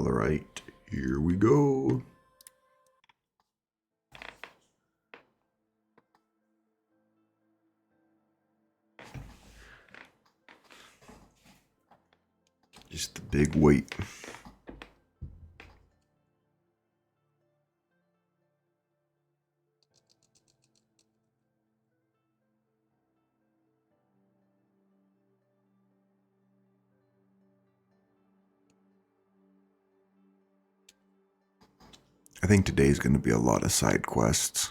Alright, here we go. Just the big weight. I think today's going to be a lot of side quests.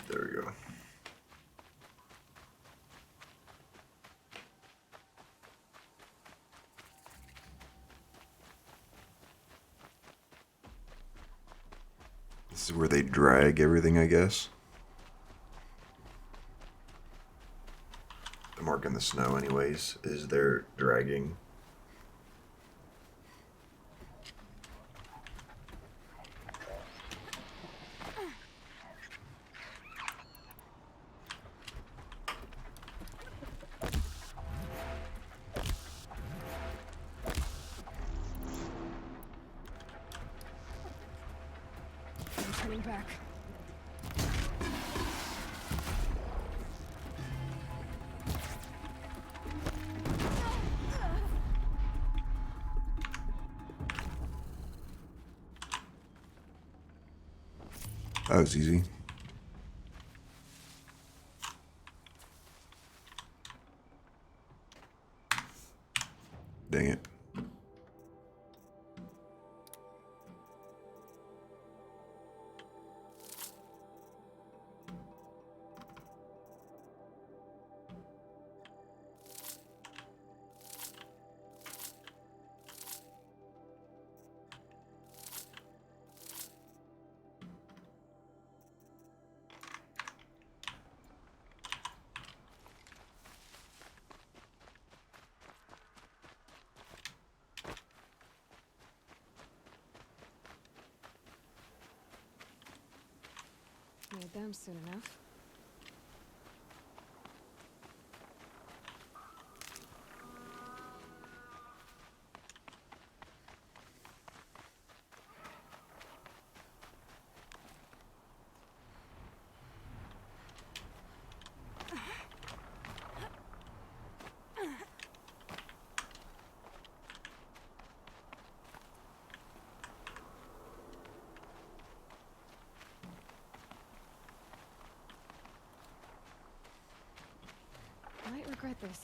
There we go. This is where they drag everything, I guess. The mark in the snow, anyways, is their dragging. Coming back. That was easy. Dang it. Need them soon enough. Might regret this.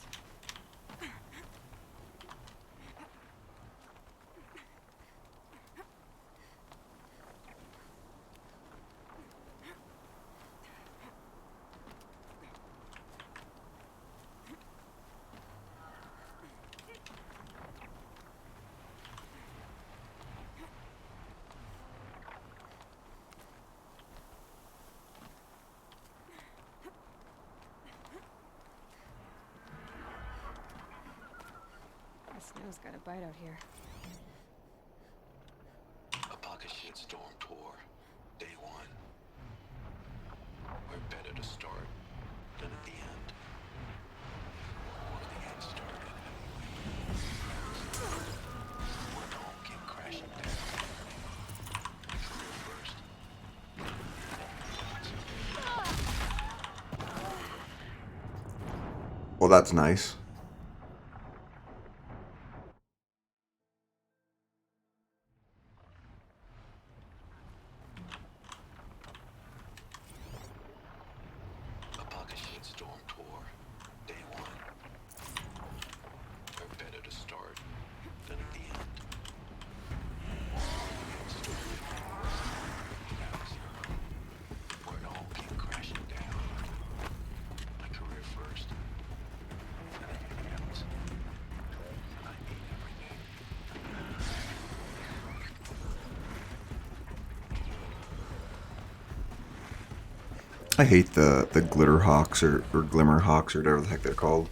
The snow's got a bite out here. A pocket shit storm tour. Day one. We're better to start than at the end. Or the end started. When the home came crashing down. First. Well, that's nice. A pocket shit Storm Tour, Day 1. Where better to start than at the end? The end story of Ground Zero, where it all came crashing down. My career first, then everything else. And I mean everything. I hate the glitter hawks or glimmer hawks or whatever the heck they're called.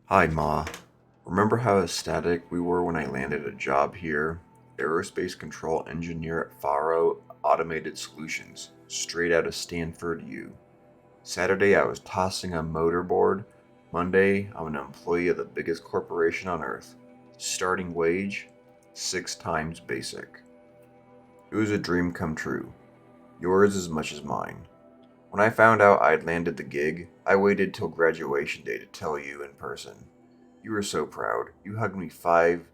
Hi, Ma. Remember how ecstatic we were when I landed a job here? Aerospace control engineer at Faro Automated Solutions, straight out of Stanford U. Saturday, I was tossing a motorboard. Monday, I'm an employee of the biggest corporation on earth. Starting wage, 6 times basic. It was a dream come true. Yours as much as mine. When I found out I'd landed the gig, I waited till graduation day to tell you in person. You were so proud. You hugged me 5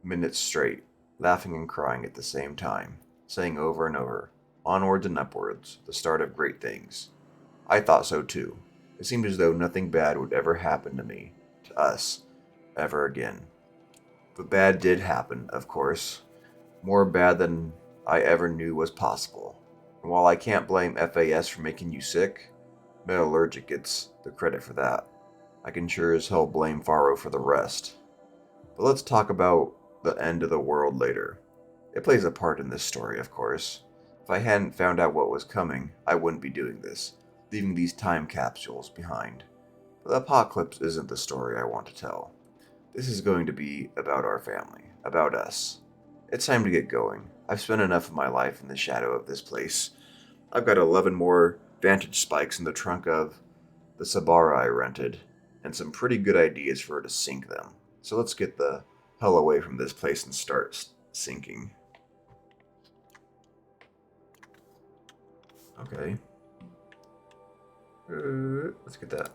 minutes straight, laughing and crying at the same time, saying over and over, "Onwards and upwards, the start of great things." I thought so too. It seemed as though nothing bad would ever happen to me, to us, ever again. But bad did happen, of course. More bad than I ever knew was possible. And while I can't blame FAS for making you sick, Metallurgic gets the credit for that. I can sure as hell blame Faro for the rest. But let's talk about the end of the world later. It plays a part in this story, of course. If I hadn't found out what was coming, I wouldn't be doing this, leaving these time capsules behind. But the apocalypse isn't the story I want to tell. This is going to be about our family, about us. It's time to get going. I've spent enough of my life in the shadow of this place. I've got 11 more vantage spikes in the trunk of the Sabara I rented, and some pretty good ideas for her to sink them. So let's get the hell away from this place and start sinking. Okay. Let's get that.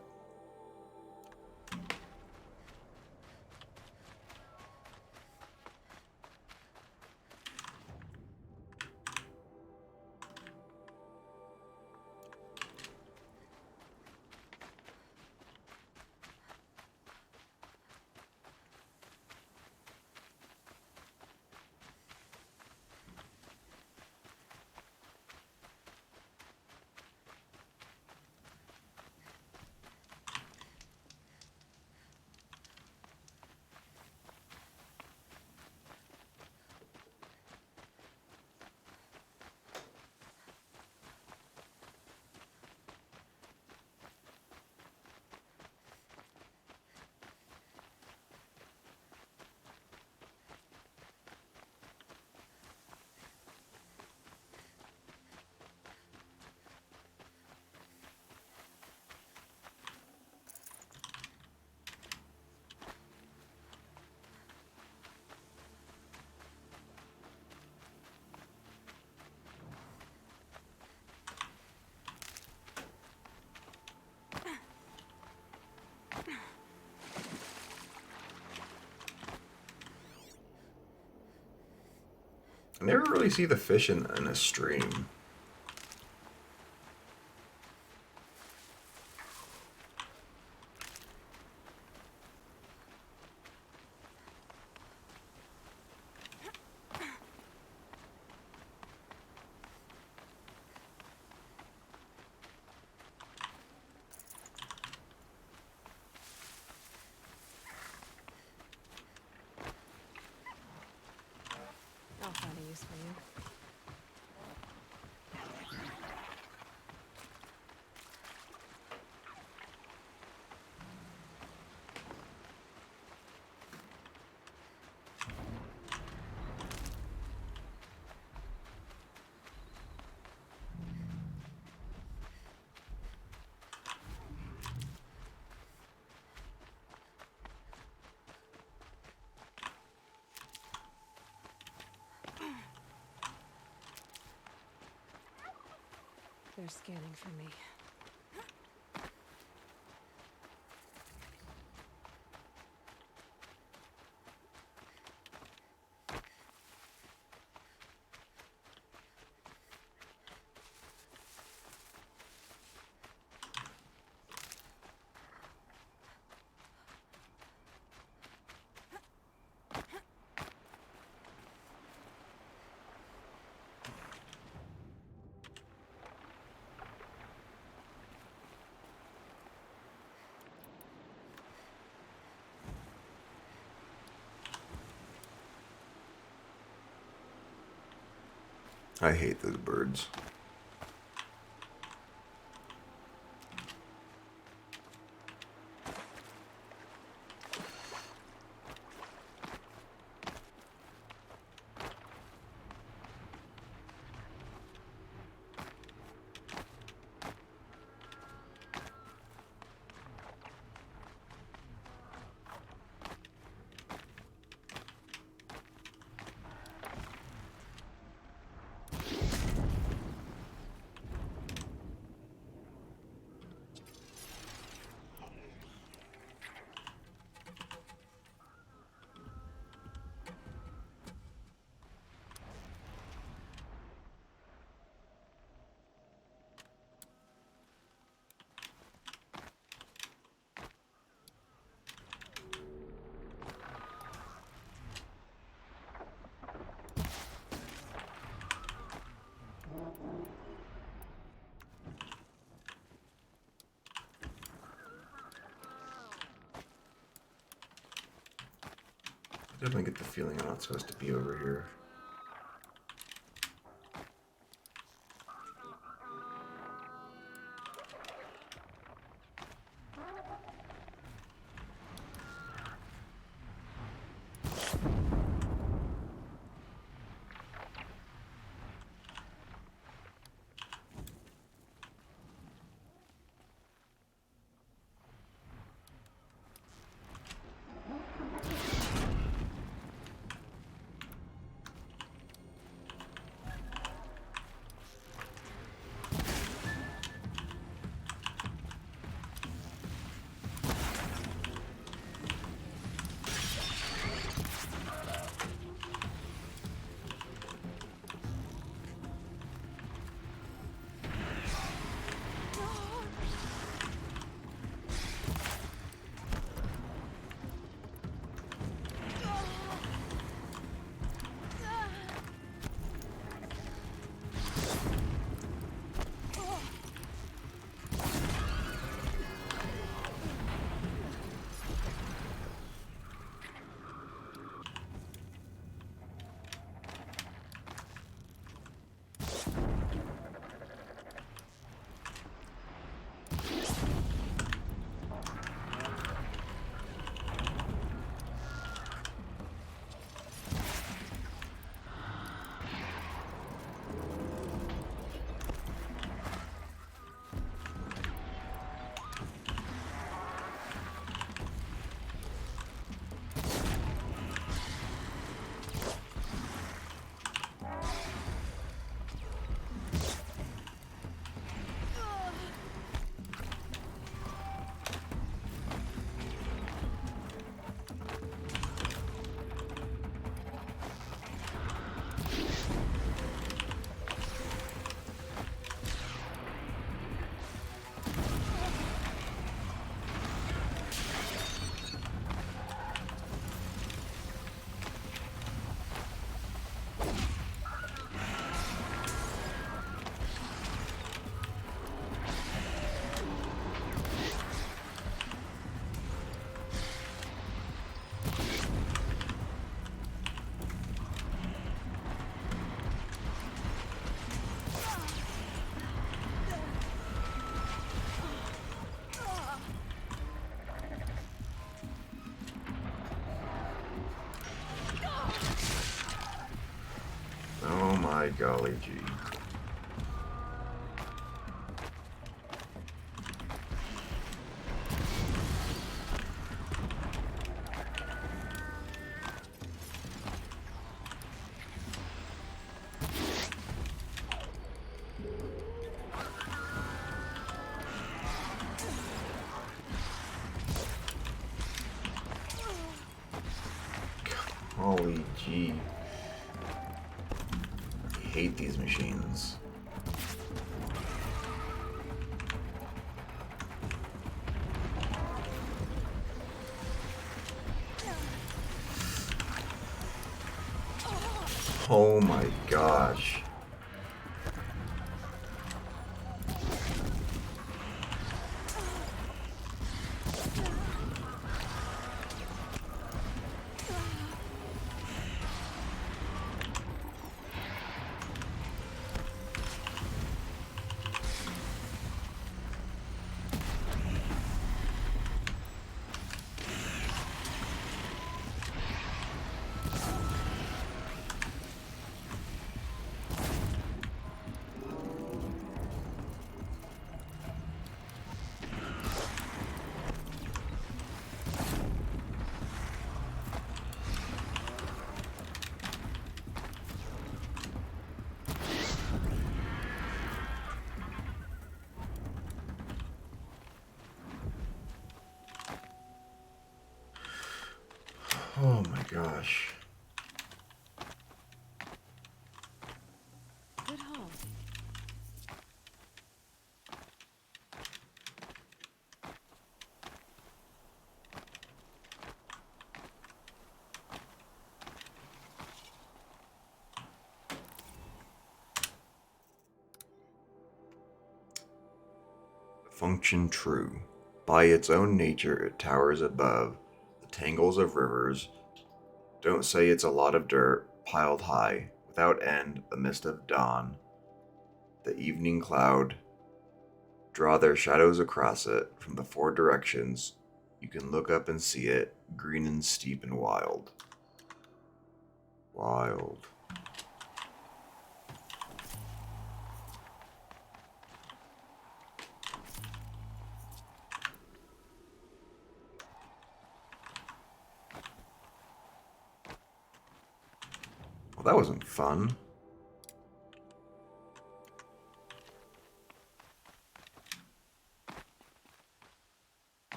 I never really see the fish in a stream. I'll find a use for you. They're scanning for me. I hate those birds. I definitely get the feeling I'm not supposed to be over here. Oh my golly gee. Golly gee. I hate these machines. Oh my gosh. Oh my gosh. Good haul. Function true. By its own nature, it towers above the tangles of rivers. Don't say it's a lot of dirt piled high, without end, a mist of dawn. The evening cloud draw their shadows across it from the four directions. You can look up and see it, green and steep and wild. Wild. Well, that wasn't fun.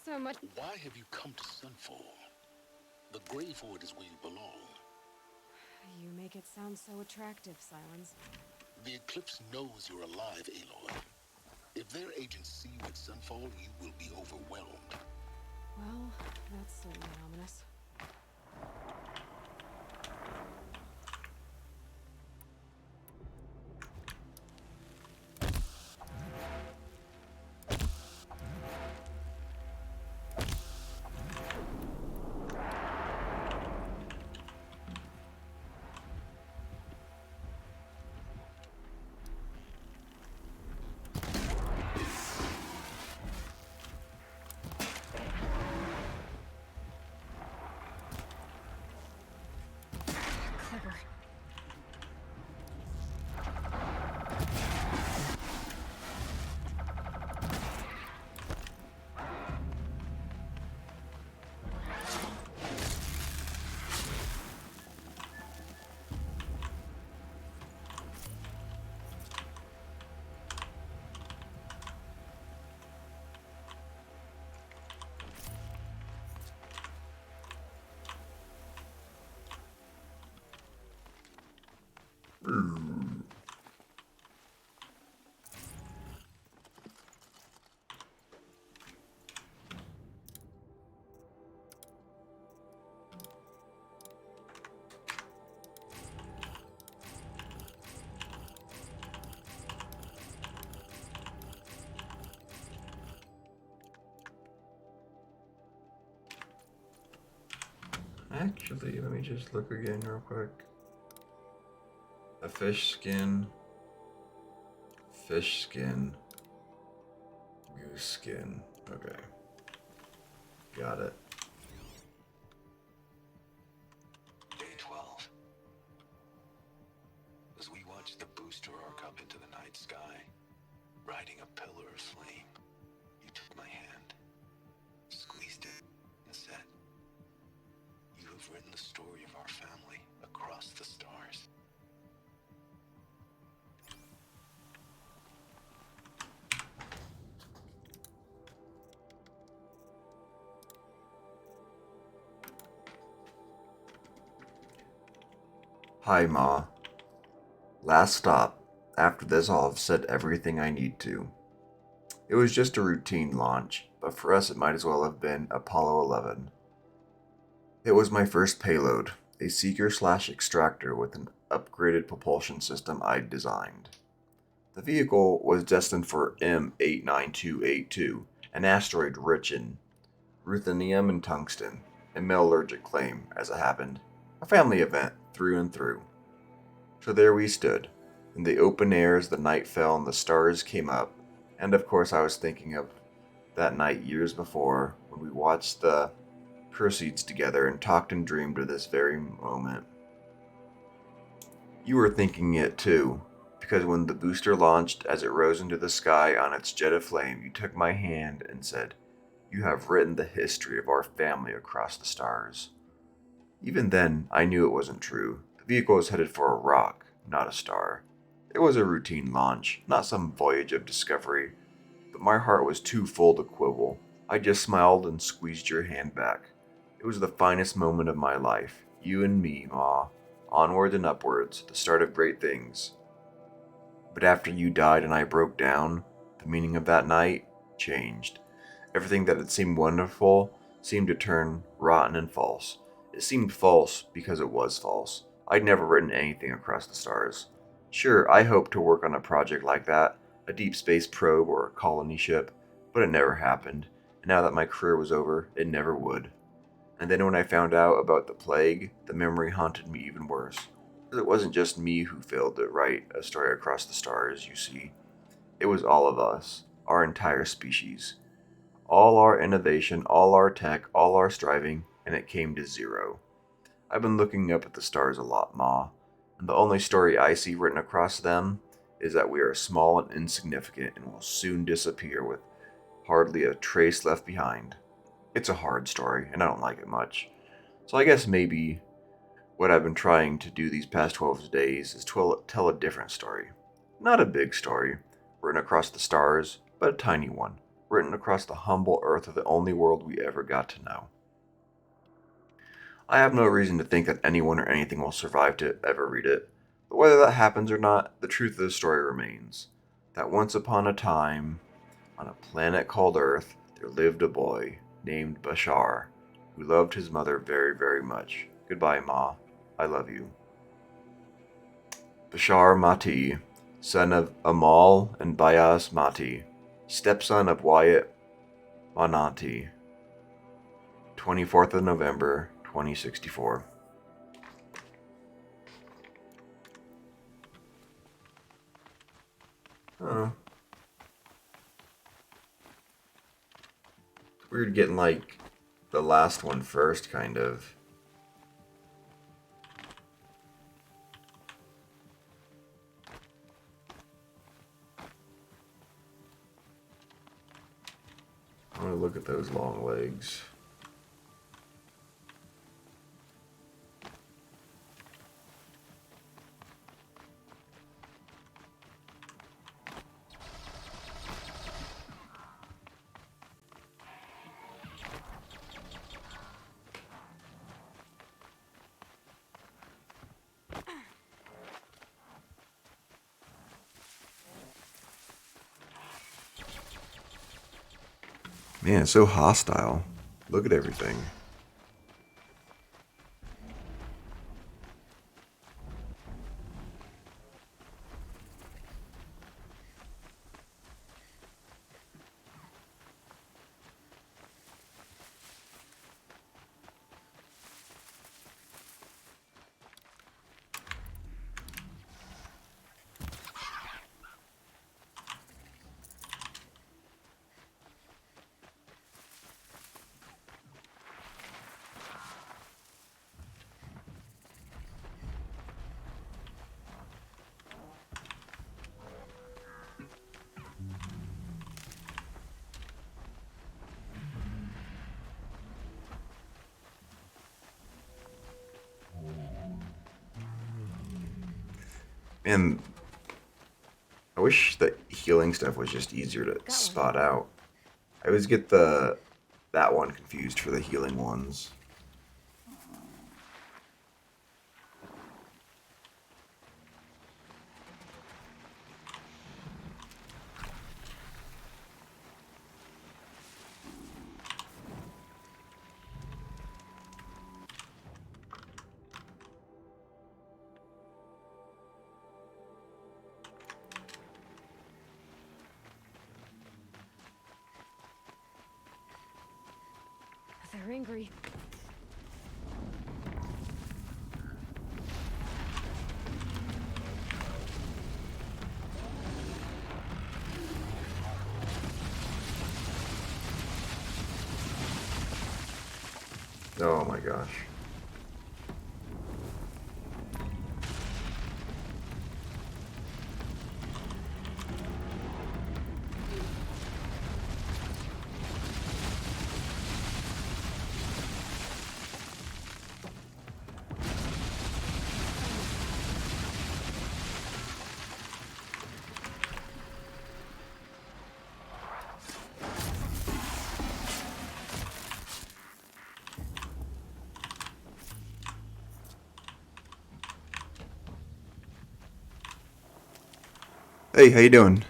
So much. Why have you come to Sunfall? The Gravehoard is where you belong. You make it sound so attractive, Silence. The Eclipse knows you're alive, Aloy. If their agents see you at Sunfall, you will be overwhelmed. Well, that's certainly ominous. Clever. Actually, let me just look again real quick. A fish skin, goose skin. Okay. Got it. Day 12. As we watch the booster arc up into the night sky, riding a pillar of flame, you took my hand, squeezed written the story of our family across the stars. Hi, Ma. Last stop. After this, I'll have said everything I need to. It was just a routine launch, but for us, it might as well have been Apollo 11. It was my first payload, a seeker/extractor with an upgraded propulsion system I'd designed. The vehicle was destined for M89282, an asteroid rich in ruthenium and tungsten, a metallurgic claim, as it happened, a family event through and through. So there we stood, in the open air as the night fell and the stars came up, and of course I was thinking of that night years before when we watched the proceeds together and talked and dreamed of this very moment. You were thinking it too, because when the booster launched as it rose into the sky on its jet of flame, you took my hand and said, "You have written the history of our family across the stars." Even then, I knew it wasn't true. The vehicle was headed for a rock, not a star. It was a routine launch, not some voyage of discovery, but my heart was too full to quibble. I just smiled and squeezed your hand back. It was the finest moment of my life. You and me, Ma. Onwards and upwards, the start of great things. But after you died and I broke down, the meaning of that night changed. Everything that had seemed wonderful seemed to turn rotten and false. It seemed false because it was false. I'd never written anything across the stars. Sure, I hoped to work on a project like that, a deep space probe or a colony ship, but it never happened, and now that my career was over, it never would. And then when I found out about the plague, the memory haunted me even worse. It wasn't just me who failed to write a story across the stars, you see. It was all of us, our entire species. All our innovation, all our tech, all our striving, and it came to zero. I've been looking up at the stars a lot, Ma, and the only story I see written across them is that we are small and insignificant and will soon disappear with hardly a trace left behind. It's a hard story, and I don't like it much. So I guess maybe what I've been trying to do these past 12 days is tell a different story. Not a big story, written across the stars, but a tiny one, written across the humble earth of the only world we ever got to know. I have no reason to think that anyone or anything will survive to ever read it, but whether that happens or not, the truth of the story remains. That once upon a time, on a planet called Earth, there lived a boy named Bashar, who loved his mother very, very much. Goodbye, Ma. I love you. Bashar Mati, son of Amal and Bayas Mati, stepson of Wyatt Manati, 24th of November, 2064. Oh. It's weird getting, like, the last one first, kind of. I want to look at those long legs. Man, it's so hostile. Look at everything. And I wish the healing stuff was just easier to one. spot out. I always get that one confused for the healing ones. They're angry. Oh my gosh. Hey, how you doing?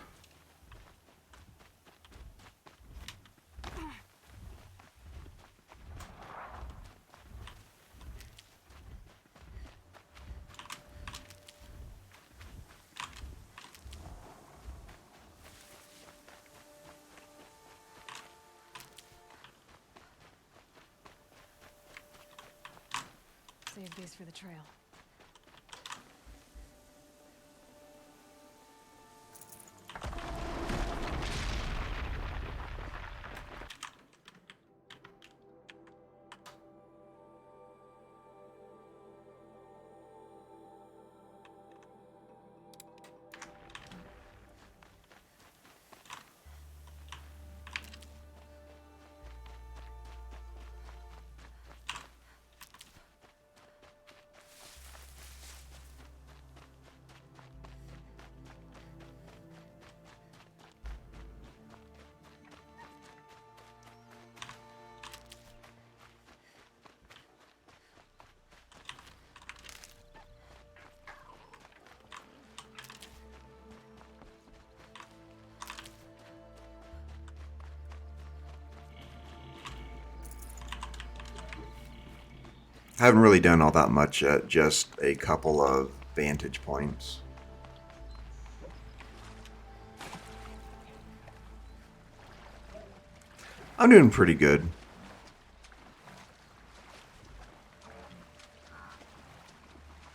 Save these for the trail. I haven't really done all that much yet, just a couple of vantage points. I'm doing pretty good.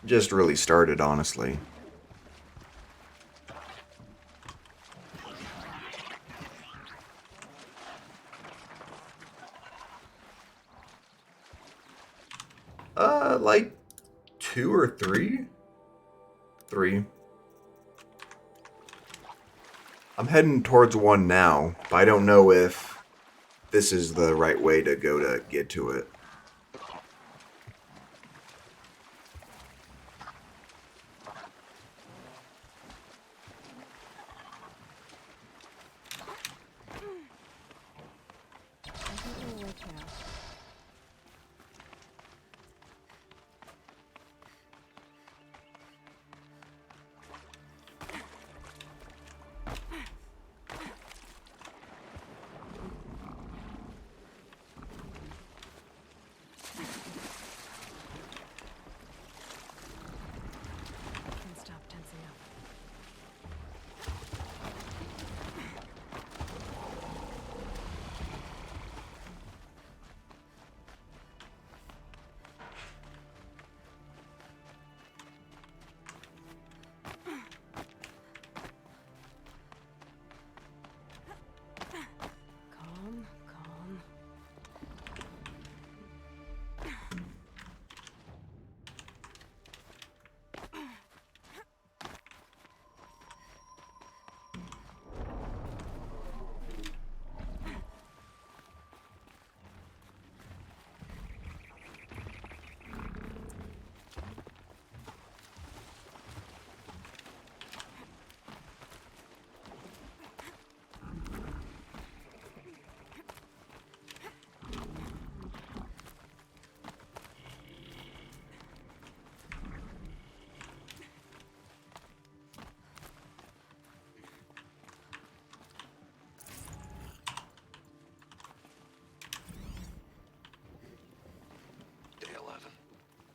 Just really started, honestly. Like 2 or 3? 3. I'm heading towards one now, but I don't know if this is the right way to go to get to it. I think we're awake now.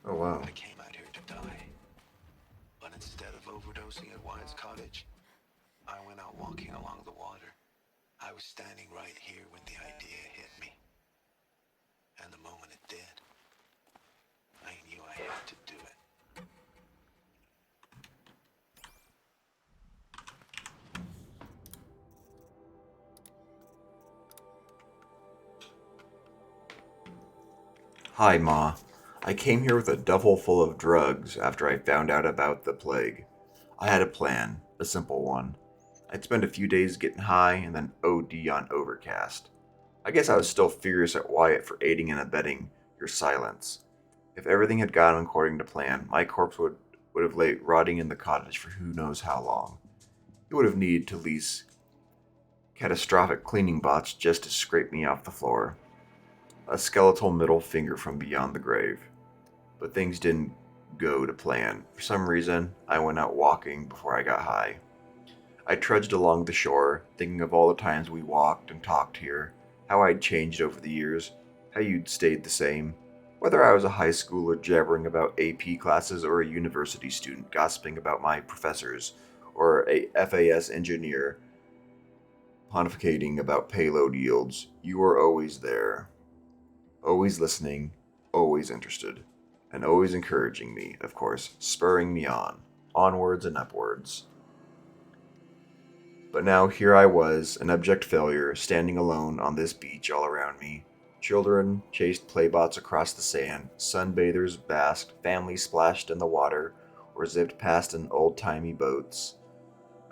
Oh wow. I came out here to die. But instead of overdosing at Wyatt's cottage, I went out walking along the water. I was standing right here when the idea hit me. And the moment it did, I knew I had to do it. Hi, Ma. I came here with a duffel full of drugs after I found out about the plague. I had a plan, a simple one. I'd spend a few days getting high and then OD on Overcast. I guess I was still furious at Wyatt for aiding and abetting your silence. If everything had gone according to plan, my corpse would have laid rotting in the cottage for who knows how long. He would have needed to lease catastrophic cleaning bots just to scrape me off the floor. A skeletal middle finger from beyond the grave. But things didn't go to plan. For some reason, I went out walking before I got high. I trudged along the shore, thinking of all the times we walked and talked here, how I'd changed over the years, how you'd stayed the same. Whether I was a high schooler jabbering about AP classes or a university student gossiping about my professors, or a FAS engineer pontificating about payload yields, you were always there. Always listening, always interested, and always encouraging me, of course, spurring me on, onwards and upwards. But now here I was, an abject failure, standing alone on this beach all around me. Children chased playbots across the sand, sunbathers basked, families splashed in the water, or zipped past in old-timey boats,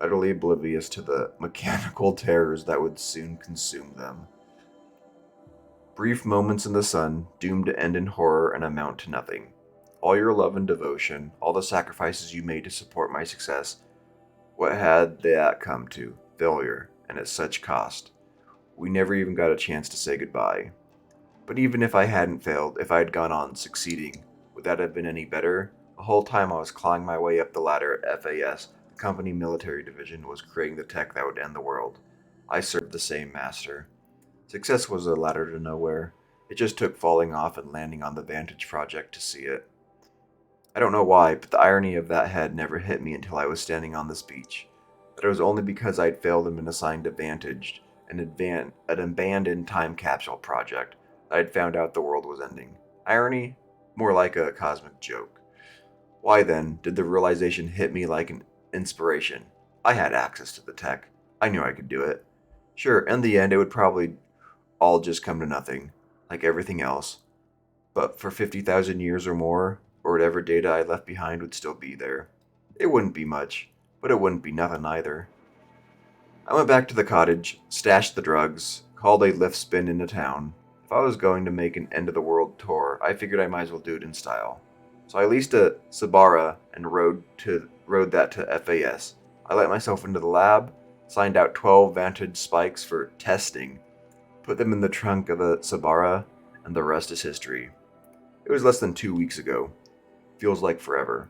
utterly oblivious to the mechanical terrors that would soon consume them. Brief moments in the sun, doomed to end in horror and amount to nothing. All your love and devotion, all the sacrifices you made to support my success, what had that come to? Failure, and at such cost. We never even got a chance to say goodbye. But even if I hadn't failed, if I had gone on succeeding, would that have been any better? The whole time I was clawing my way up the ladder at FAS, the company military division was creating the tech that would end the world. I served the same master. Success was a ladder to nowhere. It just took falling off and landing on the Vantage project to see it. I don't know why, but the irony of that had never hit me until I was standing on this beach. That it was only because I'd failed and been assigned to Vantage, an abandoned time capsule project, that I'd found out the world was ending. Irony? More like a cosmic joke. Why then did the realization hit me like an inspiration? I had access to the tech. I knew I could do it. Sure, in the end, it would probably all just come to nothing, like everything else. But for 50,000 years or more, or whatever data I left behind would still be there. It wouldn't be much, but it wouldn't be nothing either. I went back to the cottage, stashed the drugs, called a lift spin into town. If I was going to make an end of the world tour, I figured I might as well do it in style. So I leased a Sabara and rode that to FAS. I let myself into the lab, signed out 12 Vantage spikes for testing, put them in the trunk of the Sabara, and the rest is history. It was less than 2 weeks ago. Feels like forever.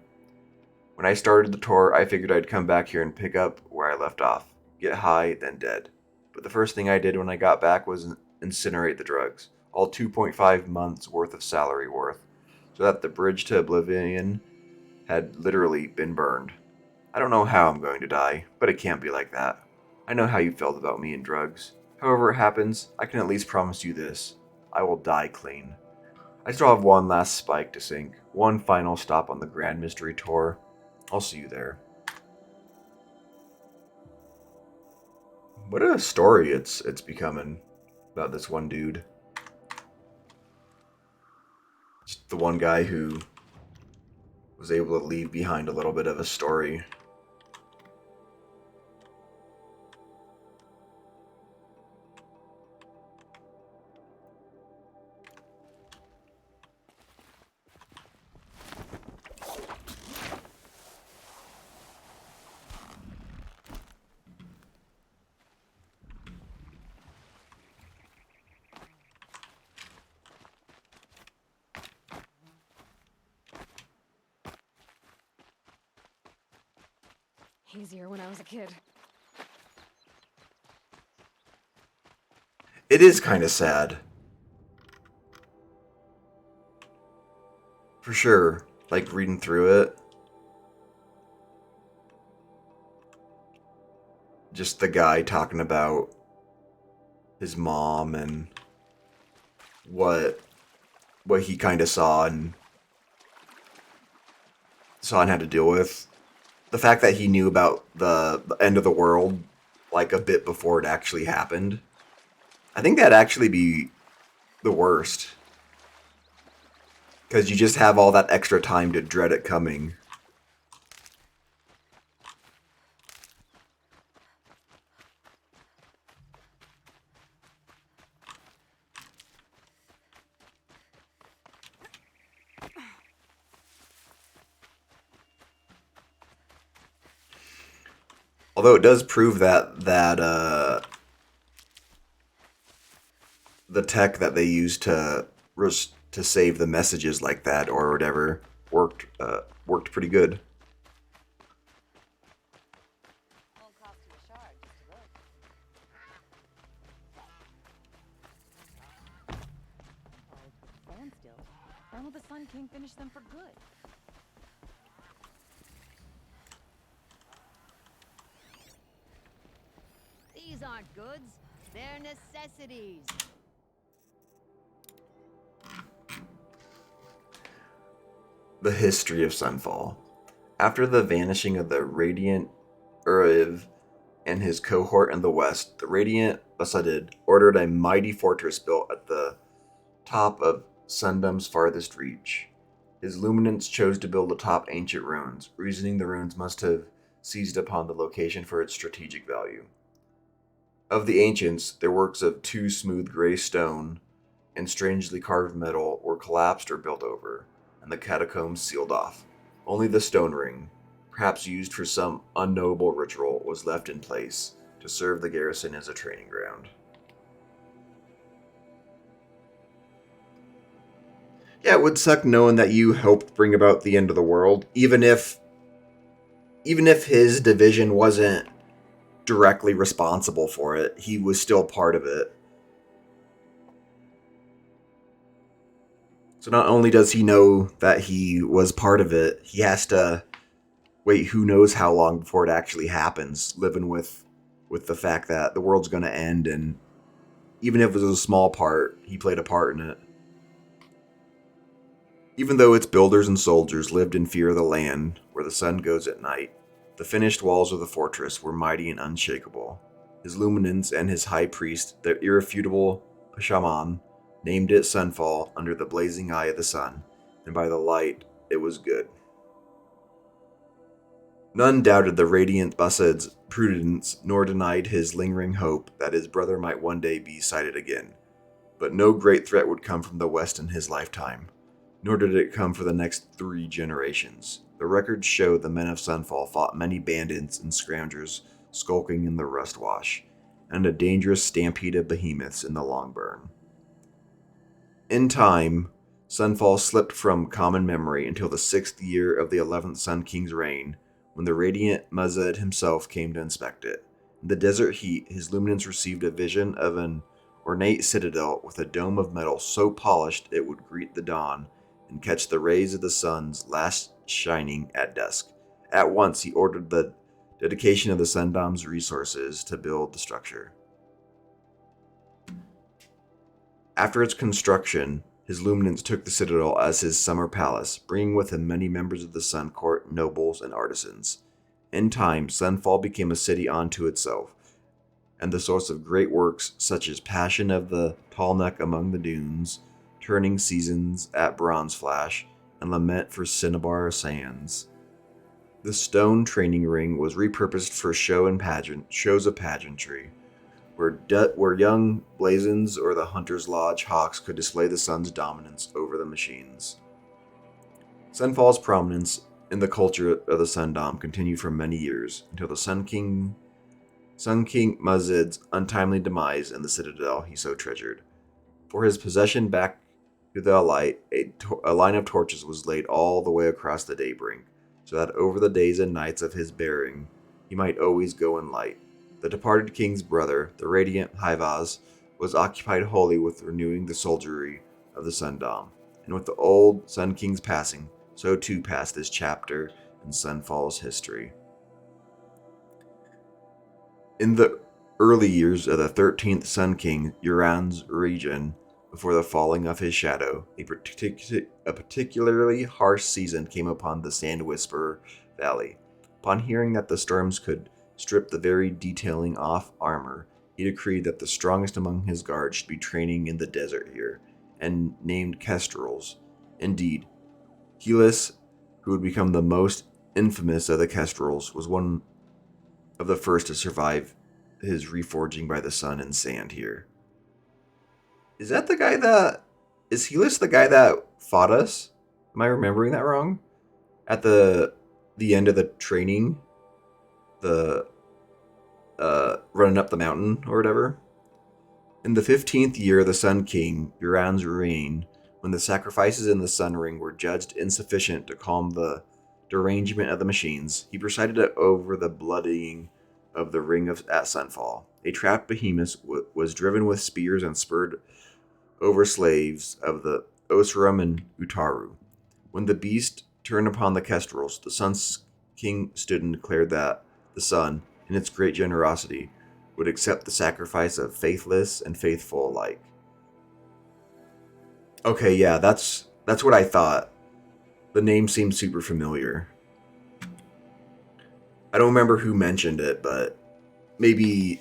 When I started the tour, I figured I'd come back here and pick up where I left off. Get high, then dead. But the first thing I did when I got back was incinerate the drugs. All 2.5 months worth of salary worth. So that the bridge to oblivion had literally been burned. I don't know how I'm going to die, but it can't be like that. I know how you felt about me and drugs. However it happens, I can at least promise you this. I will die clean. I still have one last spike to sink, one final stop on the Grand Mystery Tour. I'll see you there. What a story it's becoming about this one dude. Just the one guy who was able to leave behind a little bit of a story. Easier when I was a kid. It is kind of sad. For sure. Like reading through it. Just the guy talking about his mom and what he kind of saw and had to deal with. The fact that he knew about the end of the world like a bit before it actually happened. I think that'd actually be the worst. Because you just have all that extra time to dread it coming. Although it does prove that the tech that they used to save the messages like that or whatever worked pretty good. Won't cost you a shard just to look. Oh, stand still. When will the Sun King finish them for good? These aren't goods, they're necessities. The history of Sunfall. After the vanishing of the Radiant Uriv and his cohort in the west, the Radiant Basadid ordered a mighty fortress built at the top of Sundam's farthest reach. His luminance chose to build atop ancient ruins, reasoning the ruins must have seized upon the location for its strategic value. Of the ancients, their works of two smooth gray stone and strangely carved metal were collapsed or built over, and the catacombs sealed off. Only the stone ring, perhaps used for some unknowable ritual, was left in place to serve the garrison as a training ground. Yeah, it would suck knowing that you helped bring about the end of the world, even if his division wasn't directly responsible for it, he was still part of it. So not only does he know that he was part of it, he has to wait who knows how long before it actually happens, living with the fact that the world's going to end, and even if it was a small part, he played a part in it. Even though its builders and soldiers lived in fear of the land where the sun goes at night, the finished walls of the fortress were mighty and unshakable. His luminance and his high priest, the irrefutable Shaman, named it Sunfall under the blazing eye of the sun, and by the light it was good. None doubted the radiant Basad's prudence, nor denied his lingering hope that his brother might one day be sighted again. But no great threat would come from the west in his lifetime, nor did it come for the next 3 generations. The records show the men of Sunfall fought many bandits and scroungers skulking in the Rustwash, and a dangerous stampede of behemoths in the Longburn. In time, Sunfall slipped from common memory until the 6th year of the 11th Sun King's reign, when the radiant Mazed himself came to inspect it. In the desert heat, his luminance received a vision of an ornate citadel with a dome of metal so polished it would greet the dawn and catch the rays of the sun's last shining at dusk. At once, he ordered the dedication of the Sundom's resources to build the structure. After its construction, his luminance took the citadel as his summer palace, bringing with him many members of the Sun Court, nobles, and artisans. In time, Sunfall became a city unto itself, and the source of great works such as Passion of the Tallneck Among the Dunes, Turning Seasons at Bronze Flash, and Lament for Cinnabar Sands. The stone training ring was repurposed for shows of pageantry, where young blazons or the Hunter's Lodge hawks could display the sun's dominance over the machines. Sunfall's prominence in the culture of the Sundom continued for many years, until the Sun King Mazid's untimely demise in the citadel he so treasured. For his possession back to the light, a line of torches was laid all the way across the daybrink, so that over the days and nights of his bearing, he might always go in light. The departed king's brother, the radiant Haivaz, was occupied wholly with renewing the soldiery of the Sundom, And with the old Sun King's passing, so too passed this chapter in Sunfall's history. In the early years of the 13th Sun King, Uran's region, before the falling of his shadow, a particularly harsh season came upon the Sand Whisperer Valley. Upon hearing that the storms could strip the very detailing off armor, he decreed that the strongest among his guards should be training in the desert here, and named Kestrels. Indeed, Helis, who would become the most infamous of the Kestrels, was one of the first to survive his reforging by the sun and sand here. Is that the guy that... Is Helis the guy that fought us? Am I remembering that wrong? At the end of the training? The... running up the mountain or whatever? In the 15th year of the Sun King, Uran's reign, when the sacrifices in the Sun Ring were judged insufficient to calm the derangement of the machines, he presided over the bloodying of the ring at Sunfall. A trapped behemoth was driven with spears and spurred over slaves of the Osram and Utaru. When the beast turned upon the Kestrels, the Sun King stood and declared that the sun, in its great generosity, would accept the sacrifice of faithless and faithful alike. Okay, yeah, that's what I thought. The name seems super familiar. I don't remember who mentioned it, but maybe,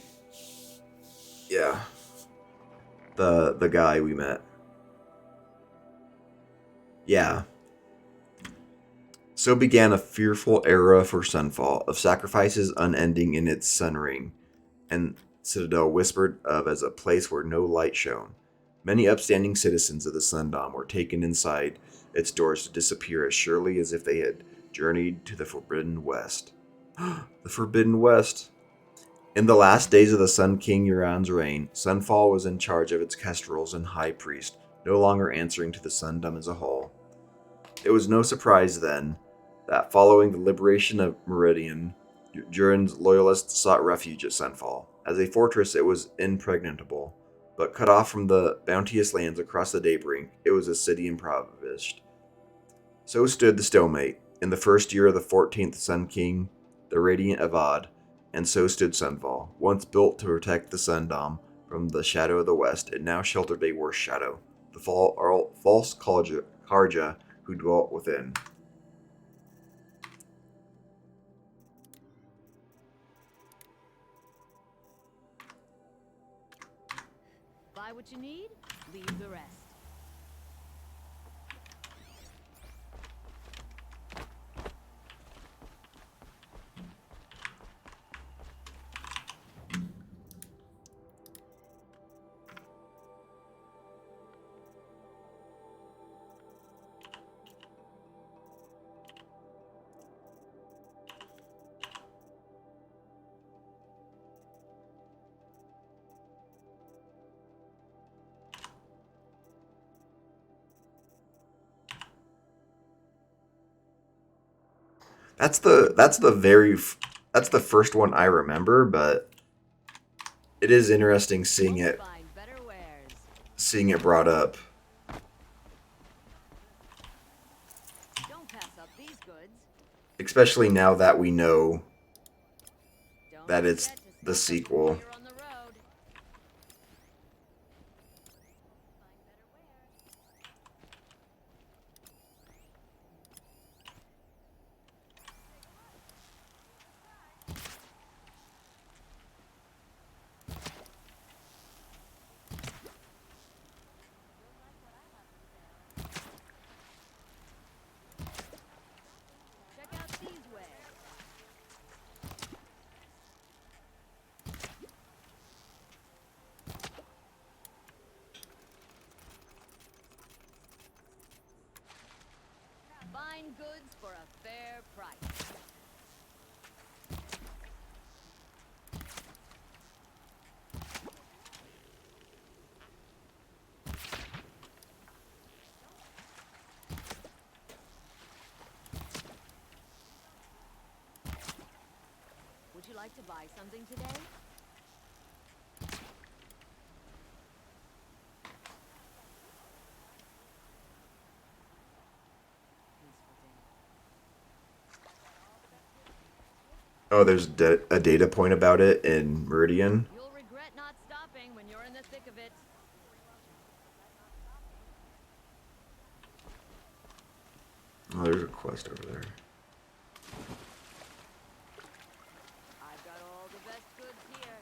yeah, the guy we met. Yeah. So began a fearful era for Sunfall, of sacrifices unending in its sun ring, and Citadel whispered of as a place where no light shone. Many upstanding citizens of the Sundom were taken inside its doors to disappear as surely as if they had journeyed to the Forbidden West. The Forbidden West. In the last days of the Sun King Uran's reign, Sunfall was in charge of its Kestrels and High Priest, no longer answering to the Sundom as a whole. It was no surprise, then, that following the liberation of Meridian, Uran's loyalists sought refuge at Sunfall. As a fortress, it was impregnable, but cut off from the bounteous lands across the Daybrink, it was a city impoverished. So stood the Stalemate, in the first year of the 14th Sun King, the radiant Avad, and so stood Sunfall, once built to protect the Sundom from the shadow of the west. It now sheltered a worse shadow, the false Karja who dwelt within. Buy what you need, leave the rest. That's the first one I remember, but it is interesting seeing Won't it find better wares. brought up. Don't pass up these goods. Especially now that we know Don't that it's forget to the stock up sequel. while you're on the road. Check out these wares. Fine goods for a fair price. Would you like to buy something today? Oh, there's a data point about it in Meridian. You'll regret not stopping when you're in the thick of it. Oh, there's a quest over there. I've got all the best goods here.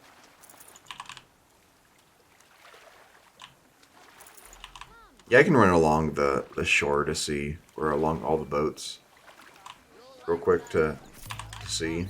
Yeah, I can run along the shore to see, or along all the boats, real quick to see.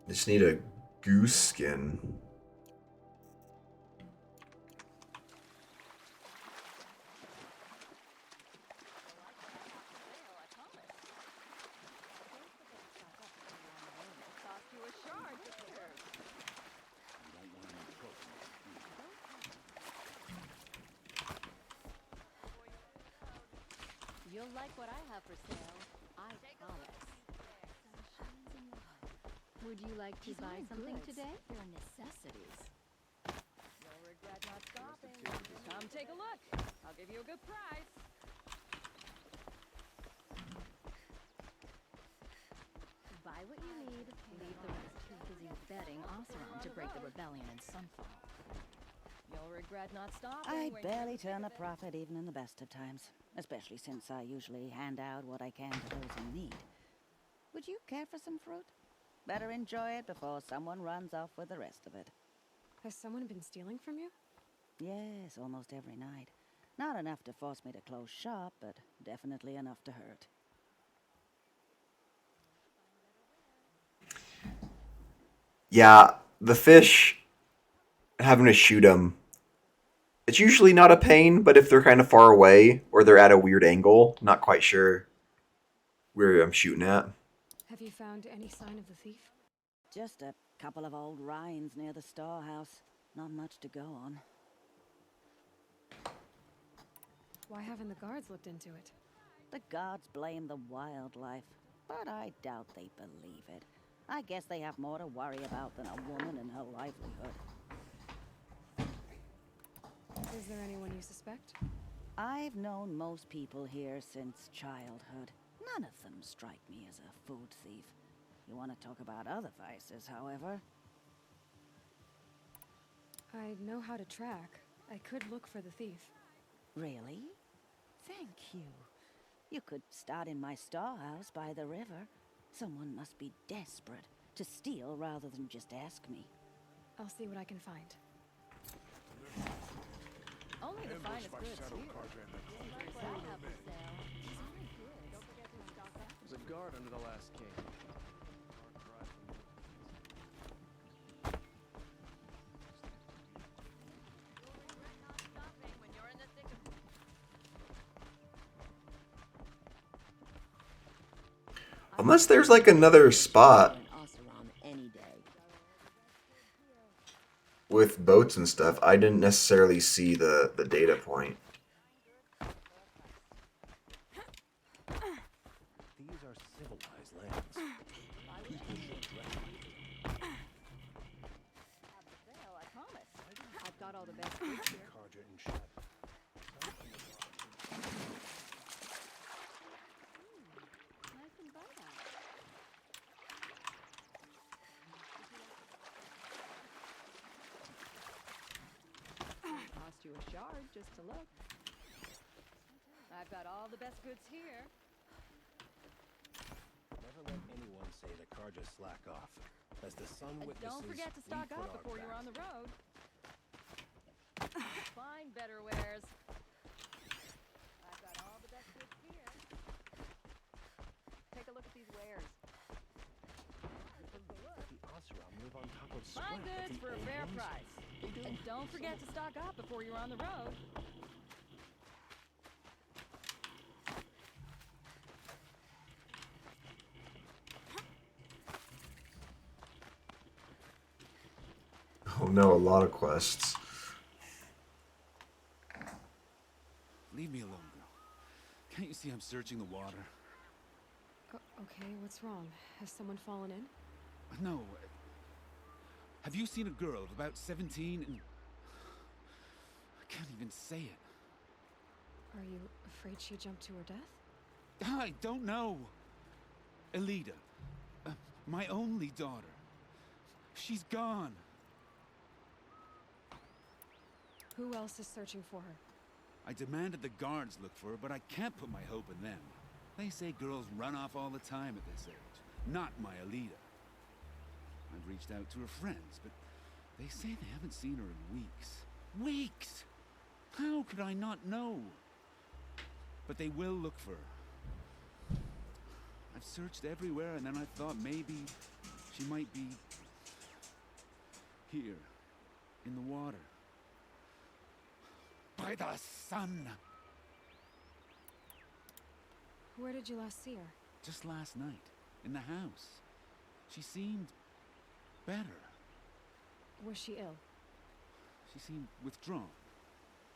Just need a goose skin. Cost you a shard to serve. You'll like what I have for sale. I promise. Would you like to buy something today? They're necessities. You'll regret not stopping. Come take a look. I'll give you a good price. Buy what you need, leave the rest. Too busy betting Oseram to break the rebellion in Sunfall. You'll regret not stopping. I when barely you're turn a in the thick of it. profit even in the best of times, especially since I usually hand out what I can to those in need. Would you care for some fruit? Better enjoy it before someone runs off with the rest of it. Has someone been stealing from you? Yes, almost every night. Not enough to force me to close shop, but definitely enough to hurt. Yeah, the fish, having to shoot them, it's usually not a pain, but if they're kind of far away or they're at a weird angle, not quite sure where I'm shooting at. Have you found any sign of the thief? Just a couple of old rinds near the storehouse. Not much to go on. Why haven't the guards looked into it? The gods blame the wildlife, but I doubt they believe it. I guess they have more to worry about than a woman and her livelihood. Is there anyone you suspect? I've known most people here since childhood. None of them strike me as a food thief. You want to talk about other vices, however? I know how to track. I could look for the thief. Really? Thank you. You could start in my storehouse by the river. Someone must be desperate to steal rather than just ask me. I'll see what I can find. Only the finest goods here. Like what I have for sale. There's a guard under the last king. Stopping when you're in the thick of it. Unless there's like another spot Oseram any day. with boats and stuff, I didn't necessarily see the data point. These are civilized lands. People should dress. Sale, I promise. I've got all the best goods here. Carja and Shed. Nice and bright out. Cost you a shard just to look. I've got all the best goods here. Never let anyone say that Carja slack off. As the sun witnesses, Don't forget to we stock put up our before you're backs on the road. Find better wares. I've got all the best goods here. wares. The Oseram live on top of Find scrap at goods the for a old fair ones? price. They do. And don't forget to stock up before you're on the road. Oh no, a lot of quests. Leave me alone, girl. Can't you see I'm searching the water? Okay, what's wrong? Has someone fallen in? No. Have you seen a girl of about 17 and... I can't even say it. Are you afraid she jumped to her death? I don't know. Elida. My only daughter. She's gone. Who else is searching for her? I demanded the guards look for her, but I can't put my hope in them. They say girls run off all the time at this age. Not my Elida. I've reached out to her friends, but they say they haven't seen her in weeks. Weeks! How could I not know? But they will look for her. I've searched everywhere, and then I thought maybe she might be here, in the water. By the sun! Where did you last see her? Just last night, in the house. She seemed better. Was she ill? She seemed withdrawn,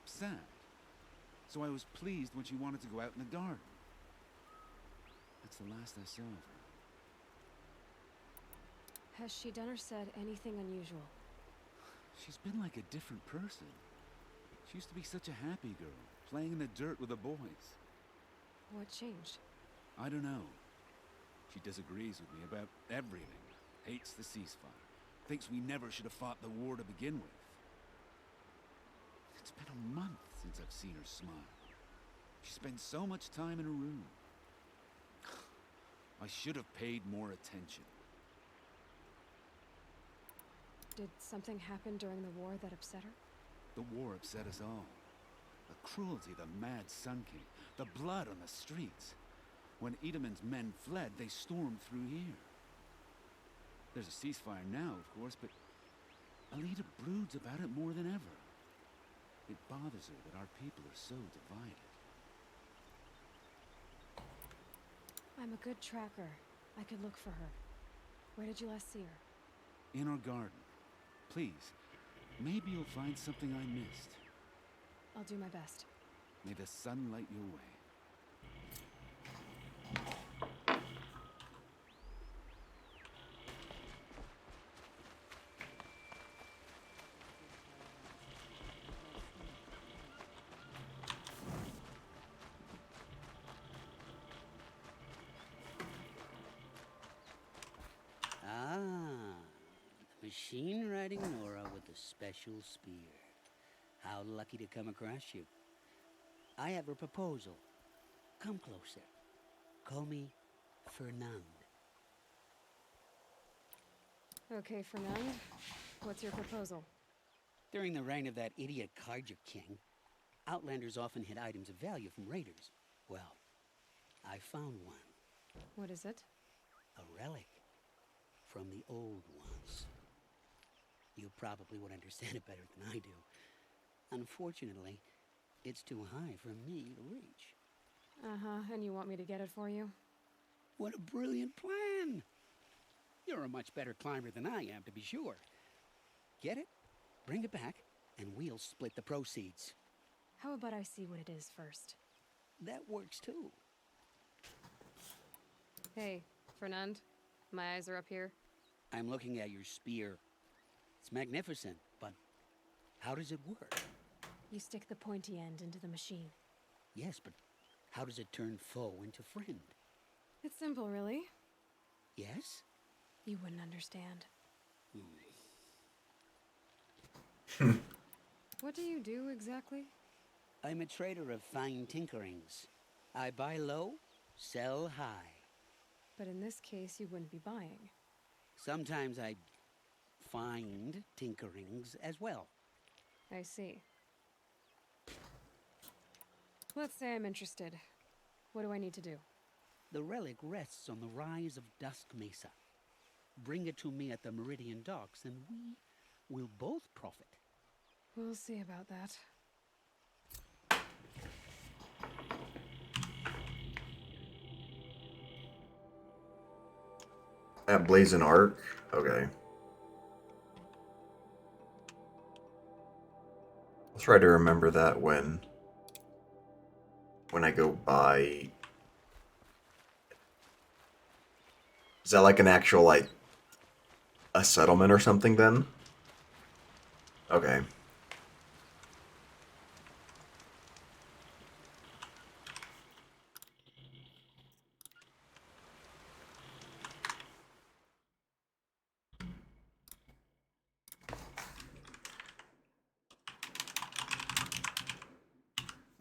sad. So I was pleased when she wanted to go out in the garden. That's the last I saw of her. Has she done or said anything unusual? She's been like a different person. She used to be such a happy girl, playing in the dirt with the boys. What changed? I don't know. She disagrees with me about everything. Hates the ceasefire. Thinks we never should have fought the war to begin with. It's been a month since I've seen her smile. She spends so much time in her room. I should have paid more attention. Did something happen during the war that upset her? The war upset us all. The cruelty, the mad Sun King, the blood on the streets. When Edamon's men fled, they stormed through here. There's a ceasefire now, of course, but Elida broods about it more than ever. It bothers her that our people are so divided. I'm a good tracker. I could look for her. Where did you last see her? In our garden. Please, maybe you'll find something I missed. I'll do my best. May the sun light your way. Ah, the machine-riding Nora with the special spear. How lucky to come across you. I have a proposal. Come closer. Call me Fernand. Okay, Fernand. What's your proposal? During the reign of that idiot Carja King, Outlanders often hid items of value from raiders. Well, I found one. What is it? A relic from the old ones. You probably would understand it better than I do. Unfortunately, it's too high for me to reach. Uh-huh, and you want me to get it for you? What a brilliant plan! You're a much better climber than I am, to be sure. Get it, bring it back, and we'll split the proceeds. How about I see what it is first? That works too. Hey, Fernand. My eyes are up here. I'm looking at your spear. It's magnificent, but how does it work? You stick the pointy end into the machine. Yes, but how does it turn foe into friend? It's simple, really. Yes? You wouldn't understand. What do you do exactly? I'm a trader of fine tinkerings. I buy low, sell high. But in this case, you wouldn't be buying. Sometimes I find tinkerings as well. I see. Let's say I'm interested. What do I need to do? The relic rests on the rise of Dusk Mesa. Bring it to me at the Meridian Docks, and we will both profit. We'll see about that. At Blazing Arc? Okay. I'll try to remember that when I go by. Is that like an actual, like, a settlement or something then? Okay.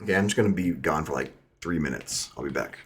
Okay, I'm just gonna be gone for like 3 minutes. I'll be back.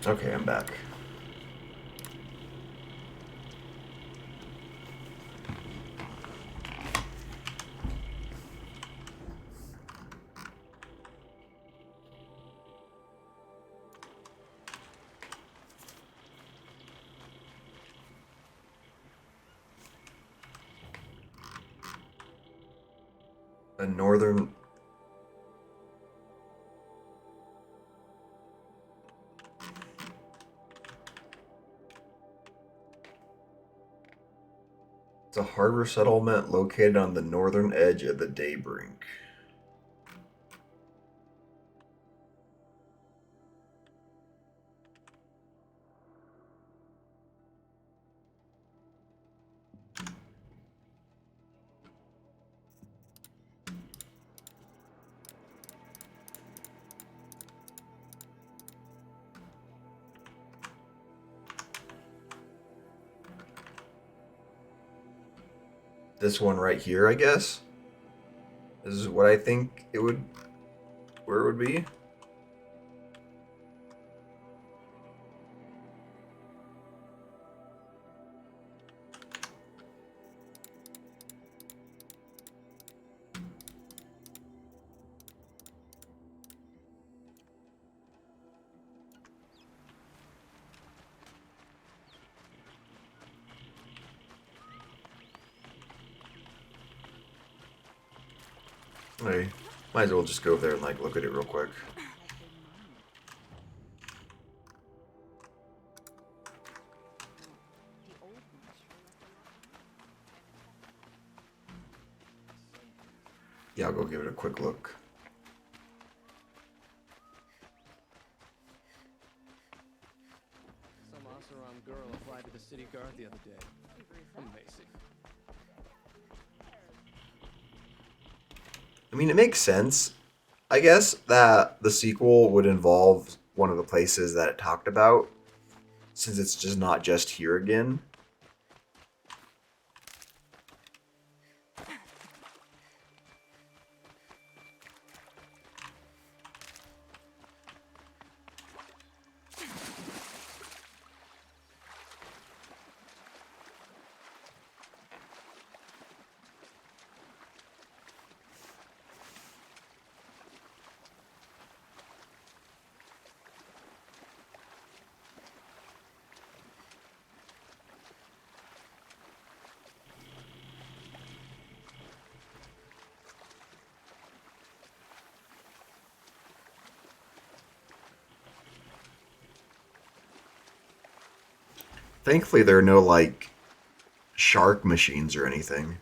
Okay, I'm back. A northern It's a harbor settlement located on the northern edge of the Daybrink. This one right here, I guess. This is what I think it would, where it would be. Hey, might as well just go over there and like look at it real quick. Yeah, I'll go give it a quick look. Some Oseram girl applied to the city guard the other day. Amazing. I mean, it makes sense, I guess, that the sequel would involve one of the places that it talked about, since it's just not just here again. Thankfully, there are no, like, shark machines or anything.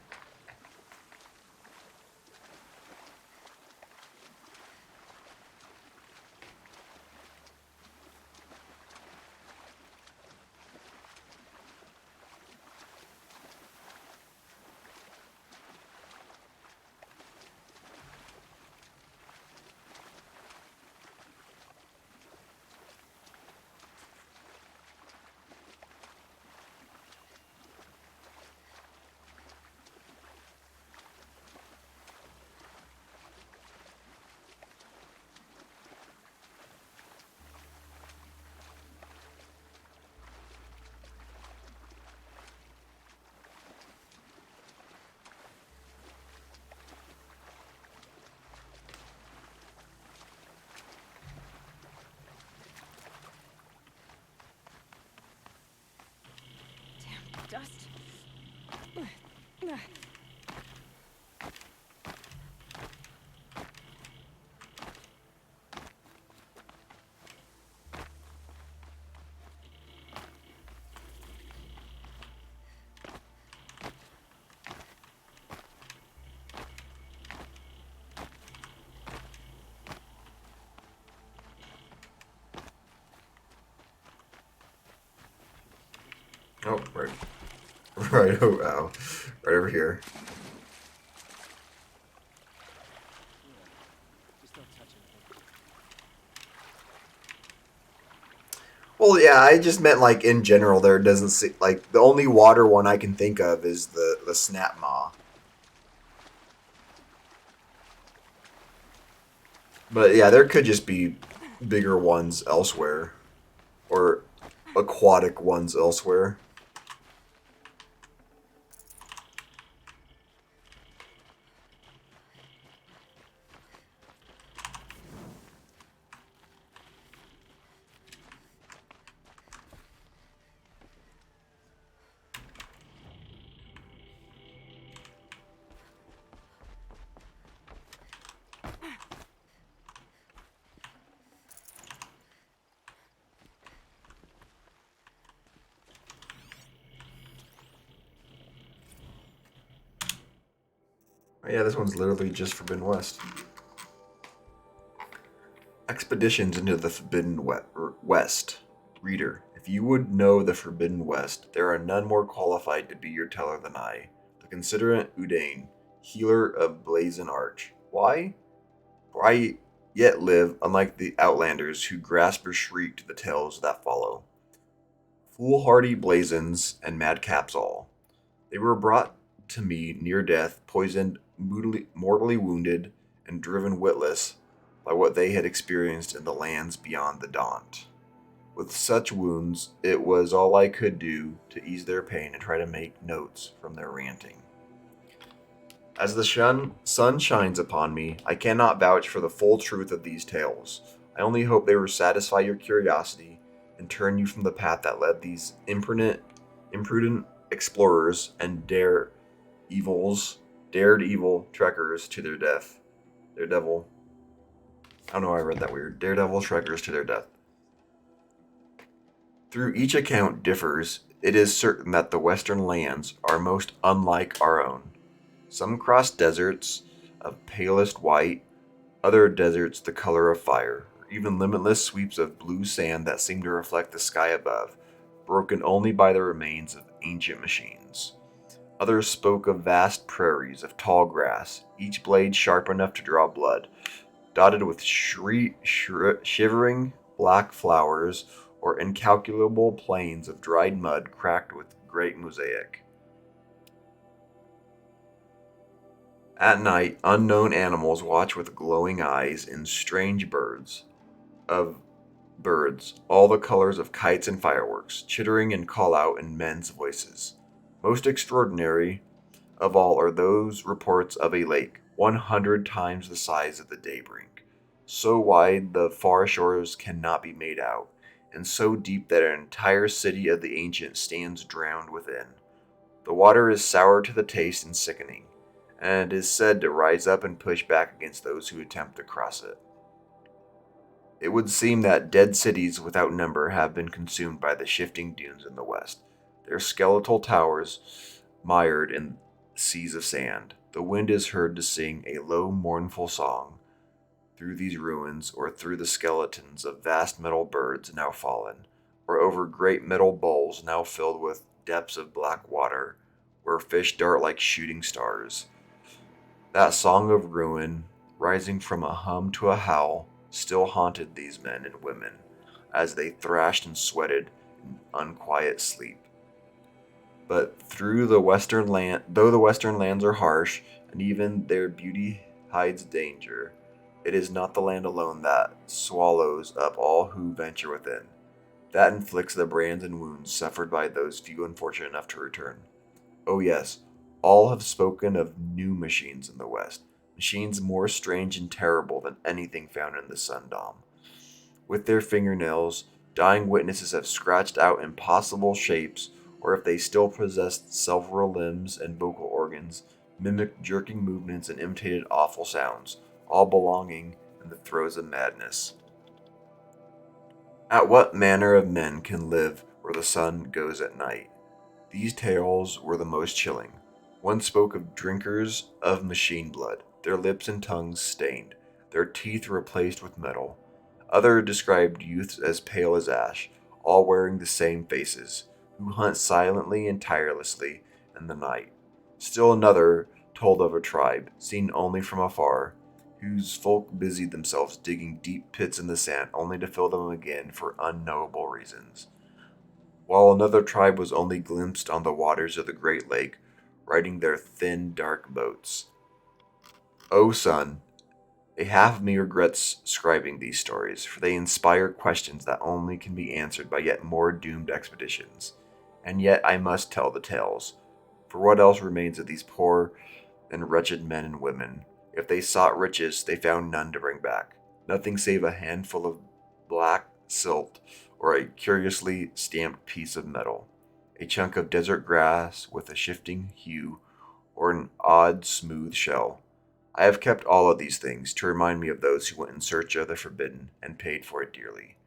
Dust. Oh, right. Right, oh wow. Right over here. Just don't touch anything. Well, yeah, I just meant like in general. There doesn't see like the only water one I can think of is the snap maw. But yeah, there could just be bigger ones elsewhere, or aquatic ones elsewhere. Oh, yeah, this one's literally just Forbidden West. Expeditions into the Forbidden West. Reader, if you would know the Forbidden West, there are none more qualified to be your teller than I, the considerate Udain, healer of Blazon Arch. Why? For I yet live, unlike the outlanders who grasp or shriek to the tales that follow. Foolhardy blazons and madcaps all. They were brought to me near death, poisoned, mortally wounded, and driven witless by what they had experienced in the lands beyond the Daunt. With such wounds, it was all I could do to ease their pain and try to make notes from their ranting. As the sun shines upon me, I cannot vouch for the full truth of these tales. I only hope they will satisfy your curiosity and turn you from the path that led these imprudent explorers and dared evil trekkers to their death. Daredevil. I don't know why I read that weird. Daredevil trekkers to their death. Through each account differs, it is certain that the western lands are most unlike our own. Some cross deserts of palest white, other deserts the color of fire, or even limitless sweeps of blue sand that seem to reflect the sky above, broken only by the remains of ancient machines. Others spoke of vast prairies of tall grass, each blade sharp enough to draw blood, dotted with shivering black flowers, or incalculable plains of dried mud cracked with great mosaic. At night, unknown animals watch with glowing eyes in strange birds, all the colors of kites and fireworks, chittering and call out in men's voices. Most extraordinary of all are those reports of a lake, 100 times the size of the Daybrink, so wide the far shores cannot be made out, and so deep that an entire city of the ancient stands drowned within. The water is sour to the taste and sickening, and it is said to rise up and push back against those who attempt to cross it. It would seem that dead cities without number have been consumed by the shifting dunes in the west, their skeletal towers mired in seas of sand. The wind is heard to sing a low, mournful song through these ruins, or through the skeletons of vast metal birds now fallen, or over great metal bowls now filled with depths of black water, where fish dart like shooting stars. That song of ruin, rising from a hum to a howl, still haunted these men and women as they thrashed and sweated in unquiet sleep. But though the western lands are harsh, and even their beauty hides danger, it is not the land alone that swallows up all who venture within, that inflicts the brands and wounds suffered by those few unfortunate enough to return. Oh yes, all have spoken of new machines in the west, machines more strange and terrible than anything found in the Sundom. With their fingernails, dying witnesses have scratched out impossible shapes, or if they still possessed several limbs and vocal organs, mimicked jerking movements and imitated awful sounds, all belonging in the throes of madness. At what manner of men can live where the sun goes at night? These tales were the most chilling. One spoke of drinkers of machine blood, their lips and tongues stained, their teeth replaced with metal. Other described youths as pale as ash, all wearing the same faces, who hunt silently and tirelessly in the night. Still another told of a tribe, seen only from afar, whose folk busied themselves digging deep pits in the sand only to fill them again for unknowable reasons. While another tribe was only glimpsed on the waters of the Great Lake, riding their thin, dark boats. O son, a half of me regrets scribing these stories, for they inspire questions that only can be answered by yet more doomed expeditions. And yet I must tell the tales, for what else remains of these poor and wretched men and women? If they sought riches, they found none to bring back, nothing save a handful of black silt or a curiously stamped piece of metal, a chunk of desert grass with a shifting hue, or an odd smooth shell. I have kept all of these things to remind me of those who went in search of the forbidden and paid for it dearly.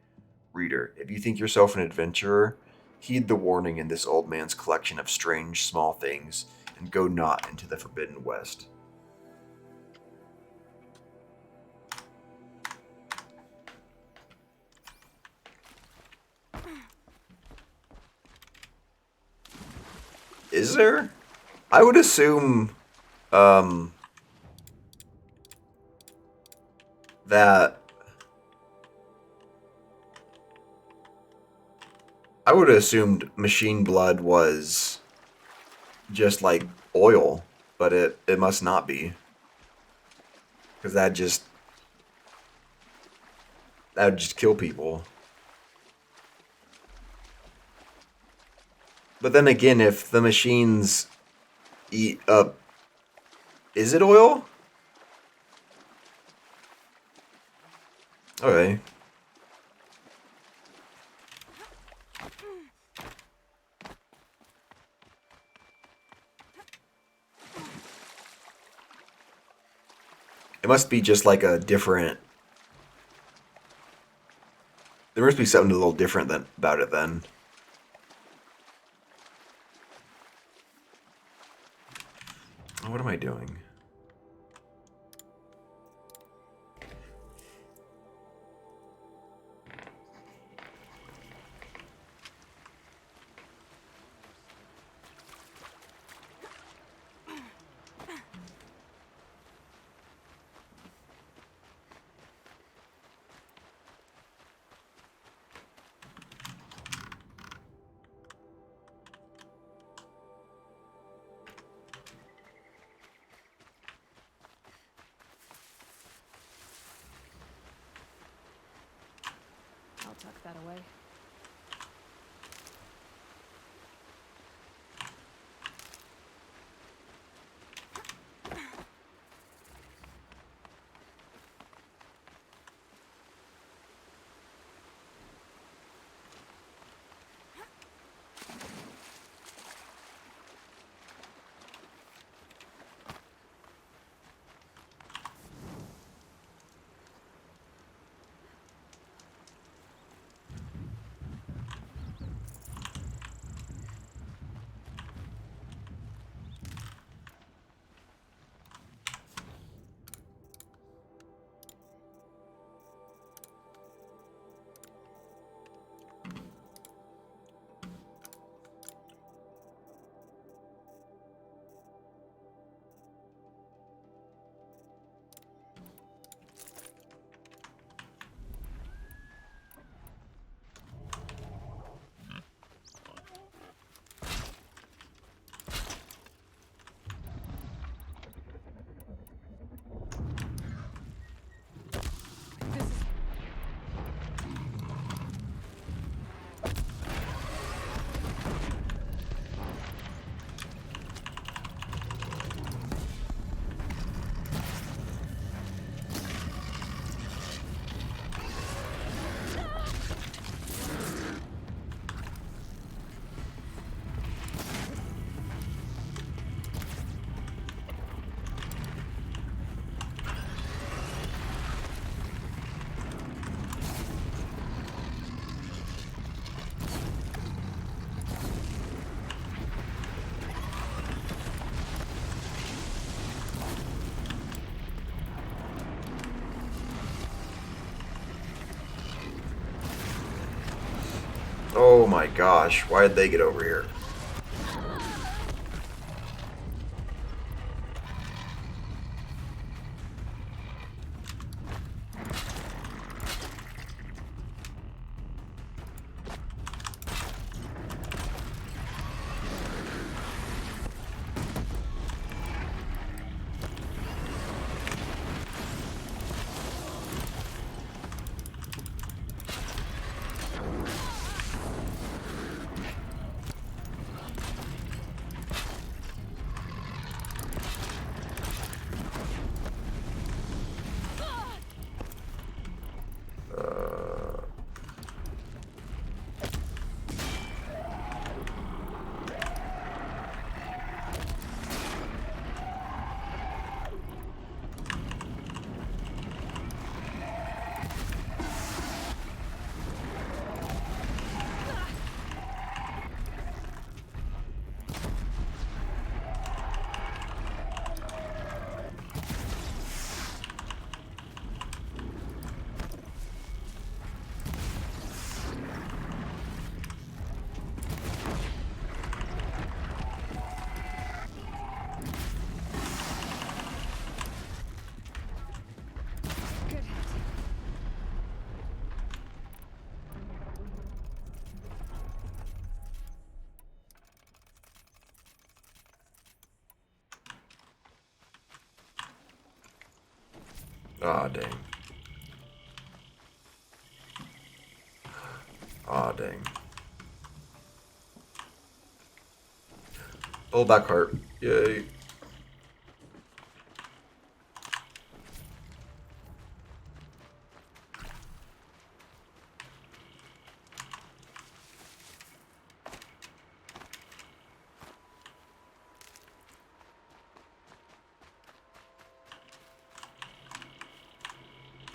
Reader, if you think yourself an adventurer, heed the warning in this old man's collection of strange small things, and go not into the Forbidden West. Is there? I would assume that I would have assumed machine blood was just like oil, but it must not be. Because that would just kill people. But then again, if the machines eat up, is it oil? Okay. It must be just like a different. There must be something a little different about it then. What am I doing? I'll tuck that away. Oh my gosh, why did they get over here? Ah, dang. Ah, dang. Oh, back heart. Yay.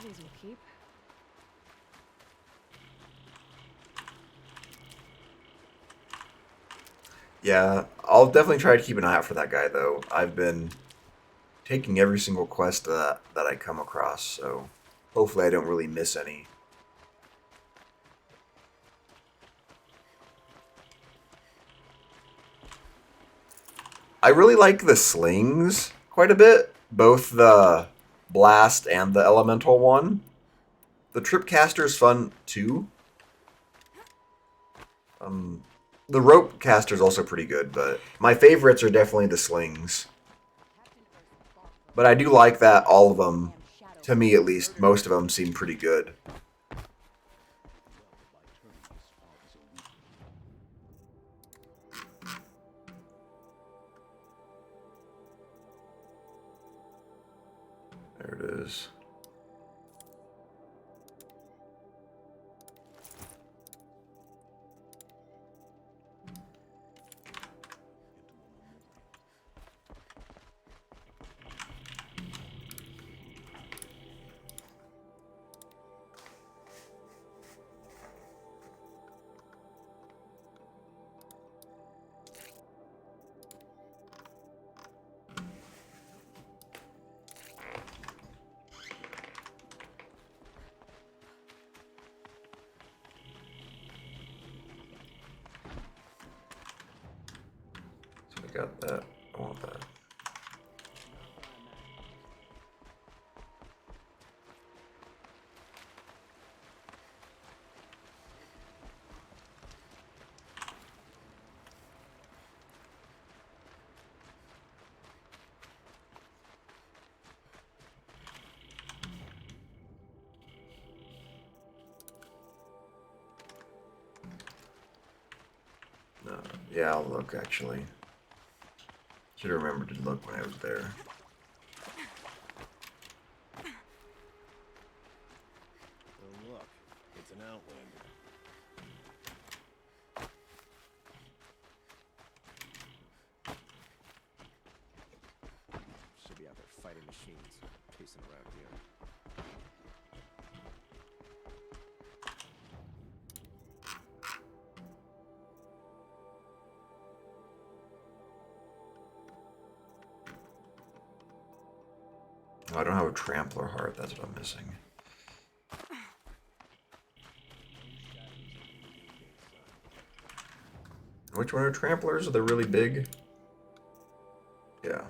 These will keep. Yeah, I'll definitely try to keep an eye out for that guy, though. I've been taking every single quest that I come across, so hopefully I don't really miss any. I really like the slings quite a bit, both the blast and the elemental one. The tripcaster's fun too. The rope caster's also pretty good, but my favorites are definitely the slings. But I do like that all of them, to me at least, most of them seem pretty good. There it is. So I got that. I want that. Yeah, I'll look actually. Should have remembered to look when I was there. Oh, look, it's an Outlander. Should be out there fighting machines, pacing around here. Oh, I don't have a trampler heart. That's what I'm missing. Which one are tramplers? Are they really big? Yeah.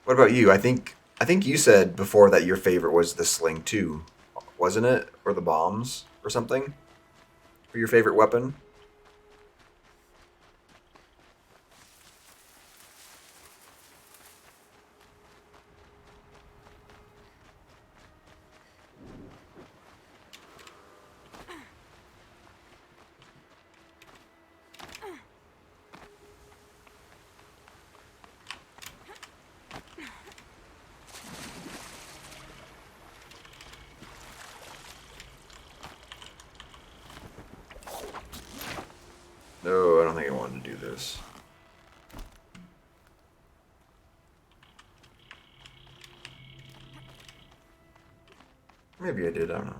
What about you? I think you said before that your favorite was the sling too, wasn't it? Or the bombs or something? For your favorite weapon? No, I don't think I wanted to do this. Maybe I did, I don't know.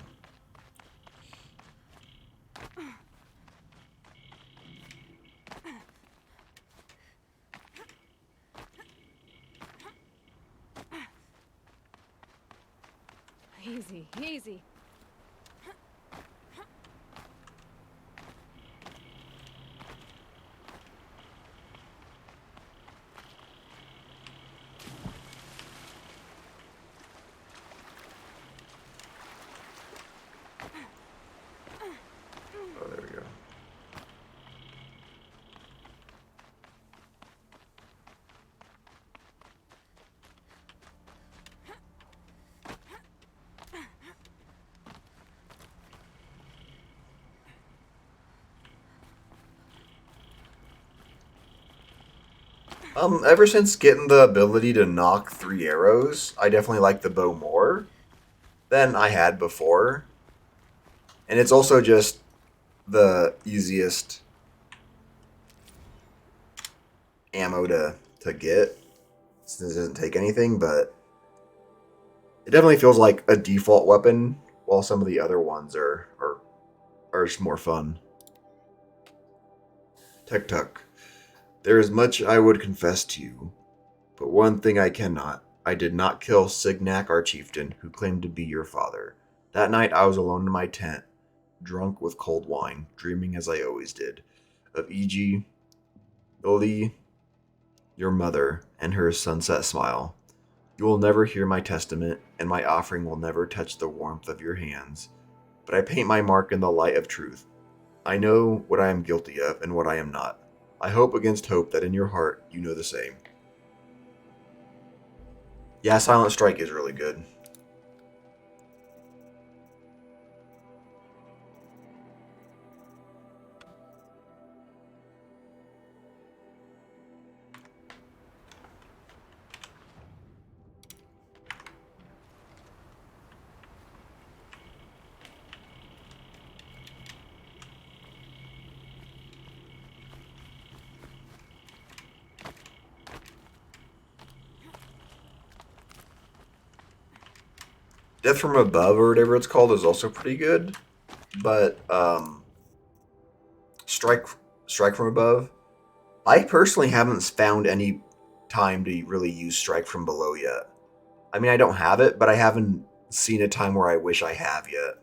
Easy, easy. Oh, there we go. Ever since getting the ability to knock 3 arrows, I definitely like the bow more than I had before. And it's also just the easiest ammo to get, since it doesn't take anything, but it definitely feels like a default weapon, while some of the other ones are just more fun. Tuk Tuk. There is much I would confess to you, but one thing I cannot. I did not kill Signac, our chieftain, who claimed to be your father. That night I was alone in my tent, drunk with cold wine, dreaming as I always did, of E.G., Lily, your mother, and her sunset smile. You will never hear my testament, and my offering will never touch the warmth of your hands. But I paint my mark in the light of truth. I know what I am guilty of and what I am not. I hope against hope that in your heart you know the same. Yeah, Silent Strike is really good. Death from Above, or whatever it's called, is also pretty good. But Strike from Above, I personally haven't found any time to really use Strike from Below yet. I mean, I don't have it, but I haven't seen a time where I wish I have yet.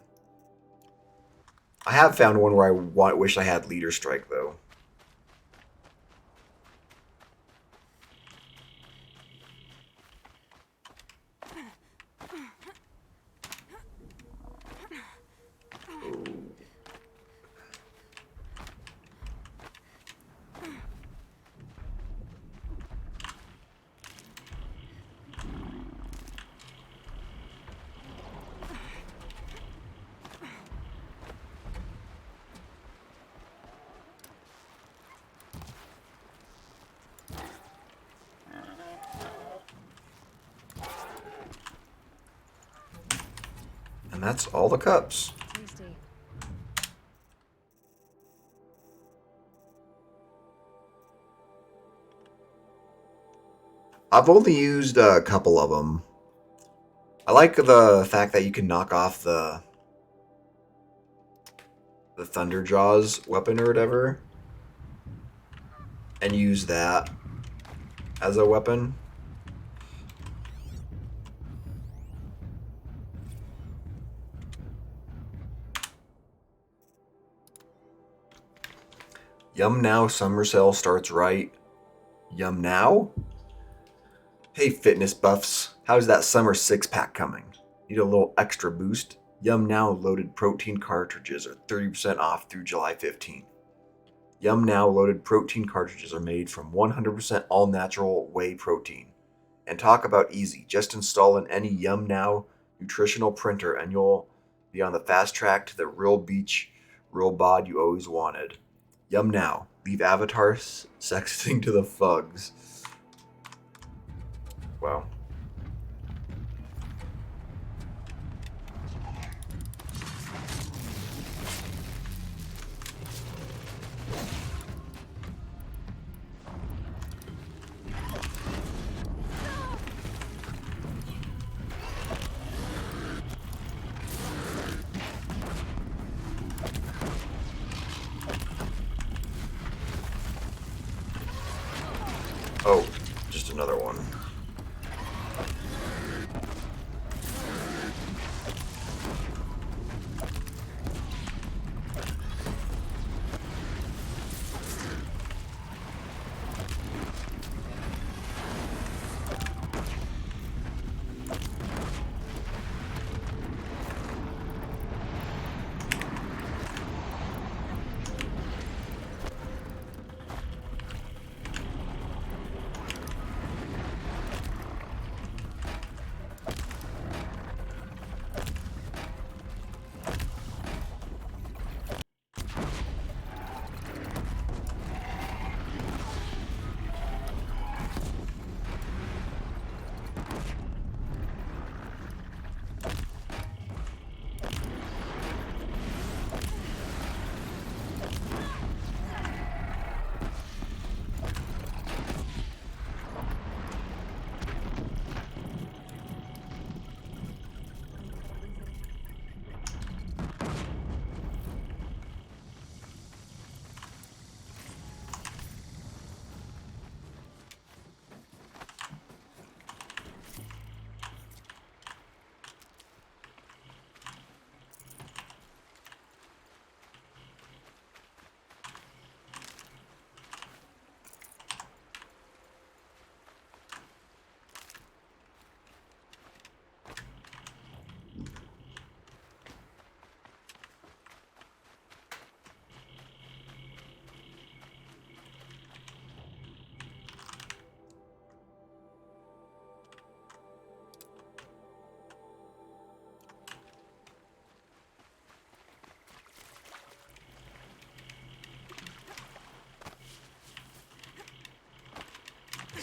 I have found one where I wish I had Leader Strike, though. And that's all the cups. Tasty. I've only used a couple of them. I like the fact that you can knock off the Thunderjaws weapon or whatever, and use that as a weapon. Yum Now summer sale starts right. Yum Now? Hey fitness buffs, how's that summer 6-pack coming? Need a little extra boost? Yum Now loaded protein cartridges are 30% off through July 15th. Yum Now loaded protein cartridges are made from 100% all-natural whey protein. And talk about easy, just install in any Yum Now nutritional printer and you'll be on the fast track to the real beach, real bod you always wanted. Yum Now. Leave Avatar sexting to the fugs. Wow. Oh, just another one.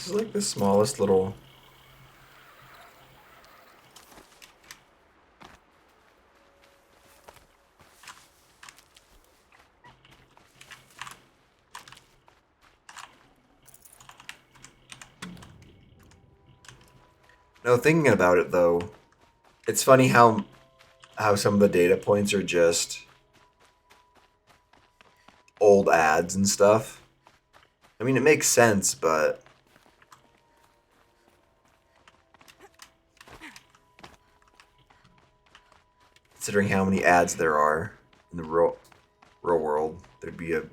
This is like the smallest little. No, thinking about it though, it's funny how some of the data points are just old ads and stuff. I mean, it makes sense, but considering how many ads there are in the real world, there'd be a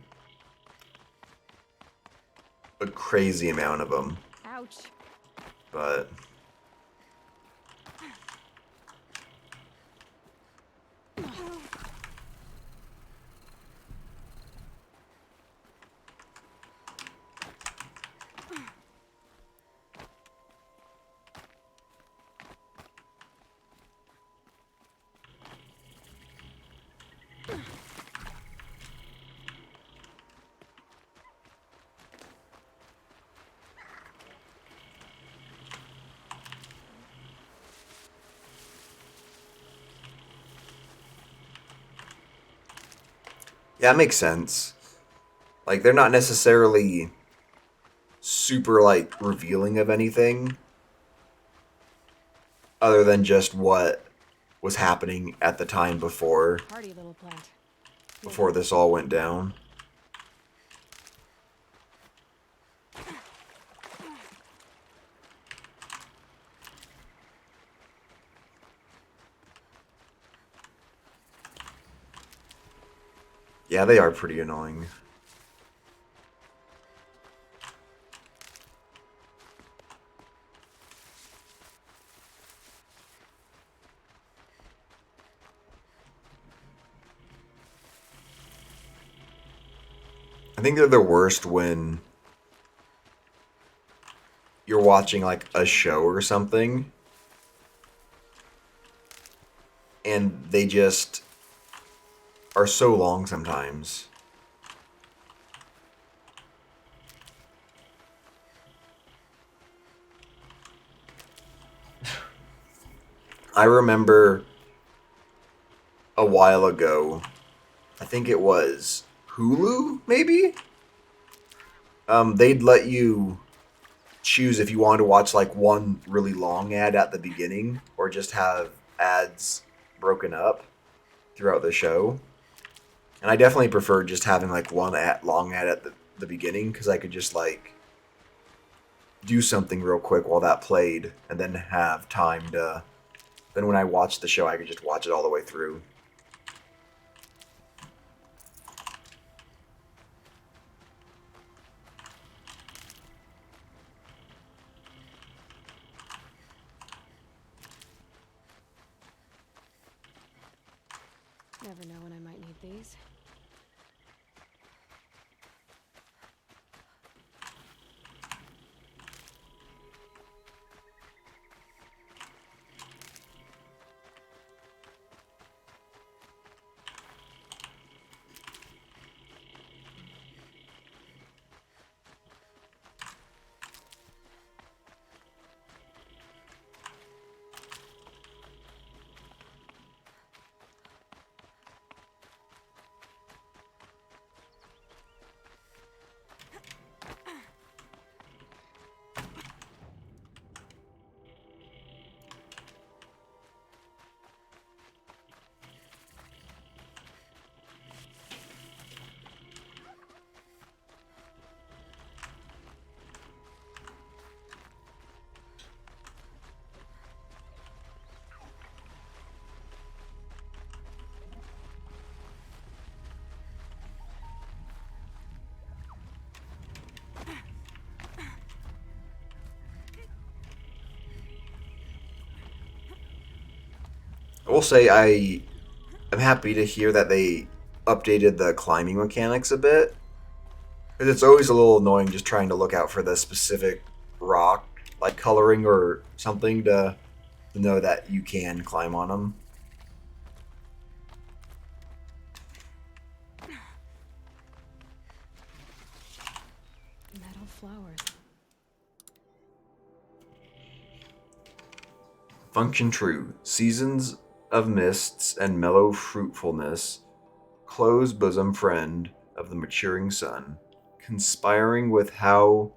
crazy amount of them. Ouch. But yeah, it makes sense. Like, they're not necessarily super, like, revealing of anything other than just what was happening at the time before Hardy little plant. this all went down. Yeah, they are pretty annoying. I think they're the worst when you're watching like a show or something and they just are so long sometimes. I remember a while ago, I think it was Hulu, maybe? They'd let you choose if you wanted to watch like one really long ad at the beginning or just have ads broken up throughout the show. And I definitely preferred just having like one long ad at the beginning because I could just like do something real quick while that played and then have time to. Then when I watched the show, I could just watch it all the way through. Never know when I might need these. I will say I'm happy to hear that they updated the climbing mechanics a bit. Because it's always a little annoying just trying to look out for the specific rock, like coloring or something to know that you can climb on them. Metal flowers. Function true. Seasons of mists and mellow fruitfulness, close bosom friend of the maturing sun, conspiring with how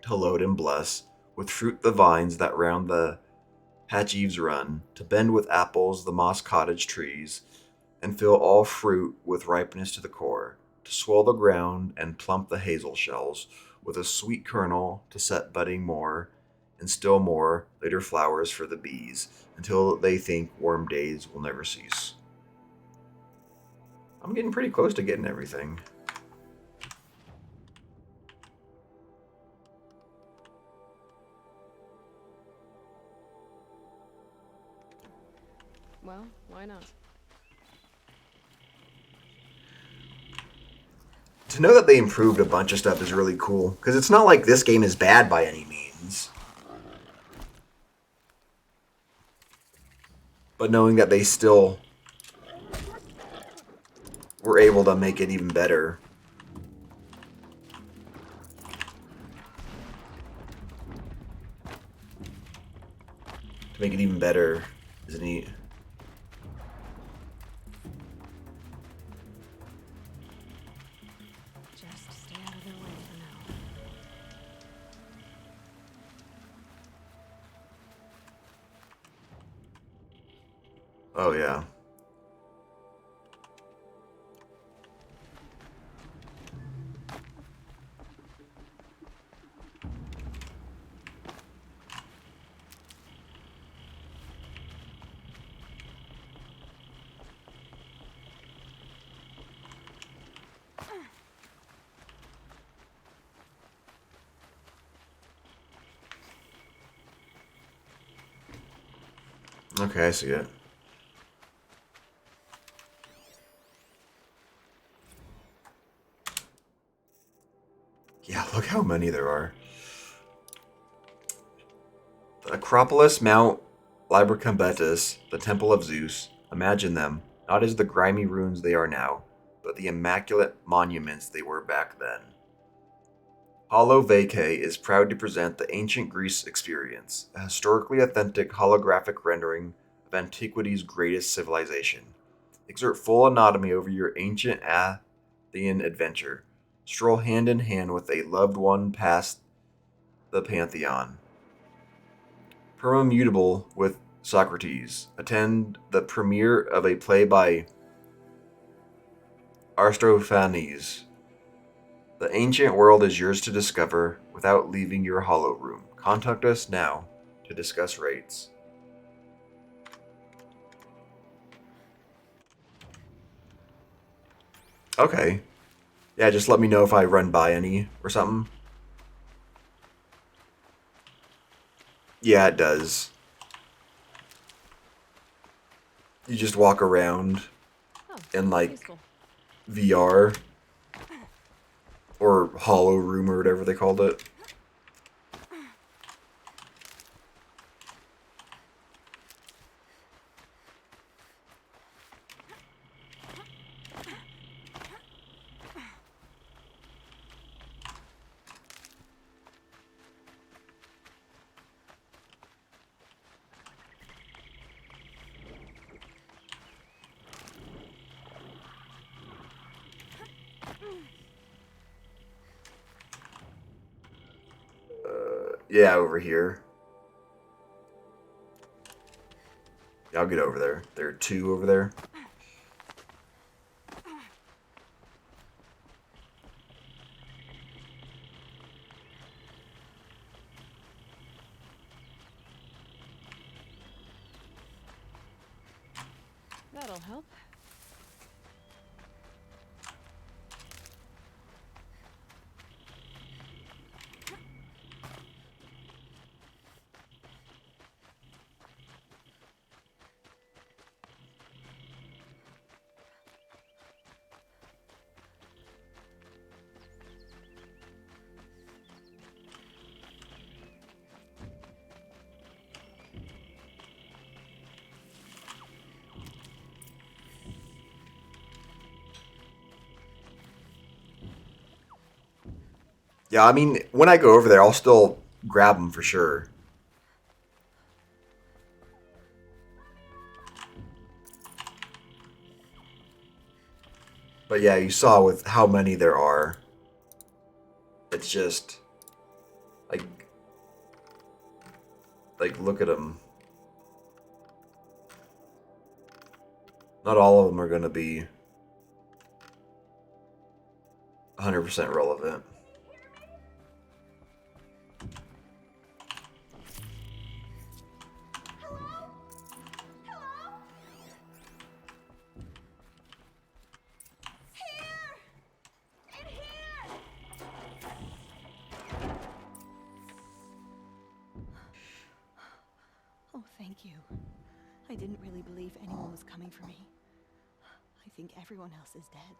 to load and bless, with fruit the vines that round the hatch eaves run, to bend with apples the moss cottage trees, and fill all fruit with ripeness to the core, to swell the ground and plump the hazel shells, with a sweet kernel to set budding more, and still more later flowers for the bees, until they think warm days will never cease. I'm getting pretty close to getting everything. Well, why not? To know that they improved a bunch of stuff is really cool, because it's not like this game is bad by any means. But knowing that they still were able to make it even better. To make it even better is neat. Just stay out of their way for now. Oh, yeah. Okay, I see it. Yeah, look how many there are. The Acropolis, Mount Lybricombetus, the Temple of Zeus. Imagine them, not as the grimy ruins they are now, but the immaculate monuments they were back then. Hollow Vacay is proud to present the ancient Greece experience, a historically authentic holographic rendering of antiquity's greatest civilization. Exert full anatomy over your ancient Athenian adventure. Stroll hand in hand with a loved one past the Pantheon. Permutable with Socrates. Attend the premiere of a play by Aristophanes. The ancient world is yours to discover without leaving your hollow room. Contact us now to discuss rates. Okay. Yeah, just let me know if I run by any or something. Yeah, it does. You just walk around Oh, in like useful. VR or Hollow Room or whatever they called it. Yeah, over here. Yeah, I'll get over there. There are two over there. That'll help. Yeah, I mean, when I go over there, I'll still grab them for sure. But yeah, you saw with how many there are. It's just like look at them. Not all of them are going to be 100% relevant. Oh, thank you. I didn't really believe anyone was coming for me. I think everyone else is dead.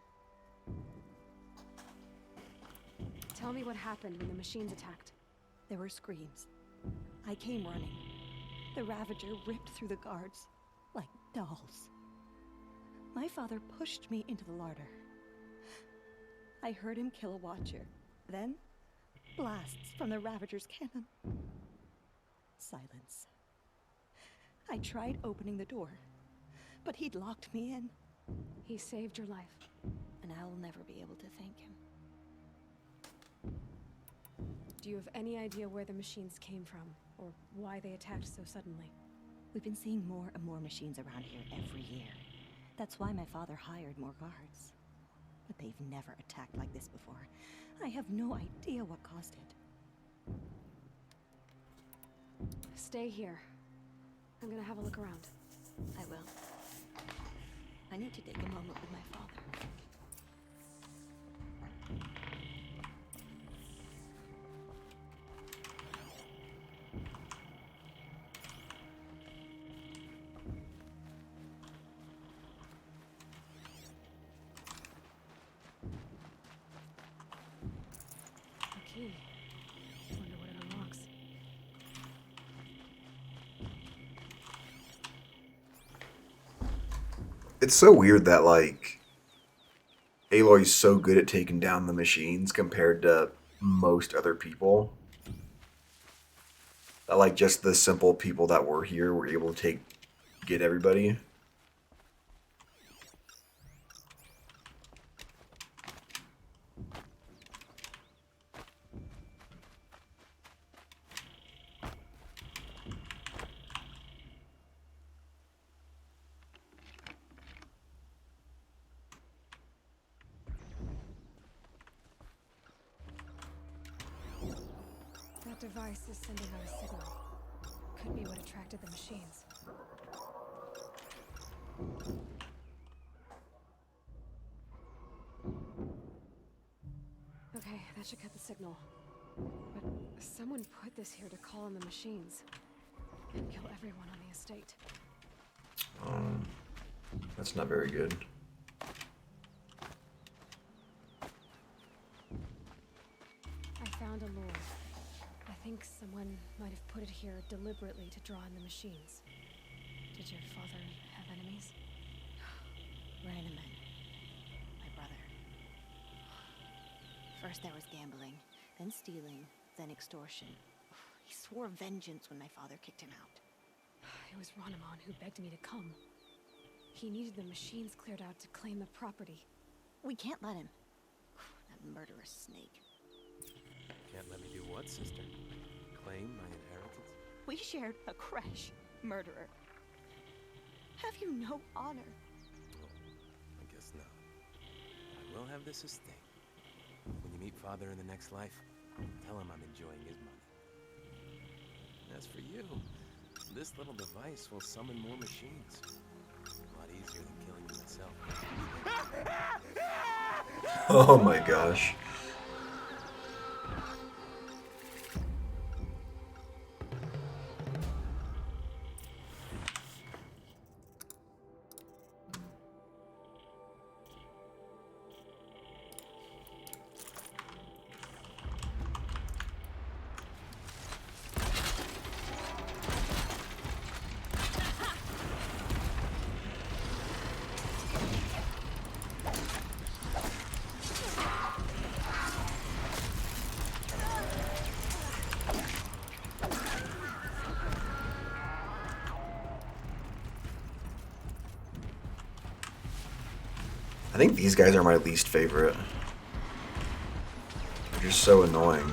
Tell me what happened when the machines attacked. There were screams. I came running. The Ravager ripped through the guards like dolls. My father pushed me into the larder. I heard him kill a watcher. Then, blasts from the Ravager's cannon. Silence. I tried opening the door, but he'd locked me in. He saved your life. And I'll never be able to thank him. Do you have any idea where the machines came from, or why they attacked so suddenly? We've been seeing more and more machines around here every year. That's why my father hired more guards. But they've never attacked like this before. I have no idea what caused it. Stay here. I'm gonna have a look around. I will. I need to take a moment with my father. Okay. Wonder what it unlocks. It's so weird that, like, Aloy's so good at taking down the machines compared to most other people. That, like, just the simple people that were here were able to get everybody. That device is sending out a signal. Could be what attracted the machines. Okay, that should cut the signal. But someone put this here to call on the machines. And kill everyone on the estate. That's not very good. I found a lure. I think someone might have put it here deliberately to draw in the machines. Did your father have enemies? Rainaman. My brother. First there was gambling, then stealing, then extortion. He swore vengeance when my father kicked him out. It was Ronamon who begged me to come. He needed the machines cleared out to claim the property. We can't let him. That murderous snake. Can't let me do what, sister? Claim my inheritance? We shared a crash, murderer. Have you no honor? Oh, I guess not. I will have this estate. When you meet father in the next life, tell him I'm enjoying his money. As for you, this little device will summon more machines. A lot easier than killing you myself. Oh my gosh. I think these guys are my least favorite. They're just so annoying.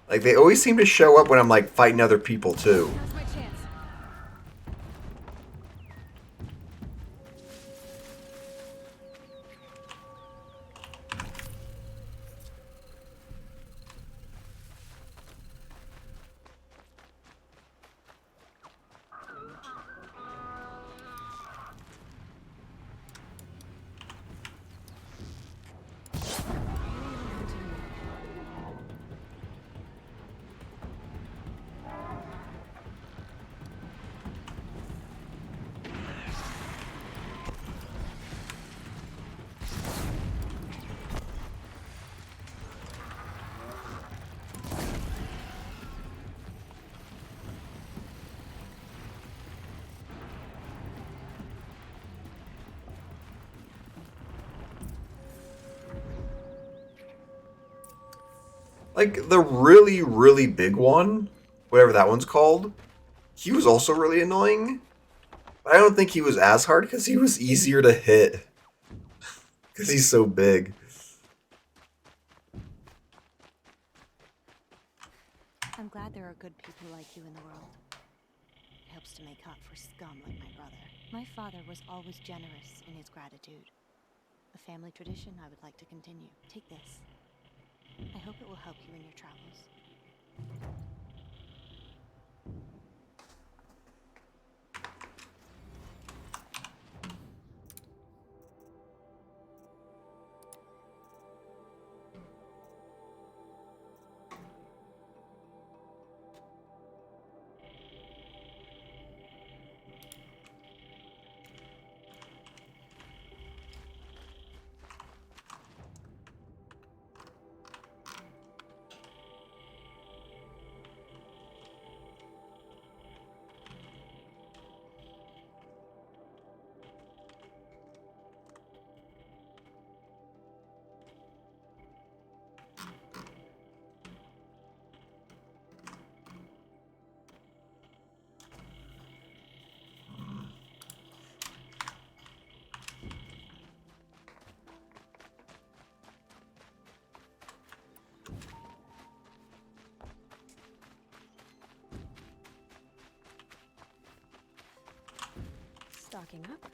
Like, they always seem to show up when I'm, like, fighting other people, too. Now's my chance. Like, the really, really big one, whatever that one's called, he was also really annoying. But I don't think he was as hard because he was easier to hit. Because he's so big. I'm glad there are good people like you in the world. It helps to make up for scum like my brother. My father was always generous in his gratitude. A family tradition I would like to continue. Take this. I hope it will help you in your travels. Stocking up.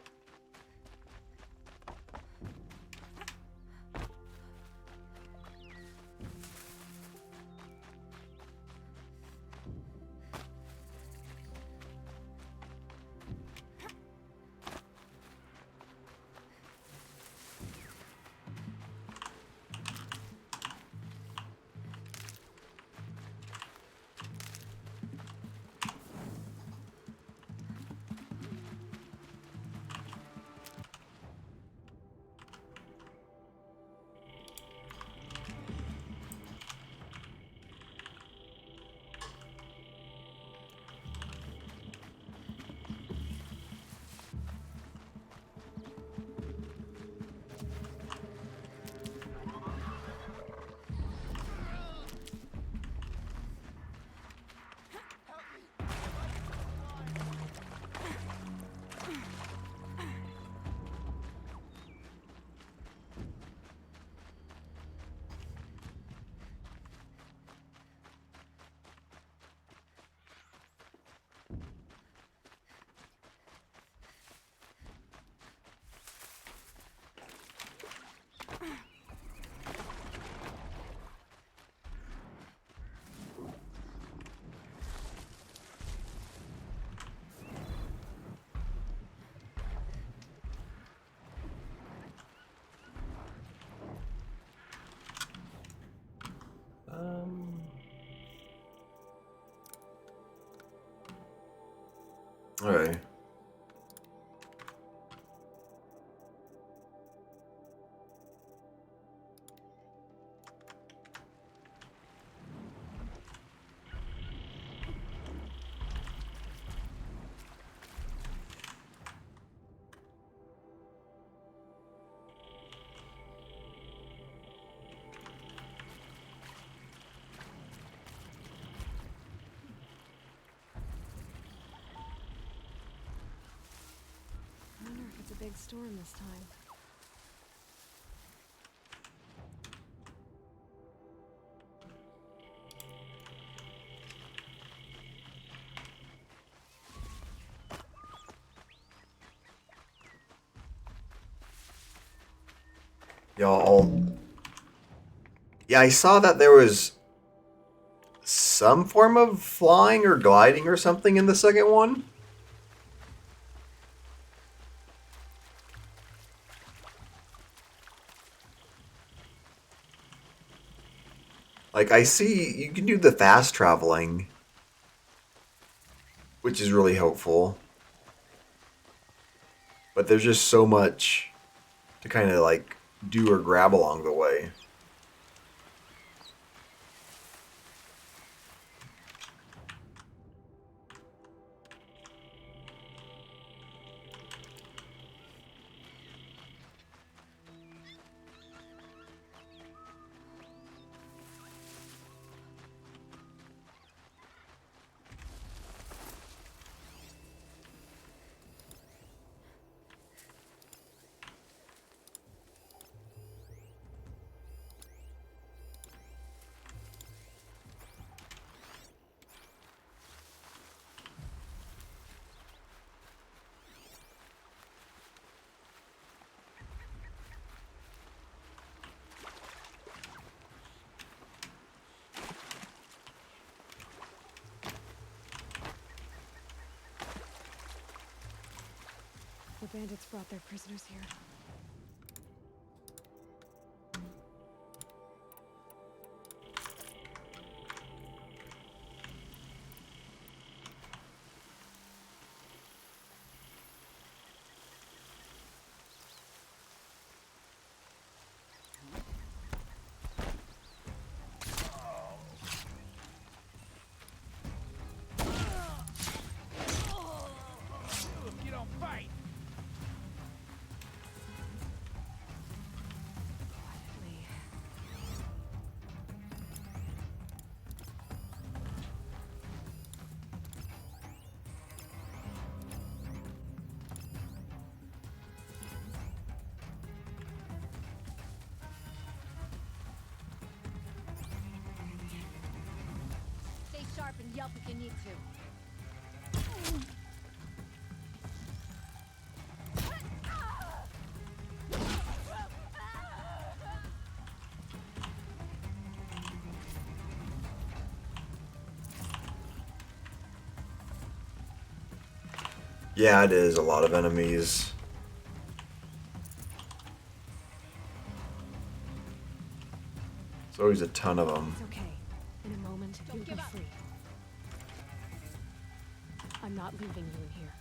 Okay. I wonder if it's a big storm this time. Y'all. Yeah, I saw that there was some form of flying or gliding or something in the second one. Like, I see you can do the fast traveling, which is really helpful. But there's just so much to kind of like do or grab along the way. The bandits brought their prisoners here. You don't fight! Quietly. Stay sharp and yelp if you need to. Yeah, it is a lot of enemies. There's always a ton of them. It's okay. In a moment, Don't you'll give be up. free. I'm not leaving you in here.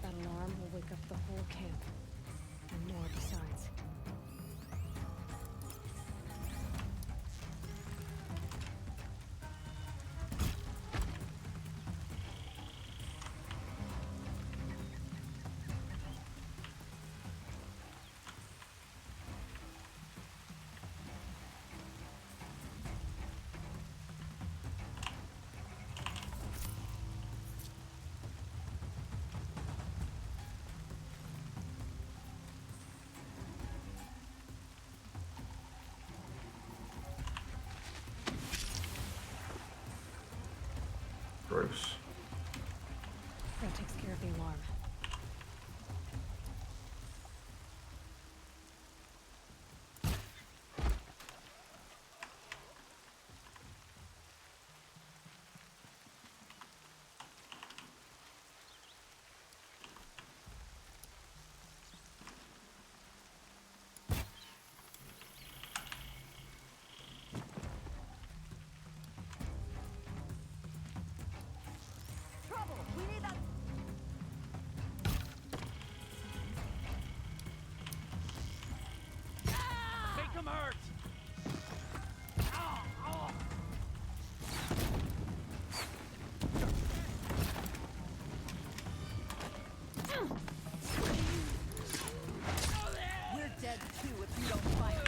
That alarm will wake up the whole camp. And more besides. Gross. Good. takes care of the alarm. Trouble! We need that. Make him hurt! We're dead too if you don't fight.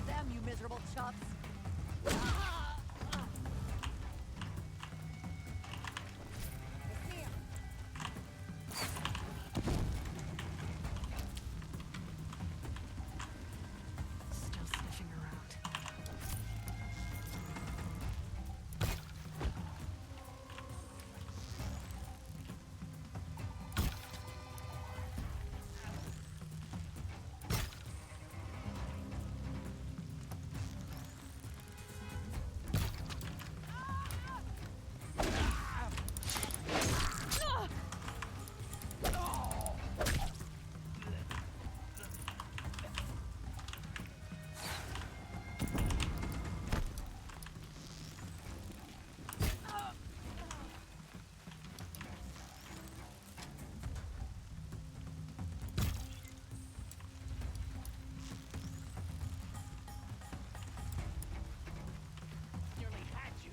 Damn you miserable chops. Still sniffing around. Nearly had you.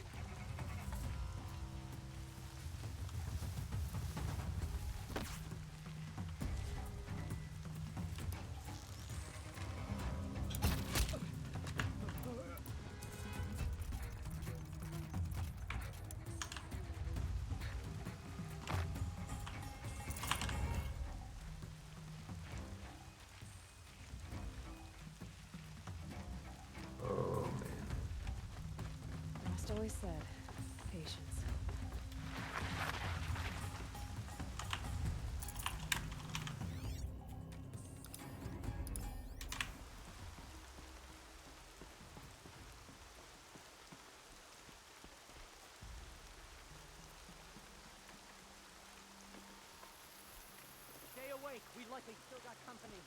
Oh man. Must always said, patience. Stay awake. We likely still got company.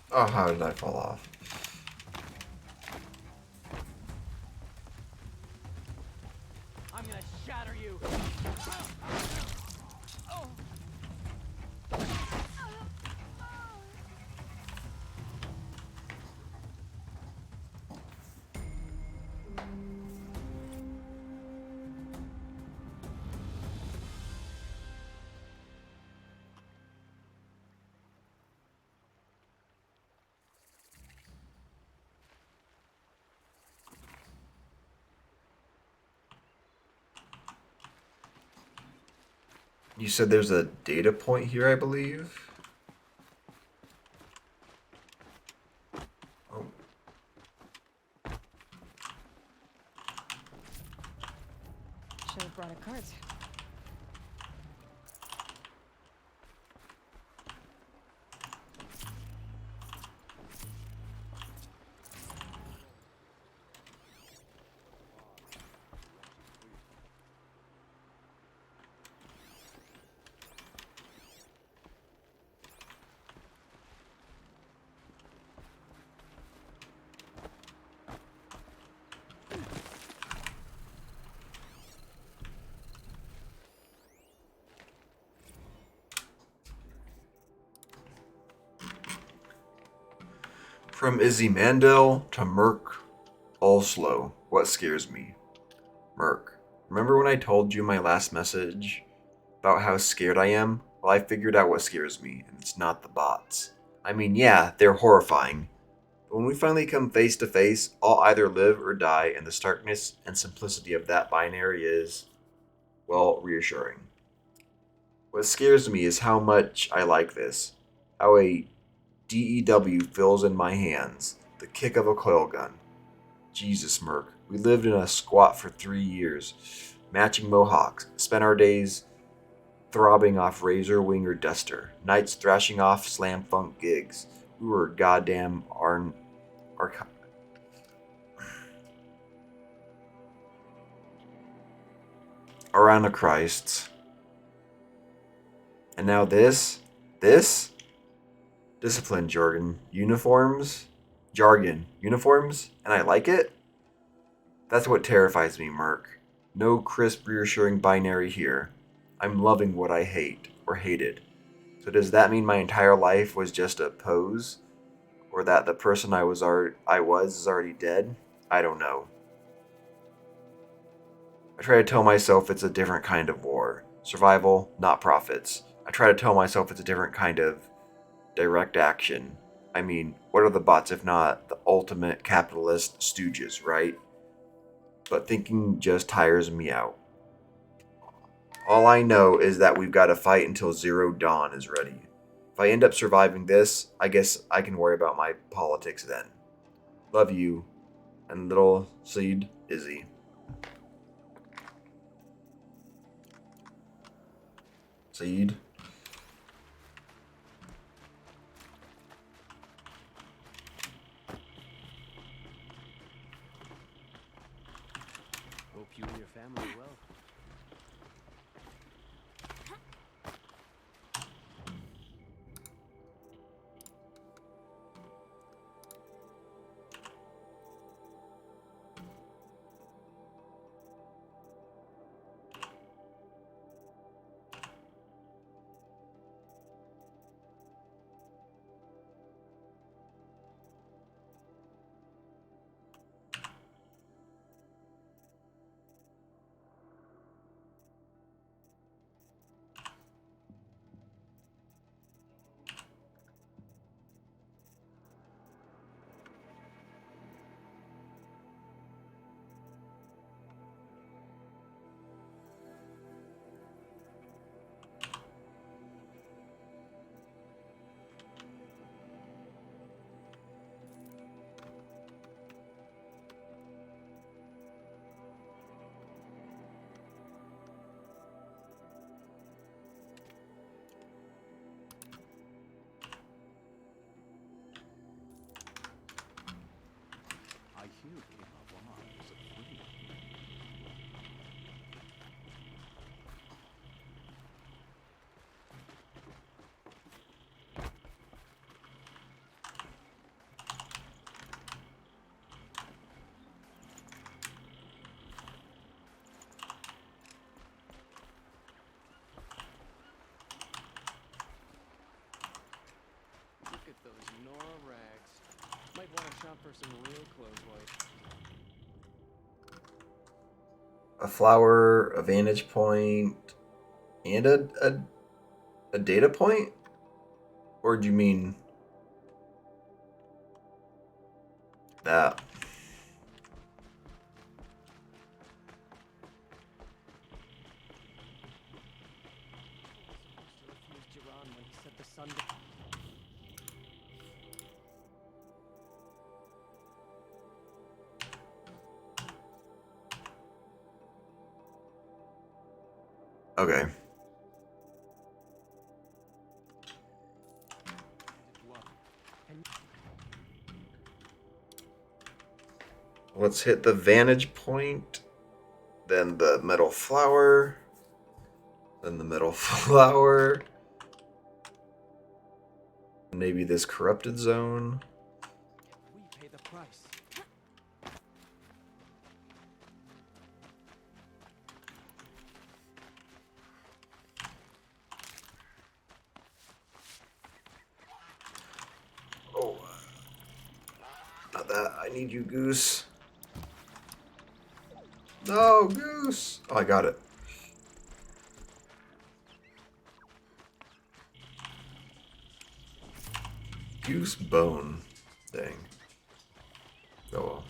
Oh, how did I fall off? I'm gonna shatter you. You said there's a data point here, I believe? Oh. Should have brought a cart. From Izzy Mandel to Merc Allslow, what scares me? Merc, remember when I told you my last message about how scared I am? Well, I figured out what scares me, and it's not the bots. I mean, yeah, they're horrifying. But when we finally come face to face, I'll either live or die, and the starkness and simplicity of that binary is, well, reassuring. What scares me is how much I like this. How a DEW feels in my hands. The kick of a coil gun. Jesus, Merc. We lived in a squat for 3 years. Matching mohawks. Spent our days throbbing off Razor Wing or Duster. Nights thrashing off slam funk gigs. We were goddamn Arana Christ. And now this? This? Discipline, jargon. Jargon. Uniforms? And I like it? That's what terrifies me, Merc. No crisp, reassuring binary here. I'm loving what I hate, or hated. So does that mean my entire life was just a pose? Or that the person I was is already dead? I don't know. I try to tell myself it's a different kind of war. Survival, not profits. I try to tell myself it's a different kind of direct action. I mean, what are the bots if not the ultimate capitalist stooges, right? But thinking just tires me out. All I know is that we've got to fight until Zero Dawn is ready. If I end up surviving this, I guess I can worry about my politics then. Love you, and little seed Izzy. Seed. Hope you and your family are well. I hear King Avar is afraid of me. Look at those Nora rags. Might want to shop for some real clothes white. A flower, a vantage point, and a data point? Or do you mean that? Refused Jiran when he said the sun. Okay. Let's hit the vantage point, then the metal flower, then the metal flower, maybe this corrupted zone. We pay the price. Oh, not that. I need you, Goose. No, Goose. Oh, I got it. Goose bone. Dang. Oh well.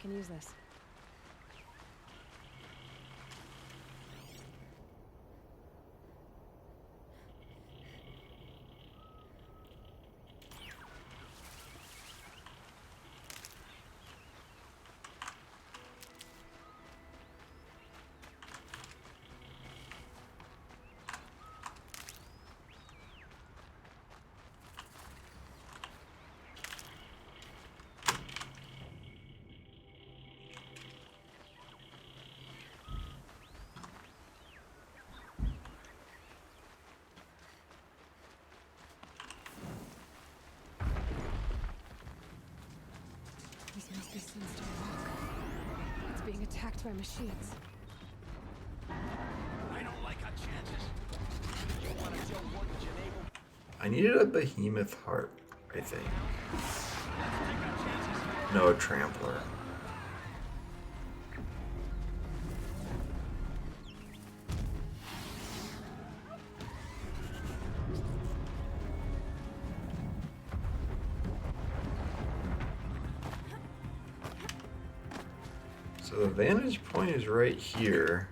can use this. This must be Sunstone Rock. It's being attacked by machines. I don't like our chances. You want to show what you able? I needed a behemoth heart, I think. No, a trampler. So the vantage point is right here.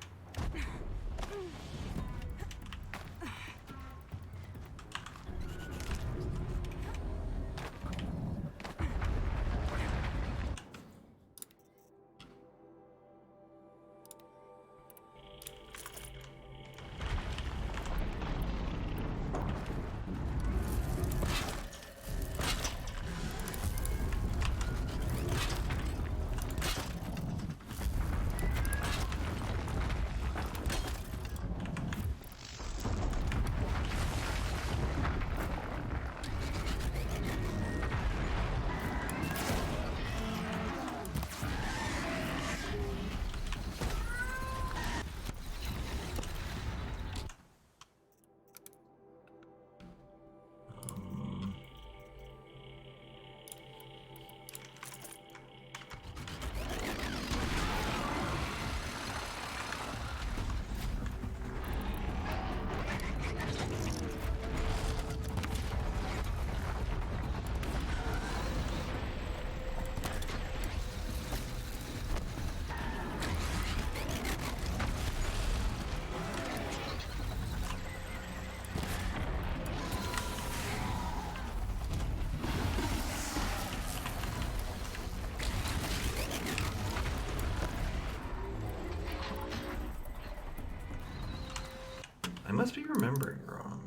I must be remembering wrong.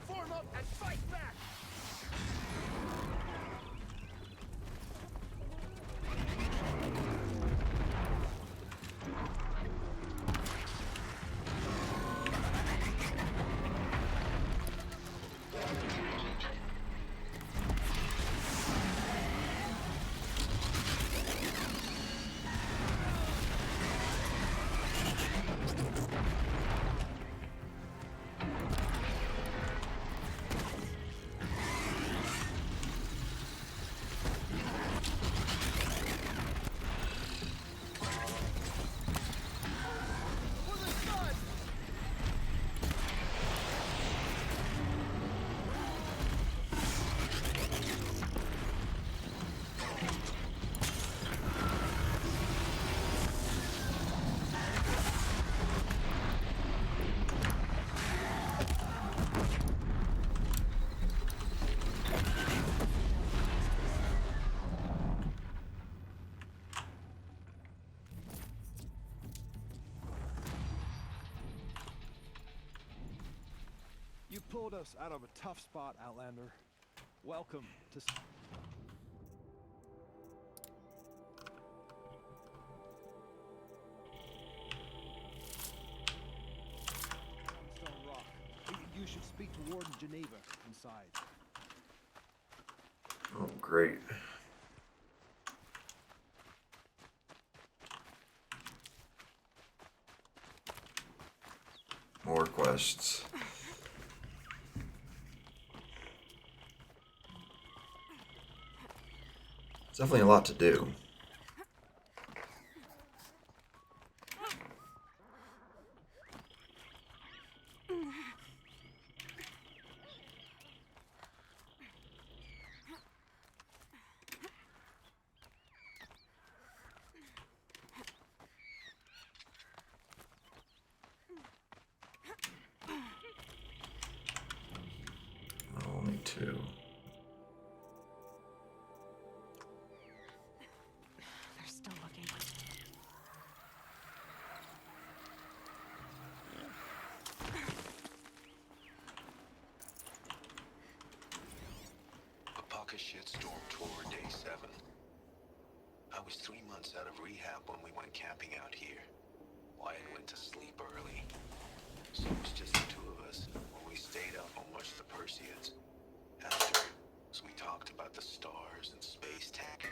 Form up and fight back! You pulled us out of a tough spot, Outlander. Welcome to... Geneva inside. Oh, great. More quests. It's definitely a lot to do. Only two. They're still looking. Apaka shitstorm tour day 7. I was 3 months out of rehab when we went camping out here. Wyatt went to sleep early. So it was just the two of us when we stayed up and watched the Perseids. After, as we talked about the stars and space tech,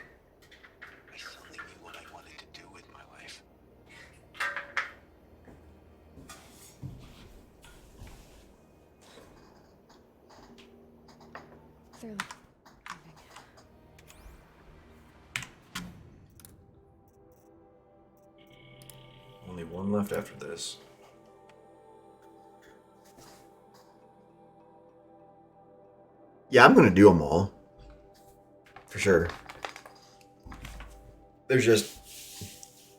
I suddenly knew what I wanted to do with my life. They're leaving. Only one left after this. Yeah, I'm gonna do them all. For sure. There's just...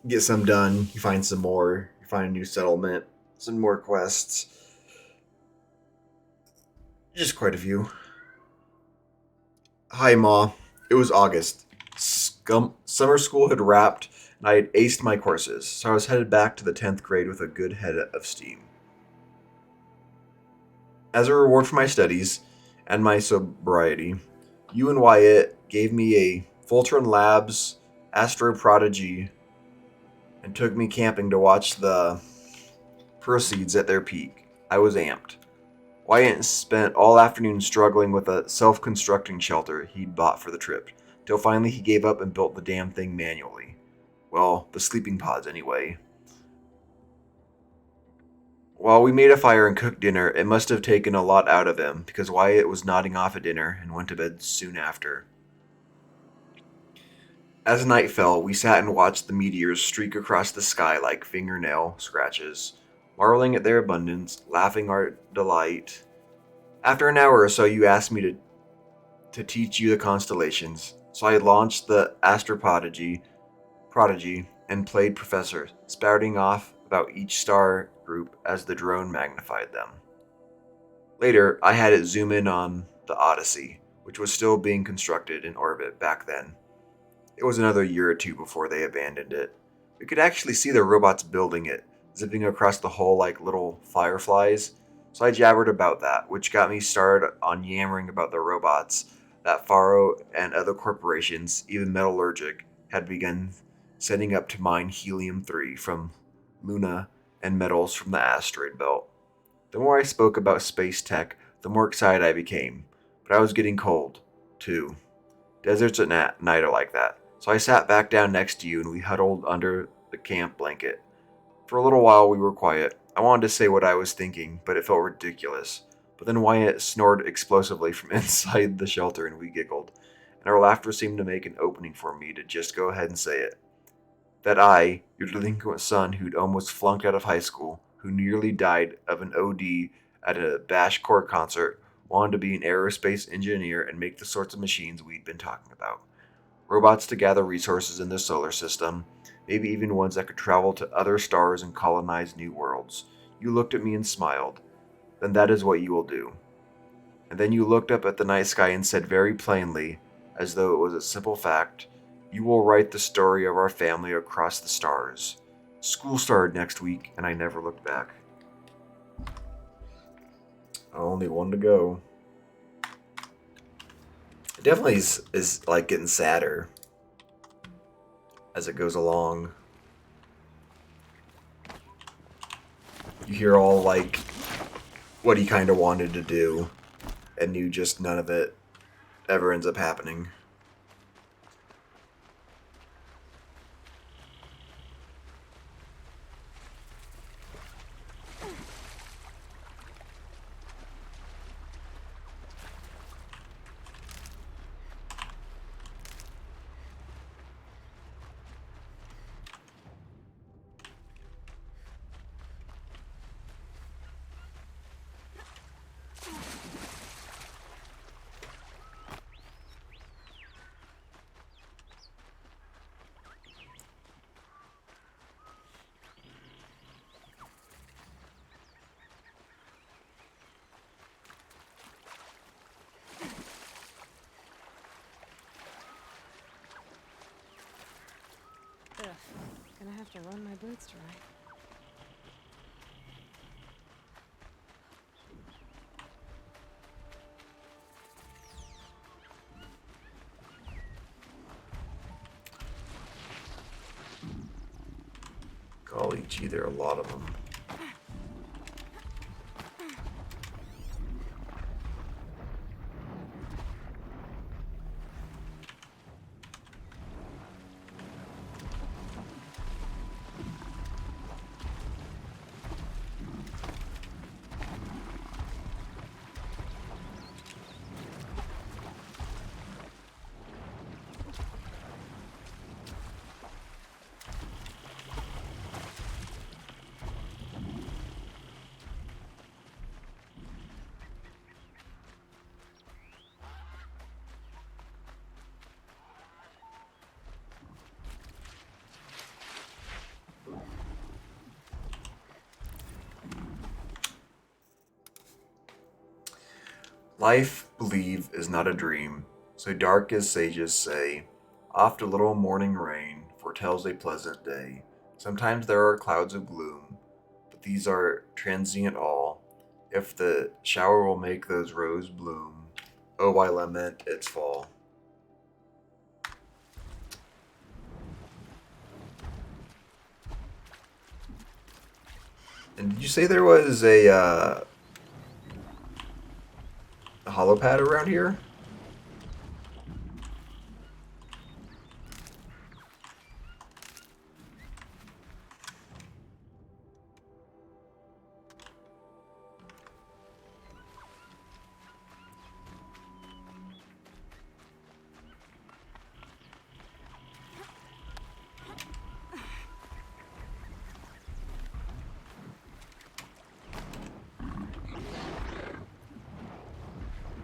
Get some done, you find some more, you find a new settlement, some more quests. Just quite a few. Hi, Ma. It was August. Summer school had wrapped, and I had aced my courses, so I was headed back to the 10th grade with a good head of steam. As a reward for my studies and my sobriety, you and Wyatt gave me a Fultron Labs Astro Prodigy and took me camping to watch the Perseids at their peak. I was amped. Wyatt spent all afternoon struggling with a self-constructing shelter he'd bought for the trip, till finally he gave up and built the damn thing manually. Well, the sleeping pods anyway. While we made a fire and cooked dinner, it must have taken a lot out of him, because Wyatt was nodding off at dinner and went to bed soon after. As night fell, we sat and watched the meteors streak across the sky like fingernail scratches, marveling at their abundance, laughing our delight. After an hour or so, you asked me to teach you the constellations, so I launched the Astropodigy and played professor, spouting off about each star group as the drone magnified them. Later, I had it zoom in on the Odyssey, which was still being constructed in orbit back then. It was another year or two before they abandoned it. We could actually see the robots building it, zipping across the hull like little fireflies, so I jabbered about that, which got me started on yammering about the robots that Faro and other corporations, even Metallurgic, had begun sending up to mine helium-3 from Luna and metals from the asteroid belt. The more I spoke about space tech, the more excited I became, but I was getting cold, too. Deserts at night are like that. So I sat back down next to you and we huddled under the camp blanket. For a little while we were quiet. I wanted to say what I was thinking, but it felt ridiculous. But then Wyatt snored explosively from inside the shelter and we giggled. And our laughter seemed to make an opening for me to just go ahead and say it. That I, your delinquent son who'd almost flunked out of high school, who nearly died of an OD at a Bashcore concert, wanted to be an aerospace engineer and make the sorts of machines we'd been talking about. Robots to gather resources in the solar system, maybe even ones that could travel to other stars and colonize new worlds. You looked at me and smiled. Then that is what you will do. And then you looked up at the night sky and said very plainly, as though it was a simple fact, you will write the story of our family across the stars. School started next week, and I never looked back. Only one to go. It definitely is like getting sadder as it goes along. You hear all like what he kind of wanted to do, and knew just none of it ever ends up happening. Ugh, gonna have to run my boots dry. Golly gee, there are a lot of them. Life, believe, is not a dream, so dark as sages say. Oft a little morning rain foretells a pleasant day. Sometimes there are clouds of gloom, but these are transient all. If the shower will make those roses bloom, oh, why lament its fall? And did you say there was a holopad around here?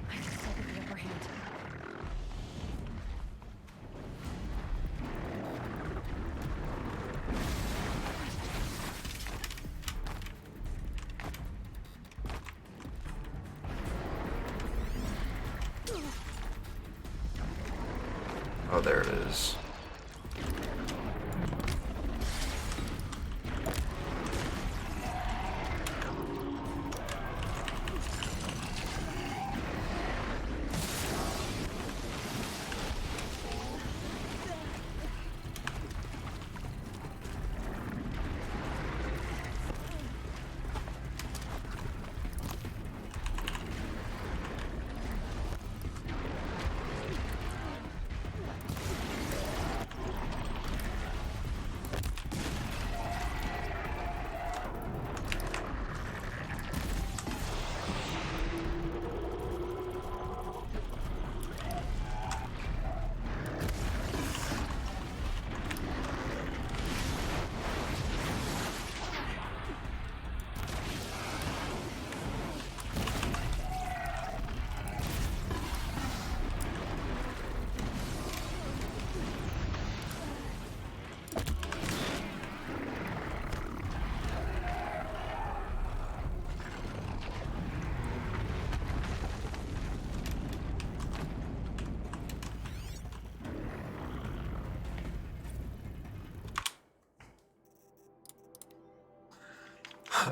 I still get the upper hand. Oh, there it is.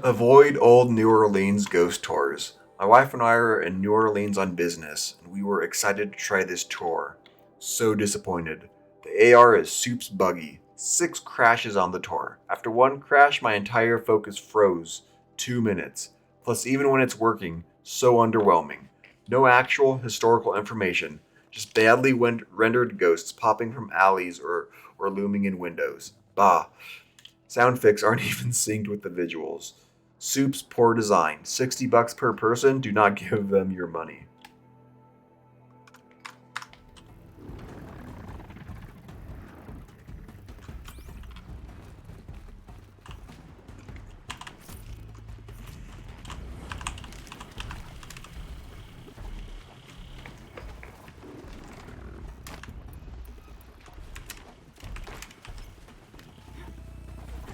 Avoid old New Orleans ghost tours. My wife and I are in New Orleans on business, and we were excited to try this tour. So disappointed. The AR is soup's buggy. 6 crashes on the tour. After one crash, my entire focus froze. 2 minutes. Plus, even when it's working, so underwhelming. No actual historical information, just badly rendered ghosts popping from alleys or looming in windows. Bah, sound effects aren't even synced with the visuals. Soup's poor design. $60 per person, do not give them your money.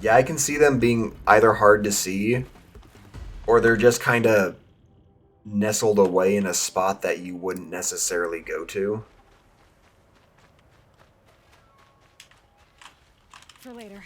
Yeah, I can see them being either hard to see or they're just kind of nestled away in a spot that you wouldn't necessarily go to. For later.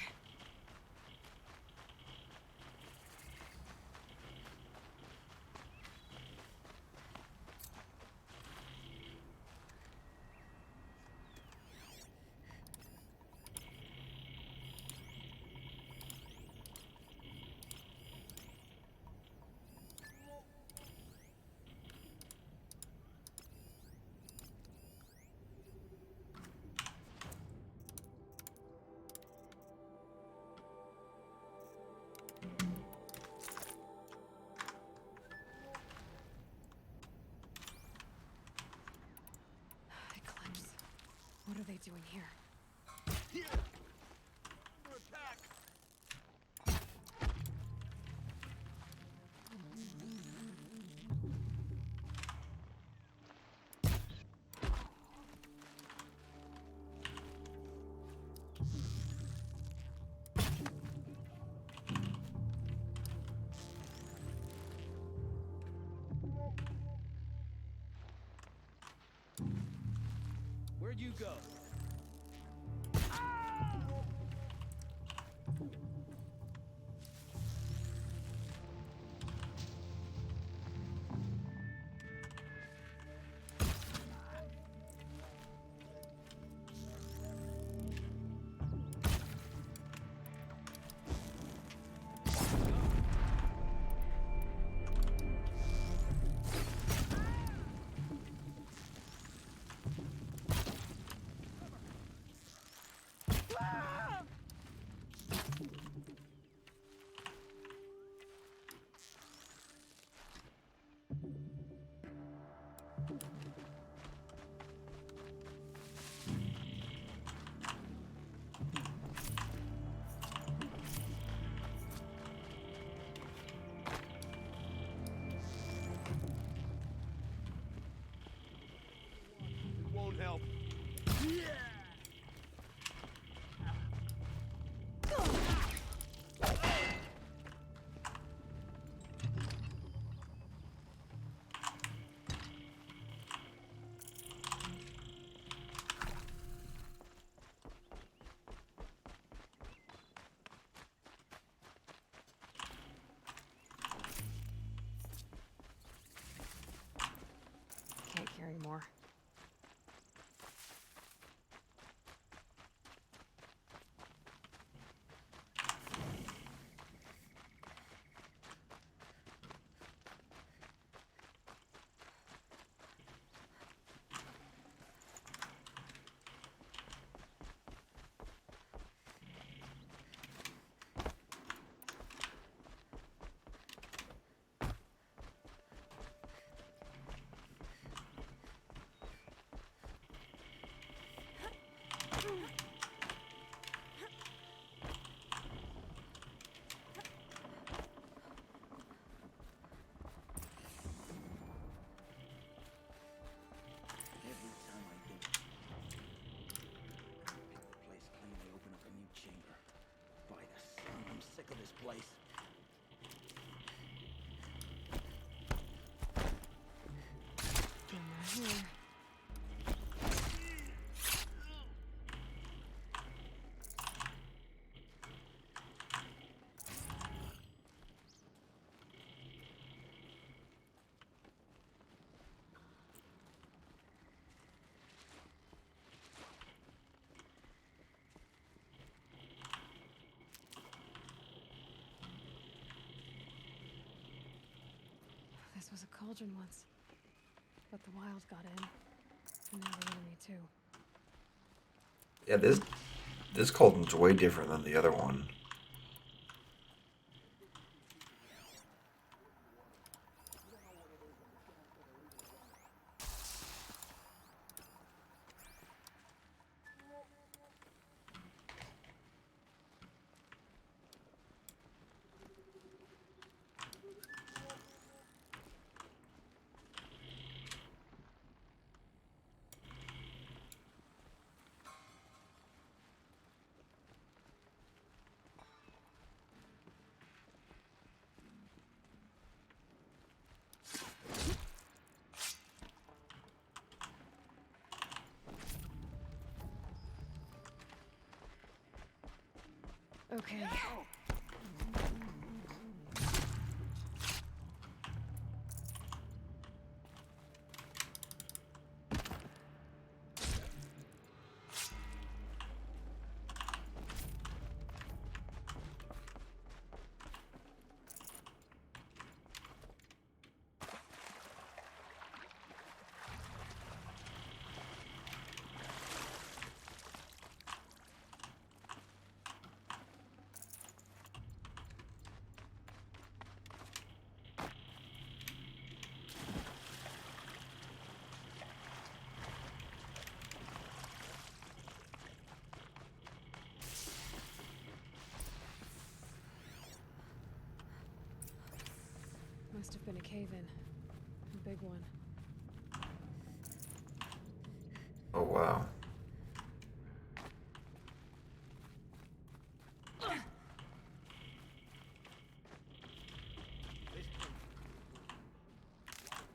Eclipse. What are they doing here? Where'd you go? Won't help. Can't carry more. Every time I do, pick the place clean, they open up a new chamber. By the sun, I'm sick of this place. One more here. This was a cauldron once. But the wild got in. And now the enemy too. Yeah, this cauldron's way different than the other one. Okay. Must have been a cave-in. A big one. Oh wow.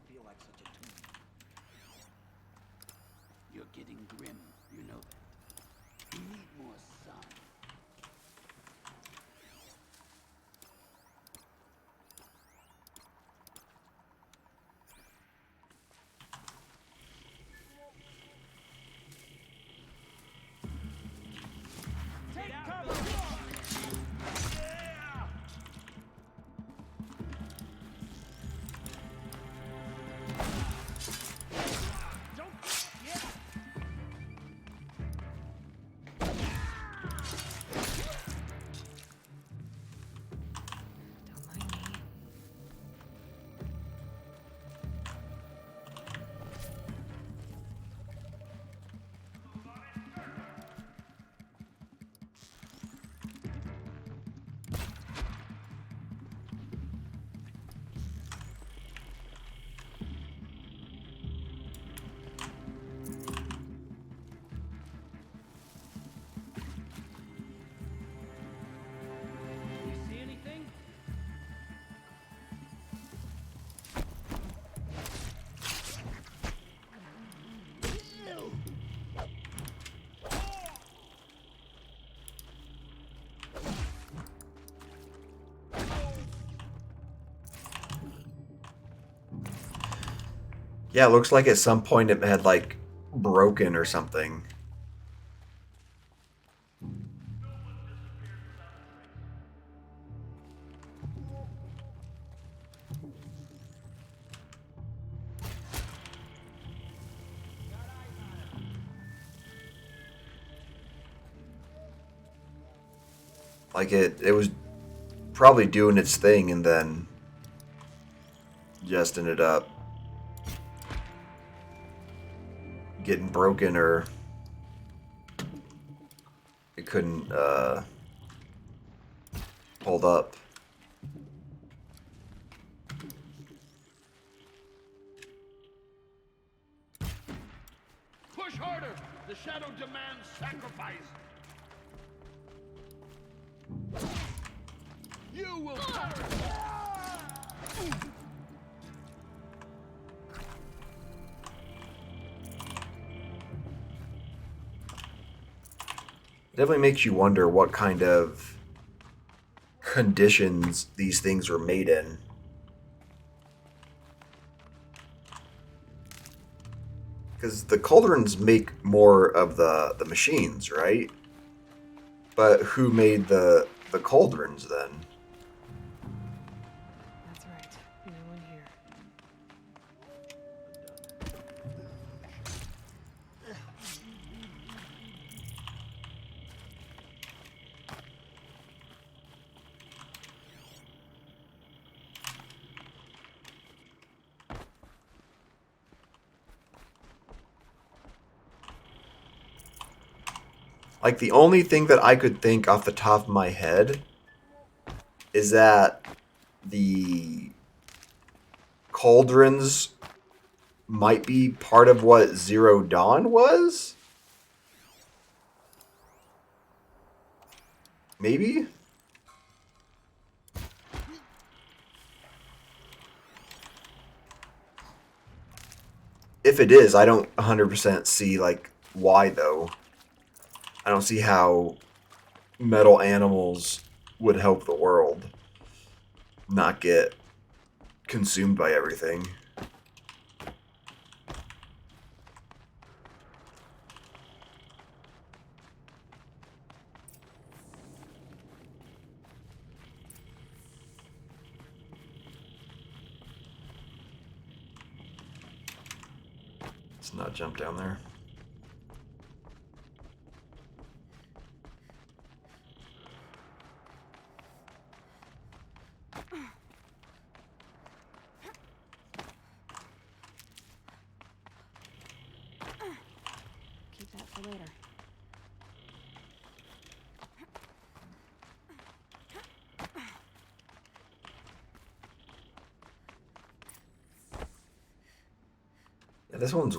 Feel like such a tomb. You're getting grim, you know that. You need more sun. Don't mind me. You see anything? Yeah, it looks like at some point it had like broken or something. Like it was probably doing its thing and then just ended up getting broken, or it couldn't hold up. Push harder! The shadow demands sacrifice! You will perish! Definitely makes you wonder what kind of conditions these things were made in. Because the cauldrons make more of the machines, right? But who made the cauldrons then? That's right. No one here. Like, the only thing that I could think off the top of my head is that the cauldrons might be part of what Zero Dawn was? Maybe? If it is, I don't 100% see, like, why, though. I don't see how metal animals would help the world not get consumed by everything. Let's not jump down there. Keep that for later. Yeah, this one's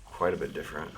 quite a bit different.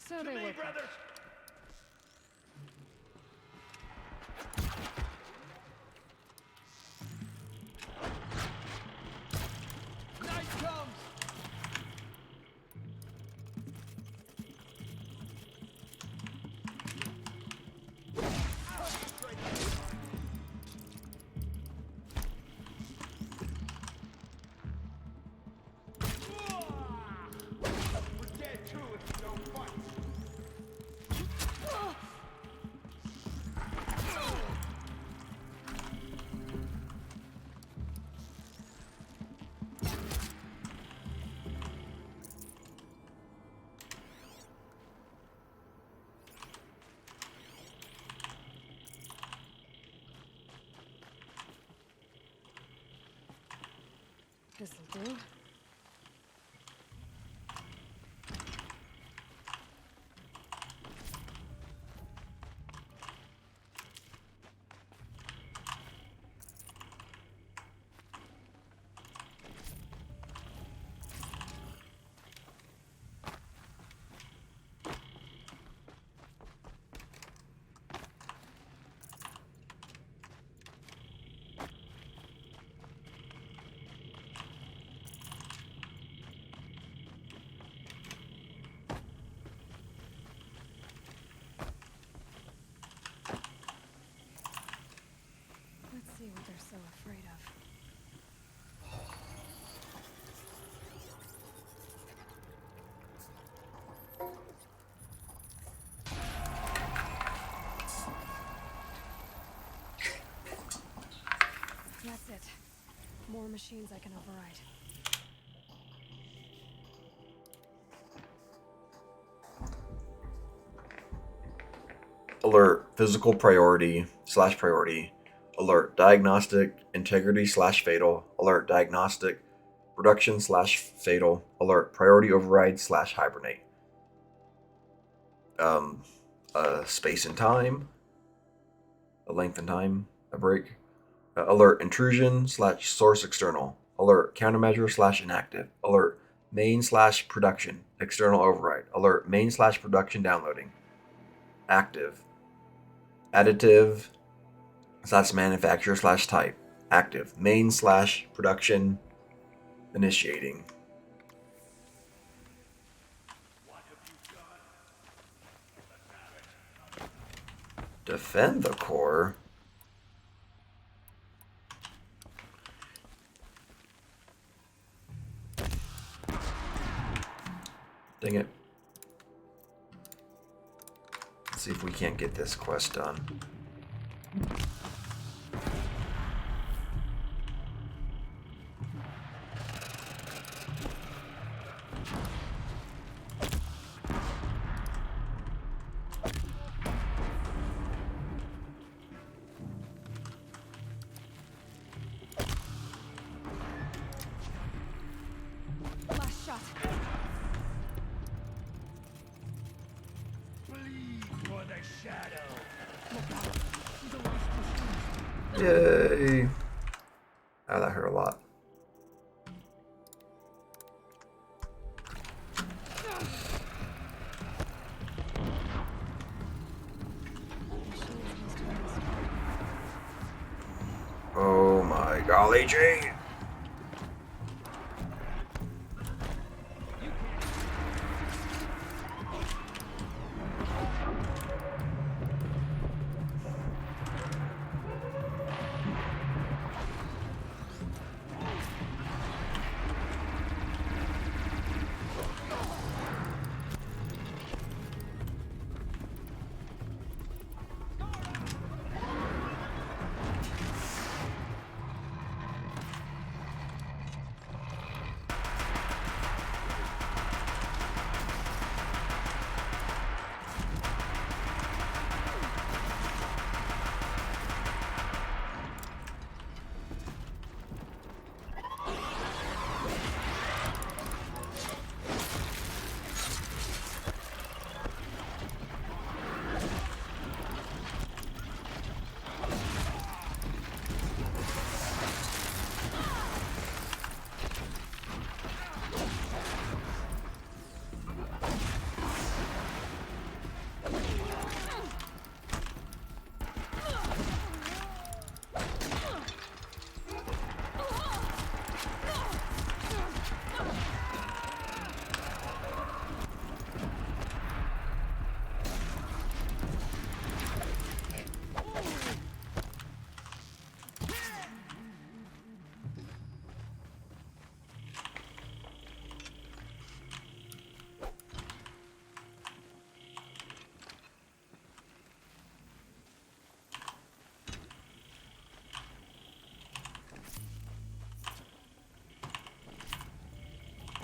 So they were brothers. Night comes! We're dead too if you don't fight. This'll do. Let's see what they're so afraid of. That's it. More machines I can override. Alert, physical priority / priority. Alert, diagnostic, integrity / fatal. Alert, diagnostic, production / fatal. Alert, priority override / hibernate. Space and time. A length and time, a break. Alert, intrusion / source external. Alert, countermeasure / inactive. Alert, main / production, external override. Alert, main / production downloading. Active. Additive / manufacturer / type. Active. Main / production initiating. Defend the core? Dang it. Let's see if we can't get this quest done. Last shot. Bleed for the shadow. Yay! Ah, that hurt a lot. Oh my golly gee!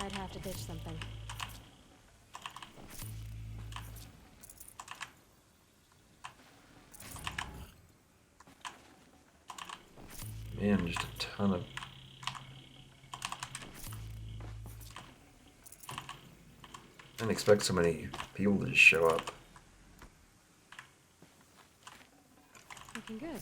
I'd have to ditch something. Man, just a ton of... I didn't expect so many people to just show up. Looking good.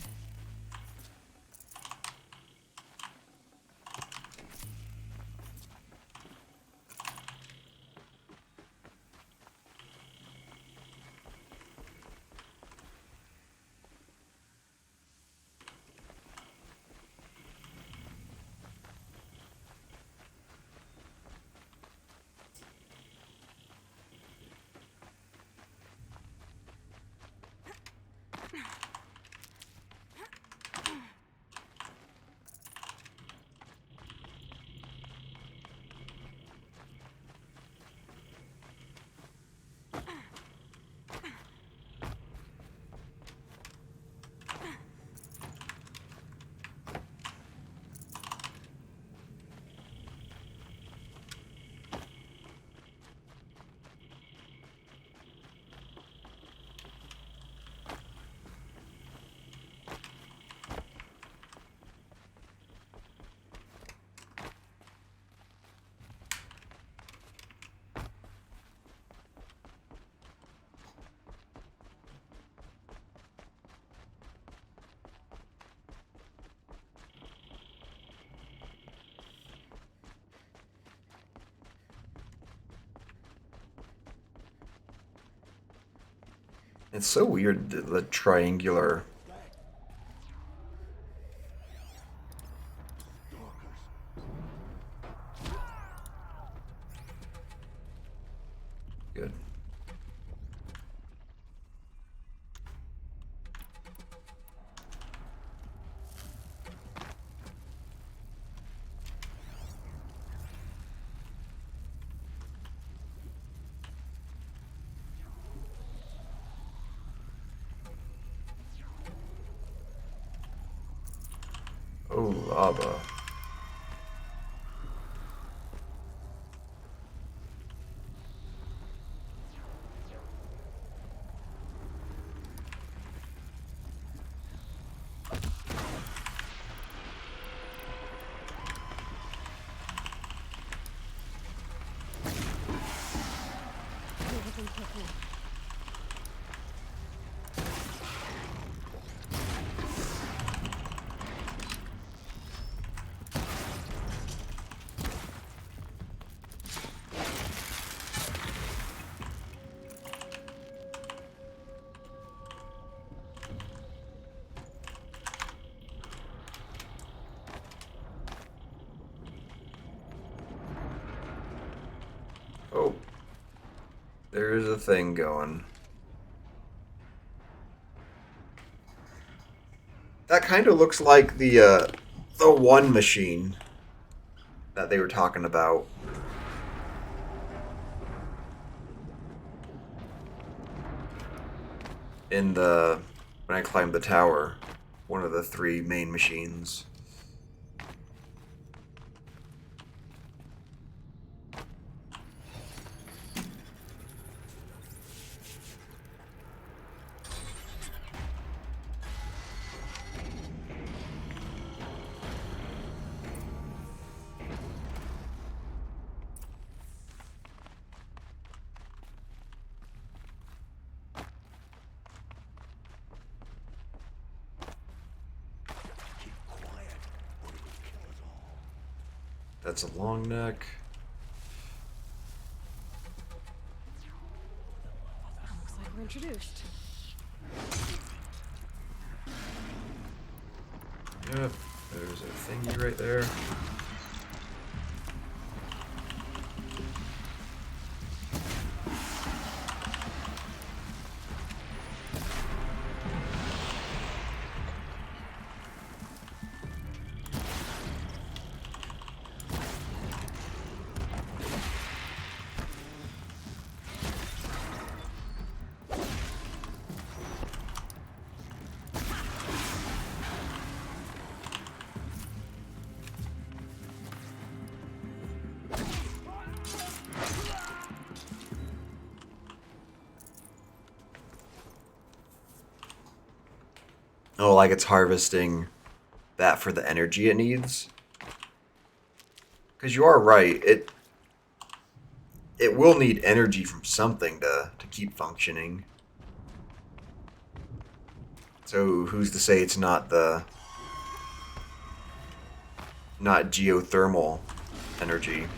It's so weird, the triangular... Good. Oh, lava. Moving quickly. Oh. There's a thing going. That kind of looks like the one machine that they were talking about. In the when I climbed the tower, one of the 3 main machines. That's a long neck. Looks like we're introduced. Yep, there's a thingy right there. Oh, like it's harvesting that for the energy it needs. Because you are right, it will need energy from something to keep functioning. So who's to say it's not geothermal energy?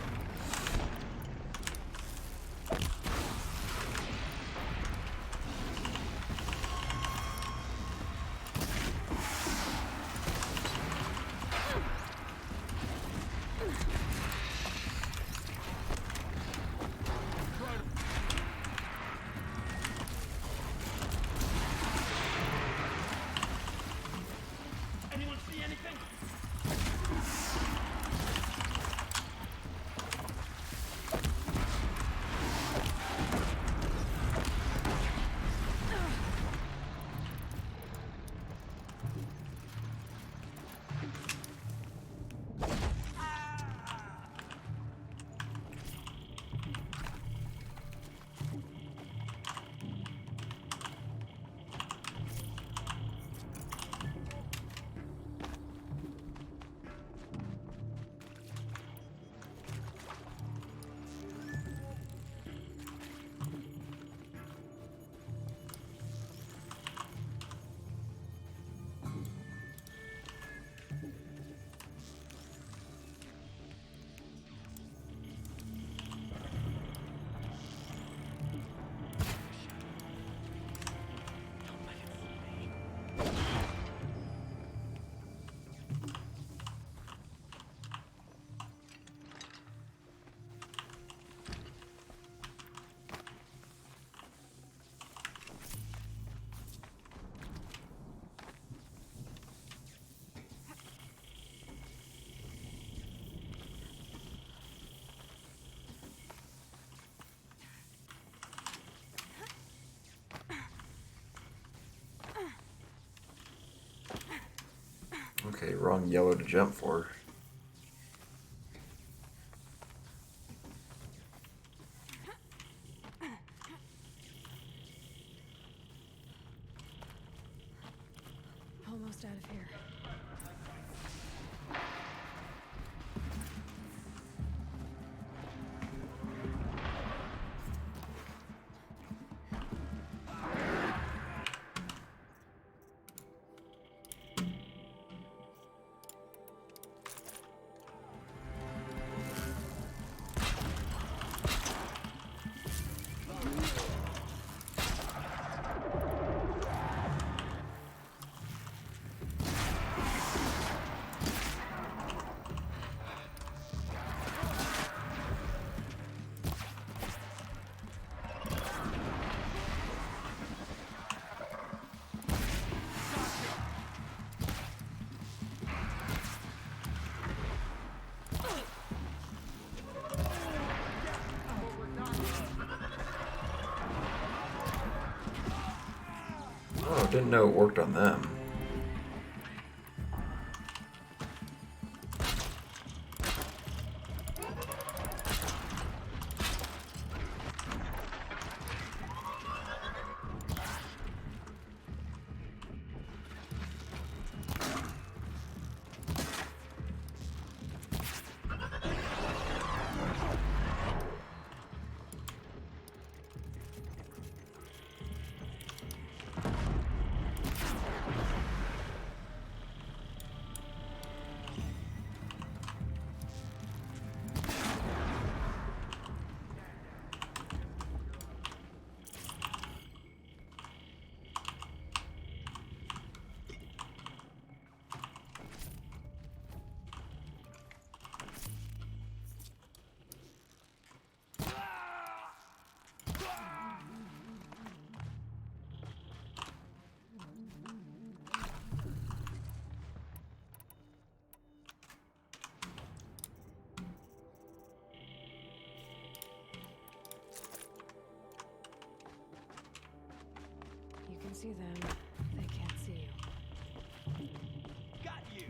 Okay, wrong yellow to jump for. Almost out of here. Oh, didn't know it worked on them. You can see them. They can't see you. Got you.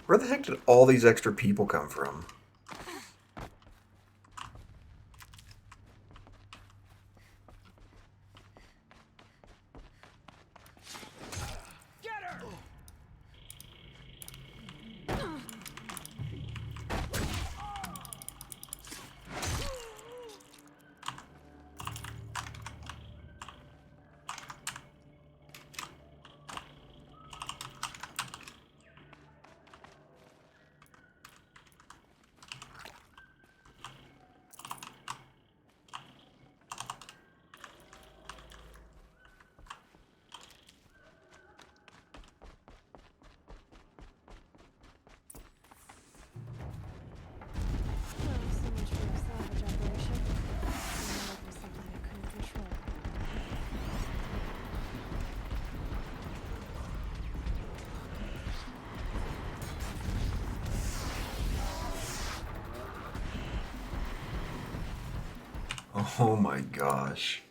Where the heck did all these extra people come from? Well, so much for a salvage operation. Seemed like it was something I couldn't control. Oh my gosh.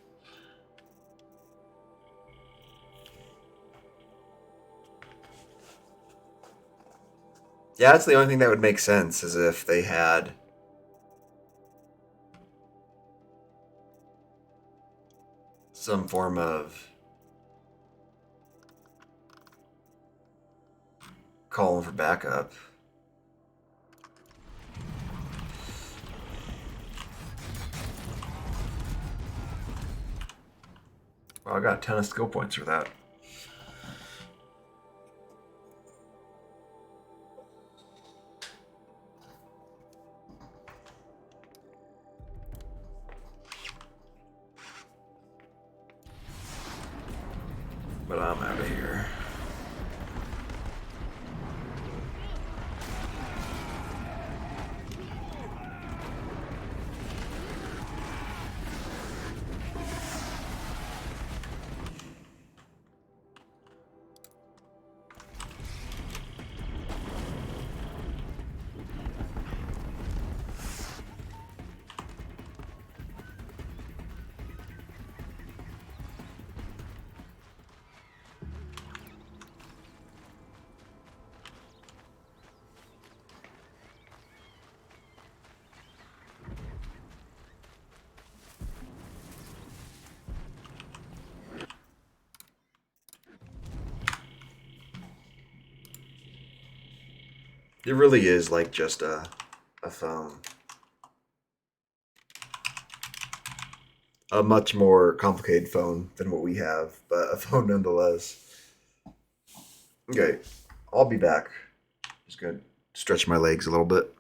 Yeah, that's the only thing that would make sense, is if they had some form of calling for backup. Well, I got a ton of skill points for that. But I'm out of here. It really is like just a phone. A much more complicated phone than what we have, but a phone nonetheless. Okay, I'll be back. Just gonna stretch my legs a little bit.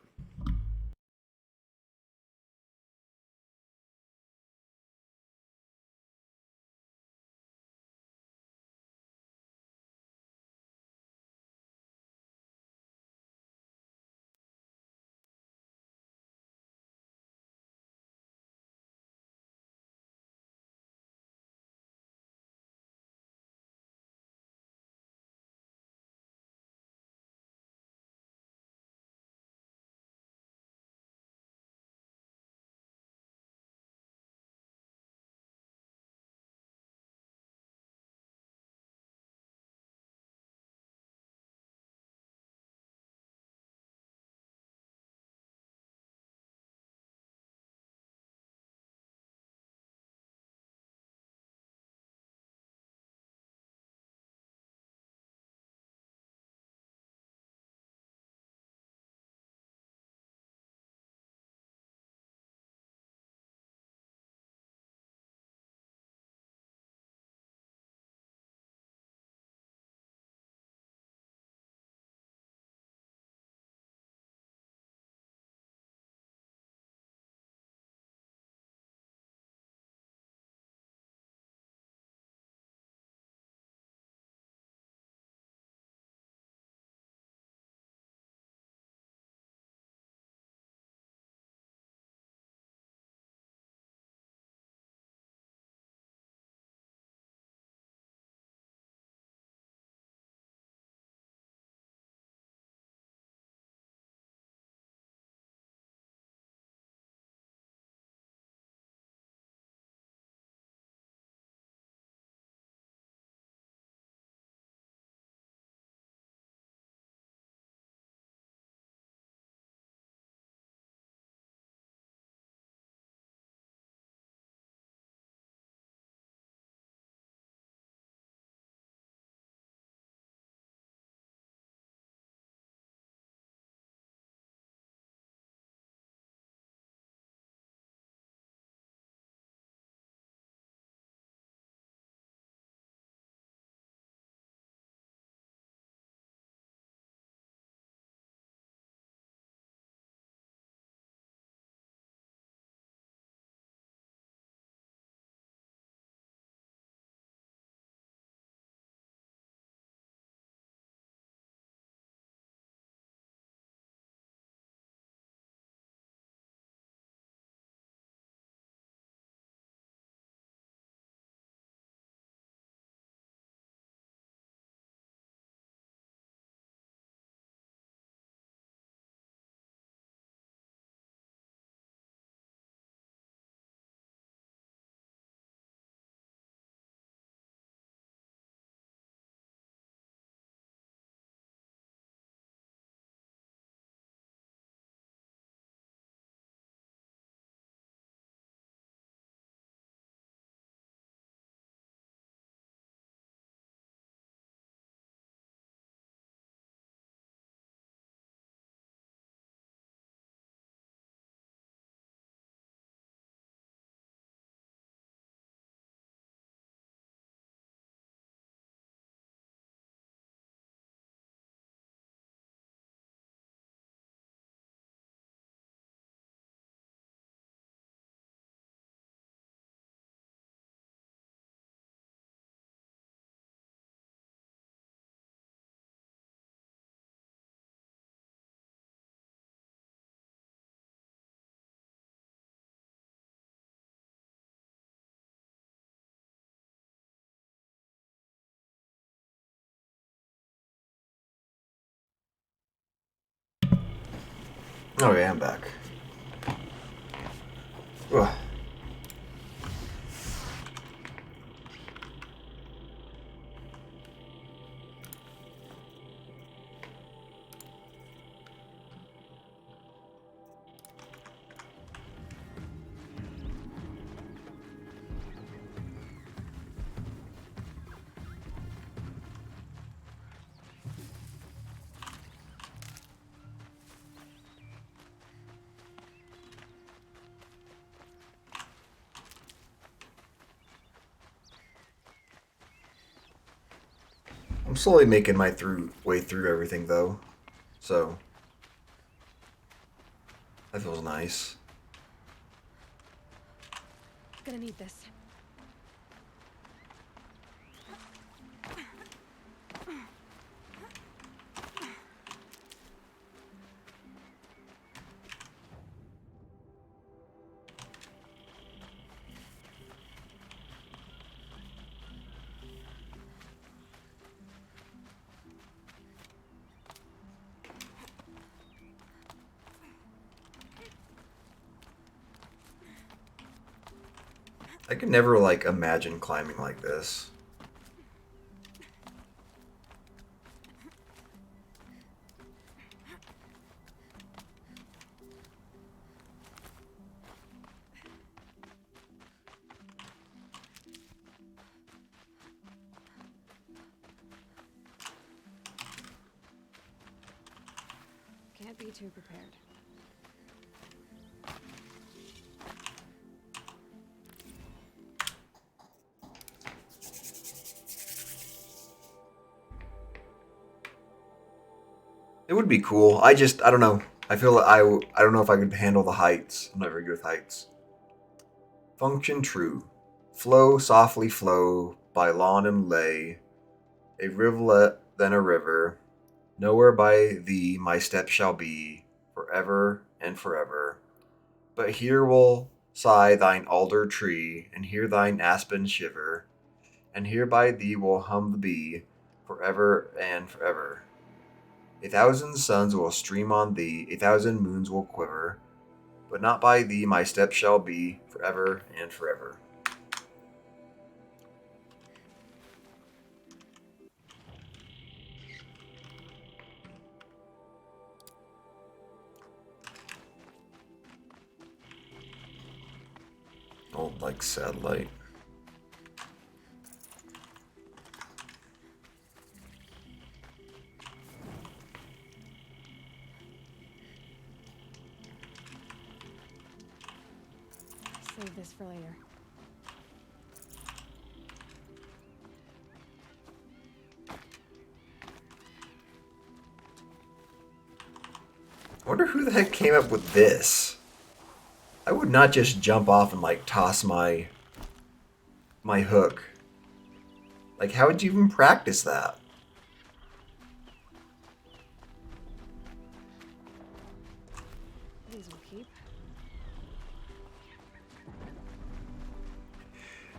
Okay, I'm back. Ugh. I'm slowly making my way through everything though, so that feels nice. Gonna need this. I could never, like, imagine climbing like this. Can't be too prepared. It would be cool. I don't know. I feel I don't know if I could handle the heights. I'm not very good with heights. Function true. Flow, softly flow, by lawn and lay. A rivulet, then a river. Nowhere by thee my steps shall be, forever and forever. But here will sigh thine alder tree, and hear thine aspen shiver. And here by thee will hum the bee, forever and forever. 1,000 suns will stream on thee, 1,000 moons will quiver, but not by thee my steps shall be, forever and forever. Old, like, satellite. Save this for later. I wonder who the heck came up with this. I would not just jump off and, like, toss my hook. Like, how would you even practice that? These will keep.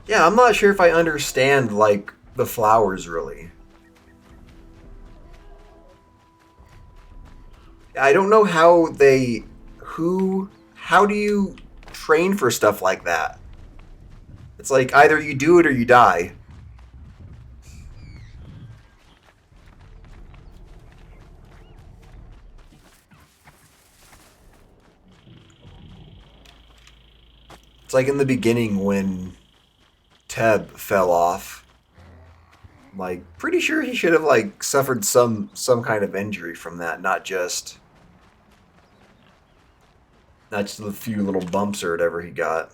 Yeah, I'm not sure if I understand, like, the flowers, really. I don't know how how do you train for stuff like that? It's like, either you do it or you die. It's like in the beginning when Teb fell off. Like, pretty sure he should have, like, suffered some kind of injury from that, not just the few little bumps or whatever he got.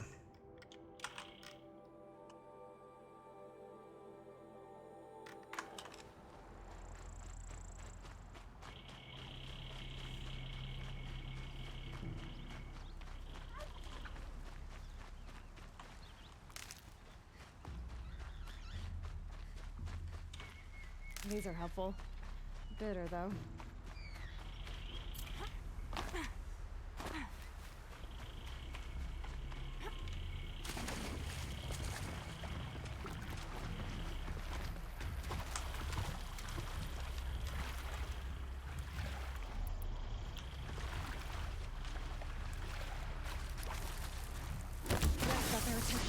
These are helpful. Bitter, though. Got their attention.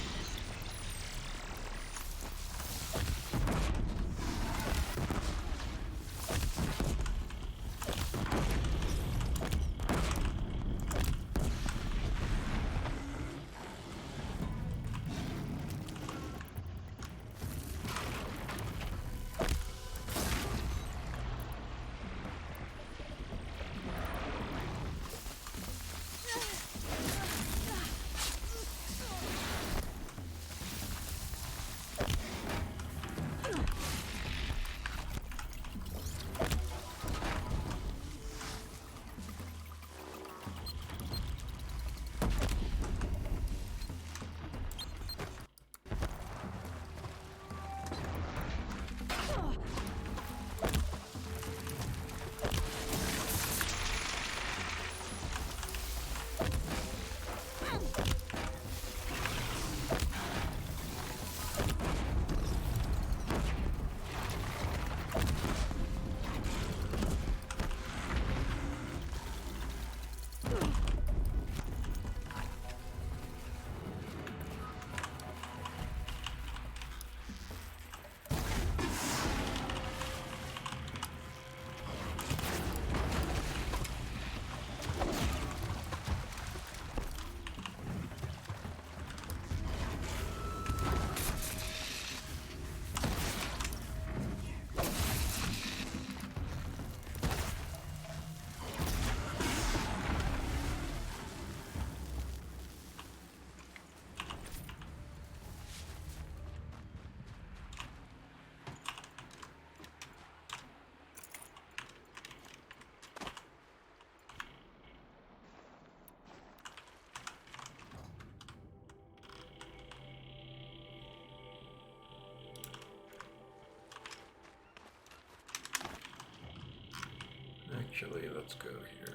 Actually, let's go here.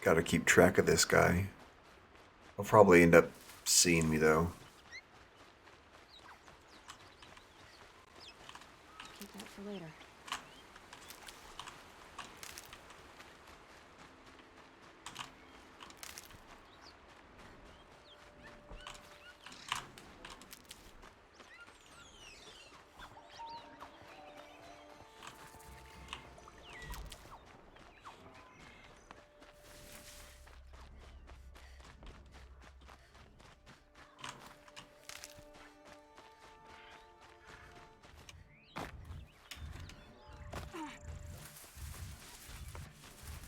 Gotta keep track of this guy. He'll probably end up seeing me though. Keep that for later.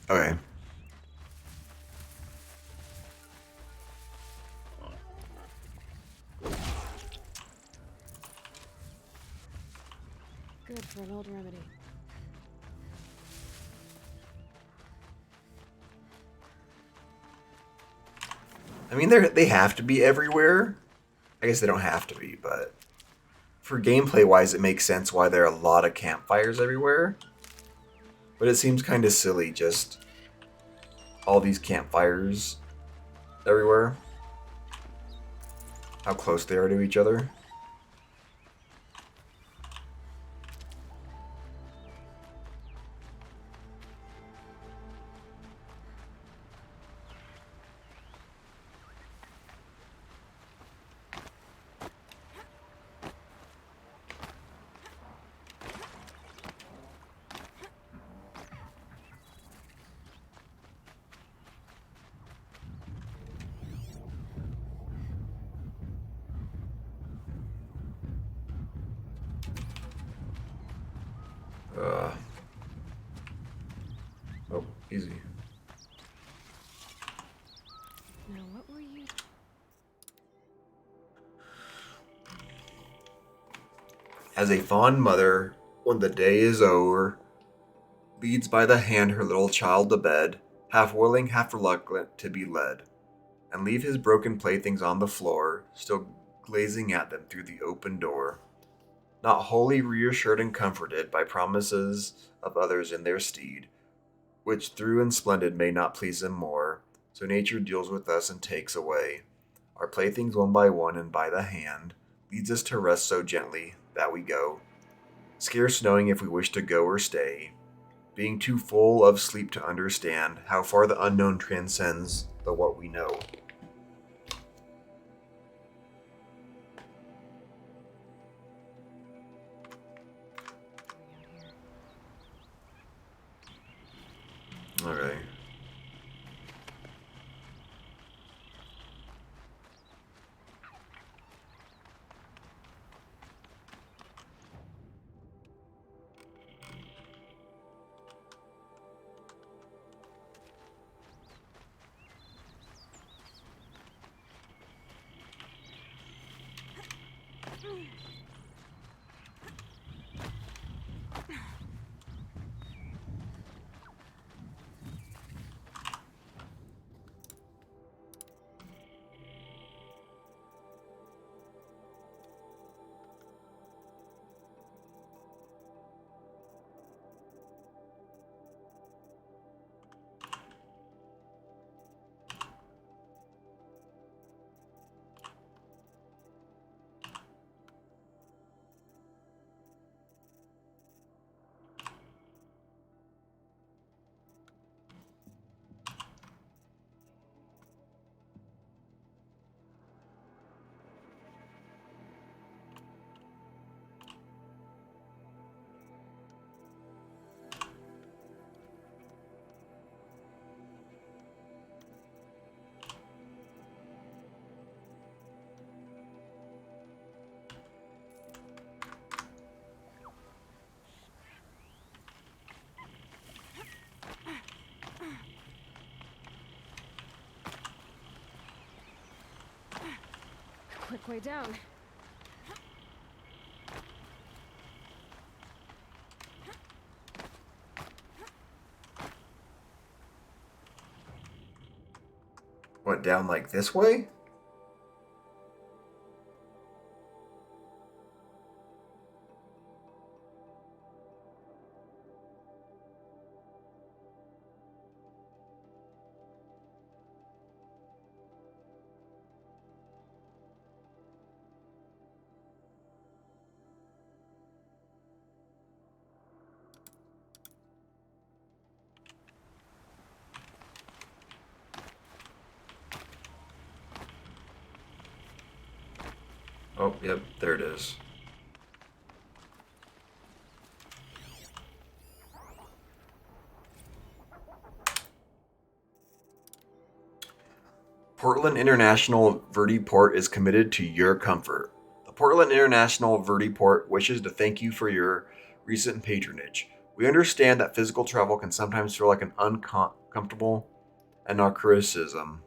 Okay. Good for an old remedy. I mean, they have to be everywhere. I guess they don't have to be, but for gameplay wise, it makes sense why there are a lot of campfires everywhere. But it seems kind of silly, just all these campfires everywhere. How close they are to each other. Oh, easy. Now, what were you? As a fond mother, when the day is over, leads by the hand her little child to bed, half willing, half reluctant to be led, and leave his broken playthings on the floor, still glazing at them through the open door, not wholly reassured and comforted by promises of others in their stead, which through and splendid may not please him more, so nature deals with us and takes away our playthings one by one and by the hand, leads us to rest so gently that we go, scarce knowing if we wish to go or stay, being too full of sleep to understand how far the unknown transcends the what we know. Okay. Quick way down. What, down like this way? Oh, yep, there it is. Portland International Vertiport is committed to your comfort. The Portland International Vertiport wishes to thank you for your recent patronage. We understand that physical travel can sometimes feel like an uncomfortable anachronism.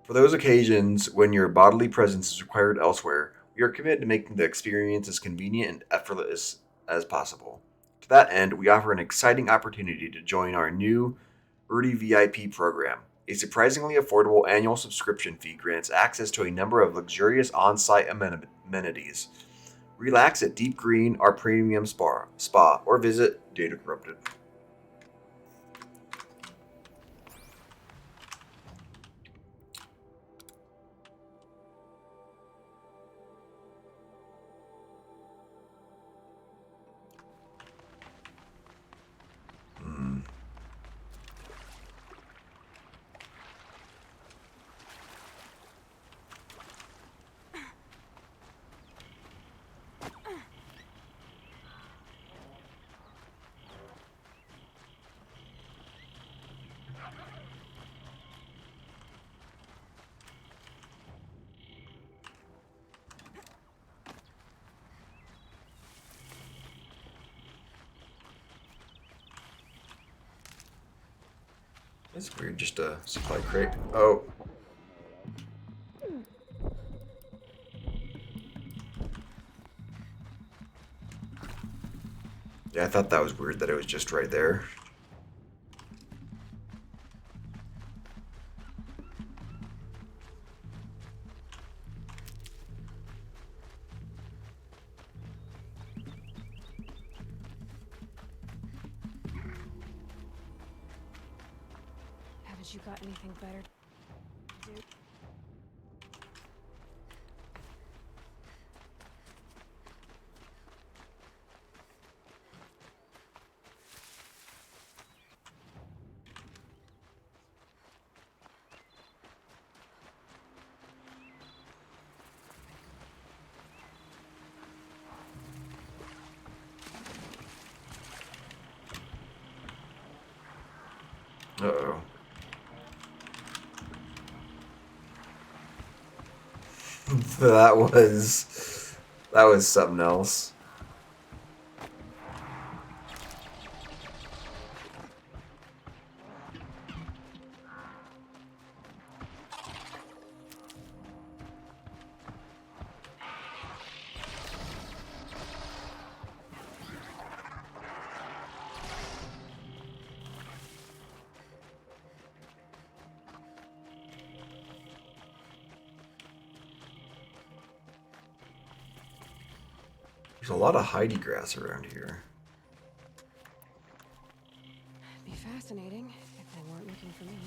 For those occasions when your bodily presence is required elsewhere, we are committed to making the experience as convenient and effortless as possible. To that end, we offer an exciting opportunity to join our new Verti VIP program. A surprisingly affordable annual subscription fee grants access to a number of luxurious on-site amenities. Relax at Deep Green, our premium spa, or visit Data Corrupted. That's weird, just a supply crate. Oh. Yeah, I thought that was weird that it was just right there. Haven't you got anything better to do? Uh-oh. that was something else. There's a lot of Heidi grass around here. Be fascinating if they weren't looking for me.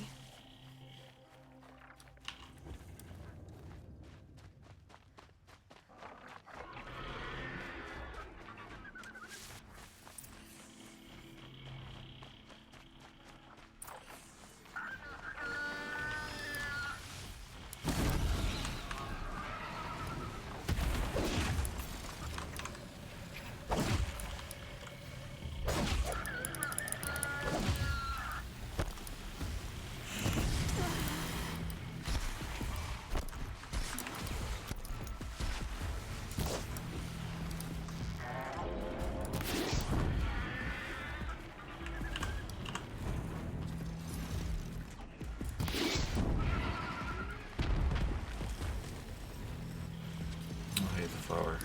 I hate the flower.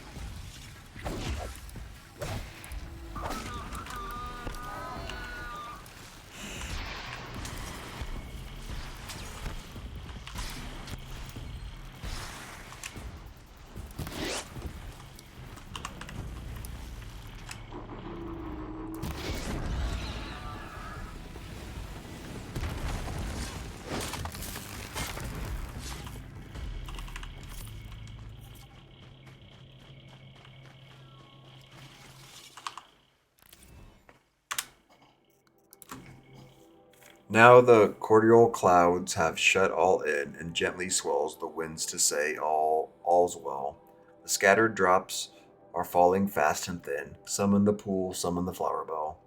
Now the cordial clouds have shut all in, and gently swells the winds to say all's well. The scattered drops are falling fast and thin, some in the pool, some in the flower bell.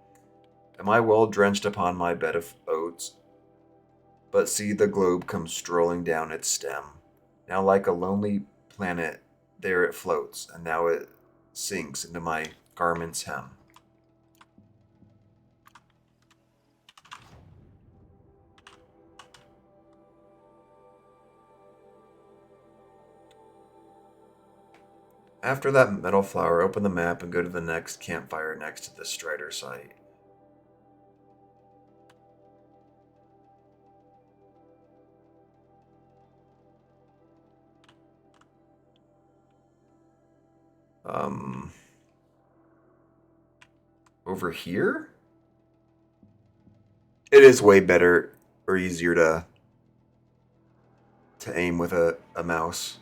Am I well drenched upon my bed of oats? But see the globe come strolling down its stem. Now like a lonely planet there it floats, and now it sinks into my garment's hem. After that metal flower, open the map and go to the next campfire next to the Strider site. Um, Over here? It is way better or easier to aim with a mouse.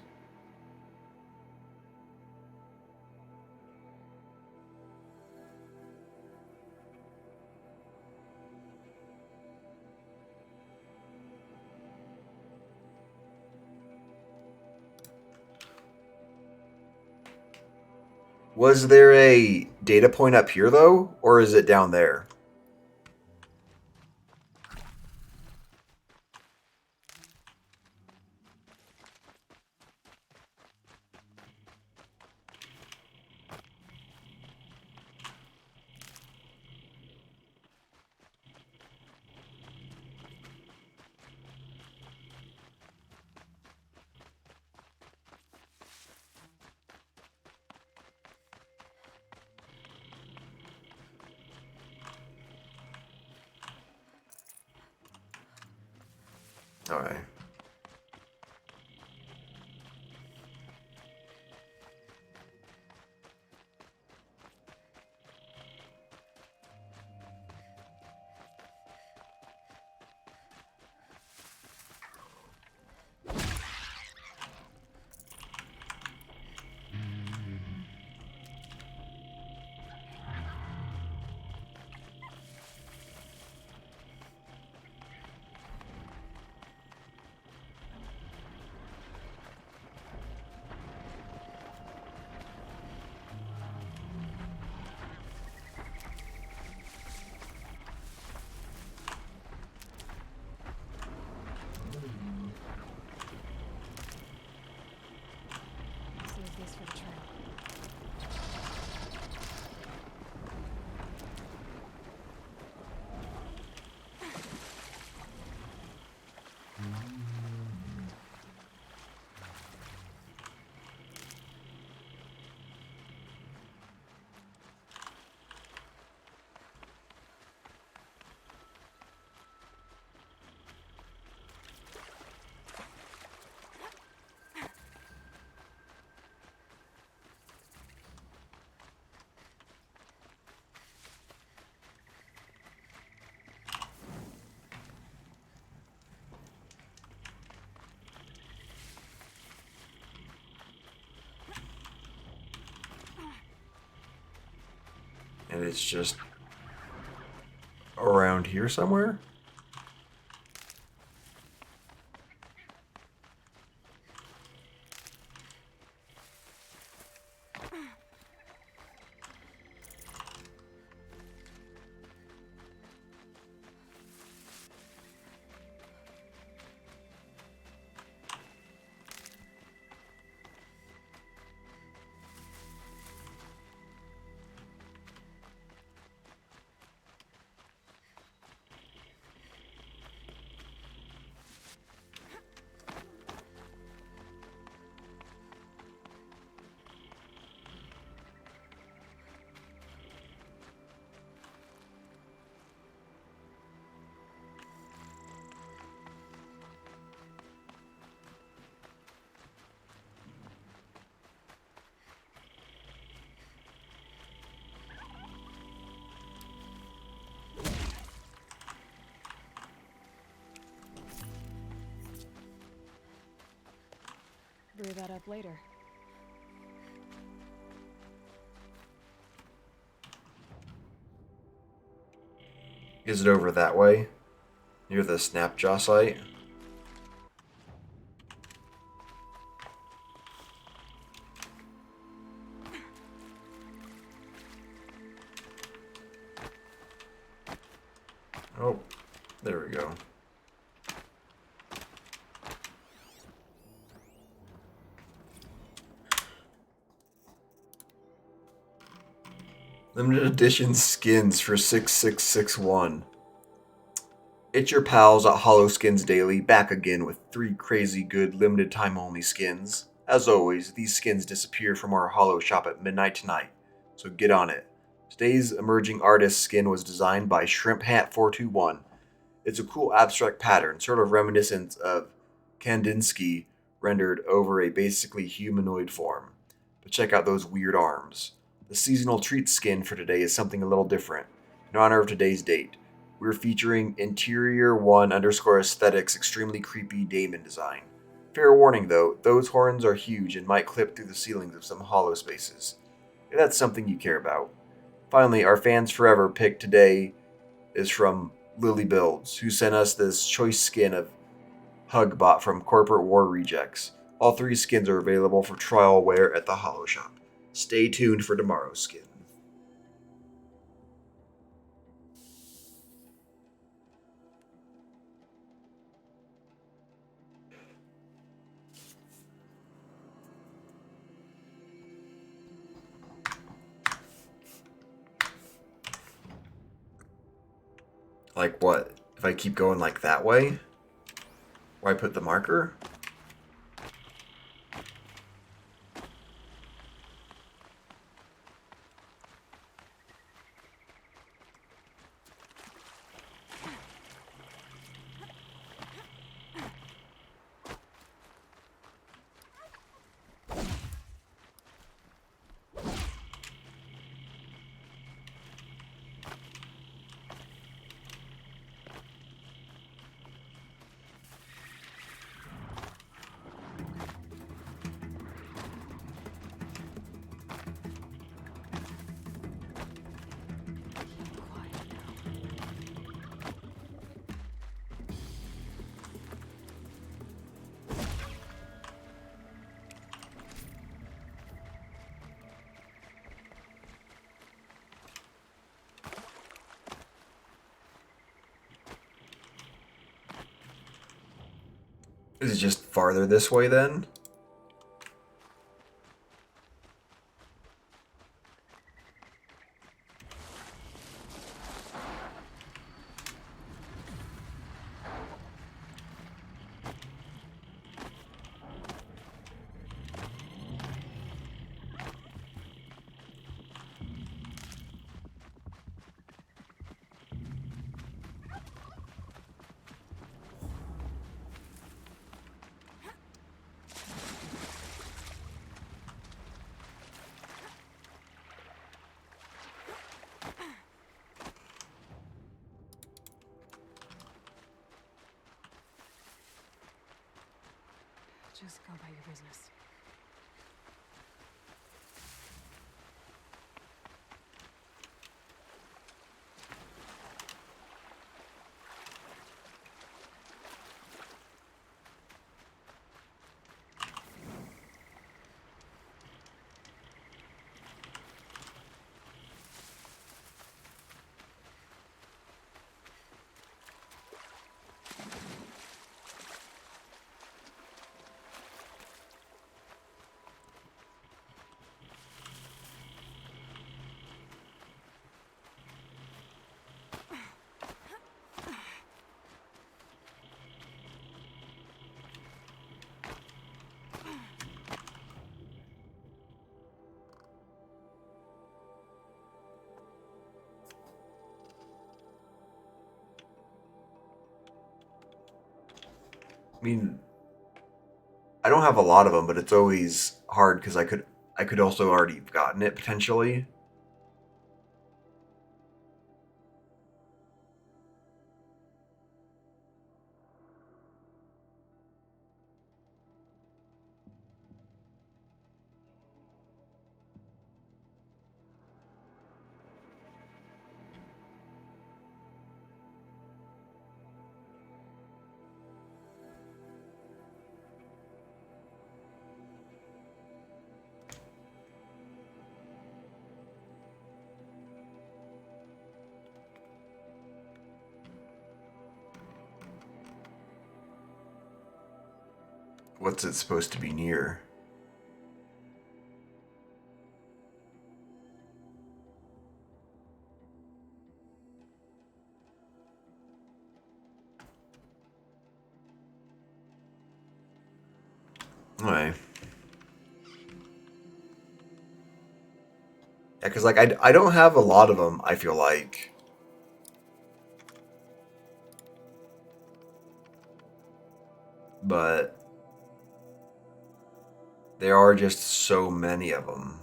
Was there a data point up here though, or is it down there? Alright. Save these for the trail. And it's just around here somewhere? Brew that up later. Is it over that way? Near the Snapjaw site. Oh, there we go. Limited edition skins for 6661. It's your pals at Hollow Skins Daily, back again with 3 crazy good limited time only skins. As always, these skins disappear from our Hollow shop at midnight tonight, so get on it. Today's emerging artist skin was designed by Shrimp Hat 421. It's a cool abstract pattern, sort of reminiscent of Kandinsky rendered over a basically humanoid form. But check out those weird arms. The seasonal treat skin for today is something a little different. In honor of today's date, we're featuring Interior One underscore Aesthetics extremely creepy Damon design. Fair warning though, those horns are huge and might clip through the ceilings of some hollow spaces. If that's something you care about. Finally, our fans forever pick today is from Lily Builds, who sent us this choice skin of Hugbot from Corporate War Rejects. All 3 skins are available for trial wear at the Hollow Shop. Stay tuned for tomorrow's skin. Like what? If I keep going like that way? Where I put the marker? Is it just farther this way then? Just go about your business. I mean, I don't have a lot of them, but it's always hard because I could also already have gotten it potentially. what's it supposed to be near? Alright. Yeah, because like I don't have a lot of them, I feel like. But there are just so many of them.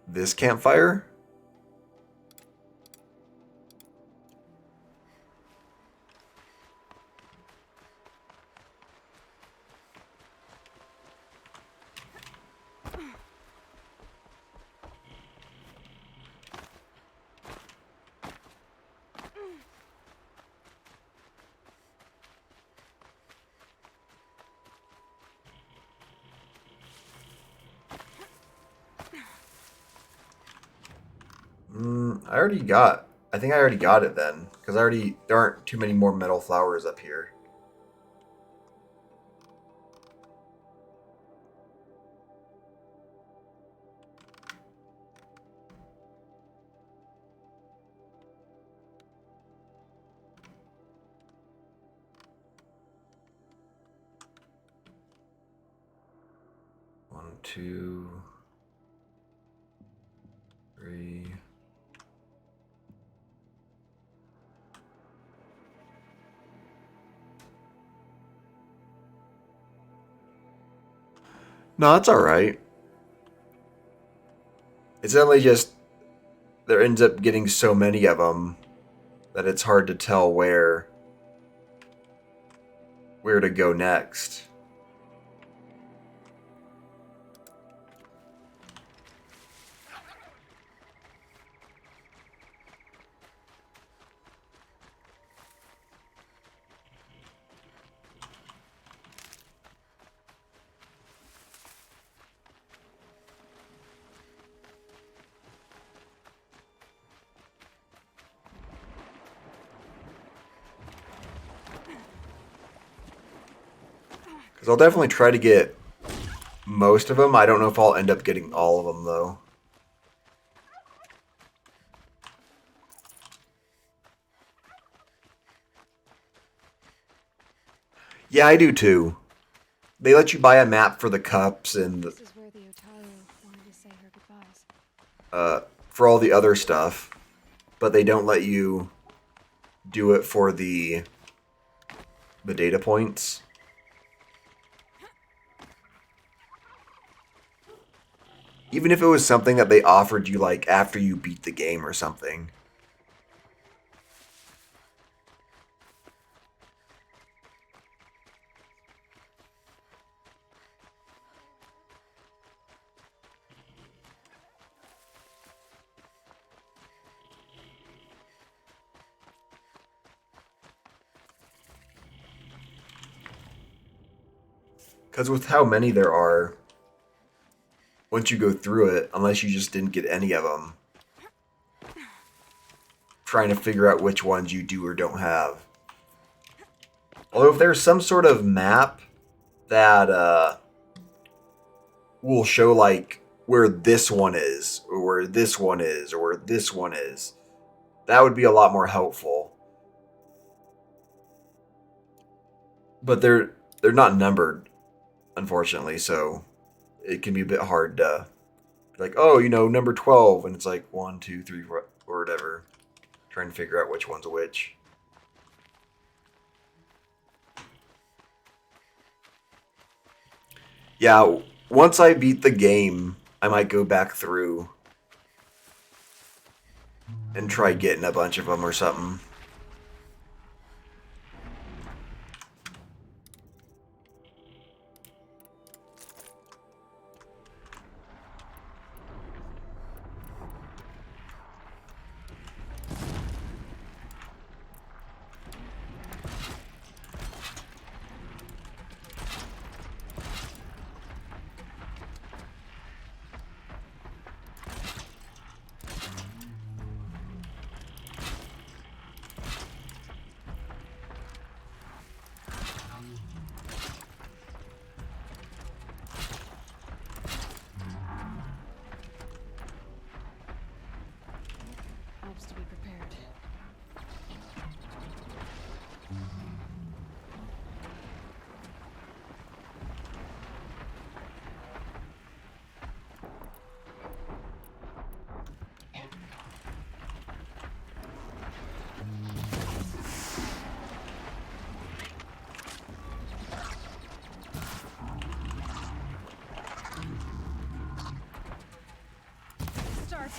This campfire? I think I already got it then. Because there aren't too many more metal flowers up here. One, two, three. No, that's alright. It's only just there ends up getting so many of them that it's hard to tell where to go next. Because I'll definitely try to get most of them. I don't know if I'll end up getting all of them, though. Yeah, I do too. They let you buy a map for the cups and This is where the Otaru wanted to say her goodbyes. for all the other stuff, but they don't let you do it for the data points. Even if it was something that they offered you like after you beat the game or something. Because with how many there are, once you go through it, unless you just didn't get any of them, trying to figure out which ones you do or don't have. Although if there's some sort of map that will show like where this one is, or where this one is, or where this one is, that would be a lot more helpful. But they're not numbered, unfortunately, so it can be a bit hard to be like, oh, you know, number 12, and it's like 1, 2, 3, or whatever. Trying to figure out which one's which. Yeah, once I beat the game, I might go back through and try getting a bunch of them or something. helps to be prepared. Start.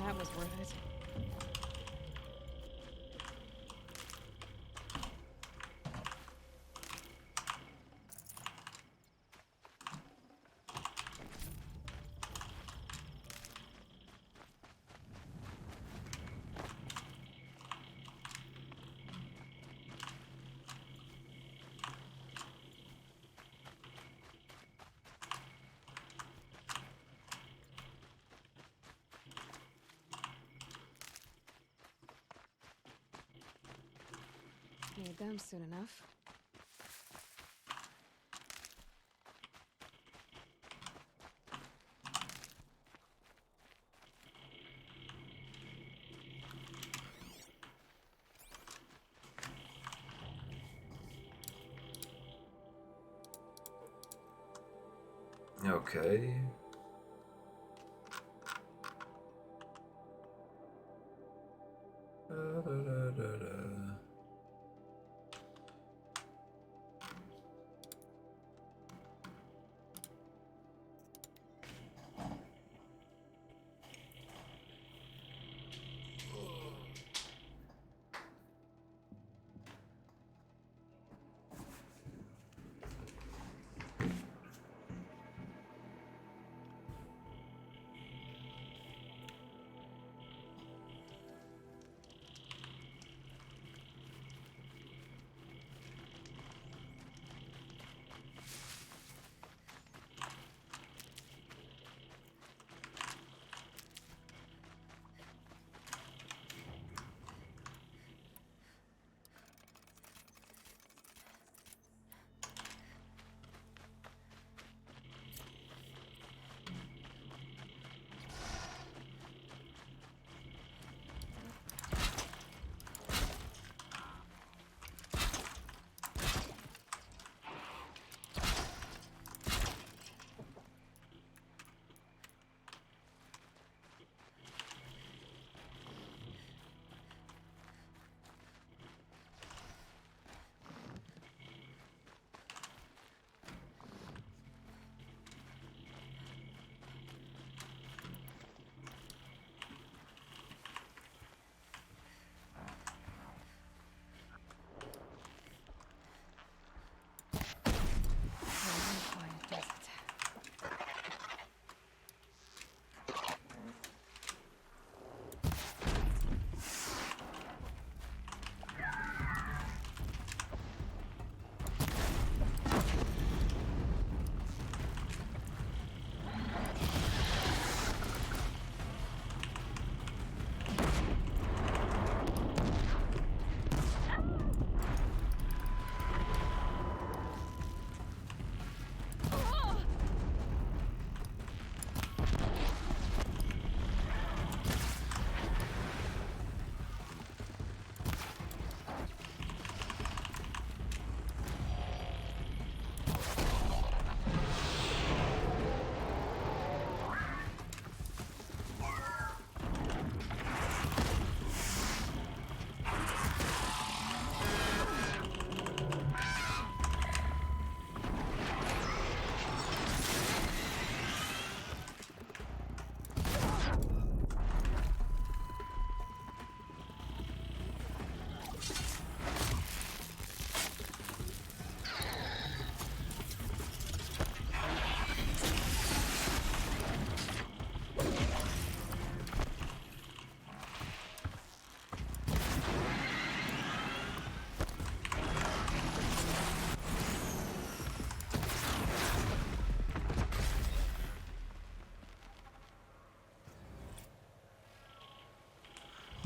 That was worth it. Need them soon enough. Okay.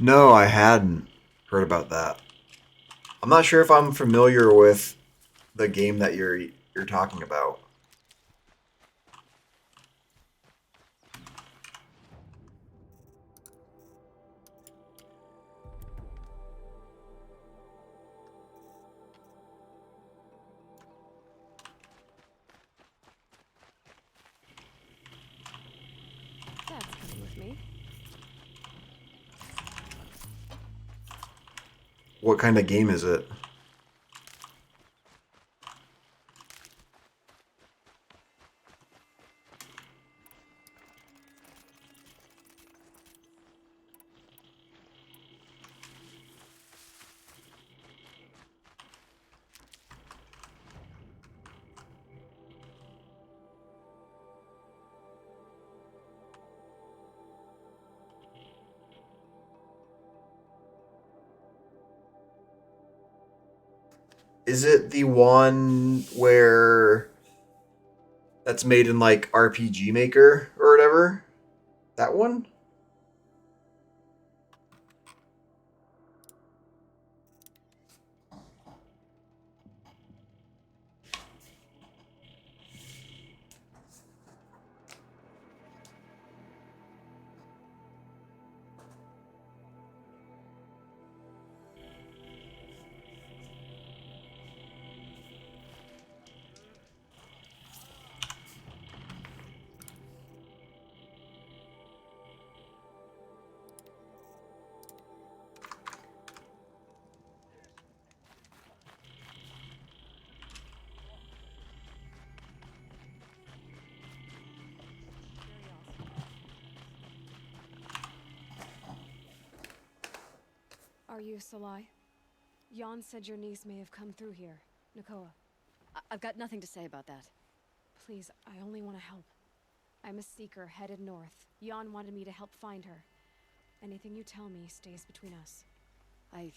No, I hadn't heard about that. I'm not sure if I'm familiar with the game that you're talking about. That's coming with me. What kind of game is it? Is it the one where that's made in like RPG Maker or whatever? That one? Are you Salai? Jan said your niece may have come through here. Nakoa. I've got nothing to say about that. Please, I only want to help. I'm a seeker headed north. Jan wanted me to help find her. Anything you tell me stays between us. I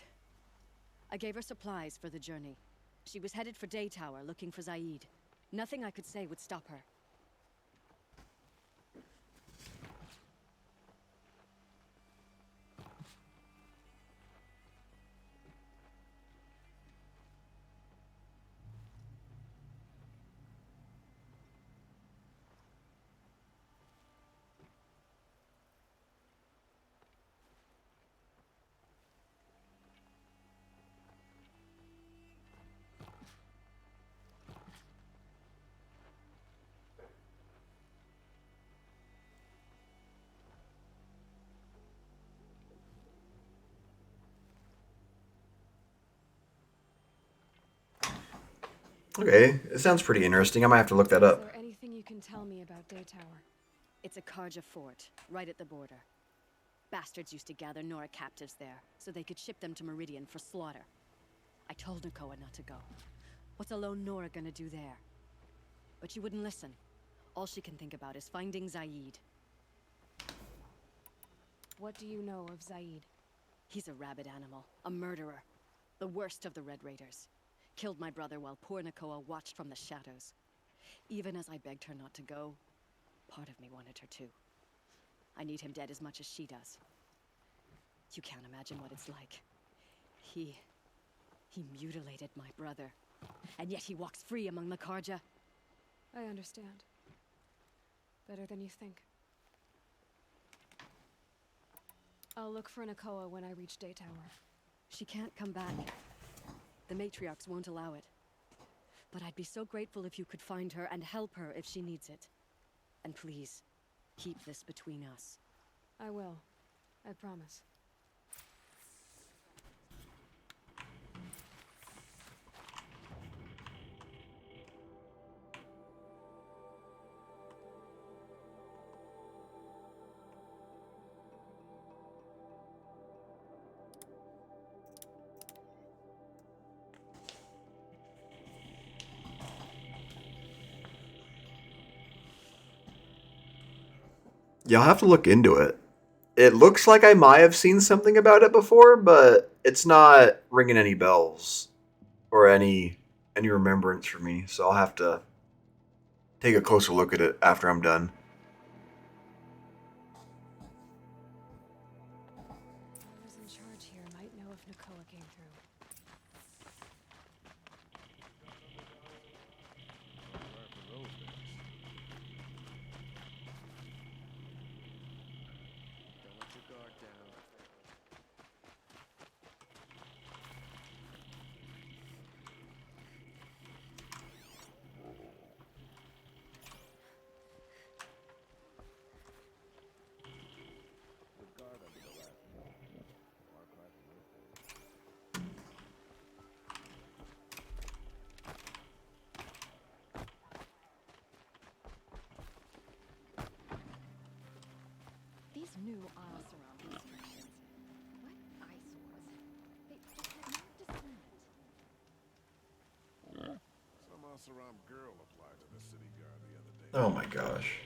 gave her supplies for the journey. She was headed for Daytower, looking for Zaid. Nothing I could say would stop her. Okay, it sounds pretty interesting. I might have to look that up. Is there anything you can tell me about Daytower? It's a Karja fort, right at the border. Bastards used to gather Nora captives there, so they could ship them to Meridian for slaughter. I told Nakoa not to go. What's a lone Nora gonna do there? But she wouldn't listen. All she can think about is finding Zaid. What do you know of Zaid? He's a rabid animal, a murderer. The worst of the Red Raiders. Killed my brother while poor Nakoa watched from the shadows. Even as I begged her not to go, part of me wanted her to. I need him dead as much as she does. You can't imagine what it's like. He mutilated my brother. And yet he walks free among the Karja. I understand. Better than you think. I'll look for Nakoa when I reach Daytower. She can't come back. The matriarchs won't allow it. But I'd be so grateful if you could find her and help her if she needs it. And please, keep this between us. I will. I promise. Yeah, I'll have to look into it. It looks like I might have seen something about it before, but it's not ringing any bells or any remembrance for me. So I'll have to take a closer look at it after I'm done. There's Oseram girl applied to the city guard the other day. Oh my gosh.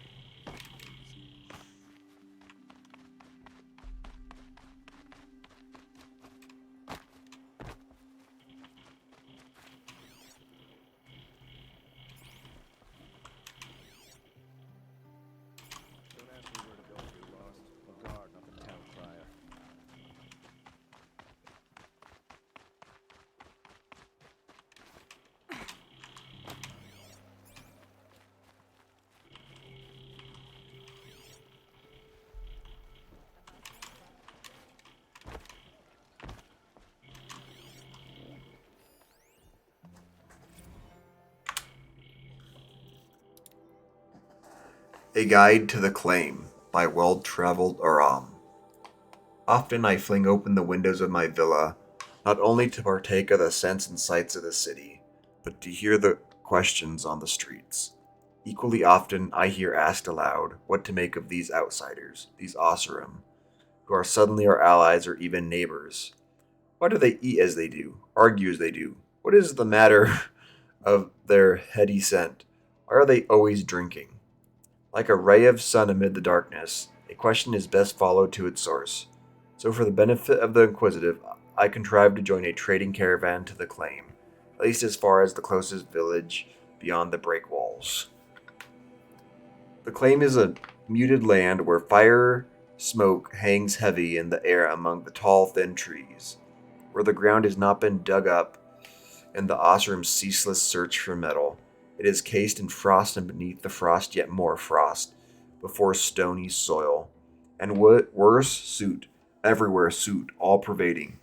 Don't ask me where to go if you're lost. A guard, not the town crier. A Guide to the Claim by Well-Traveled Aram. Often I fling open the windows of my villa, not only to partake of the scents and sights of the city, but to hear the questions on the streets. Equally often I hear asked aloud what to make of these outsiders, these Oseram, who are suddenly our allies or even neighbors. Why do they eat as they do, argue as they do? What is the matter of their heady scent? Why are they always drinking? Like a ray of sun amid the darkness, a question is best followed to its source. So for the benefit of the inquisitive, I contrived to join a trading caravan to the claim, at least as far as the closest village beyond the break walls. The claim is a muted land where fire smoke hangs heavy in the air among the tall, thin trees, where the ground has not been dug up in the Oseram's ceaseless search for metal. It is cased in frost, and beneath the frost yet more frost, before stony soil. And worse, soot, everywhere soot, all pervading.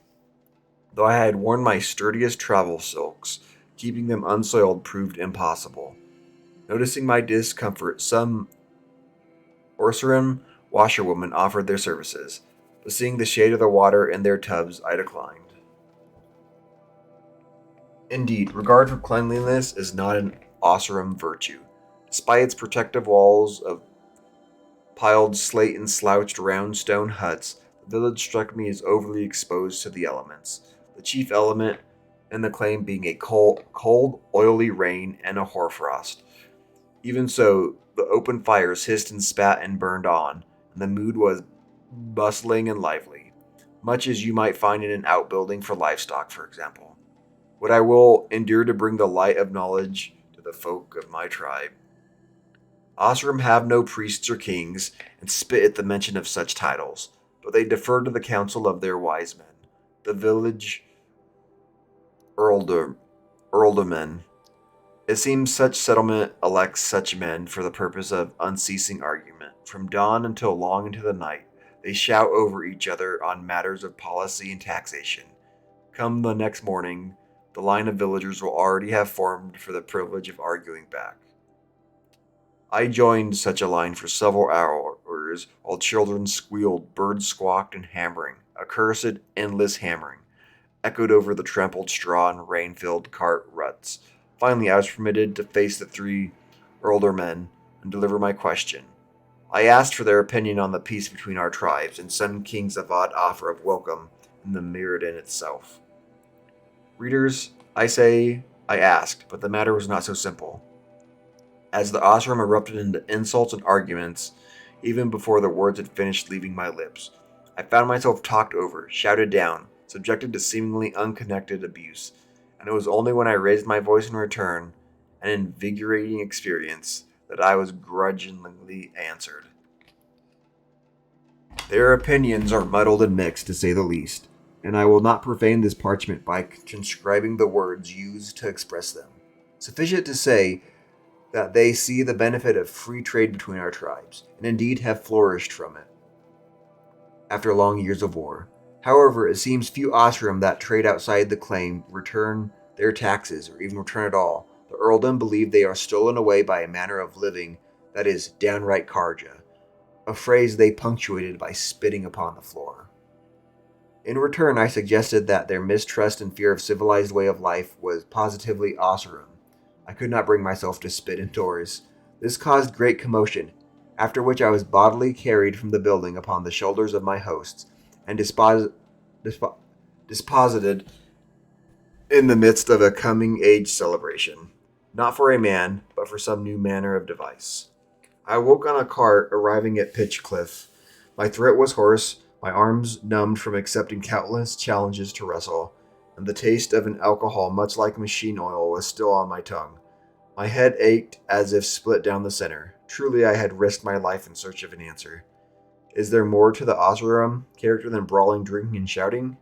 Though I had worn my sturdiest travel silks, keeping them unsoiled proved impossible. Noticing my discomfort, some Oseram washerwomen offered their services, but seeing the shade of the water in their tubs, I declined. Indeed, regard for cleanliness is not an Oseram virtue. Despite its protective walls of piled slate and slouched round stone huts, the village struck me as overly exposed to the elements, the chief element in the claim being a cold, oily rain and a hoarfrost. Even so, the open fires hissed and spat and burned on, and the mood was bustling and lively, much as you might find in an outbuilding for livestock, for example. What I will endure to bring the light of knowledge to the folk of my tribe. Oseram have no priests or kings, and spit at the mention of such titles, but they defer to the counsel of their wise men, the village ealdormen. It seems such settlement elects such men for the purpose of unceasing argument. From dawn until long into the night, they shout over each other on matters of policy and taxation. Come the next morning, the line of villagers will already have formed for the privilege of arguing back. I joined such a line for several hours while children squealed, birds squawked, and hammering, a cursed, endless hammering, echoed over the trampled straw and rain-filled cart ruts. Finally, I was permitted to face the three ealdormen and deliver my question. I asked for their opinion on the peace between our tribes, and Sun King Zavad offer of welcome in the Mirrodin itself. Readers, I asked, but the matter was not so simple. As the Oseram erupted into insults and arguments, even before the words had finished leaving my lips, I found myself talked over, shouted down, subjected to seemingly unconnected abuse, and it was only when I raised my voice in return, an invigorating experience, that I was grudgingly answered. Their opinions are muddled and mixed, to say the least, and I will not profane this parchment by transcribing the words used to express them. Sufficient to say that they see the benefit of free trade between our tribes, and indeed have flourished from it, after long years of war. However, it seems few Oseram that trade outside the claim return their taxes, or even return at all. The earldom believe they are stolen away by a manner of living that is downright Karja, a phrase they punctuated by spitting upon the floor. In return, I suggested that their mistrust and fear of civilized way of life was positively Oseram. I could not bring myself to spit indoors. This caused great commotion, after which I was bodily carried from the building upon the shoulders of my hosts, and disposited in the midst of a coming age celebration. not for a man, but for some new manner of device. I woke on a cart arriving at Pitchcliff. My throat was hoarse, my arms numbed from accepting countless challenges to wrestle, and the taste of an alcohol much like machine oil was still on my tongue. My head ached as if split down the center. Truly, I had risked my life in search of an answer. Is there more to the Oseram character than brawling, drinking, and shouting?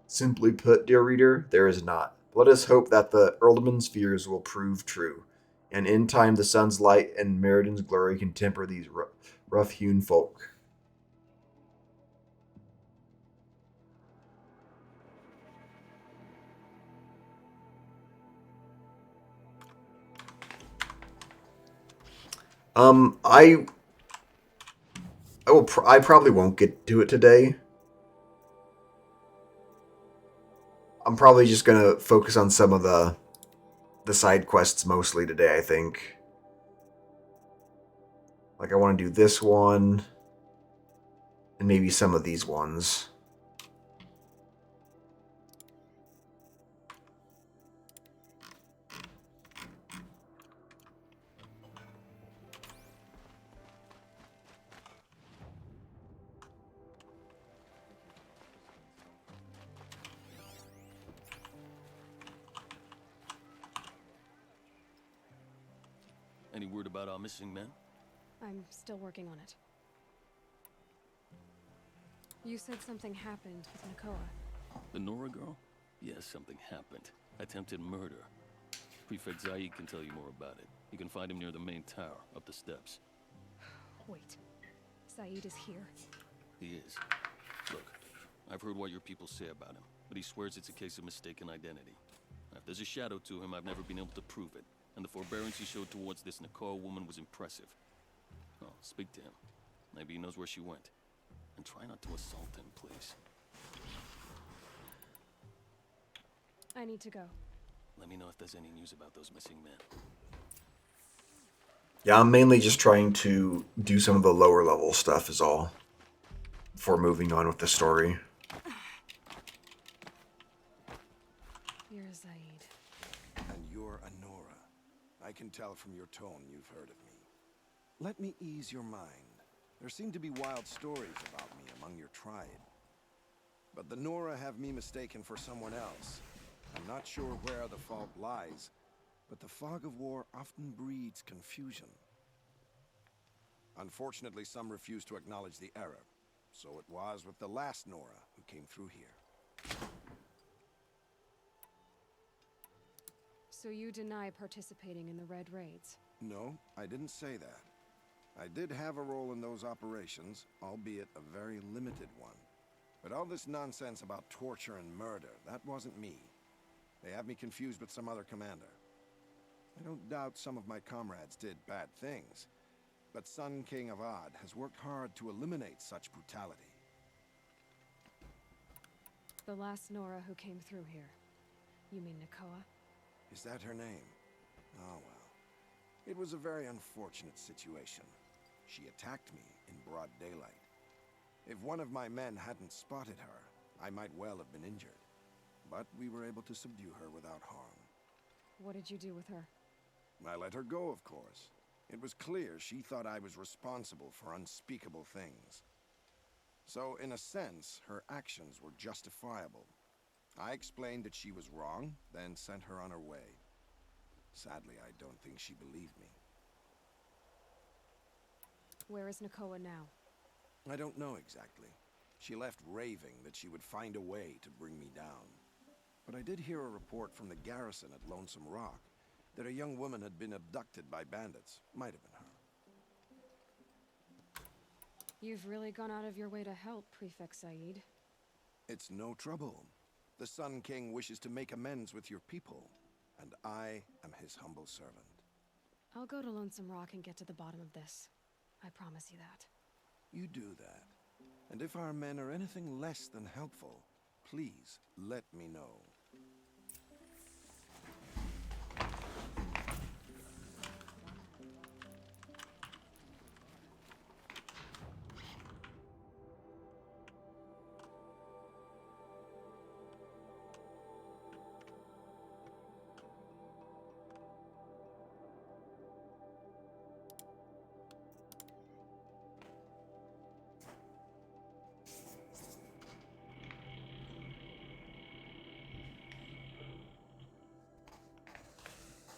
Simply put, dear reader, there is not. Let us hope that the Earlman's fears will prove true, and in time the sun's light and Meriden's glory can temper these rough-hewn folk. I probably won't get to it today. I'm probably just gonna focus on some of the side quests mostly today, I think. Like I want to do this one and maybe some of these ones. Any word about our missing men? I'm still working on it. You said something happened with Nakoa. The Nora girl? Yes, something happened. Attempted murder. Prefect Zaid can tell you more about it. You can find him near the main tower, up the steps. Wait. Zaid is here. He is. Look, I've heard what your people say about him, but he swears it's a case of mistaken identity. If there's a shadow to him, I've never been able to prove it, and the forbearance he showed towards this Nakoa woman was impressive. Oh, speak to him. Maybe he knows where she went. And try not to assault him, please. I need to go. Let me know if there's any news about those missing men. Yeah, I'm mainly just trying to do some of the lower level stuff is all. Before moving on with the story. You're Zaid. And you're Anora. I can tell from your tone you've heard of me. Let me ease your mind. There seem to be wild stories about me among your tribe. But the Nora have me mistaken for someone else. I'm not sure where the fault lies, but the fog of war often breeds confusion. Unfortunately, some refuse to acknowledge the error. So it was with the last Nora who came through here. So you deny participating in the Red Raids? No, I didn't say that. I did have a role in those operations, albeit a very limited one. But all this nonsense about torture and murder, that wasn't me. They have me confused with some other commander. I don't doubt some of my comrades did bad things, but Sun King Avad has worked hard to eliminate such brutality. The last Nora who came through here. You mean Nakoa? Is that her name? Oh well. It was a very unfortunate situation. She attacked me in broad daylight. If one of my men hadn't spotted her, I might well have been injured. But we were able to subdue her without harm. What did you do with her? I let her go, of course. It was clear she thought I was responsible for unspeakable things. So, in a sense, her actions were justifiable. I explained that she was wrong, then sent her on her way. Sadly, I don't think she believed me. Where is Nakoa now? I don't know exactly. She left raving that she would find a way to bring me down. But I did hear a report from the garrison at Lonesome Rock that a young woman had been abducted by bandits. Might have been her. You've really gone out of your way to help, Prefect Zaid. It's no trouble. The Sun King wishes to make amends with your people, and I am his humble servant. I'll go to Lonesome Rock and get to the bottom of this. I promise you that. You do that. And if our men are anything less than helpful, please let me know.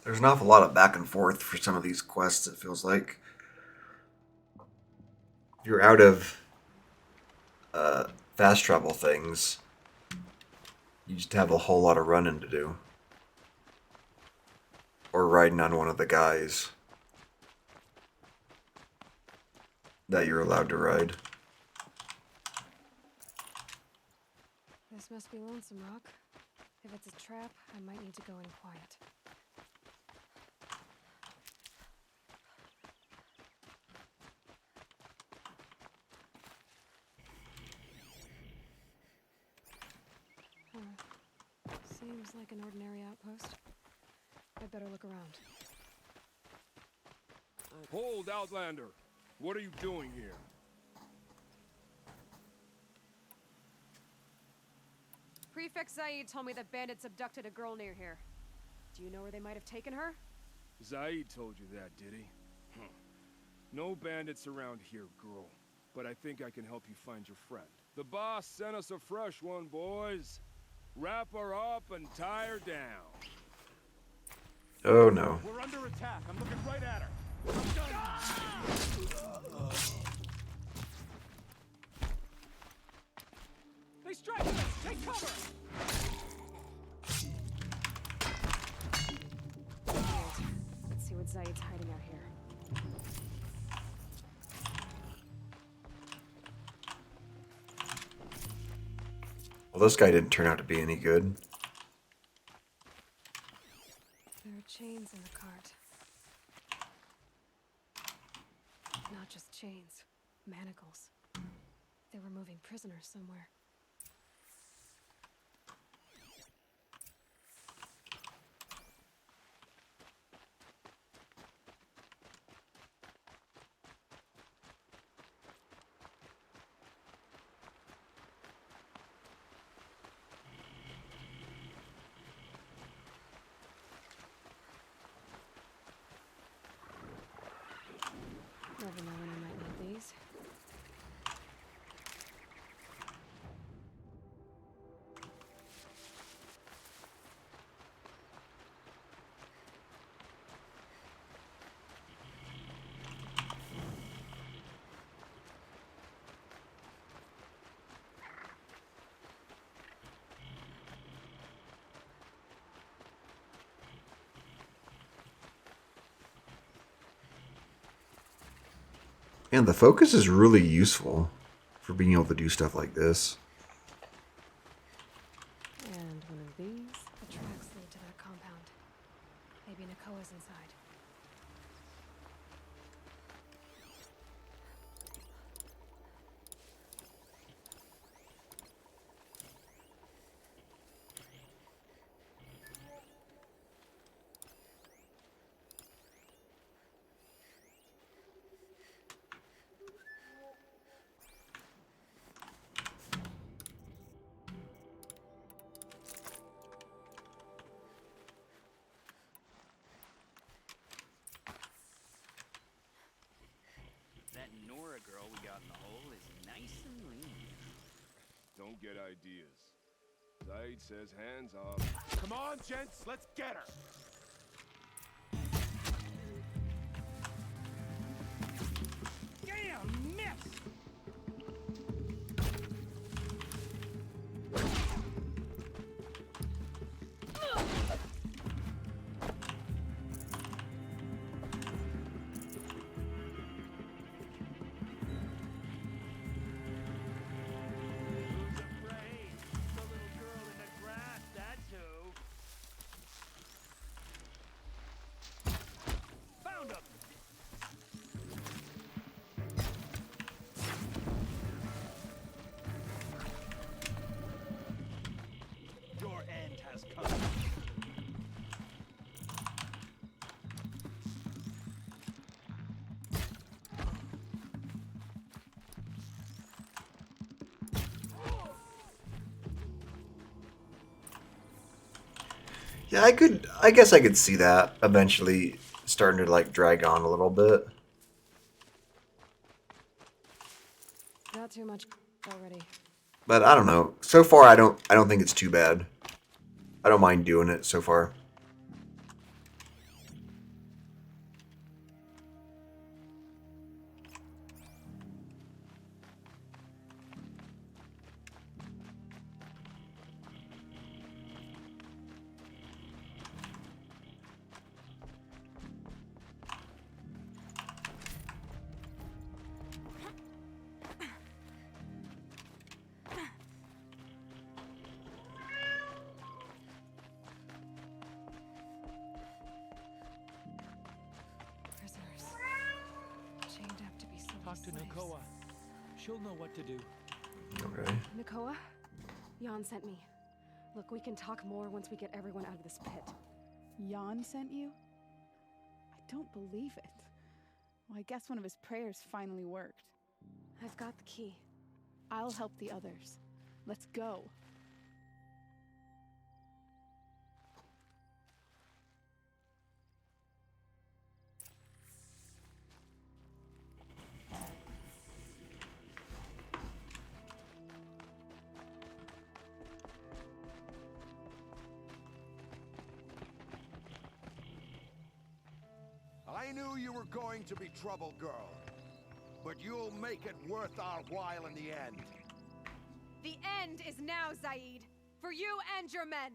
There's an awful lot of back and forth for some of these quests, it feels like. You're out of fast travel things. You just have a whole lot of running to do. Or riding on one of the guys that you're allowed to ride. This must be Lonesome Rock. If it's a trap, I might need to go in quiet. Seems like an ordinary outpost. I'd better look around. Hold, Outlander! What are you doing here? Prefect Zaid told me that bandits abducted a girl near here. Do you know where they might have taken her? Zaid told you that, did he? No bandits around here, girl. But I think I can help you find your friend. The boss sent us a fresh one, boys. Wrap her up and tie her down. Oh no. We're under attack. I'm looking right at her. They strike us! Take cover! Let's see what Zaid's hiding out here. Well, this guy didn't turn out to be any good. There are chains in the cart. Not just chains, manacles. They were moving prisoners somewhere. Never know when I might need these. And the focus is really useful for being able to do stuff like this. And one of these, the tracks lead to that compound. Maybe Nakoa's inside. That Nora girl we got in the hole is nice and lean. Don't get ideas. Zaid says hands off. Come on, gents, let's get her! Damn, miss! Yeah, I guess I could see that eventually starting to like drag on a little bit. Not too much already. But I don't know. So far I don't think it's too bad. I don't mind doing it so far. talk to Nakoa. She'll know what to do. Okay. Nakoa? Jan sent me. Look, we can talk more once we get everyone out of this pit. Jan sent you? I don't believe it. Well, I guess one of his prayers finally worked. I've got the key. I'll help the others. Let's go. I knew you were going to be trouble, girl. But you'll make it worth our while in the end. The end is now, Zaid. For you and your men.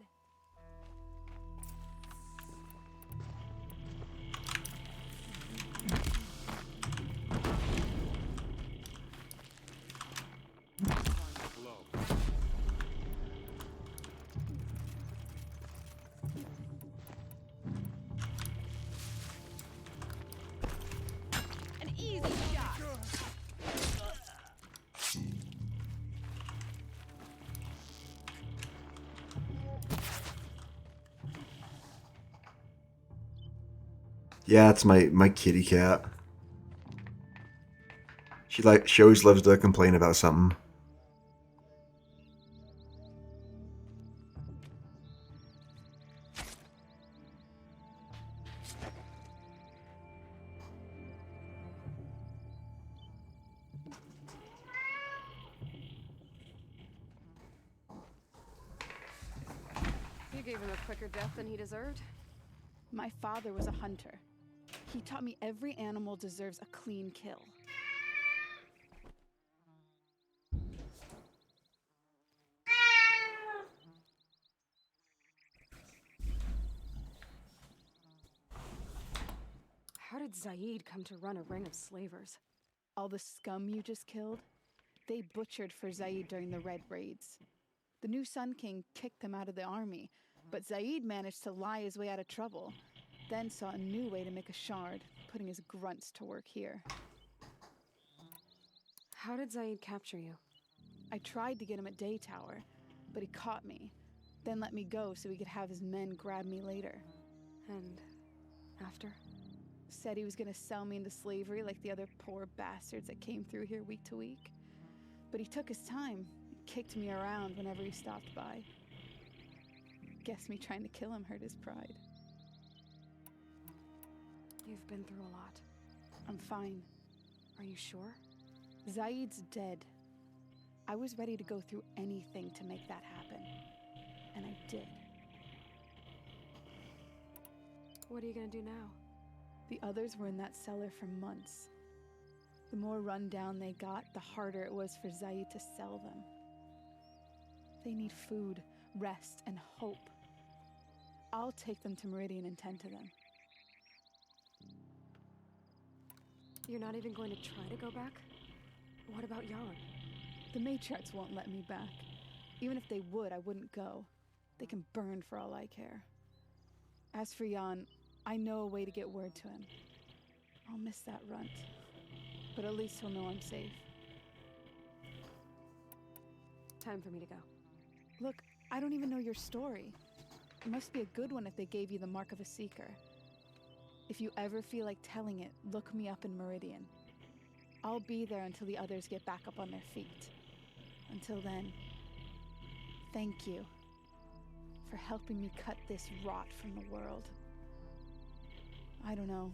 An easy shot. Yeah, it's my kitty cat. She always loves to complain about something. You gave him a quicker death than he deserved. My father was a hunter. He taught me every animal deserves a clean kill. How did Zaid come to run a ring of slavers? All the scum you just killed, they butchered for Zaid during the Red Raids. The new Sun King kicked them out of the army, but Zaid managed to lie his way out of trouble, then saw a new way to make a shard, putting his grunts to work here. How did Zaid capture you? I tried to get him at Day Tower, but he caught me, then let me go so he could have his men grab me later. And after? Said he was gonna sell me into slavery like the other poor bastards that came through here week to week. But he took his time, kicked me around whenever he stopped by. Guess me trying to kill him hurt his pride. You've been through a lot. I'm fine. Are you sure? Zaid's dead. I was ready to go through anything to make that happen. And I did. What are you gonna do now? The others were in that cellar for months. The more run down they got, the harder it was for Zaid to sell them. They need food, rest, and hope. I'll take them to Meridian and tend to them. You're not even going to try to go back? What about Jan? The matriarchs won't let me back. Even if they would, I wouldn't go. They can burn for all I care. As for Jan, I know a way to get word to him. I'll miss that runt, but at least he'll know I'm safe. Time for me to go. Look, I don't even know your story. It must be a good one if they gave you the mark of a seeker. If you ever feel like telling it, look me up in Meridian. I'll be there until the others get back up on their feet. Until then, thank you for helping me cut this rot from the world. I don't know.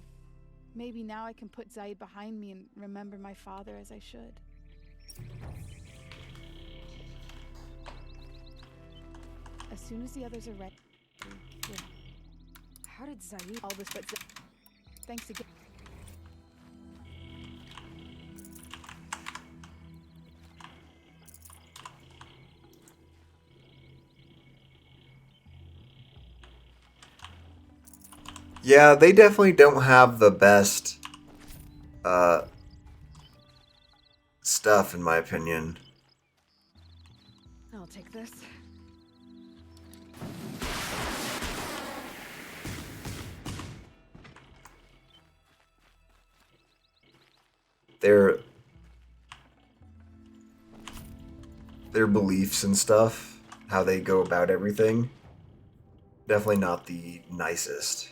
Maybe now I can put Zaid behind me and remember my father as I should. As soon as the others are ready, yeah. How did Zaid? All this but thanks again. Yeah, they definitely don't have the best stuff, in my opinion. I'll take this. their beliefs and stuff, how they go about everything. Definitely not the nicest.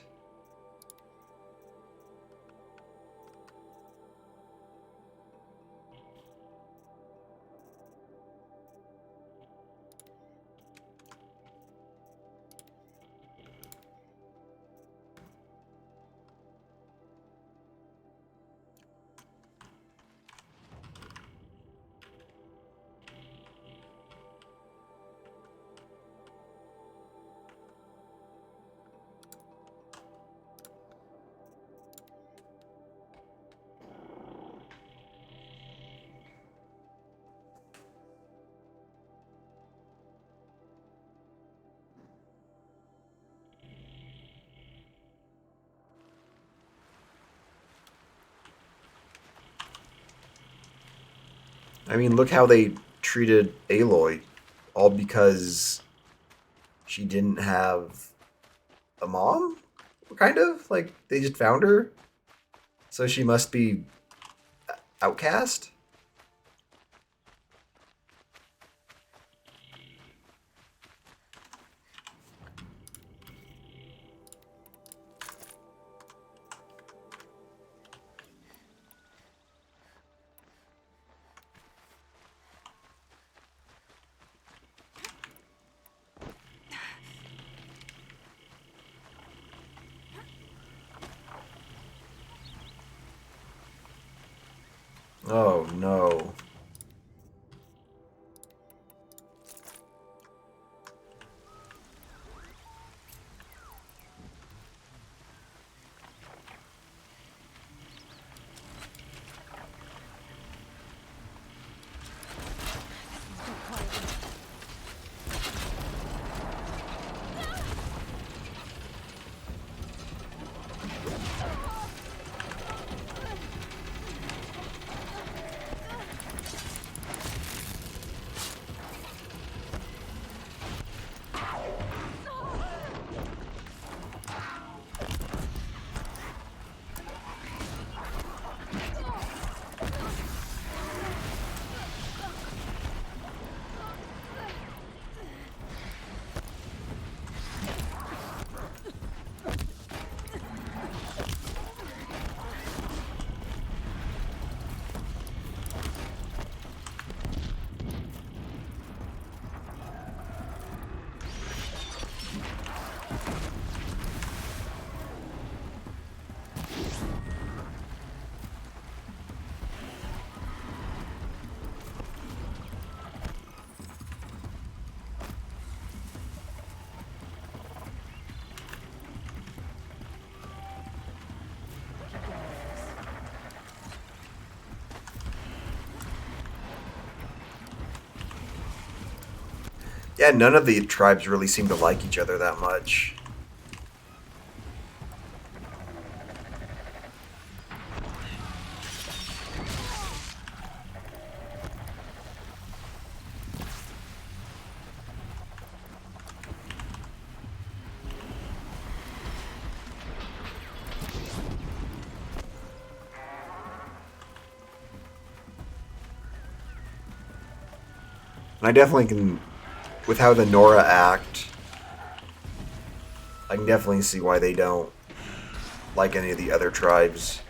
I mean, look how they treated Aloy, all because she didn't have a mom, kind of? Like, they just found her, so she must be outcast? Oh no. Yeah, none of the tribes really seem to like each other that much. And I definitely can, with how the Nora act, I can definitely see why they don't like any of the other tribes.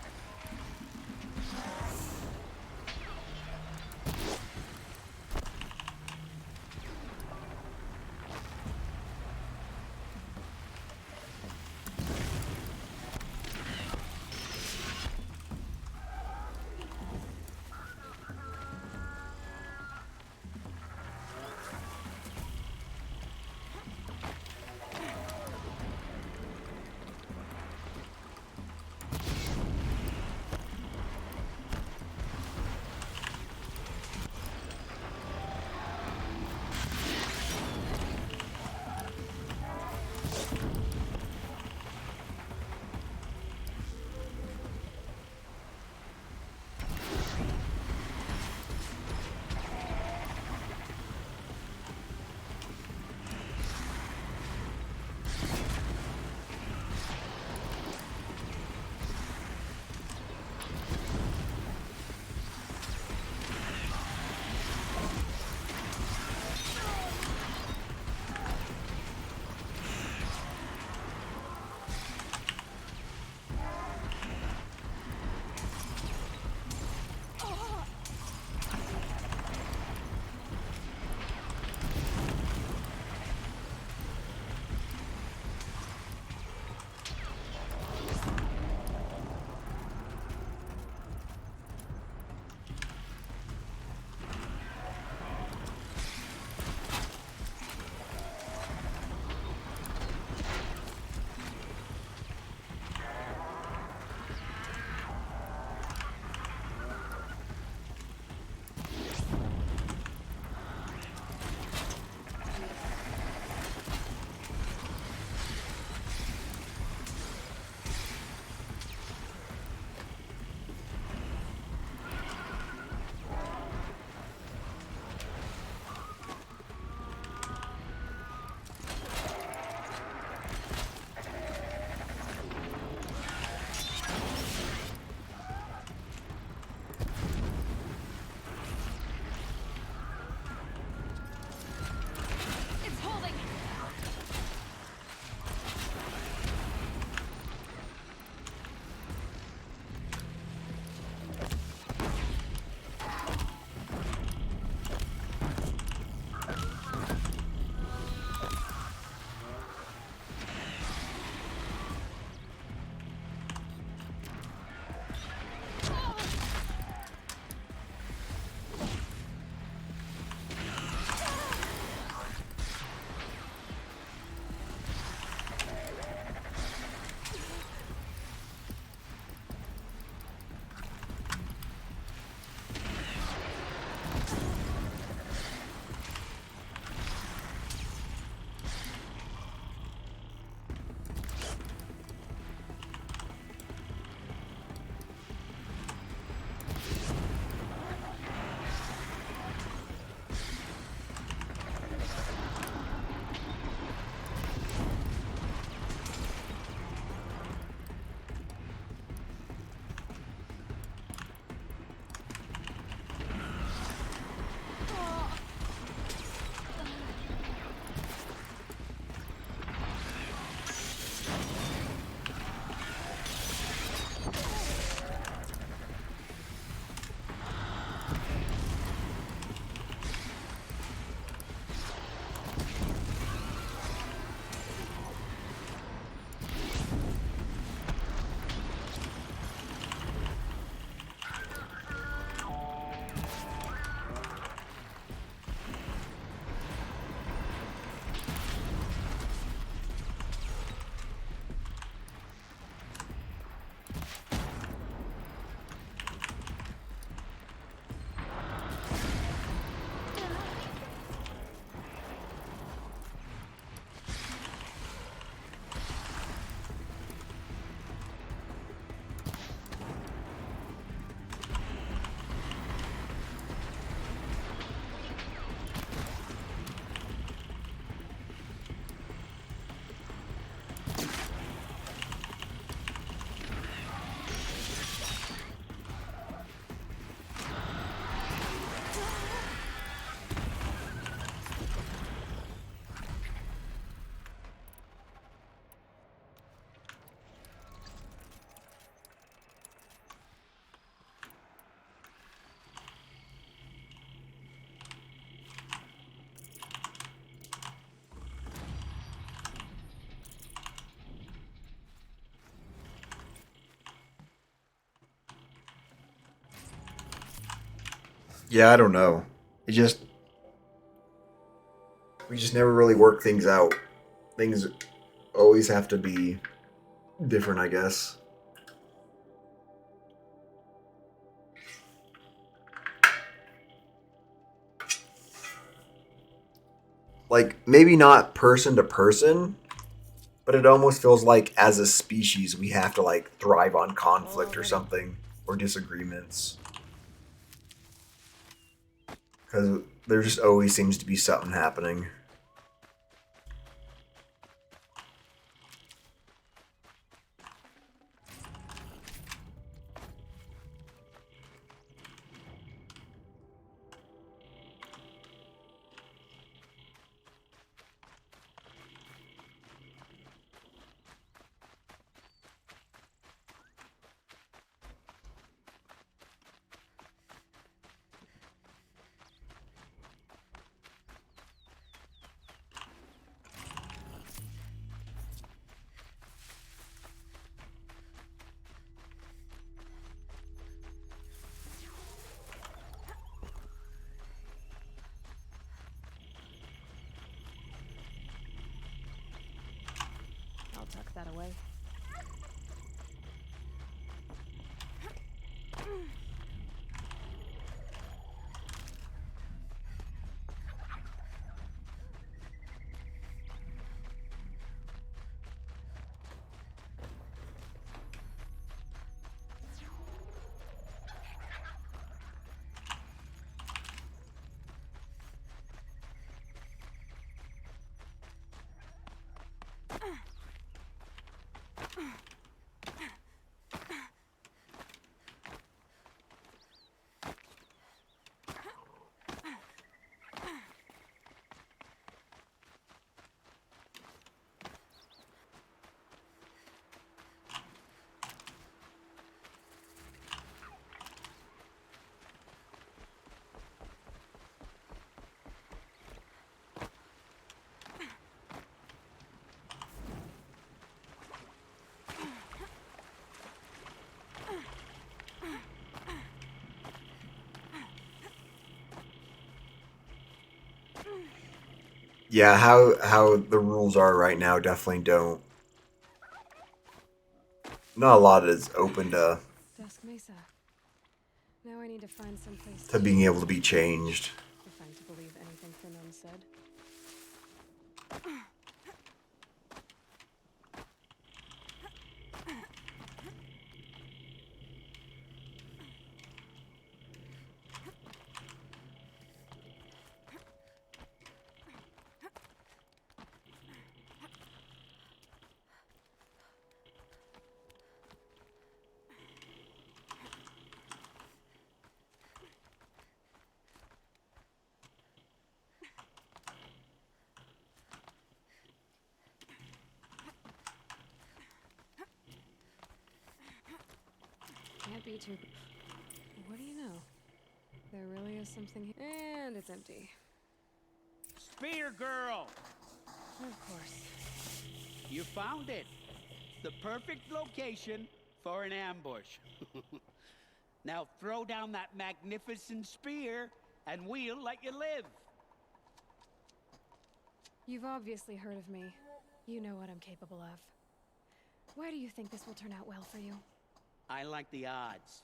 Yeah, I don't know. It just we just never really work things out. Things always have to be different, I guess. Like maybe not person to person, but it almost feels like as a species we have to like thrive on conflict or something or disagreements. Cuz there just always seems to be something happening. I'll tuck that away. Yeah, how the rules are right now definitely don't. Not a lot is open Dusk Mesa. Now I need to find some place to being able to be changed. if I'm to believe anything Finon said. Can't be too. What do you know? There really is something here. And it's empty. Spear girl! Of course. You found it. The perfect location for an ambush. Now throw down that magnificent spear, and we'll let you live. You've obviously heard of me. You know what I'm capable of. Why do you think this will turn out well for you? I like the odds.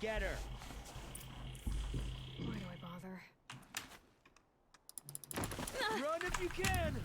Get her. Why do I bother? Run if you can!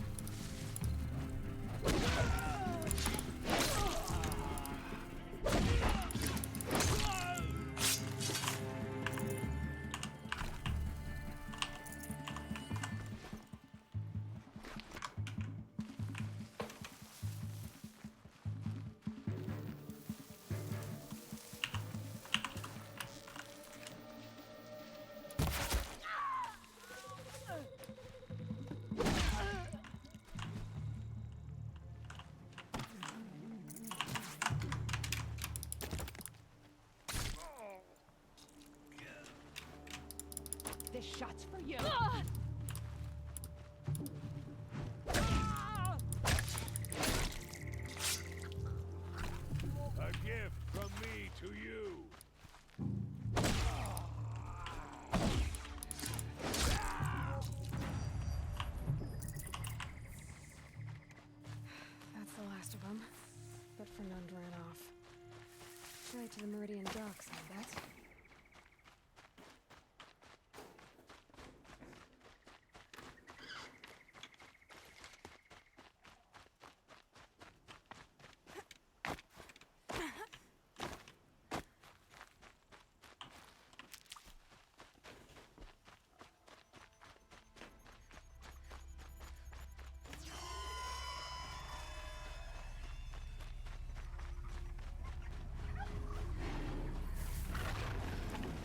This shot's for you. A gift from me to you. Straight to the Meridian docks, I bet.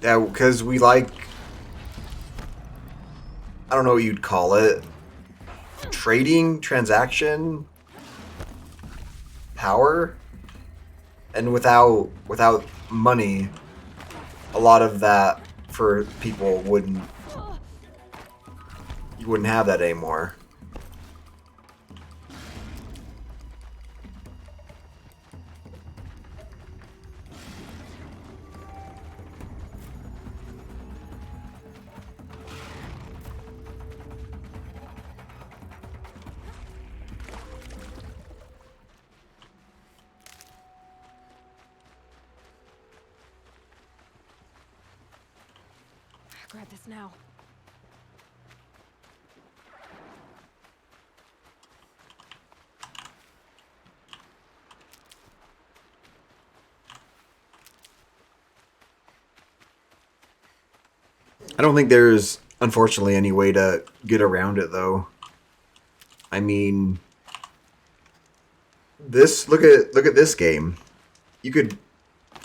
Yeah, because we like, I don't know what you'd call it, trading, transaction, power, and without money, a lot of that for people you wouldn't have that anymore. Grab this now. I don't think there's, unfortunately, any way to get around it, though. I mean, look at this game. You could,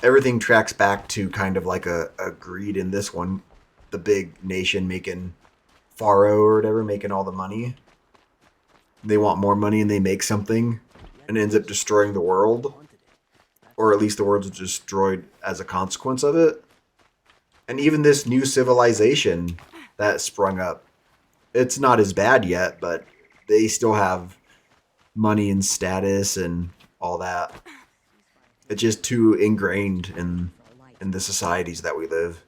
everything tracks back to kind of like a greed in this one. The big nation making Faro or whatever, making all the money. They want more money and they make something and it ends up destroying the world. Or at least the world's destroyed as a consequence of it. And even this new civilization that sprung up, it's not as bad yet, but they still have money and status and all that. It's just too ingrained in the societies that we live.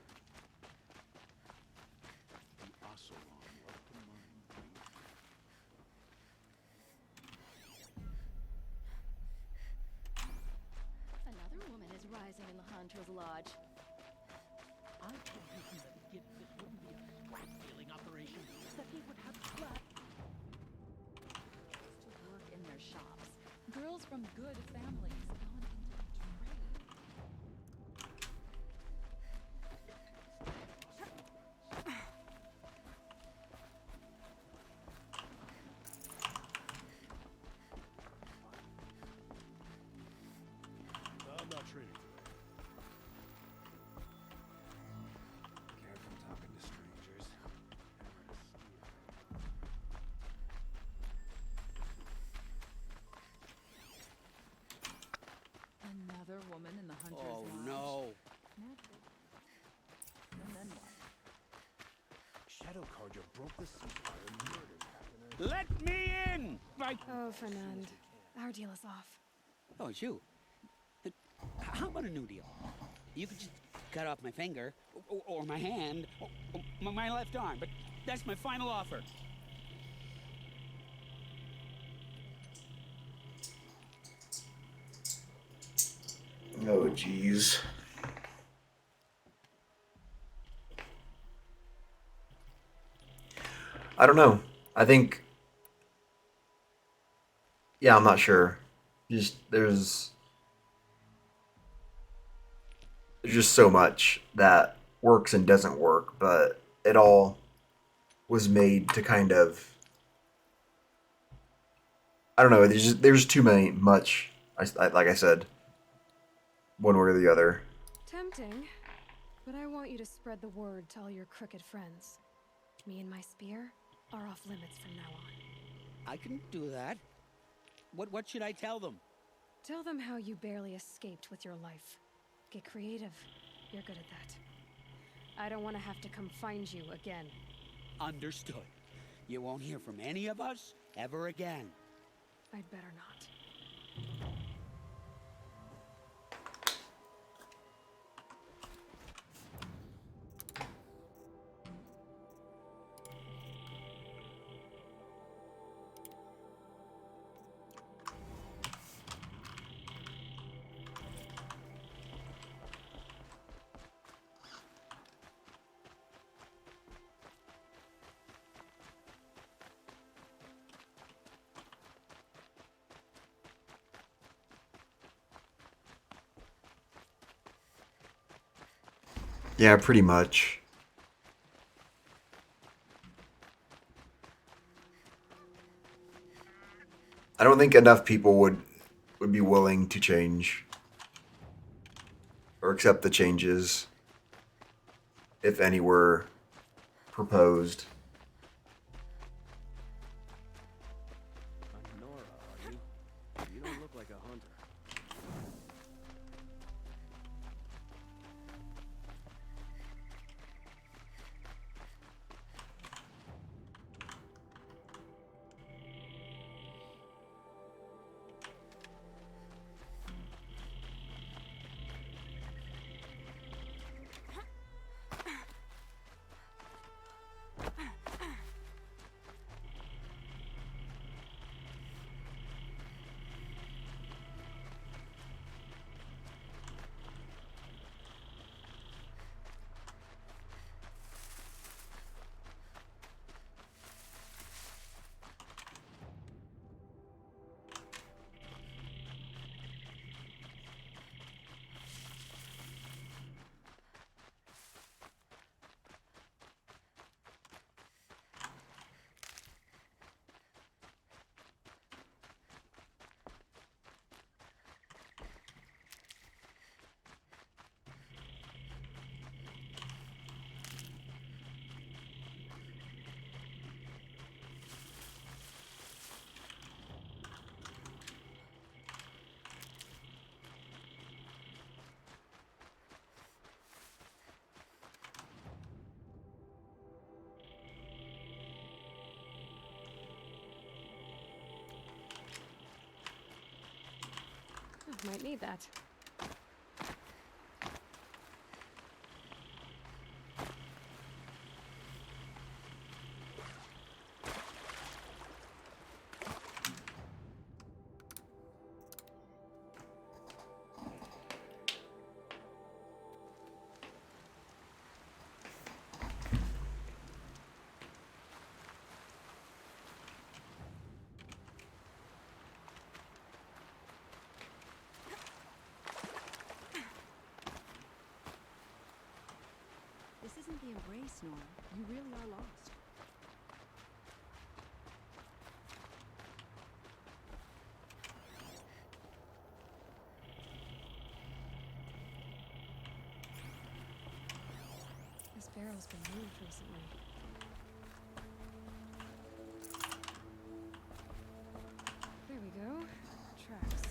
Another woman is rising in the Hunter's Lodge. I told you from the beginning this wouldn't be a scrap-dealing operation, that he would have scrap. To work in their shops. Girls from good families gone into the trade. I'm not trading. Careful talking to strangers. Another woman in the Hunter's Oh, Lodge. no. And then what? Shadow Carja broke the ceasefire and murdered Captain. Let me in! Oh, Fernand. Our deal is off. Oh, it's you. How about a new deal? You could just cut off my finger, or my hand, or my left arm, but that's my final offer. Oh, jeez. I don't know. I think... Yeah, I'm not sure. There's just so much that works and doesn't work, but it all was made to kind of... I don't know, there's too much, like I said, one way or the other. Tempting, but I want you to spread the word to all your crooked friends. Me and my spear are off limits from now on. I can do that. What should I tell them? Tell them how you barely escaped with your life. Get creative. You're good at that. I don't want to have to come find you again. Understood. You won't hear from any of us ever again. I'd better not. Yeah, pretty much. I don't think enough people would be willing to change or accept the changes, if any were proposed. Nora, are you? You don't look like a hunter. Might need that. This isn't the embrace, Nora. You really are lost. This barrel's been moved recently. There we go. Tracks.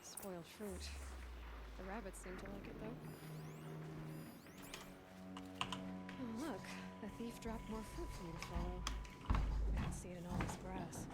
Spoiled fruit. The rabbits seem to like it, though. Oh, look. The thief dropped more fruit for me to follow. I can see it in all this grass.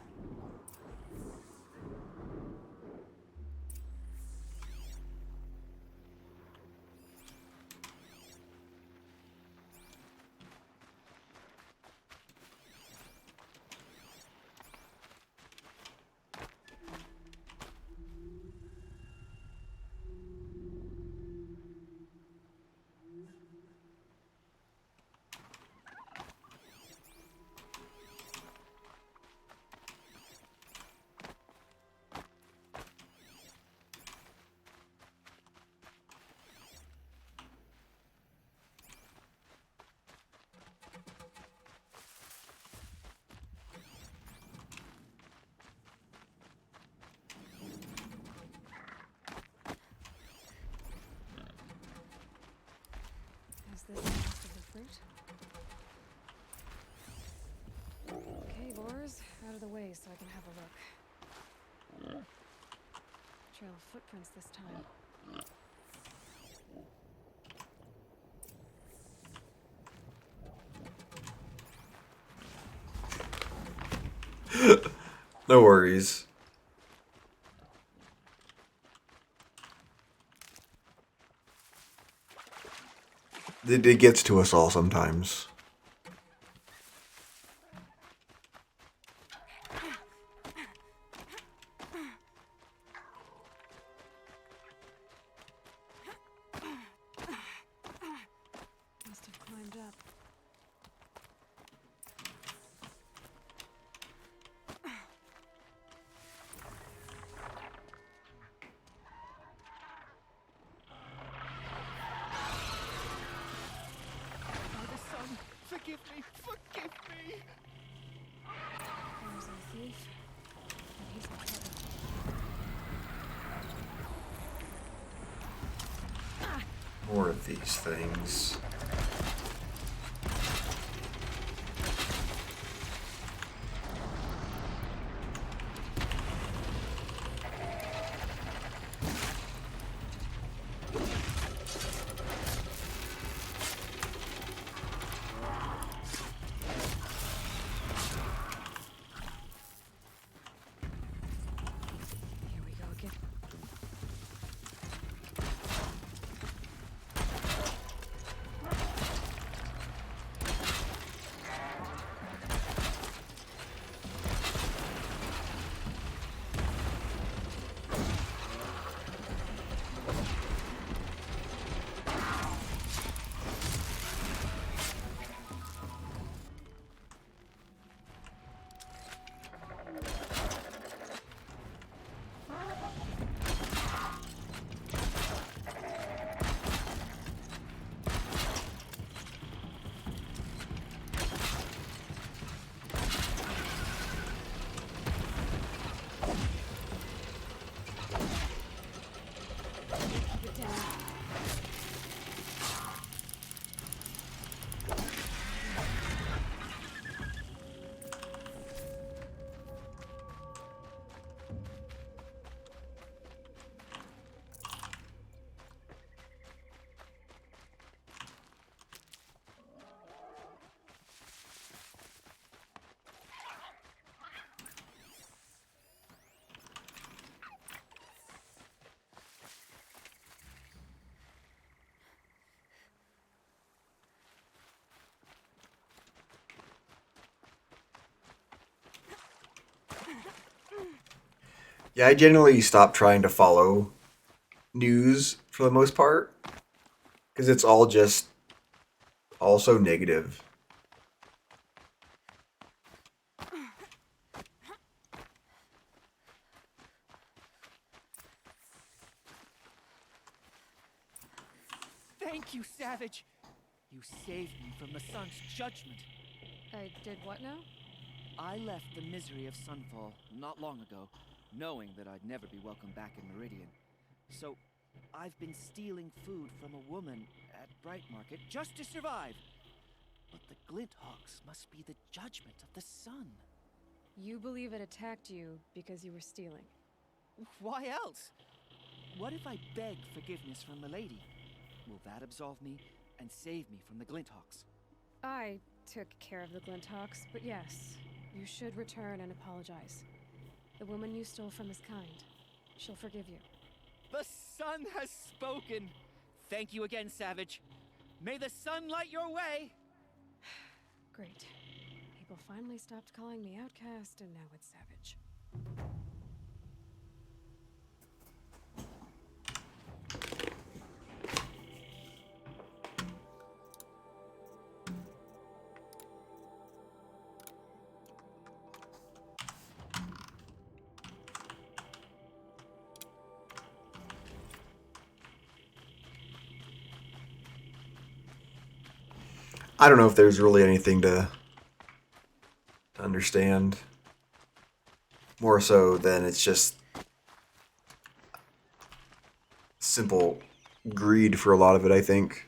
body so I can have a look. Trail of footprints this time. No worries. It gets to us all sometimes. Must have climbed up. Father, son, forgive me, forgive me! There's a thief, and he's not headed. More of these things. Here we go again. Keep it down. Yeah, I generally stop trying to follow news for the most part because it's all just also negative. Thank you, Savage! You saved me from the sun's judgment. I did what now? I left the misery of Sunfall not long ago, knowing that I'd never be welcome back in Meridian. So, I've been stealing food from a woman at Bright Market just to survive. But the Glinthawks must be the judgment of the sun. You believe it attacked you because you were stealing. Why else? What if I beg forgiveness from Milady? Will that absolve me and save me from the Glinthawks? I took care of the Glinthawks, but yes, you should return and apologize. The woman you stole from is kind. She'll forgive you. The sun has spoken! Thank you again, Savage. May the sun light your way! Great. People finally stopped calling me outcast, and now it's Savage. I don't know if there's really anything to understand. More so than it's just simple greed for a lot of it, I think.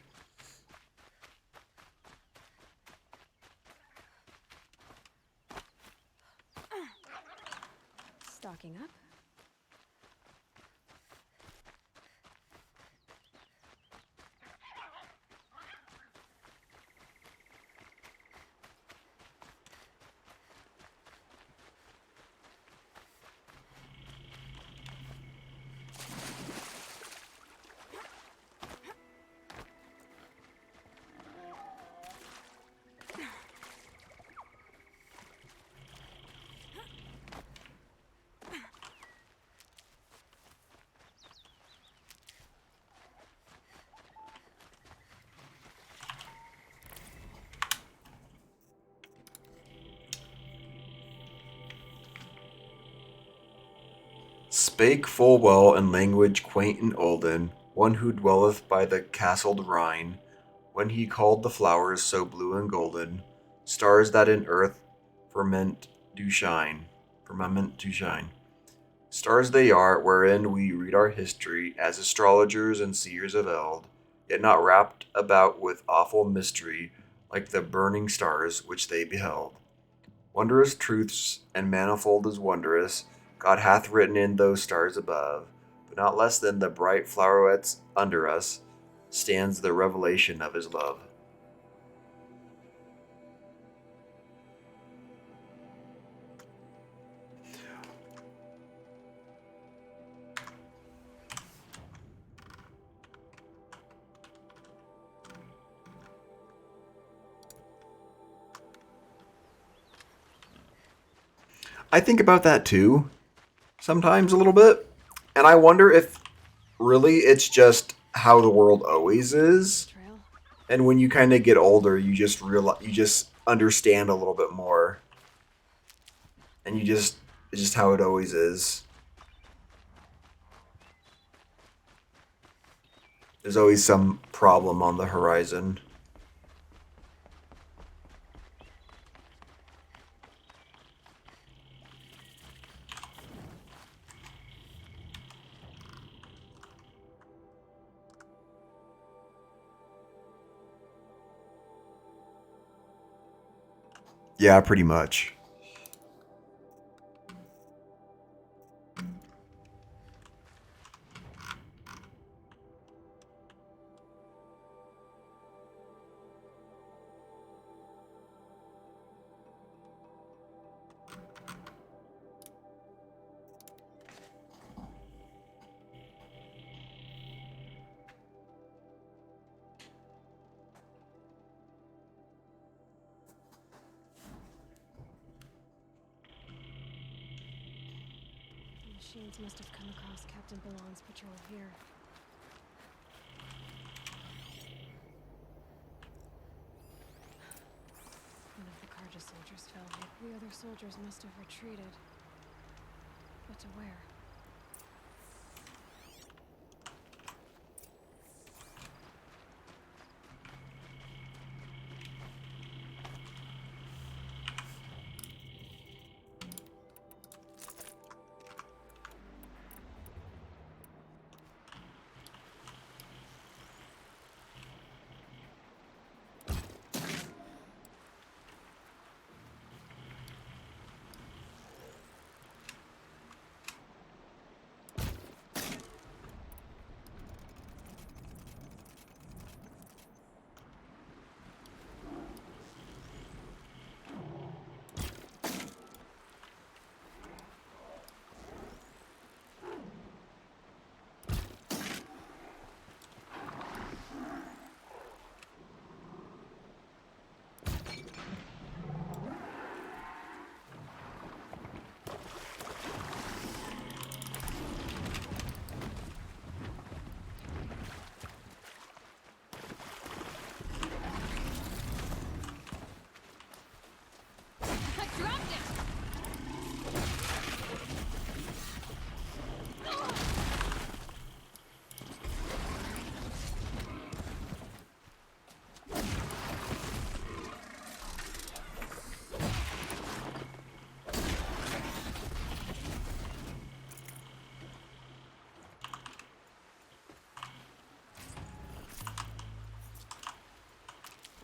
Spake full well in language quaint and olden, one who dwelleth by the castled Rhine, when he called the flowers so blue and golden, stars that in earth firmament do shine. Firmament do shine. Stars they are, wherein we read our history, as astrologers and seers of eld, yet not wrapped about with awful mystery, like the burning stars which they beheld. Wondrous truths and manifold as wondrous, God hath written in those stars above, but not less than the bright flowerets under us stands the revelation of his love. I think about that too, sometimes a little bit, and I wonder if really it's just how the world always is. And when you kind of get older, you just understand a little bit more. And it's just how it always is. There's always some problem on the horizon. Yeah, pretty much. The machines must have come across Captain Ballon's patrol here. One of the Carja soldiers fell here. The other soldiers must have retreated. But to where?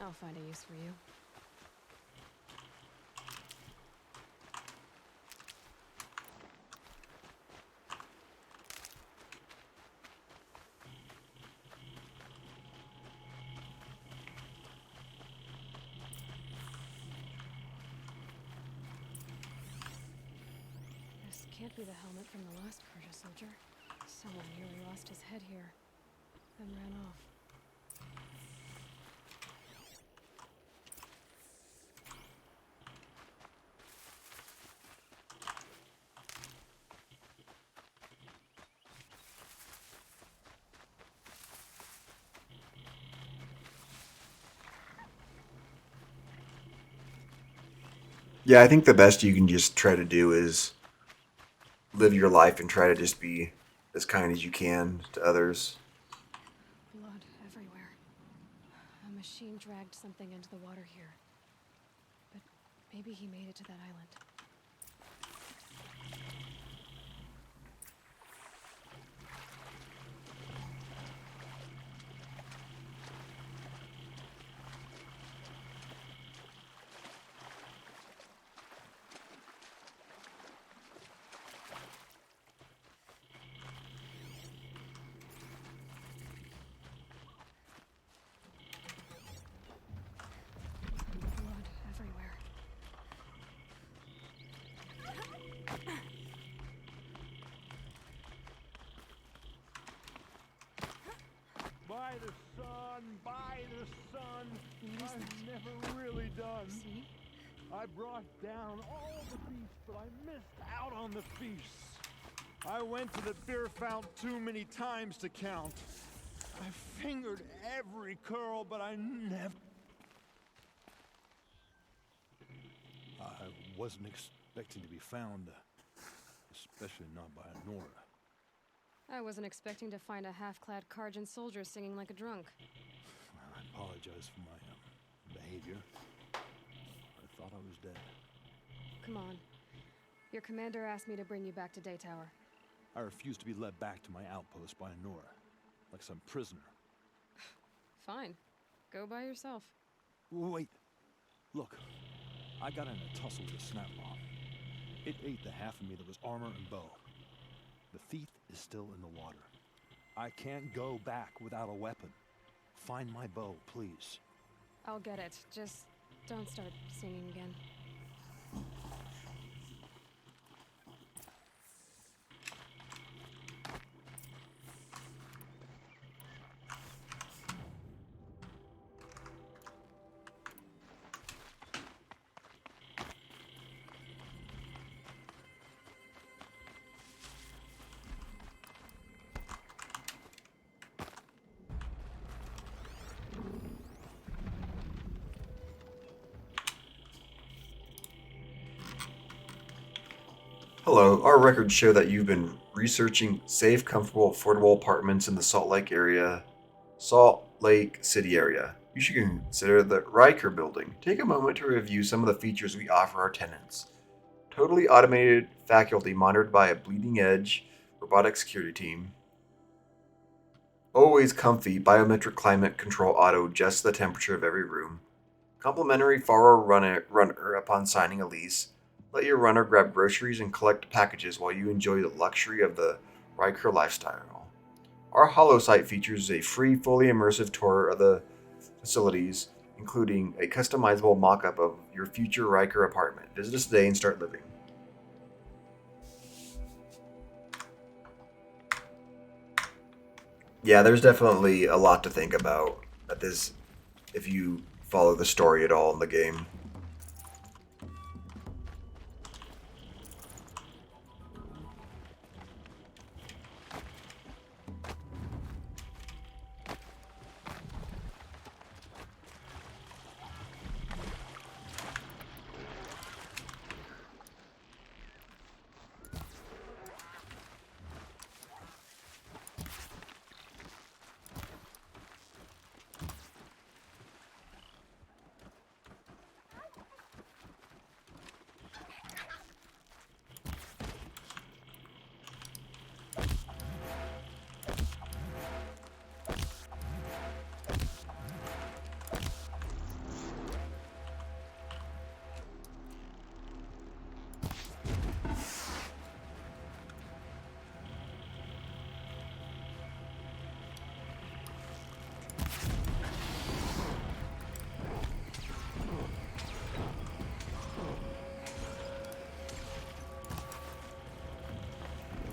I'll find a use for you. This can't be the helmet from the last Carja soldier. Someone nearly lost his head here, then ran off. Yeah, I think the best you can just try to do is live your life and try to just be as kind as you can to others. Blood everywhere. A machine dragged something into the water here. But maybe he made it to that island. Blood everywhere. By the sun, by the sun. I've never really done. See? I brought down all the beasts, but I missed out on the feasts. I went to the beer fount too many times to count. I fingered every curl, but I never... I wasn't expecting to be found, especially not by Nora. I wasn't expecting to find a half-clad Karjan soldier singing like a drunk. I apologize for my behavior. I thought I was dead. Come on. Your commander asked me to bring you back to Daytower. I refused to be led back to my outpost by Nora, like some prisoner. Fine. Go by yourself. Wait. Look, I got in a tussle with a snap mob. It ate the half of me that was armor and bow. The thief is still in the water. I can't go back without a weapon. Find my bow, please. I'll get it. Just don't start singing again. Hello, our records show that you've been researching safe, comfortable, affordable apartments in the Salt Lake City area. You should consider the Riker building. Take a moment to review some of the features we offer our tenants. Totally automated faculty monitored by a bleeding edge robotic security team. Always comfy biometric climate control auto adjusts the temperature of every room. Complimentary Faro runner upon signing a lease. Let your runner grab groceries and collect packages while you enjoy the luxury of the Riker lifestyle. Our HoloSite features a free, fully immersive tour of the facilities, including a customizable mock-up of your future Riker apartment. Visit us today and start living. Yeah, there's definitely a lot to think about at this, if you follow the story at all in the game.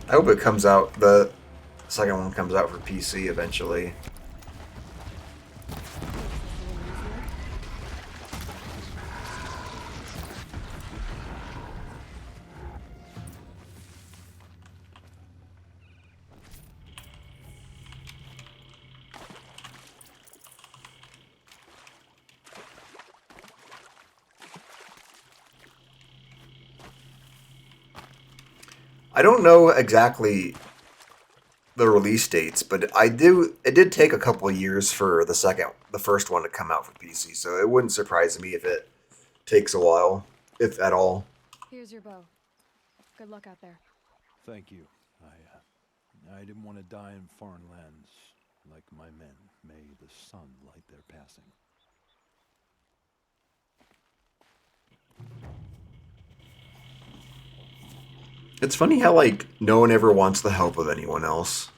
I hope it comes out, the second one comes out for PC eventually. I don't know exactly the release dates, but it did take a couple of years for the first one to come out for PC, so it wouldn't surprise me if it takes a while, if at all. Here's your bow. Good luck out there. Thank you. I didn't want to die in foreign lands like my men. May the sun light their passing. It's funny how, like, no one ever wants the help of anyone else.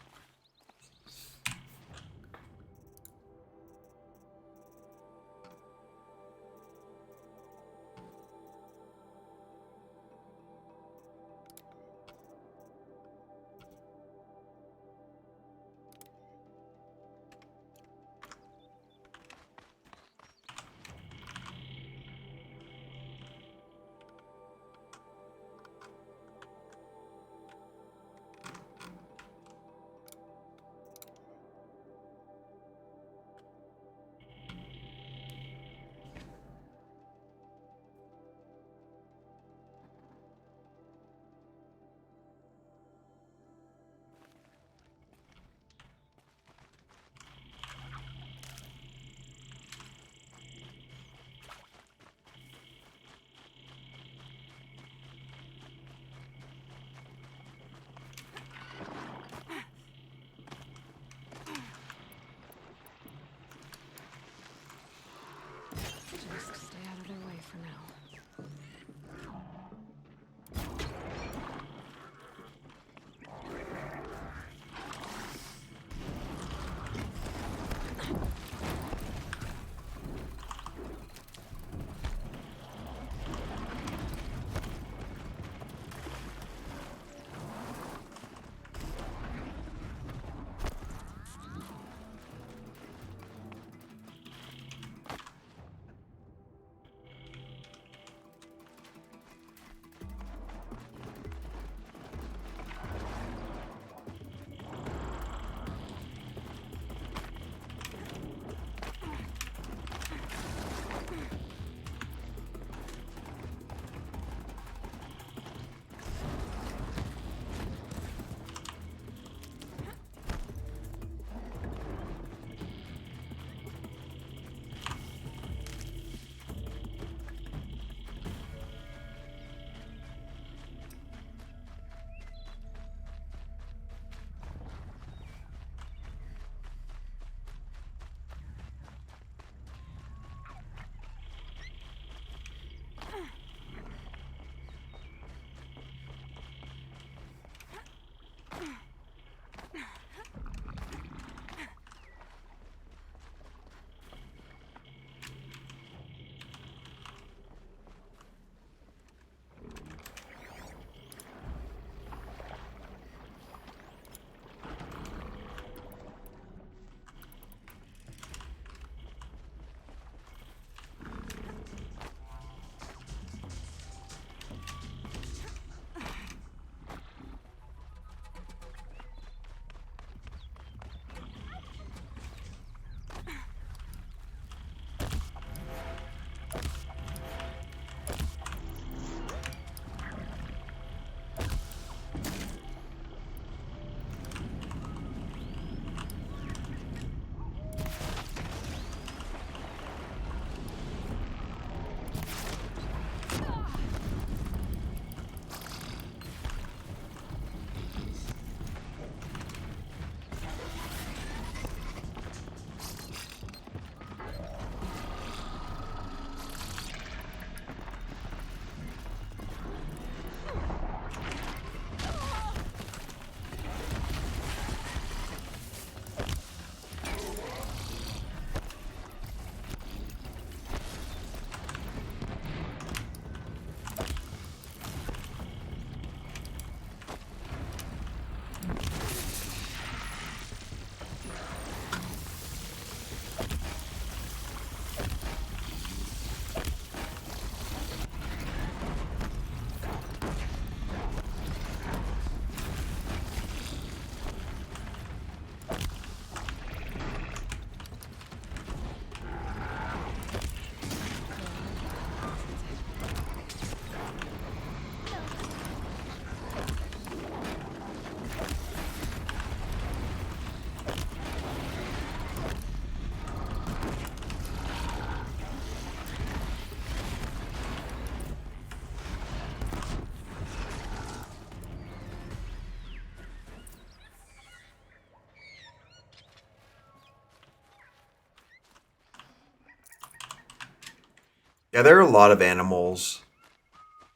Yeah, there are a lot of animals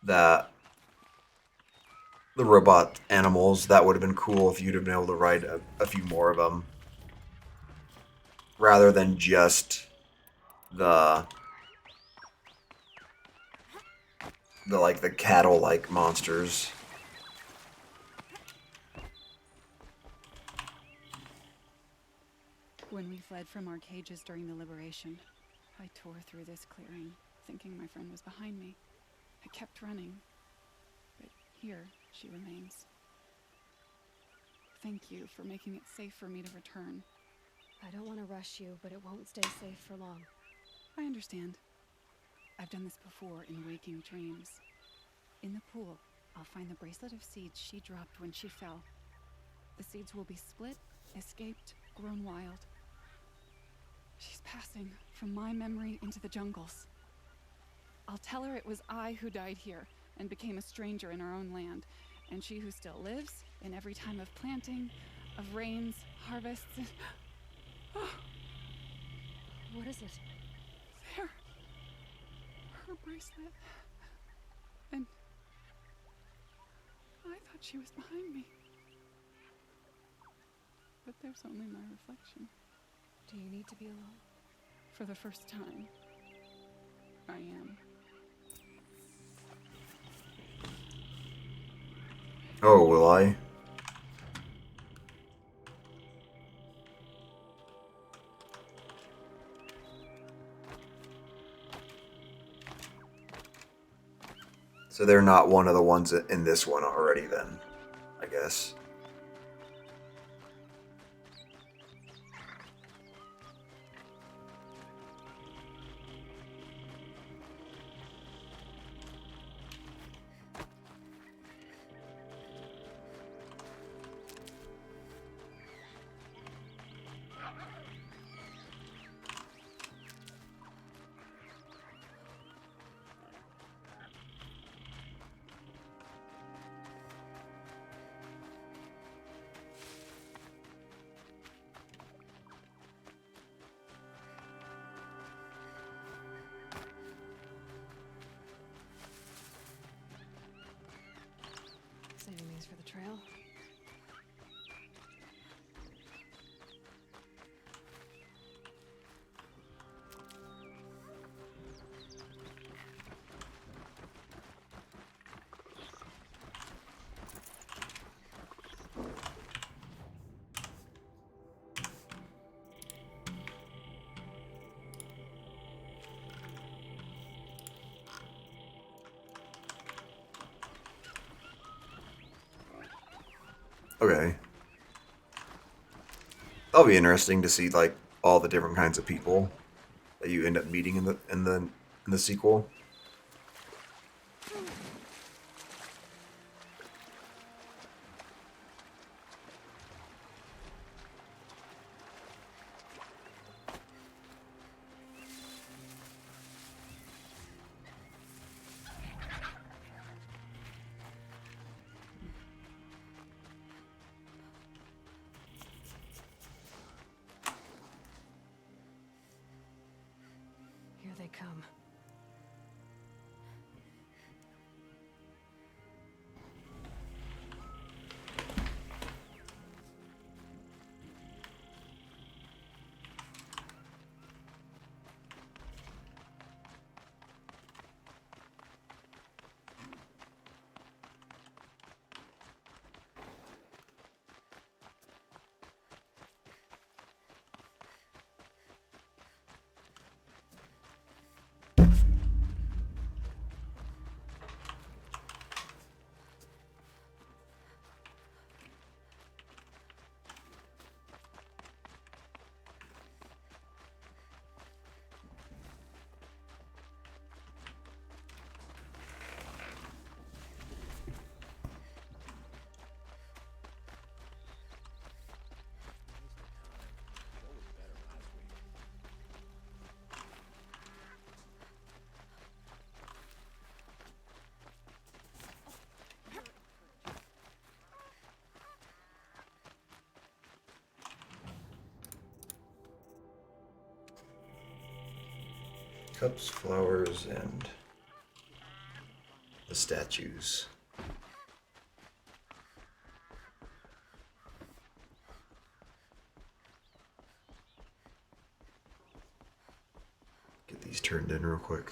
that the robot animals that would have been cool if you'd have been able to ride a few more of them rather than just the the cattle like monsters. When we fled from our cages during the liberation, I tore through this clearing, thinking my friend was behind me. I kept running, but here she remains. Thank you for making it safe for me to return. I don't want to rush you, but it won't stay safe for long. I understand. I've done this before in waking dreams. In the pool, I'll find the bracelet of seeds she dropped when she fell. The seeds will be split, escaped, grown wild. She's passing from my memory into the jungles. I'll tell her it was I who died here and became a stranger in our own land, and she who still lives in every time of planting, of rains, harvests, and... What is it? There. Her bracelet. And I thought she was behind me. But there's only my reflection. Do you need to be alone? For the first time, I am. Oh, will I? So they're not one of the ones in this one already then, I guess. Saving these for the trail. Okay. That'll be interesting to see like all the different kinds of people that you end up meeting in the sequel. Here they come. Cups, flowers, and the statues. Get these turned in real quick.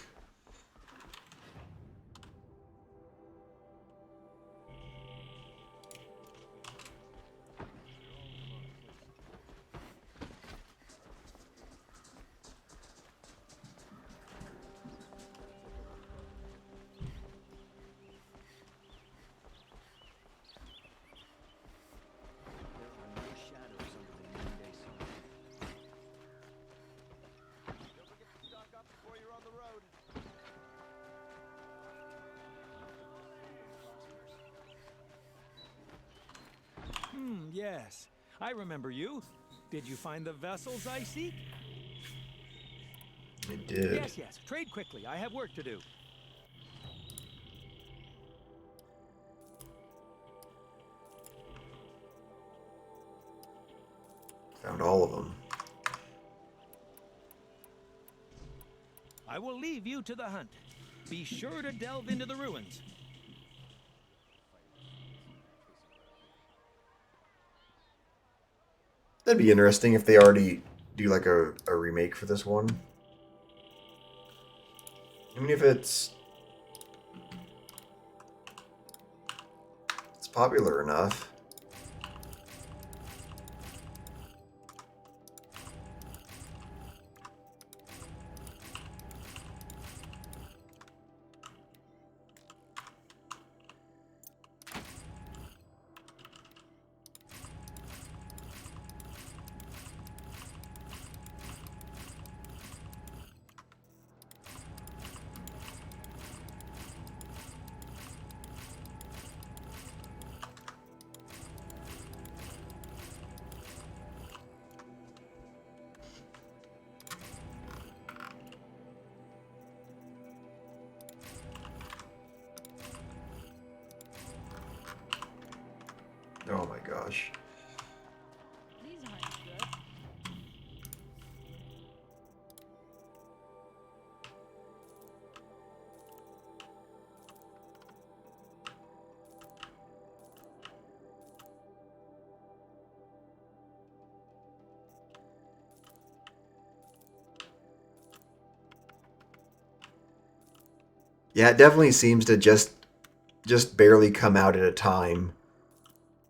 Yes, I remember you. Did you find the vessels I seek? I did. Yes, yes. Trade quickly. I have work to do. Found all of them. I will leave you to the hunt. Be sure to delve into the ruins. That'd be interesting if they already do like a remake for this one. Even if it's popular enough. Oh my gosh. These aren't good. Yeah, it definitely seems to just barely come out at a time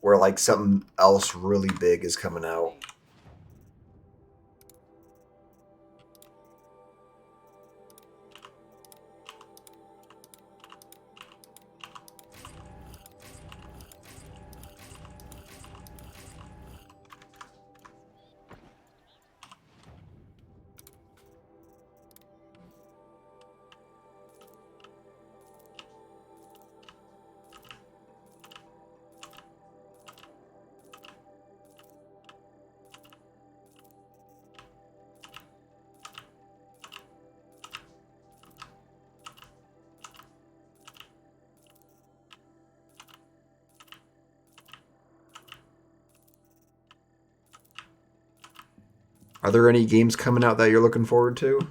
where like something else really big is coming out. Are there any games coming out that you're looking forward to?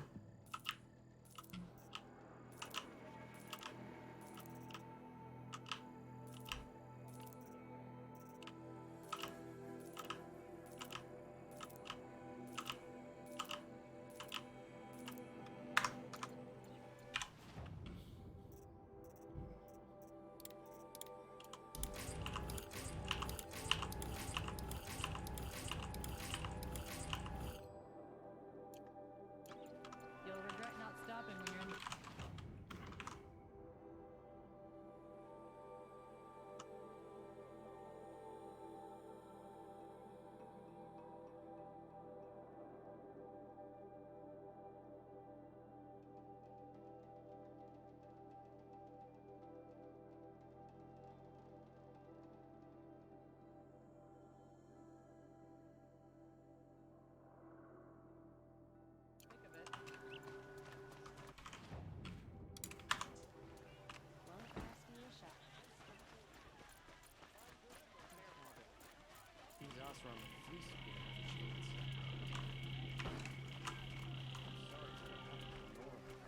You'll regret not stopping when you're in. These Osram fleece would have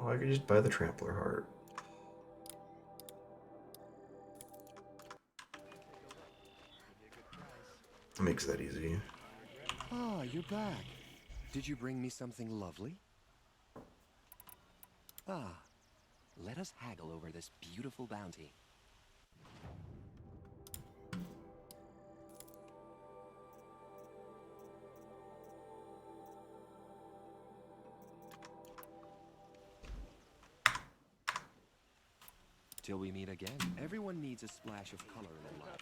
Oh, I could just buy the Trampler Heart. It makes that easy. Ah, you're back. Did you bring me something lovely? Ah, let us haggle over this beautiful bounty. Till we meet again, everyone needs a splash of color in their life.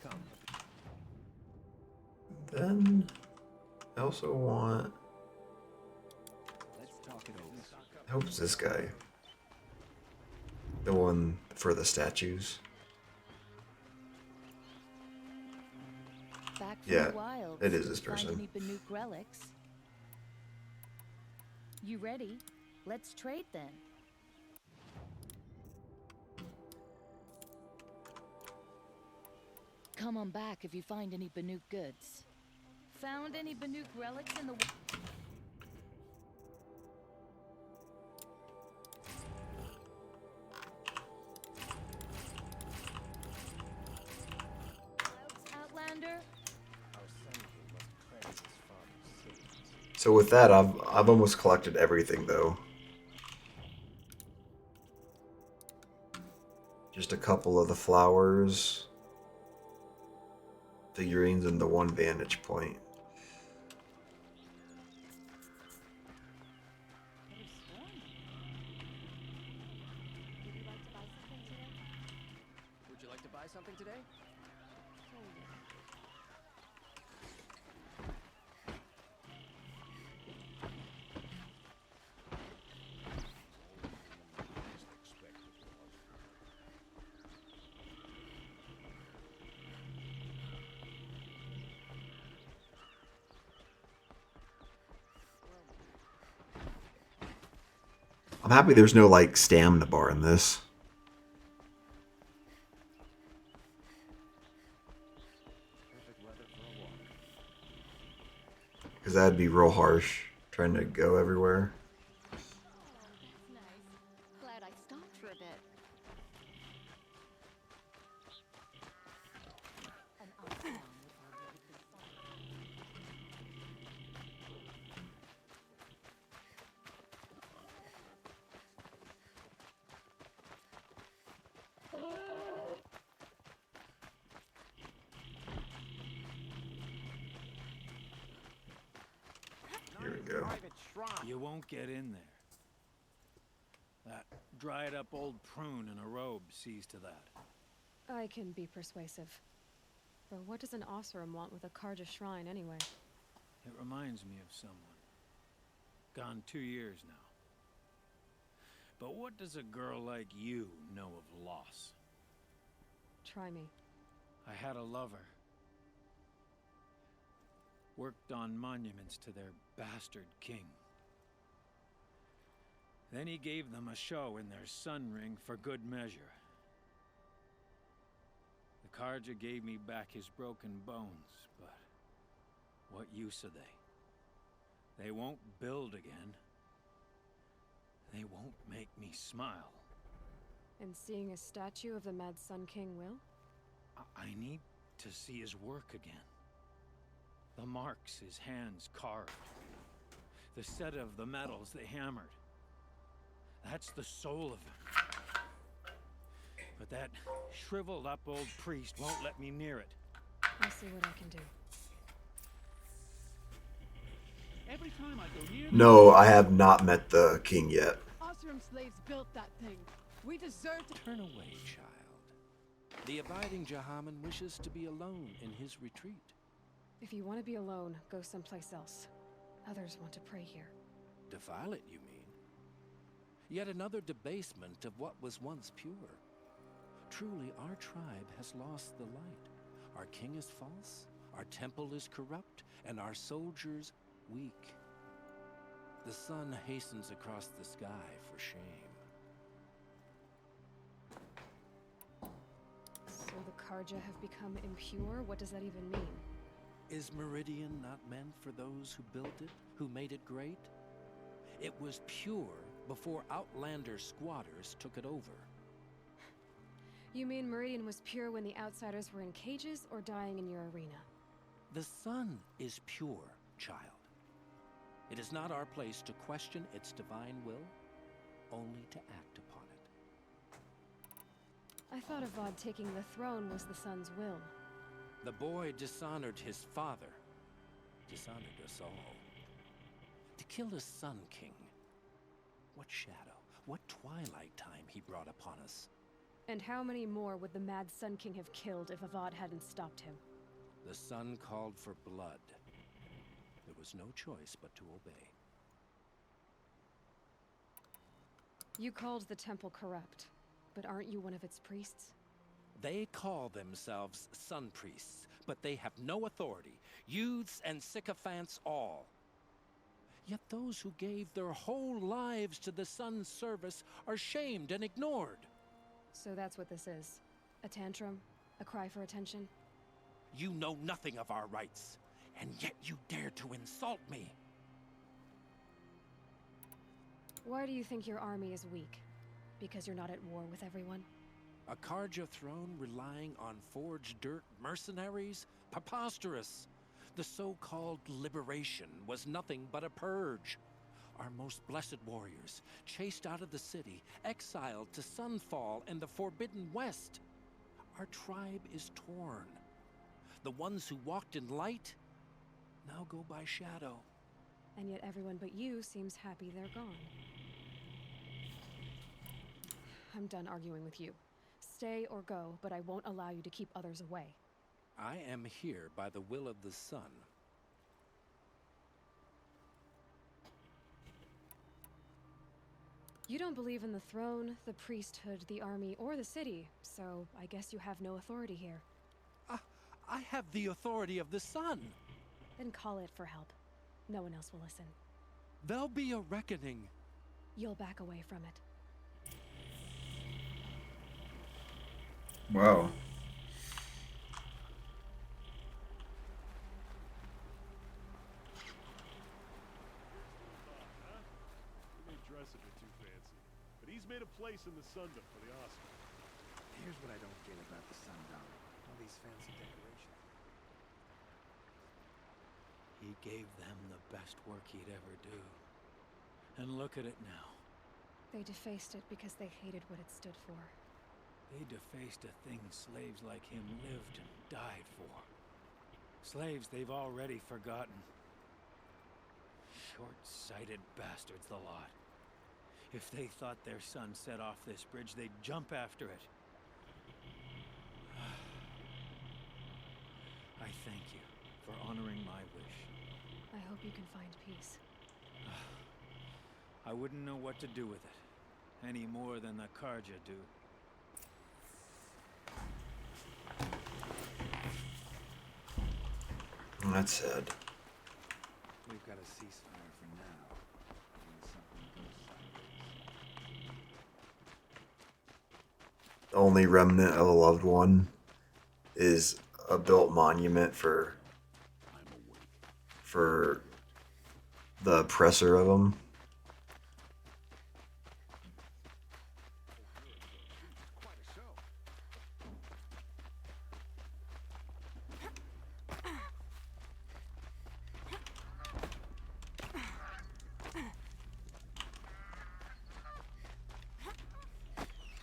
Come. Then I also want. Let's talk it over. I hope it's this guy. The one for the statues. Back from Yeah, the wilds, it is this find person. any Banuk relics? You ready? Let's trade then. Come on back if you find any Banuk goods. Found any Banuk relics in the Outlander? So with that, I've almost collected everything though. Just a couple of the flowers, figurines, and the one vantage point. Would you like to buy something today? I'm happy there's no like stamina bar in this. Because that'd be real harsh, trying to go everywhere. Glad I stopped for a bit. An Oseram would already be Here we go. You won't get in there. That dried up old prune in a robe sees to that. I can be persuasive. But what does an Oseram want with a Karja shrine anyway? It reminds me of someone. Gone 2 years now. But what does a girl like you know of loss? Try me. I had a lover. Worked on monuments to their bastard king. Then he gave them a show in their sun ring for good measure. The Karja gave me back his broken bones, but what use are they? They won't build again. They won't make me smile. And seeing a statue of the Mad Sun King will? I need to see his work again. The marks his hands carved. The set of the metals they hammered. That's the soul of him. But that shriveled up old priest won't let me near it. I'll see what I can do. Every time I go near No, I have not met the king yet. Oseram slaves built that thing. We deserve to Turn away, child. The abiding Jahaman wishes to be alone in his retreat. If you want to be alone, go someplace else. Others want to pray here. Defile it, you mean? Yet another debasement of what was once pure. Truly, our tribe has lost the light. Our king is false, our temple is corrupt, and our soldiers weak. the sun hastens across the sky for shame. So the Karja have become impure? What does that even mean? Is Meridian not meant for those who built it, who made it great? It was pure before Outlander squatters took it over. You mean Meridian was pure when the outsiders were in cages or dying in your arena? The sun is pure, child. It is not our place to question its divine will, only to act upon it. I thought Avad taking the throne was the sun's will. The boy dishonored his father, dishonored us all. To kill a Sun King. What shadow, what twilight time he brought upon us. And how many more would the Mad Sun King have killed if Avad hadn't stopped him? The sun called for blood. There was no choice but to obey. You called the temple corrupt, but aren't you one of its priests? They call themselves sun priests, but they have no authority. Youths and sycophants all. Yet those who gave their whole lives to the sun's service are shamed and ignored. So that's what this is. A tantrum? A cry for attention? You know nothing of our rights, and yet you dare to insult me. Why do you think your army is weak? Because you're not at war with everyone? A Karja throne relying on forged dirt mercenaries? Preposterous! The so-called liberation was nothing but a purge. Our most blessed warriors, chased out of the city, exiled to Sunfall and the Forbidden West. Our tribe is torn. The ones who walked in light now go by shadow. And yet everyone but you seems happy they're gone. I'm done arguing with you. Stay or go, but I won't allow you to keep others away. I am here by the will of the sun. You don't believe in the throne, the priesthood, the army, or the city, so I guess you have no authority here. I have the authority of the sun. Then call it for help. No one else will listen. There'll be a reckoning. You'll back away from it. Wow. Dress a bit too fancy, but he's made a place in the Sundom for the Oscar. Here's what I don't get about the Sundom. All these fancy decorations. He gave them the best work he'd ever do. And look at it now. They defaced it because they hated what it stood for. They defaced a thing slaves like him lived and died for. Slaves they've already forgotten. Short-sighted bastards, the lot. If they thought their son set off this bridge, they'd jump after it. I thank you for honoring my wish. I hope you can find peace. I wouldn't know what to do with it, any more than the Karja do. That's sad. We've got a ceasefire for now. Unless something goes sideways. The only remnant of a loved one is a built monument for the oppressor of them.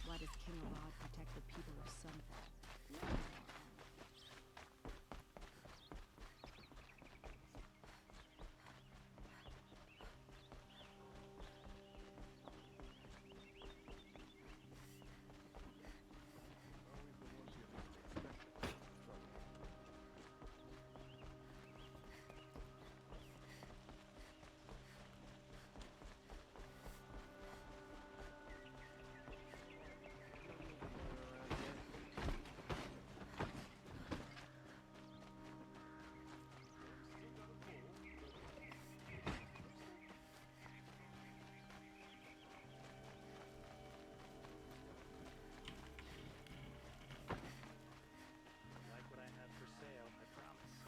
Why does King Avad protect the people of Sunfall?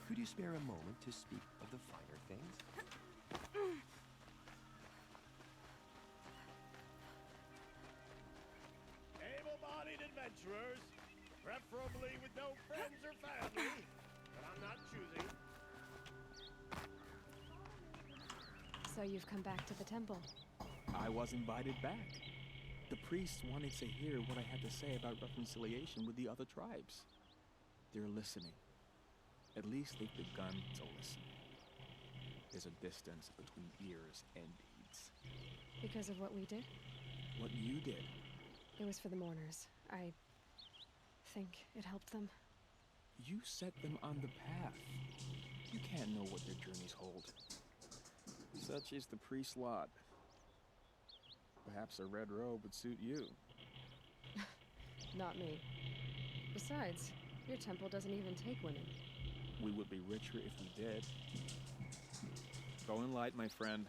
Could you spare a moment to speak of the finer things? Able-bodied adventurers, preferably with no friends or family, but I'm not choosing. So you've come back to the temple. I was invited back. The priests wanted to hear what I had to say about reconciliation with the other tribes. They're listening. At least they've begun to listen. There's a distance between ears and deeds. Because of what we did? What you did. It was for the mourners. I think it helped them. You set them on the path. You can't know what their journeys hold. Such is the priest's lot. Perhaps a red robe would suit you. Not me. Besides, your temple doesn't even take women. We would be richer if we did. Go in light, my friend,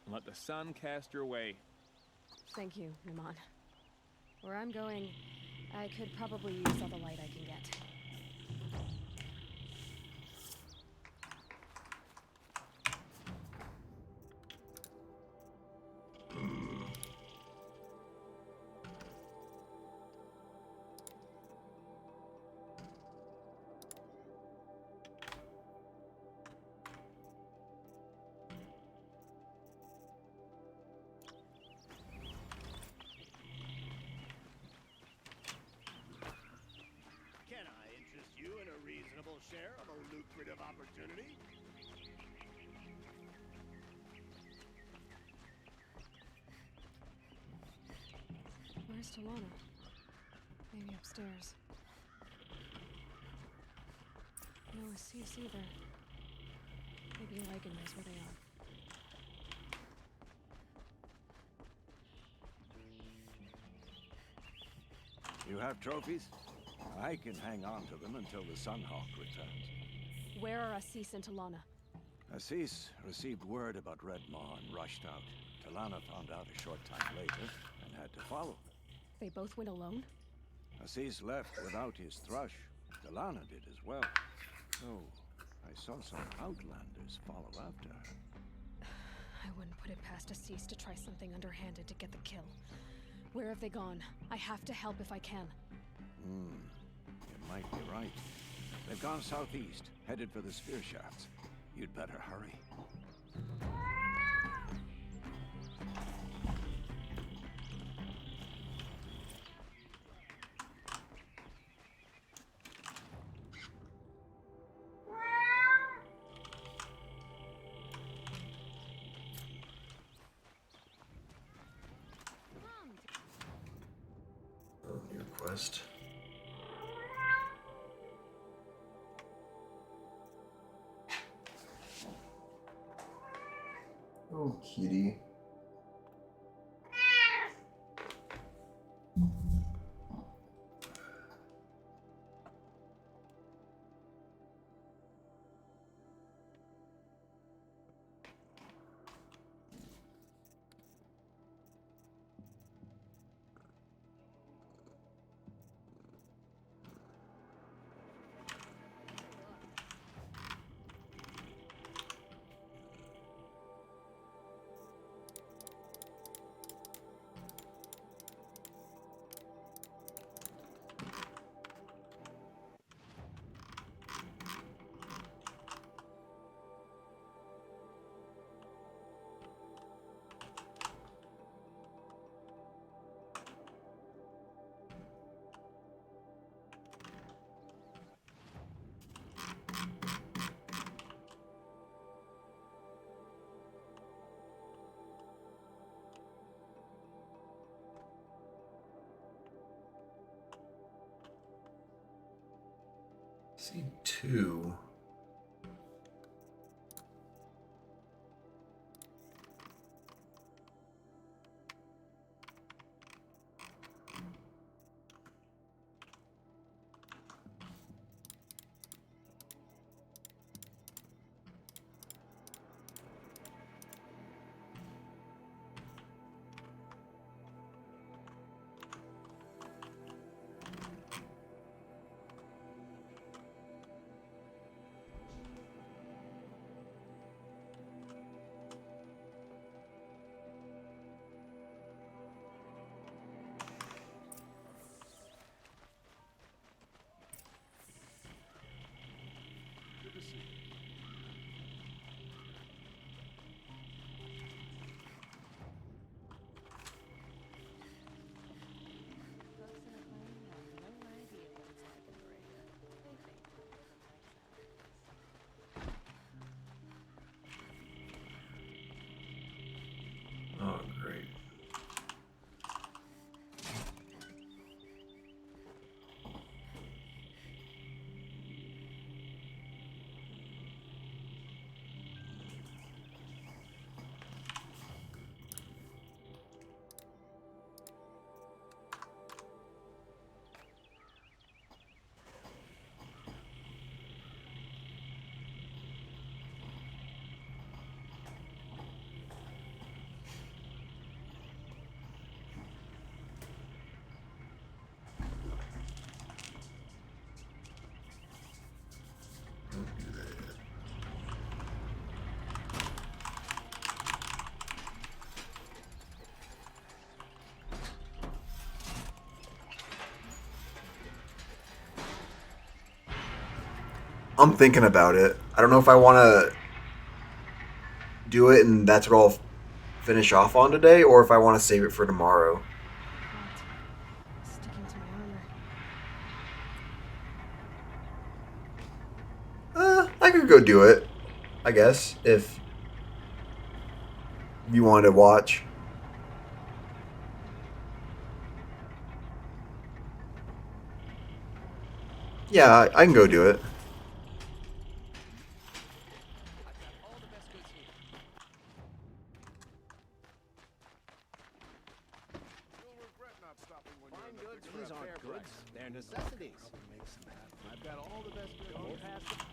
and let the sun cast your way. Thank you, Naman. Where I'm going, I could probably use all the light I can get. Can I interest you in a reasonable share of a lucrative opportunity? Where's Talana? Maybe upstairs. No Assis either. Maybe Lycan knows where they are. You have trophies? I can hang on to them until the Sunhawk returns. Where are Assis and Talana? Assis received word about Red Maw and rushed out. Talana found out a short time later and had to follow. They both went alone? Assis left without his thrush. Talana did as well. Oh, I saw some Outlanders follow after her. I wouldn't put it past Assis to try something underhanded to get the kill. Where have they gone? I have to help if I can. You might be right. They've gone southeast, headed for the spear shafts. You'd better hurry. New quest. Oh, kitty. See two. I'm thinking about it. I don't know if I want to do it and that's what I'll finish off on today, or if I want to save it for tomorrow. Sticking to my armor. I could go do it, I guess, if you wanted to watch. Yeah, I can go do it. These aren't goods, they're necessities. I've got all the best goods. Don't pass them.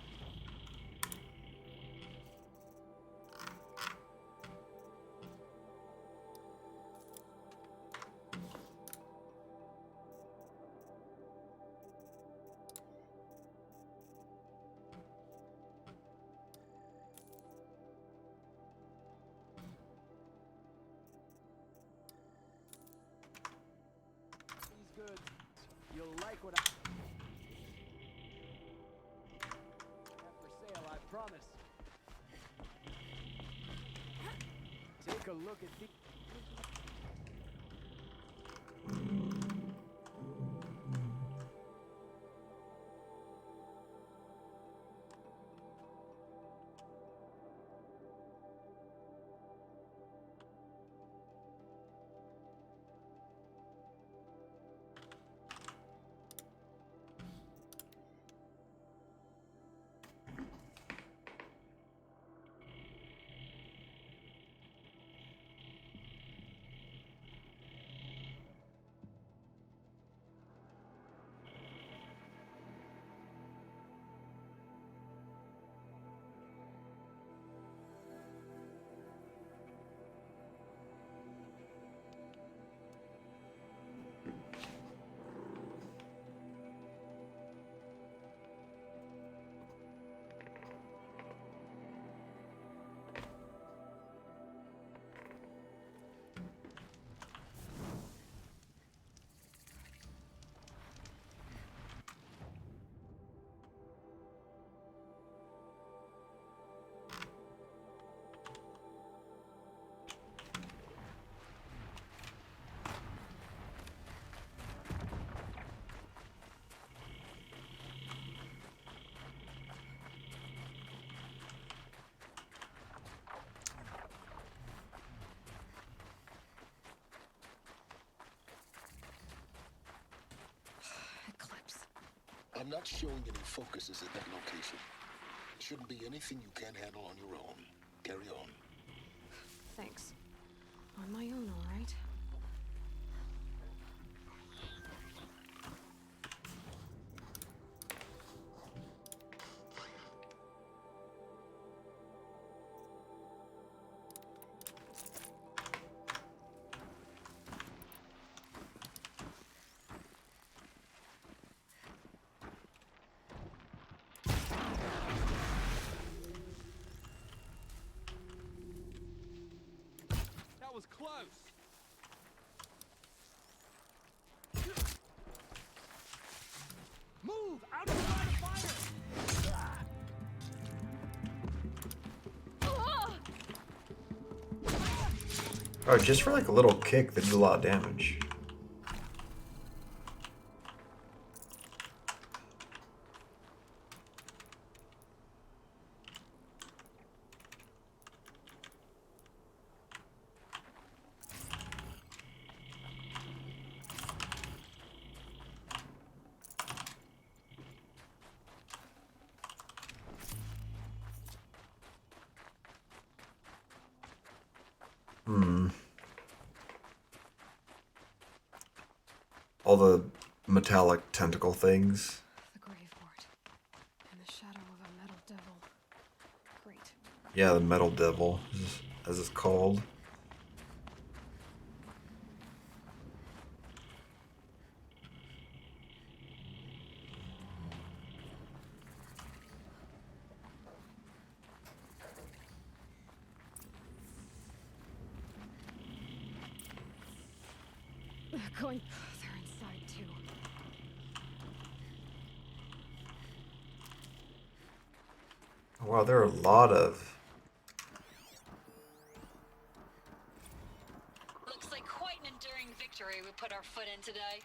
These goods, you'll like what I have for sale, I promise. Take a look at the I'm not showing any focuses at that location. Shouldn't be anything you can't handle on your own. Carry on. Thanks. On my own, all right. That was close. move out of line of fire. Oh, just for like a little kick that did a lot of damage. All the metallic tentacle things. The grave wart. And the shadow of a metal devil. Great. Yeah, the metal devil, as it's called. They're going further inside, too. Wow, there are a lot of... Looks like quite an enduring victory we put our foot in today.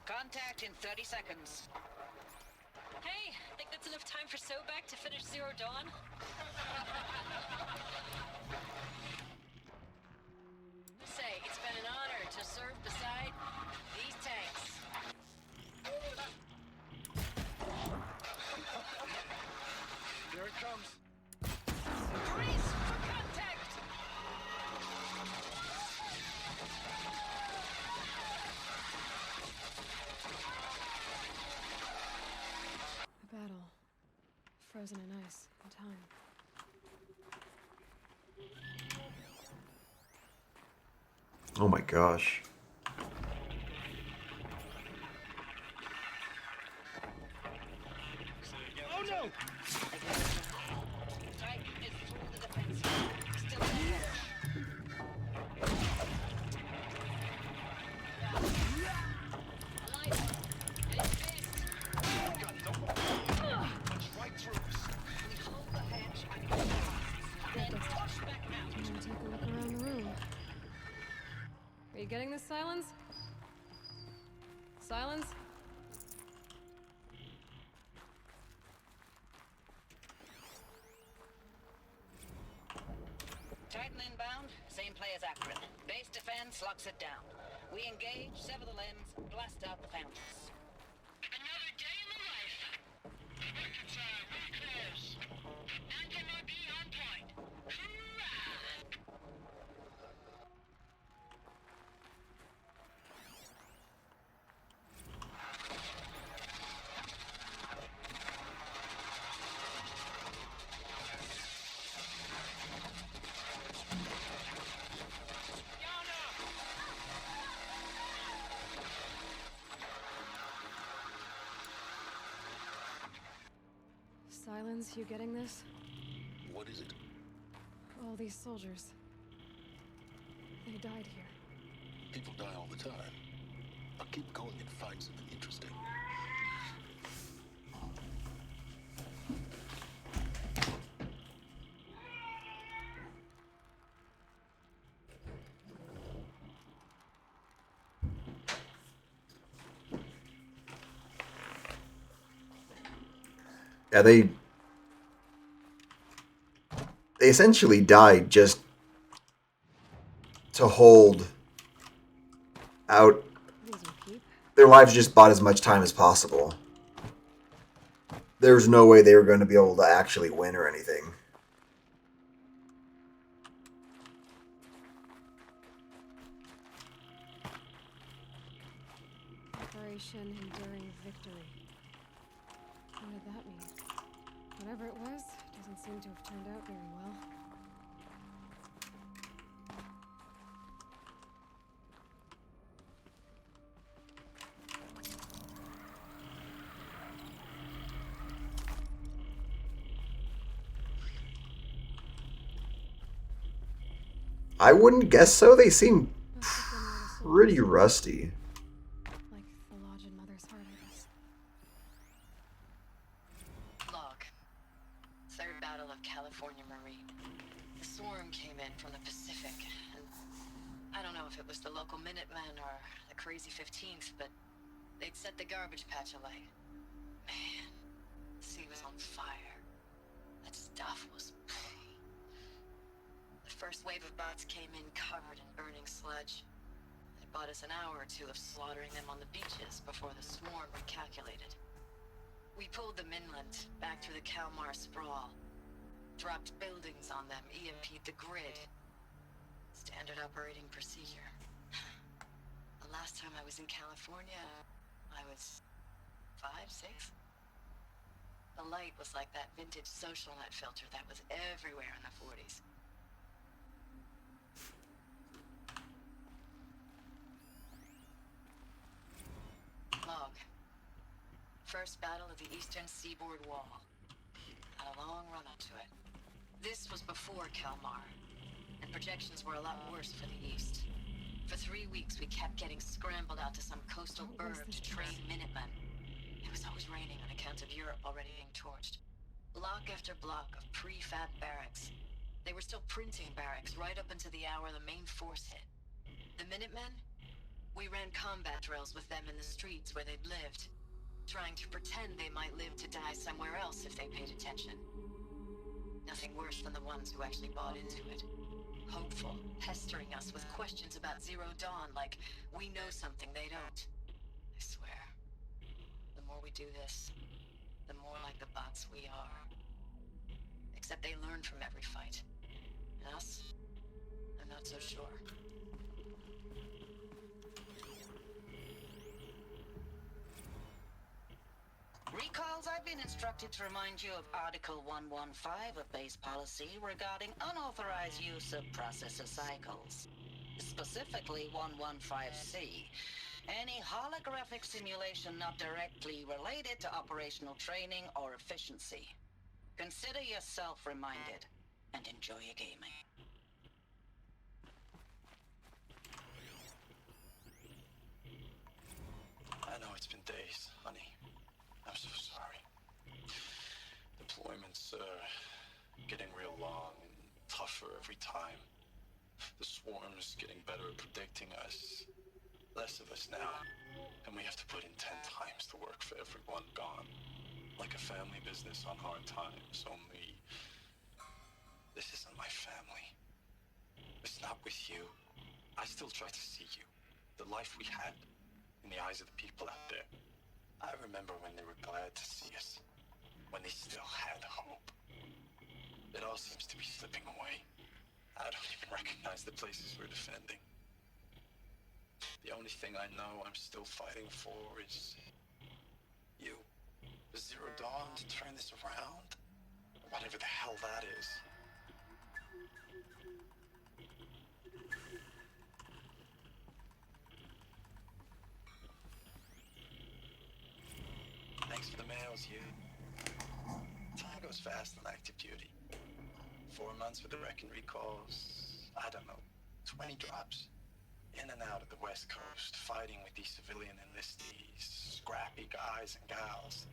Contact in 30 seconds. Hey, think that's enough time for Sobek to finish Zero Dawn? Say, it's been an honor to serve beside these tanks. Here it comes. Brace for contact! A battle. Frozen in ice and time. Oh my gosh. Oh no! Titan is through the defense. Still on Eliza, it is fist. Punch right through us. We hold the hatch and then push back out. I'm gonna take a look around the room. Are you getting this, Silence? Silence? Titan inbound, same play as Akron. Base defense locks it down. We engage, sever the limbs, blast out the foundries. Another day in the life. Reconcile, we're close. NMRB on point. Hoorah! Silence, you getting this? What is it? All these soldiers. They died here. People die all the time. I'll keep going and find something interesting. Yeah, they essentially died just to hold out. Their lives just bought as much time as possible. There was no way they were going to be able to actually win or anything. Operation Enduring Victory. What did that mean? Whatever it was, doesn't seem to have turned out very well. I wouldn't guess so. They seem pretty rusty. Like the Lodge in Mother's Heart, I guess. Log. Third Battle of California Marine. The swarm came in from the Pacific, and I don't know if it was the local Minutemen or the crazy 15th, but they'd set the garbage patch alight. Man, the sea was on fire. That stuff was... The first wave of bots came in covered in burning sludge. It bought us an hour or two of slaughtering them on the beaches before the swarm recalculated. We pulled them inland, back through the Kalmar sprawl. Dropped buildings on them, EMP'd the grid. Standard operating procedure. The last time I was in California, I was 5, 6? The light was like that vintage social net filter that was everywhere in the 40s. Log. First battle of the Eastern Seaboard Wall. Had a long run up to it. This was before Kalmar, and projections were a lot worse for the East. For 3 weeks, we kept getting scrambled out to some coastal burg to train Minutemen. It was always raining on account of Europe already being torched. block after block of prefab barracks. They were still printing barracks right up until the hour the main force hit. The Minutemen? We ran combat drills with them in the streets where they'd lived, trying to pretend they might live to die somewhere else if they paid attention. Nothing worse than the ones who actually bought into it. Hopeful, pestering us with questions about Zero Dawn like we know something they don't. I swear, the more we do this, the more like the bots we are. Except they learn from every fight. Us? I'm not so sure. Recalls, I've been instructed to remind you of Article 115 of base policy regarding unauthorized use of processor cycles. Specifically 115C. Any holographic simulation not directly related to operational training or efficiency. Consider yourself reminded and enjoy your gaming. I know it's been days, honey. I'm so sorry. Deployments are getting real long and tougher every time. The swarm's getting better at predicting us. Less of us now. And we have to put in 10 times the work for everyone gone. Like a family business on hard times, only... this isn't my family. It's not with you. I still try to see you. The life we had in the eyes of the people out there. I remember when they were glad to see us. When they still had hope. It all seems to be slipping away. I don't even recognize the places we're defending. The only thing I know I'm still fighting for is... you. Zero Dawn to turn this around? Whatever the hell that is. Thanks for the mails, you. Time goes fast on active duty. 4 months with the wreck and recalls. I don't know, 20 drops. In and out of the West Coast, fighting with these civilian enlistees, scrappy guys and gals.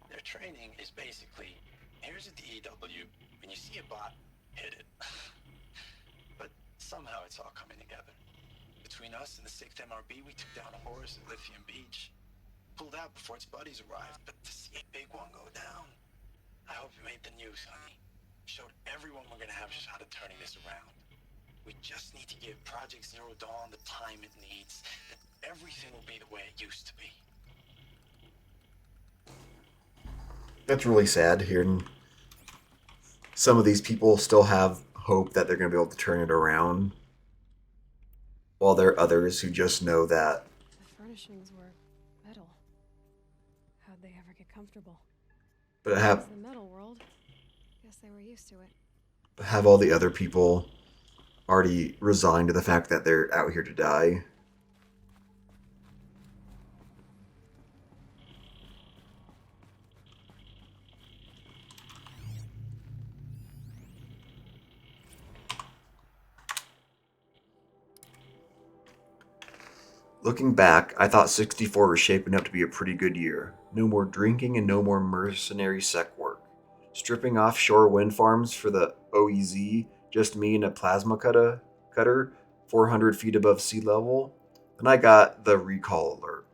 Their training is basically, here's a DEW, when you see a bot, hit it. But somehow it's all coming together. Between us and the 6th MRB, we took down a horse at Lithium Beach. Pulled out before its buddies arrived, but to see a big one go down, I hope you made the news, honey. Showed everyone we're gonna have a shot at turning this around. We just need to give Project Zero Dawn the time it needs, and everything will be the way it used to be. That's really sad hearing some of these people still have hope that they're going to be able to turn it around, while there are others who just know that The furnishings were metal. How'd they ever get comfortable? But It's the metal world. Guess they were used to it. have all the other people already resigned to the fact that they're out here to die. Looking back, I thought 64 was shaping up to be a pretty good year. No more drinking and no more mercenary sec work. Stripping offshore wind farms for the OEZ, just me and a plasma cutter 400 feet above sea level, and I got the recall alert.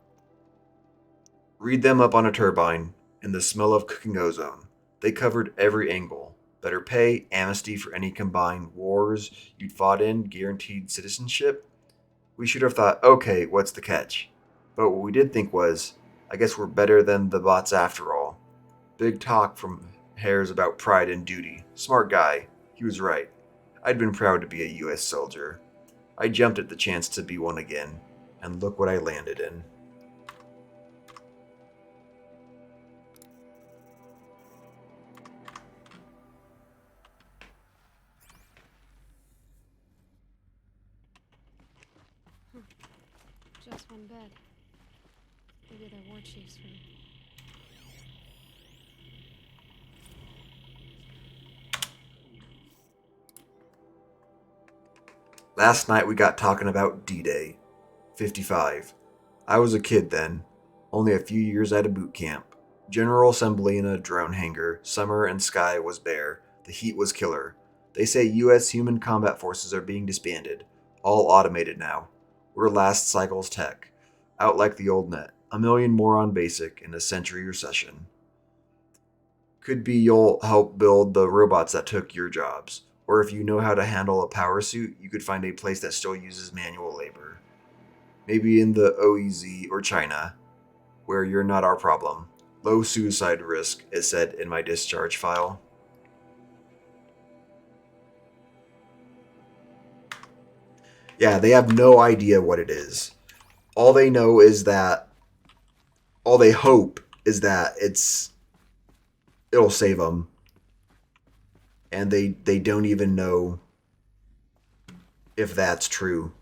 Read them up on a turbine, and the smell of cooking ozone. They covered every angle. Better pay, amnesty for any combined wars you'd fought in, guaranteed citizenship. We should have thought, okay, what's the catch? But what we did think was, I guess we're better than the bots after all. Big talk from Hares about pride and duty. Smart guy. He was right. I'd been proud to be a US soldier. I jumped at the chance to be one again, and look what I landed in. Just one bed. Maybe their war chief's room. Last night we got talking about D-Day. 55. I was a kid then, only a few years out of boot camp. General assembly in a drone hangar. Summer and sky was bare. The heat was killer. They say U.S. human combat forces are being disbanded. All automated now. We're last cycle's tech. Out like the old net. A million more on basic in a century recession. Could be you'll help build the robots that took your jobs. Or if you know how to handle a power suit, you could find a place that still uses manual labor. Maybe in the OEZ or China, where you're not our problem. Low suicide risk, it said in my discharge file. Yeah, they have no idea what it is. All they know is that, all they hope is that it'll save them. And they don't even know if that's true.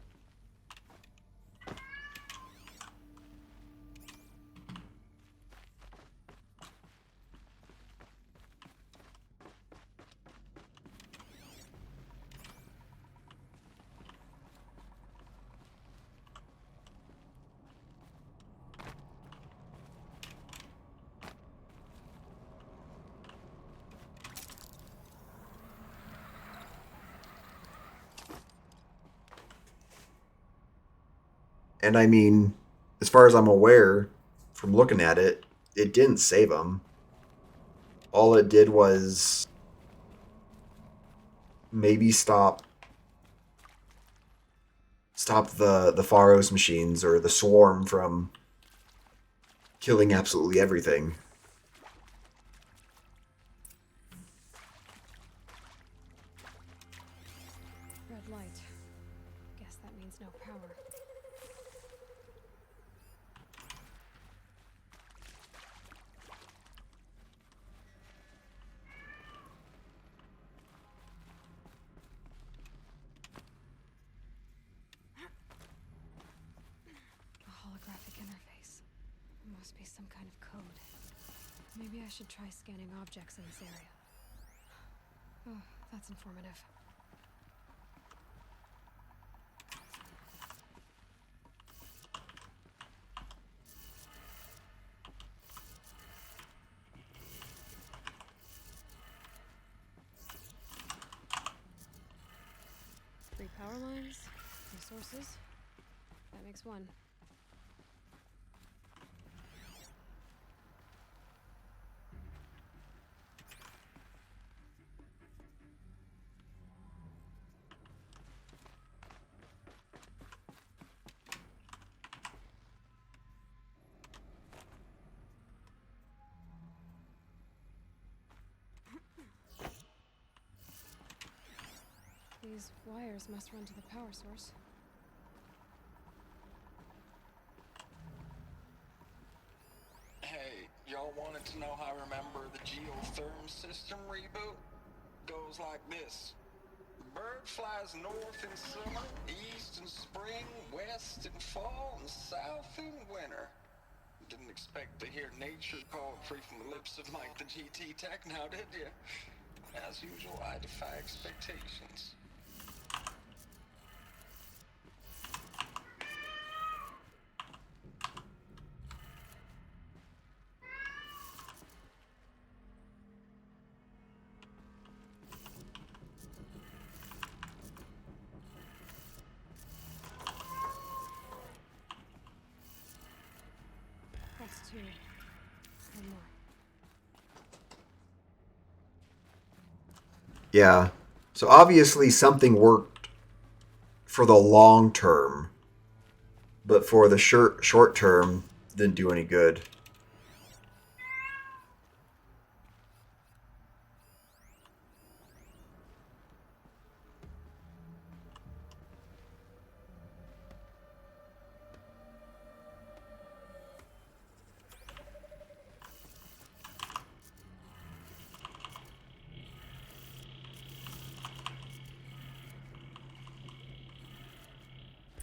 And I mean, as far as I'm aware, from looking at it, it didn't save him. All it did was maybe stop the Pharos machines or the swarm from killing absolutely everything. Red light. Guess that means no power. A holographic interface. Must be some kind of code. Maybe I should try scanning objects in this area. Oh, that's informative. Three power lines, resources. That makes one. These wires must run to the power source. Hey, y'all wanted to know how I remember the geotherm system reboot? Goes like this. Bird flies north in summer, east in spring, west in fall, and south in winter. Didn't expect to hear nature called free from the lips of Mike the GT Tech now, did you? As usual, I defy expectations. That's two. One more. Yeah. So obviously something worked for the long term, but for the short term, didn't do any good.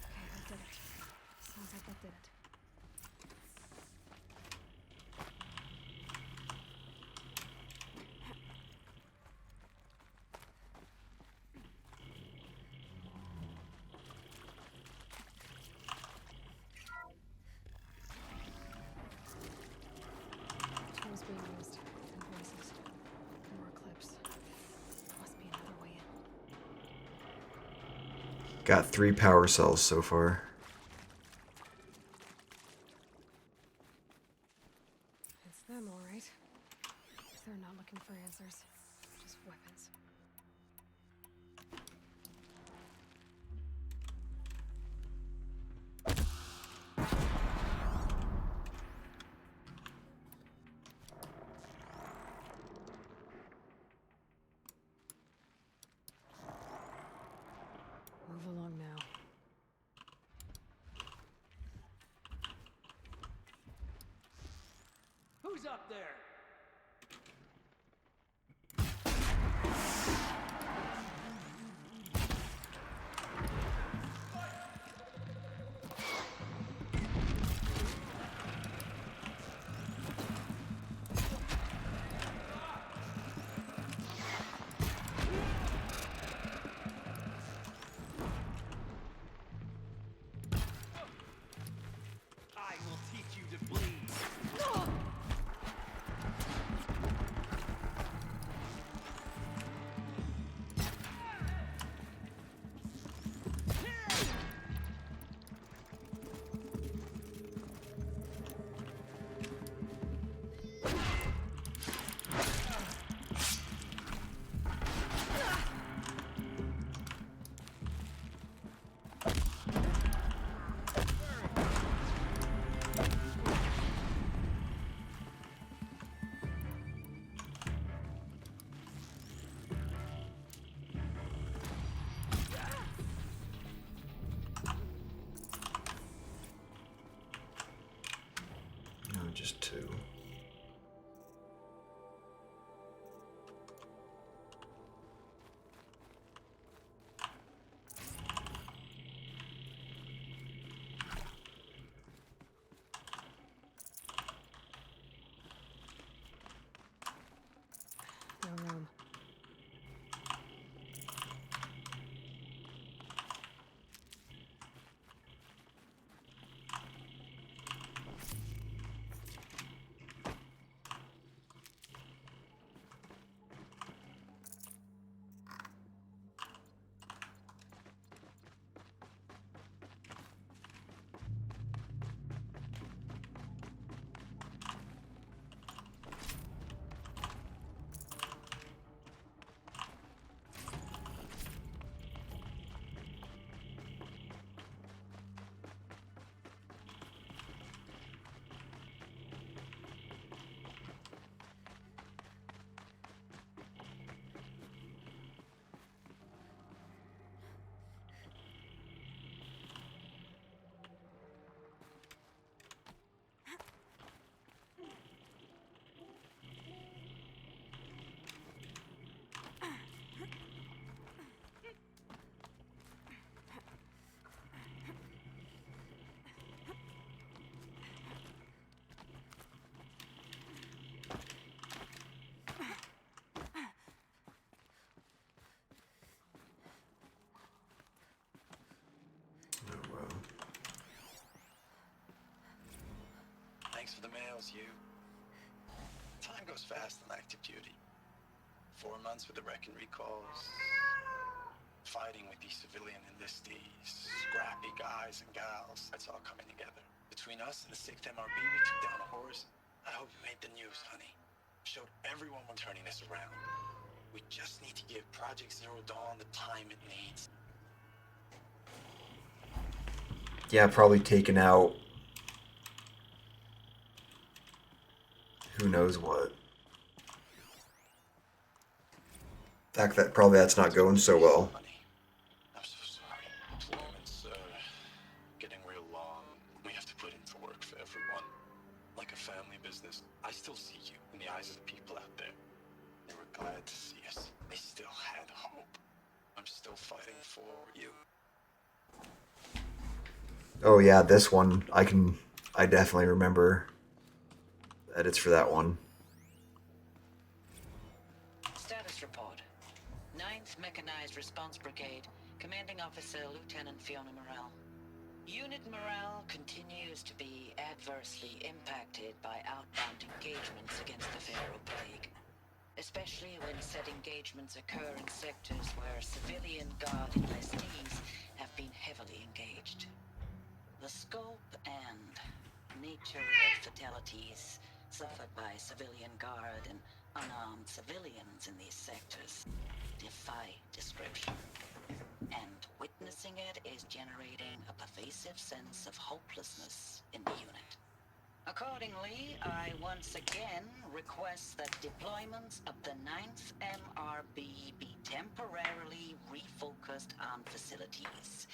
Okay, that did it. Sounds like that did it. Got 3 power cells so far. It's them, all right. They're not looking for answers, just weapons. Move along now. Who's up there? I will teach you to bleed. No, just 2. No room. Thanks for the mails, you. Time goes fast on active duty. 4 months with the wrecking recalls. Fighting with these civilian enlistees. Scrappy guys and gals. That's all coming together. Between us and the 6th MRB, we took down a horse. I hope you made the news, honey. Showed everyone we're turning this around. We just need to give Project Zero Dawn the time it needs. Yeah, probably taken out who knows what. In fact, that's not going so well. I'm so sorry. Deployment's getting real long. We have to put in for work for everyone. Like a family business. I still see you in the eyes of the people out there. They were glad to see us. They still had hope. I'm still fighting for you. Oh yeah, this one I definitely remember that it's for that one. Status report. 9th Mechanized Response Brigade, Commanding Officer Lieutenant Fiona Morrell. Unit morale continues to be adversely impacted by outbound engagements against the Pharaoh Plague. especially when said engagements occur in sectors where civilian guard enlistees have been heavily engaged. The scope and nature of fatalities suffered by civilian guard and unarmed civilians in these sectors defy description. And witnessing it is generating a pervasive sense of hopelessness in the unit. Accordingly, I once again request that deployments of the 9th MRB be temporarily refocused on facilities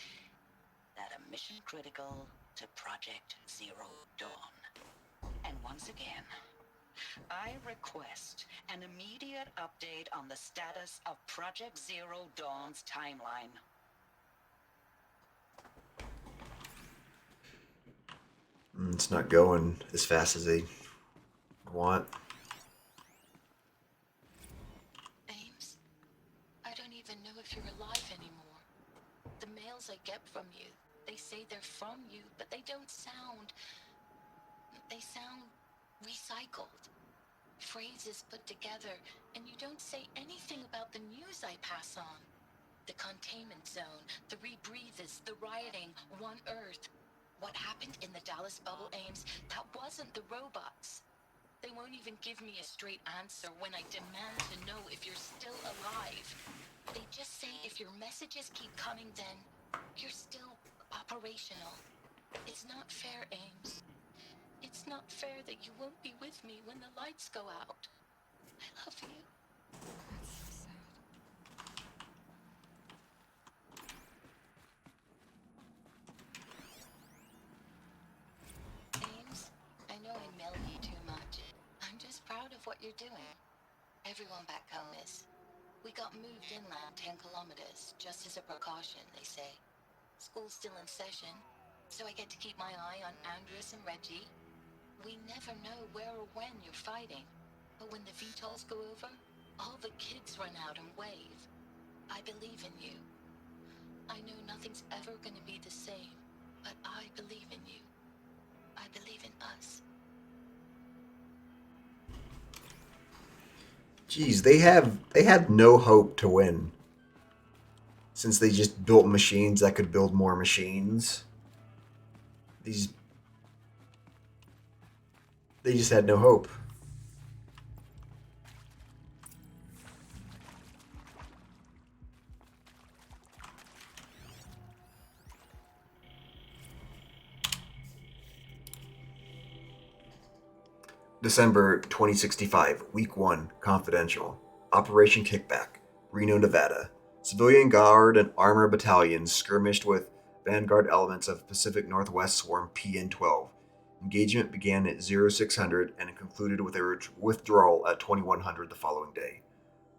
that are mission critical to Project Zero Dawn. And once again, I request an immediate update on the status of Project Zero Dawn's timeline. It's not going as fast as they want. Ames, I don't even know if you're alive anymore. The mails I get from you, they say they're from you, but they don't sound... They sound recycled. Phrases put together, and you don't say anything about the news I pass on. The containment zone, the rebreathers, the rioting, One Earth. What happened in the Dallas bubble, Ames, that wasn't the robots. They won't even give me a straight answer when I demand to know if you're still alive. They just say if your messages keep coming, then you're still operational. It's not fair, Ames. It's not fair that you won't be with me when the lights go out. I love you. That's so sad. Ames, I know I mail you too much. I'm just proud of what you're doing. Everyone back home is. We got moved inland 10 kilometers, just as a precaution, they say. School's still in session, so I get to keep my eye on Andres and Reggie. We never know where or when you're fighting, but when the VTOLs go over, all the kids run out and wave. I believe in you. I know nothing's ever gonna be the same, but I believe in you. I believe in us. Geez, they had no hope to win. Since they just built machines that could build more machines. They just had no hope. December 2065, Week 1, Confidential. Operation Kickback, Reno, Nevada. Civilian Guard and Armor battalions skirmished with Vanguard elements of Pacific Northwest Swarm PN-12. Engagement began at 0600 and concluded with a withdrawal at 2100 the following day.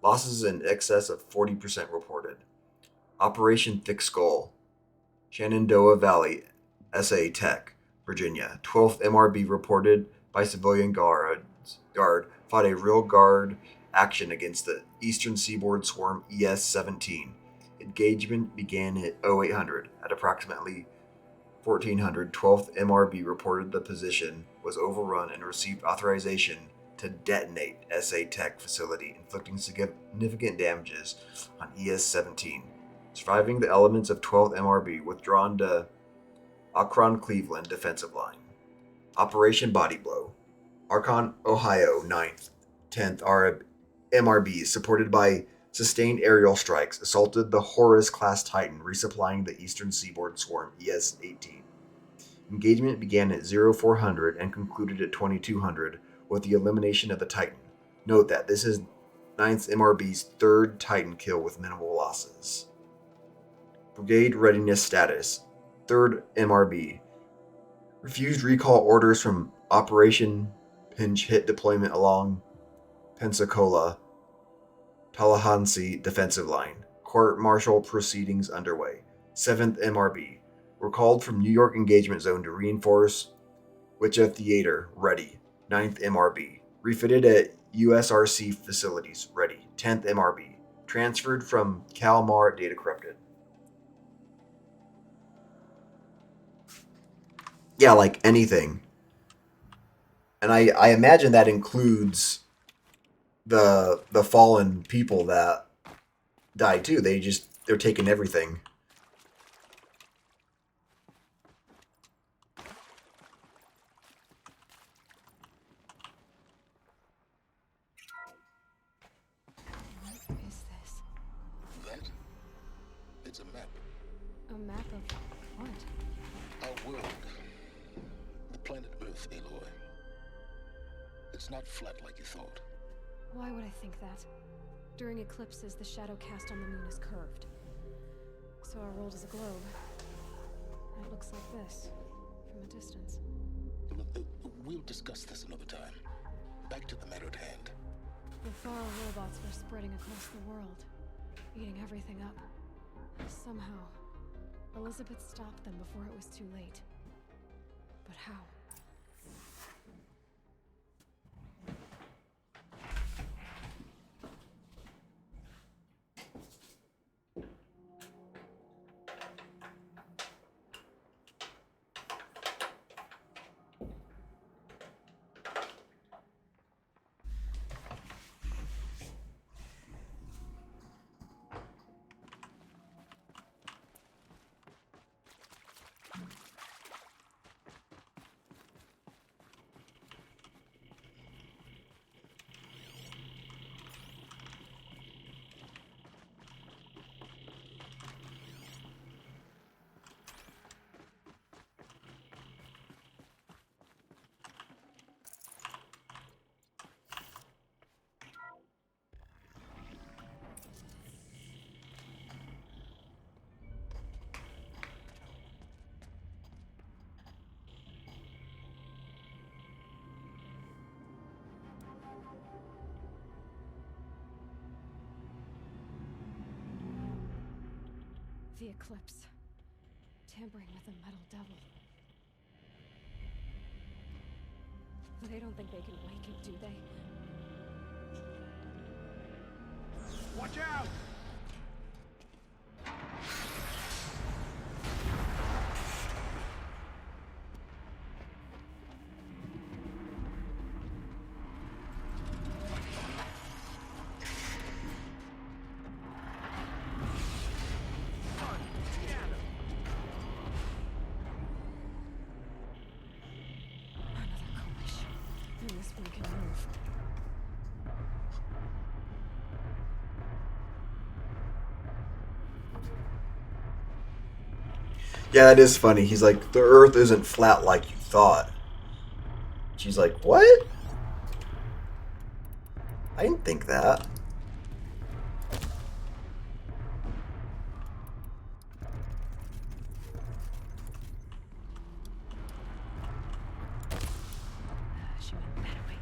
Losses in excess of 40% reported. Operation Thick Skull, Shenandoah Valley, SA Tech, Virginia. 12th MRB reported by civilian guard fought a real guard action against the Eastern Seaboard Swarm ES-17. Engagement began at 0800. At approximately 1400, 12th MRB reported the position was overrun and received authorization to detonate SA Tech facility, inflicting significant damages on ES-17. Surviving the elements of 12th MRB withdrawn to Akron, Cleveland defensive line. Operation Body Blow. Archon, Ohio, 9th, 10th MRB, supported by sustained aerial strikes, assaulted the Horus-class Titan, resupplying the Eastern Seaboard Swarm ES-18. Engagement began at 0400 and concluded at 2200 with the elimination of the Titan. Note that this is 9th MRB's third Titan kill with minimal losses. Brigade Readiness Status. 3rd MRB. Refused recall orders from Operation Pinch Hit deployment along Pensacola, Tallahassee defensive line. Court-martial proceedings underway. 7th MRB. Recalled from New York engagement zone to reinforce Wichita Theater. Ready. 9th MRB. Refitted at USRC facilities. Ready. 10th MRB. Transferred from Kalmar. Data corrupted. Yeah, like anything. And I imagine that includes the fallen people that died too. They're taking everything. What is this? That? It's a map. A map of what? Our world. The planet Earth, Aloy. It's not flat like you thought. Why would I think that? During eclipses, the shadow cast on the moon is curved. So our world is a globe. And it looks like this, from a distance. We'll discuss this another time. Back to the matter at hand. The Faro robots were spreading across the world, eating everything up. Somehow, Elizabeth stopped them before it was too late. But how? The eclipse. Tampering with the metal devil. They don't think they can wake it, do they? Watch out! And this one can move. Yeah, that is funny. He's like, the Earth isn't flat like you thought. She's like, what? I didn't think that. She went that way.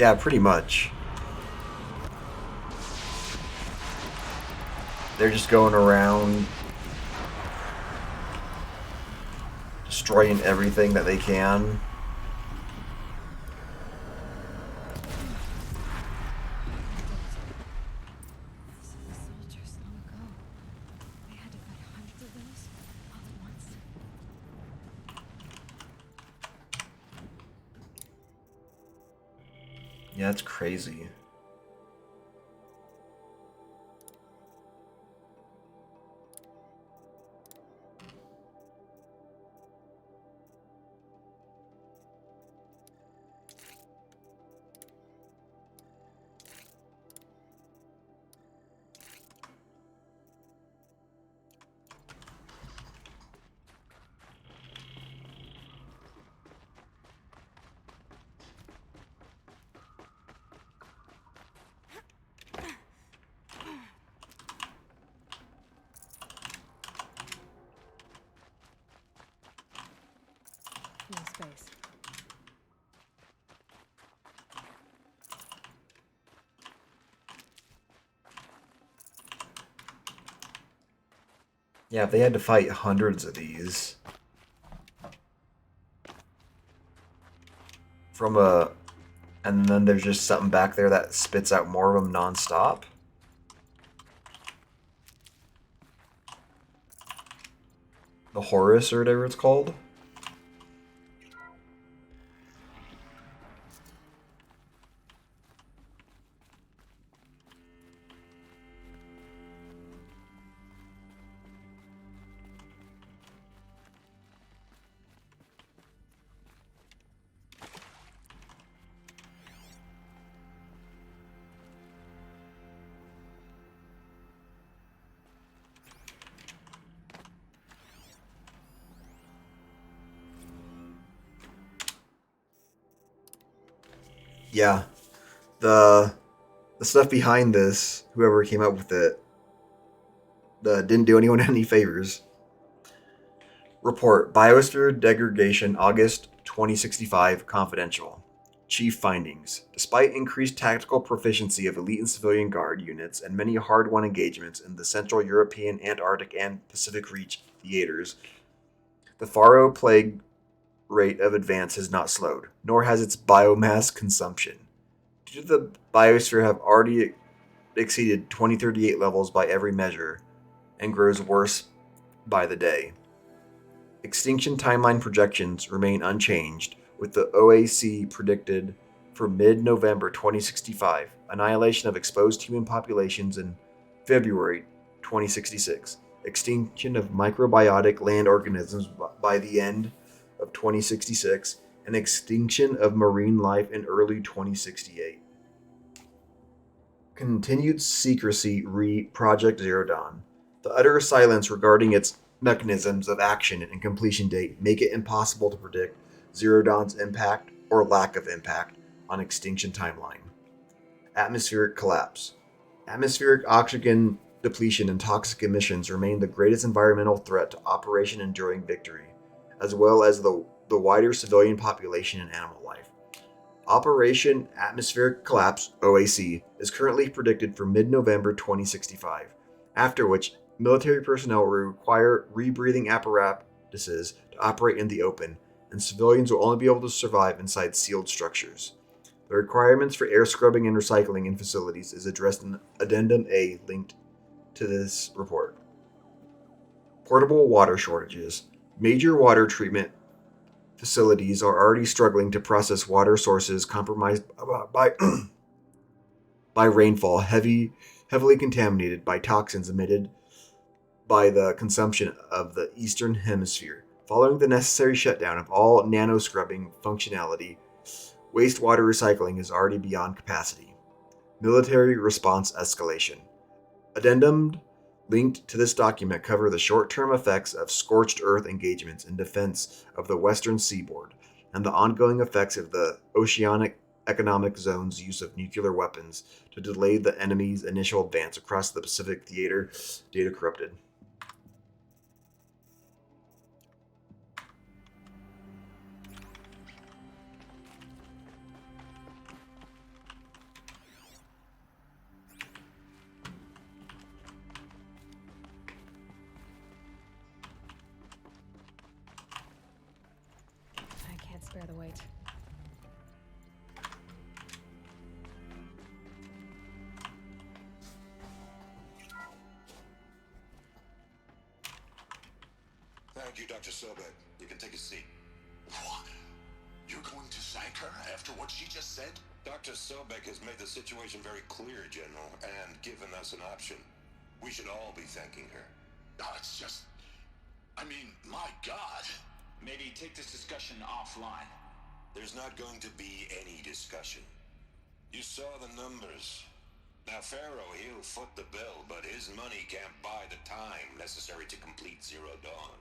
Yeah, pretty much. They're just going around destroying everything that they can. Soldiers long ago. They had to fight hundreds of those all at once. Yeah, that's crazy. No space. Yeah, if they had to fight hundreds of these from a, and then there's just something back there that spits out more of them nonstop. The Horus or whatever it's called. Yeah, the stuff behind this, whoever came up with it, didn't do anyone any favors. Report: Biosphere degradation, August 2065, confidential. Chief findings: despite increased tactical proficiency of elite and civilian guard units and many hard-won engagements in the Central European, Antarctic, and Pacific Reach theaters, the Faro plague rate of advance has not slowed, nor has its biomass consumption. Due to the biosphere have already exceeded 2038 levels by every measure, and grows worse by the day. Extinction timeline projections remain unchanged, with the OAC predicted for mid-November 2065, annihilation of exposed human populations in February 2066, extinction of microbiotic land organisms by the end of 2066, and extinction of marine life in early 2068. Continued secrecy re Project Zero Dawn. The utter silence regarding its mechanisms of action and completion date make it impossible to predict Zero Dawn's impact or lack of impact on extinction timeline. Atmospheric collapse. Atmospheric oxygen depletion and toxic emissions remain the greatest environmental threat to Operation Enduring Victory, as well as the wider civilian population and animal life. Operation Atmospheric Collapse, OAC, is currently predicted for mid-November 2065, after which military personnel will require rebreathing apparatuses to operate in the open, and civilians will only be able to survive inside sealed structures. The requirements for air scrubbing and recycling in facilities is addressed in Addendum A linked to this report. Portable water shortages. Major water treatment facilities are already struggling to process water sources compromised by rainfall, heavily contaminated by toxins emitted by the consumption of the Eastern Hemisphere. Following the necessary shutdown of all nano-scrubbing functionality, wastewater recycling is already beyond capacity. Military response escalation. Addendum linked to this document cover the short-term effects of scorched earth engagements in defense of the western seaboard and the ongoing effects of the Oceanic Economic Zone's use of nuclear weapons to delay the enemy's initial advance across the Pacific theater. Data corrupted. Thank you, Dr. Sobek. You can take a seat. What? You're going to thank her after what she just said? Dr. Sobek has made the situation very clear, General, and given us an option. We should all be thanking her. No, it's just... I mean, my God. Maybe take this discussion offline. There's not going to be any discussion. You saw the numbers. Now, Pharaoh, he'll foot the bill, but his money can't buy the time necessary to complete Zero Dawn.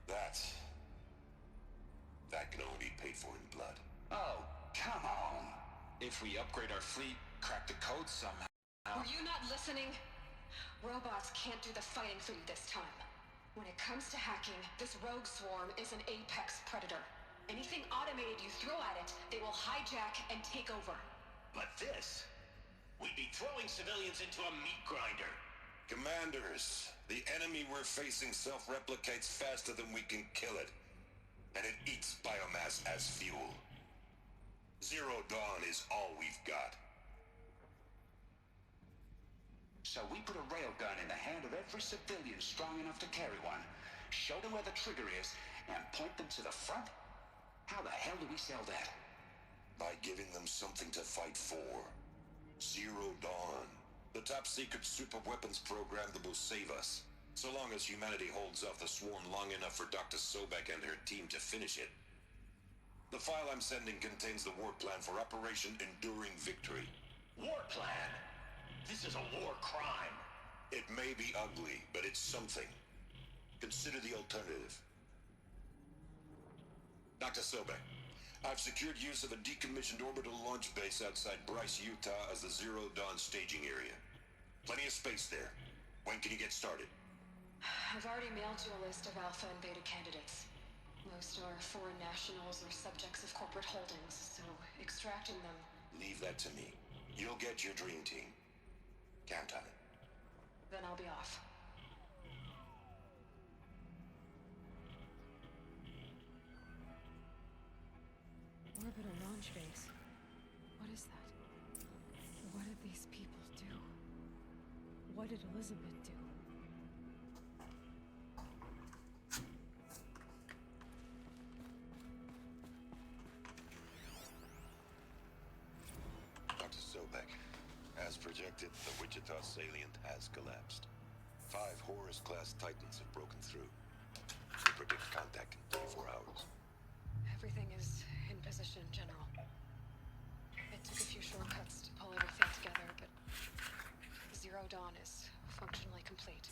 That can only be paid for in blood. Oh, come on. If we upgrade our fleet, crack the code somehow... Were you not listening? Robots can't do the fighting for you this time. When it comes to hacking, this rogue swarm is an apex predator. Anything automated you throw at it, they will hijack and take over. But this... We'd be throwing civilians into a meat grinder. Commanders, the enemy we're facing self-replicates faster than we can kill it. And it eats biomass as fuel. Zero Dawn is all we've got. So we put a railgun in the hand of every civilian strong enough to carry one, show them where the trigger is, and point them to the front? How the hell do we sell that? By giving them something to fight for. Zero Dawn. The top-secret super weapons program that will save us. So long as humanity holds off the swarm long enough for Dr. Sobek and her team to finish it. The file I'm sending contains the war plan for Operation Enduring Victory. War plan? This is a war crime. It may be ugly, but it's something. Consider the alternative. Dr. Sobek, I've secured use of a decommissioned orbital launch base outside Bryce, Utah as the Zero Dawn staging area. Plenty of space there. When can you get started? I've already mailed you a list of Alpha and Beta candidates. Most are foreign nationals or subjects of corporate holdings, so extracting them... Leave that to me. You'll get your dream team. Count on it. Then I'll be off. Orbital launch base. What is that? What did these people do? What did Elizabeth do? Dr. Sobek, as projected, the Wichita salient has collapsed. 5 Horus-class Titans have broken through. We predict contact in 24 hours. Everything is in position, General. It took a few shortcuts to pull everything together, but Zero Dawn is functionally complete.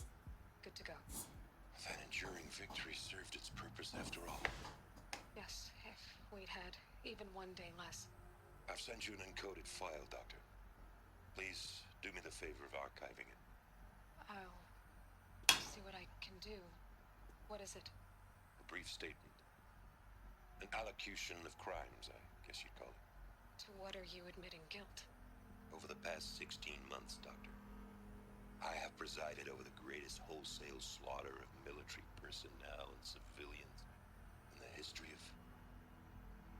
Good to go. That enduring victory served its purpose after all. Yes, if we'd had even one day less. I've sent you an encoded file, Doctor. Please do me the favor of archiving it. I'll see what I can do. What is it? A brief statement. An allocution of crimes, I guess you'd call it. To what are you admitting guilt? Over the past 16 months, Doctor, I have presided over the greatest wholesale slaughter of military personnel and civilians in the history of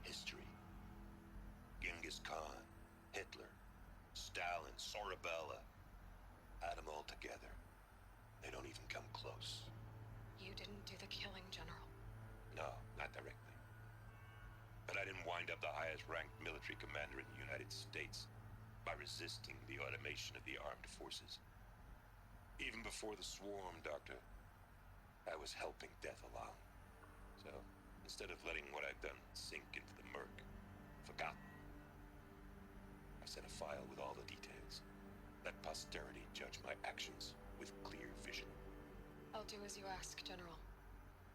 history. Genghis Khan, Hitler, Stalin, Sorabella. Add them all together. They don't even come close. You didn't do the killing, General. No, not directly. But I didn't wind up the highest-ranked military commander in the United States by resisting the automation of the armed forces. Even before the swarm, Doctor, I was helping death along. So, instead of letting what I've done sink into the murk, forgotten, I sent a file with all the details. Let posterity judge my actions with clear vision. I'll do as you ask, General.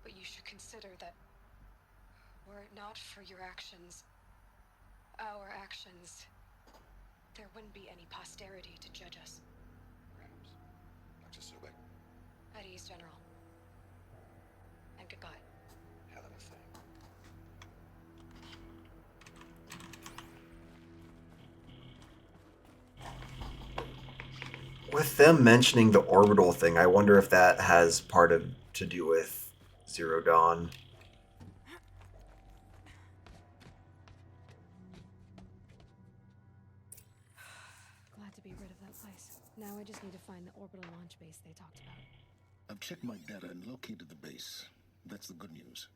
But you should consider that were it not for your actions, our actions, there wouldn't be any posterity to judge us. Perhaps. Dr. Sobek. At ease, General. And goodbye. Hell of a thing. With them mentioning the orbital thing, I wonder if that has part of to do with Zero Dawn. Glad to be rid of that place. Now I just need to find the orbital launch base they talked about. I've checked my data and located the base. That's the good news.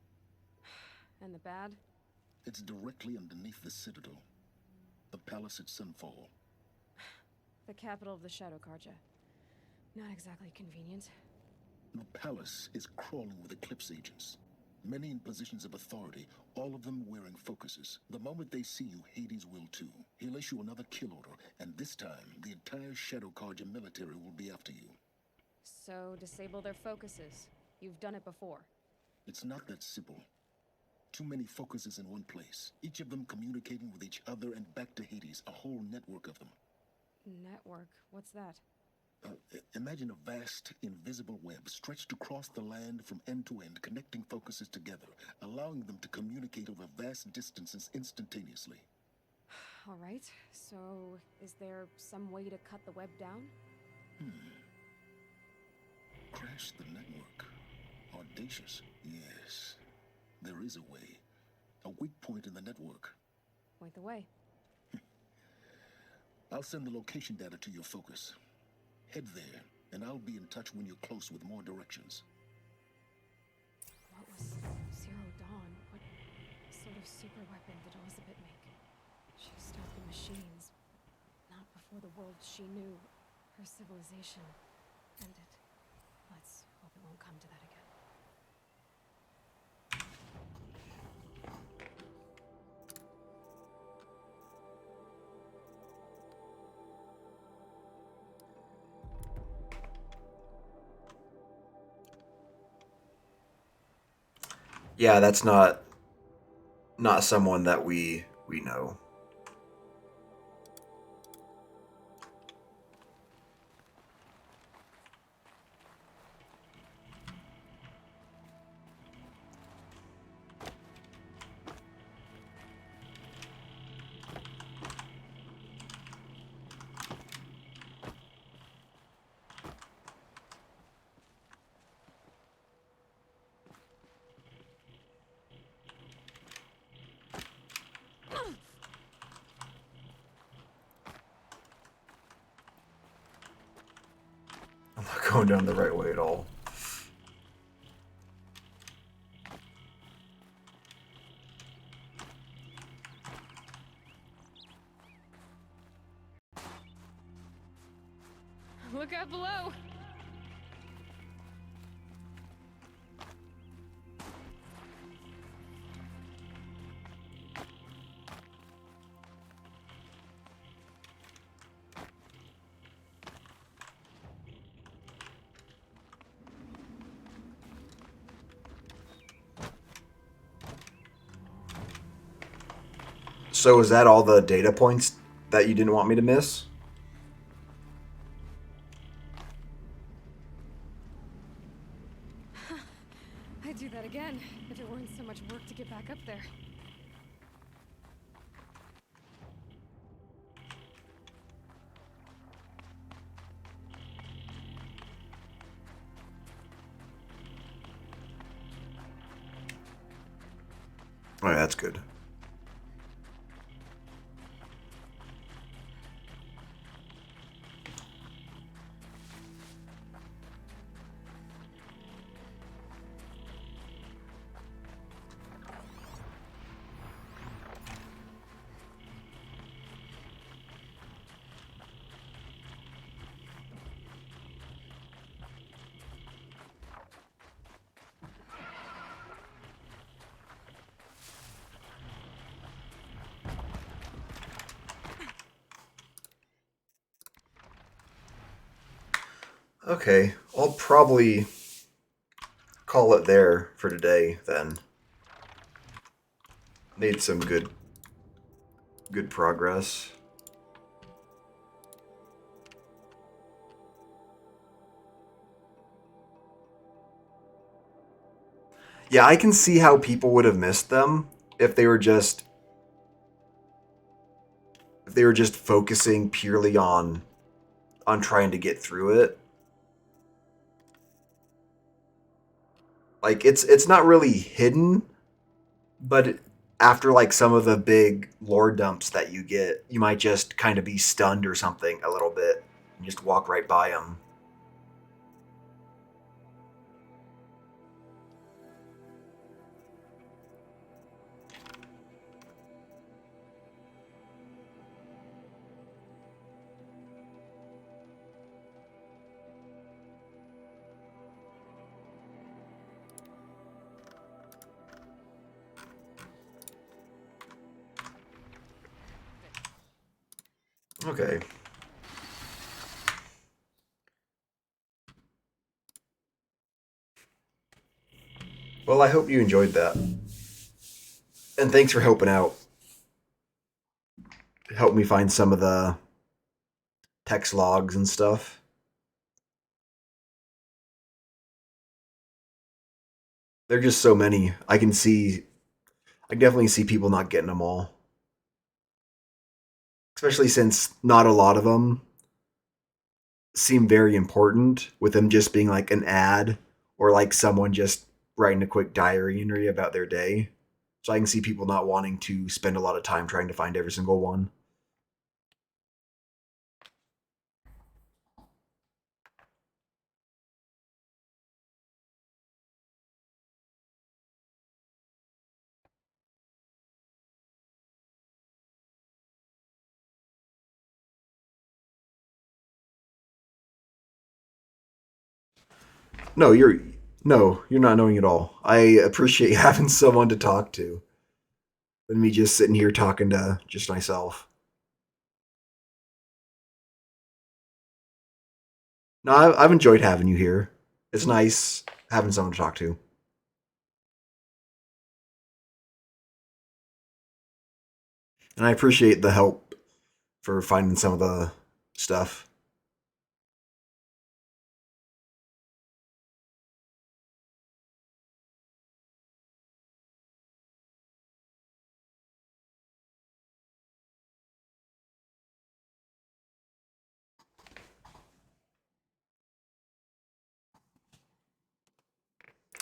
And the bad? It's directly underneath the Citadel. The palace at Sunfall. The capital of the Shadow Carja. Not exactly convenient. The palace is crawling with Eclipse agents. Many in positions of authority, all of them wearing focuses. The moment they see you, Hades will too. He'll issue another kill order, and this time, the entire Shadow Carja military will be after you. So, disable their focuses. You've done it before. It's not that simple. Too many focuses in one place, each of them communicating with each other and back to Hades, a whole network of them. Network? What's that? Imagine a vast, invisible web stretched across the land from end to end, connecting focuses together, allowing them to communicate over vast distances instantaneously. All right, so is there some way to cut the web down? Crash the network. Audacious. Yes, there is a way. A weak point in the network. Point the way. I'll send the location data to your focus. Head there, and I'll be in touch when you're close with more directions. What was Zero Dawn? What sort of super weapon did Elizabeth make? She stopped the machines. Not before the world she knew. Her civilization ended. Let's hope it won't come to that again. Yeah, that's not someone that we know. I'm not going down the right way at all. Look out below! So is that all the data points that you didn't want me to miss? I'd do that again, if it weren't so much work to get back up there. Oh, yeah, that's good. Okay, I'll probably call it there for today then. Made some good progress. Yeah, I can see how people would have missed them if they were just focusing purely on trying to get through it. Like it's not really hidden, but after like some of the big lore dumps that you get, you might just kind of be stunned or something a little bit and just walk right by them. Okay. Well, I hope you enjoyed that. And thanks for helping out. Help me find some of the text logs and stuff. There are just so many. I definitely see people not getting them all. Especially since not a lot of them seem very important, with them just being like an ad or like someone just writing a quick diary entry about their day. So I can see people not wanting to spend a lot of time trying to find every single one. No, you're not knowing at all. I appreciate having someone to talk to than me just sitting here talking to just myself. No, I've enjoyed having you here. It's nice having someone to talk to. And I appreciate the help for finding some of the stuff.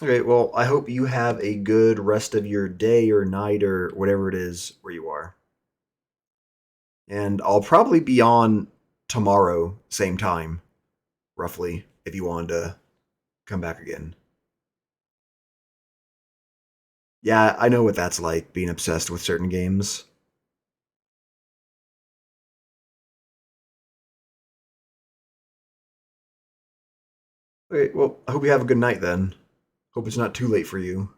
Okay, well, I hope you have a good rest of your day or night or whatever it is where you are. And I'll probably be on tomorrow, same time, roughly, if you wanted to come back again. Yeah, I know what that's like, being obsessed with certain games. Okay, well, I hope you have a good night then. Hope it's not too late for you.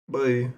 Bye.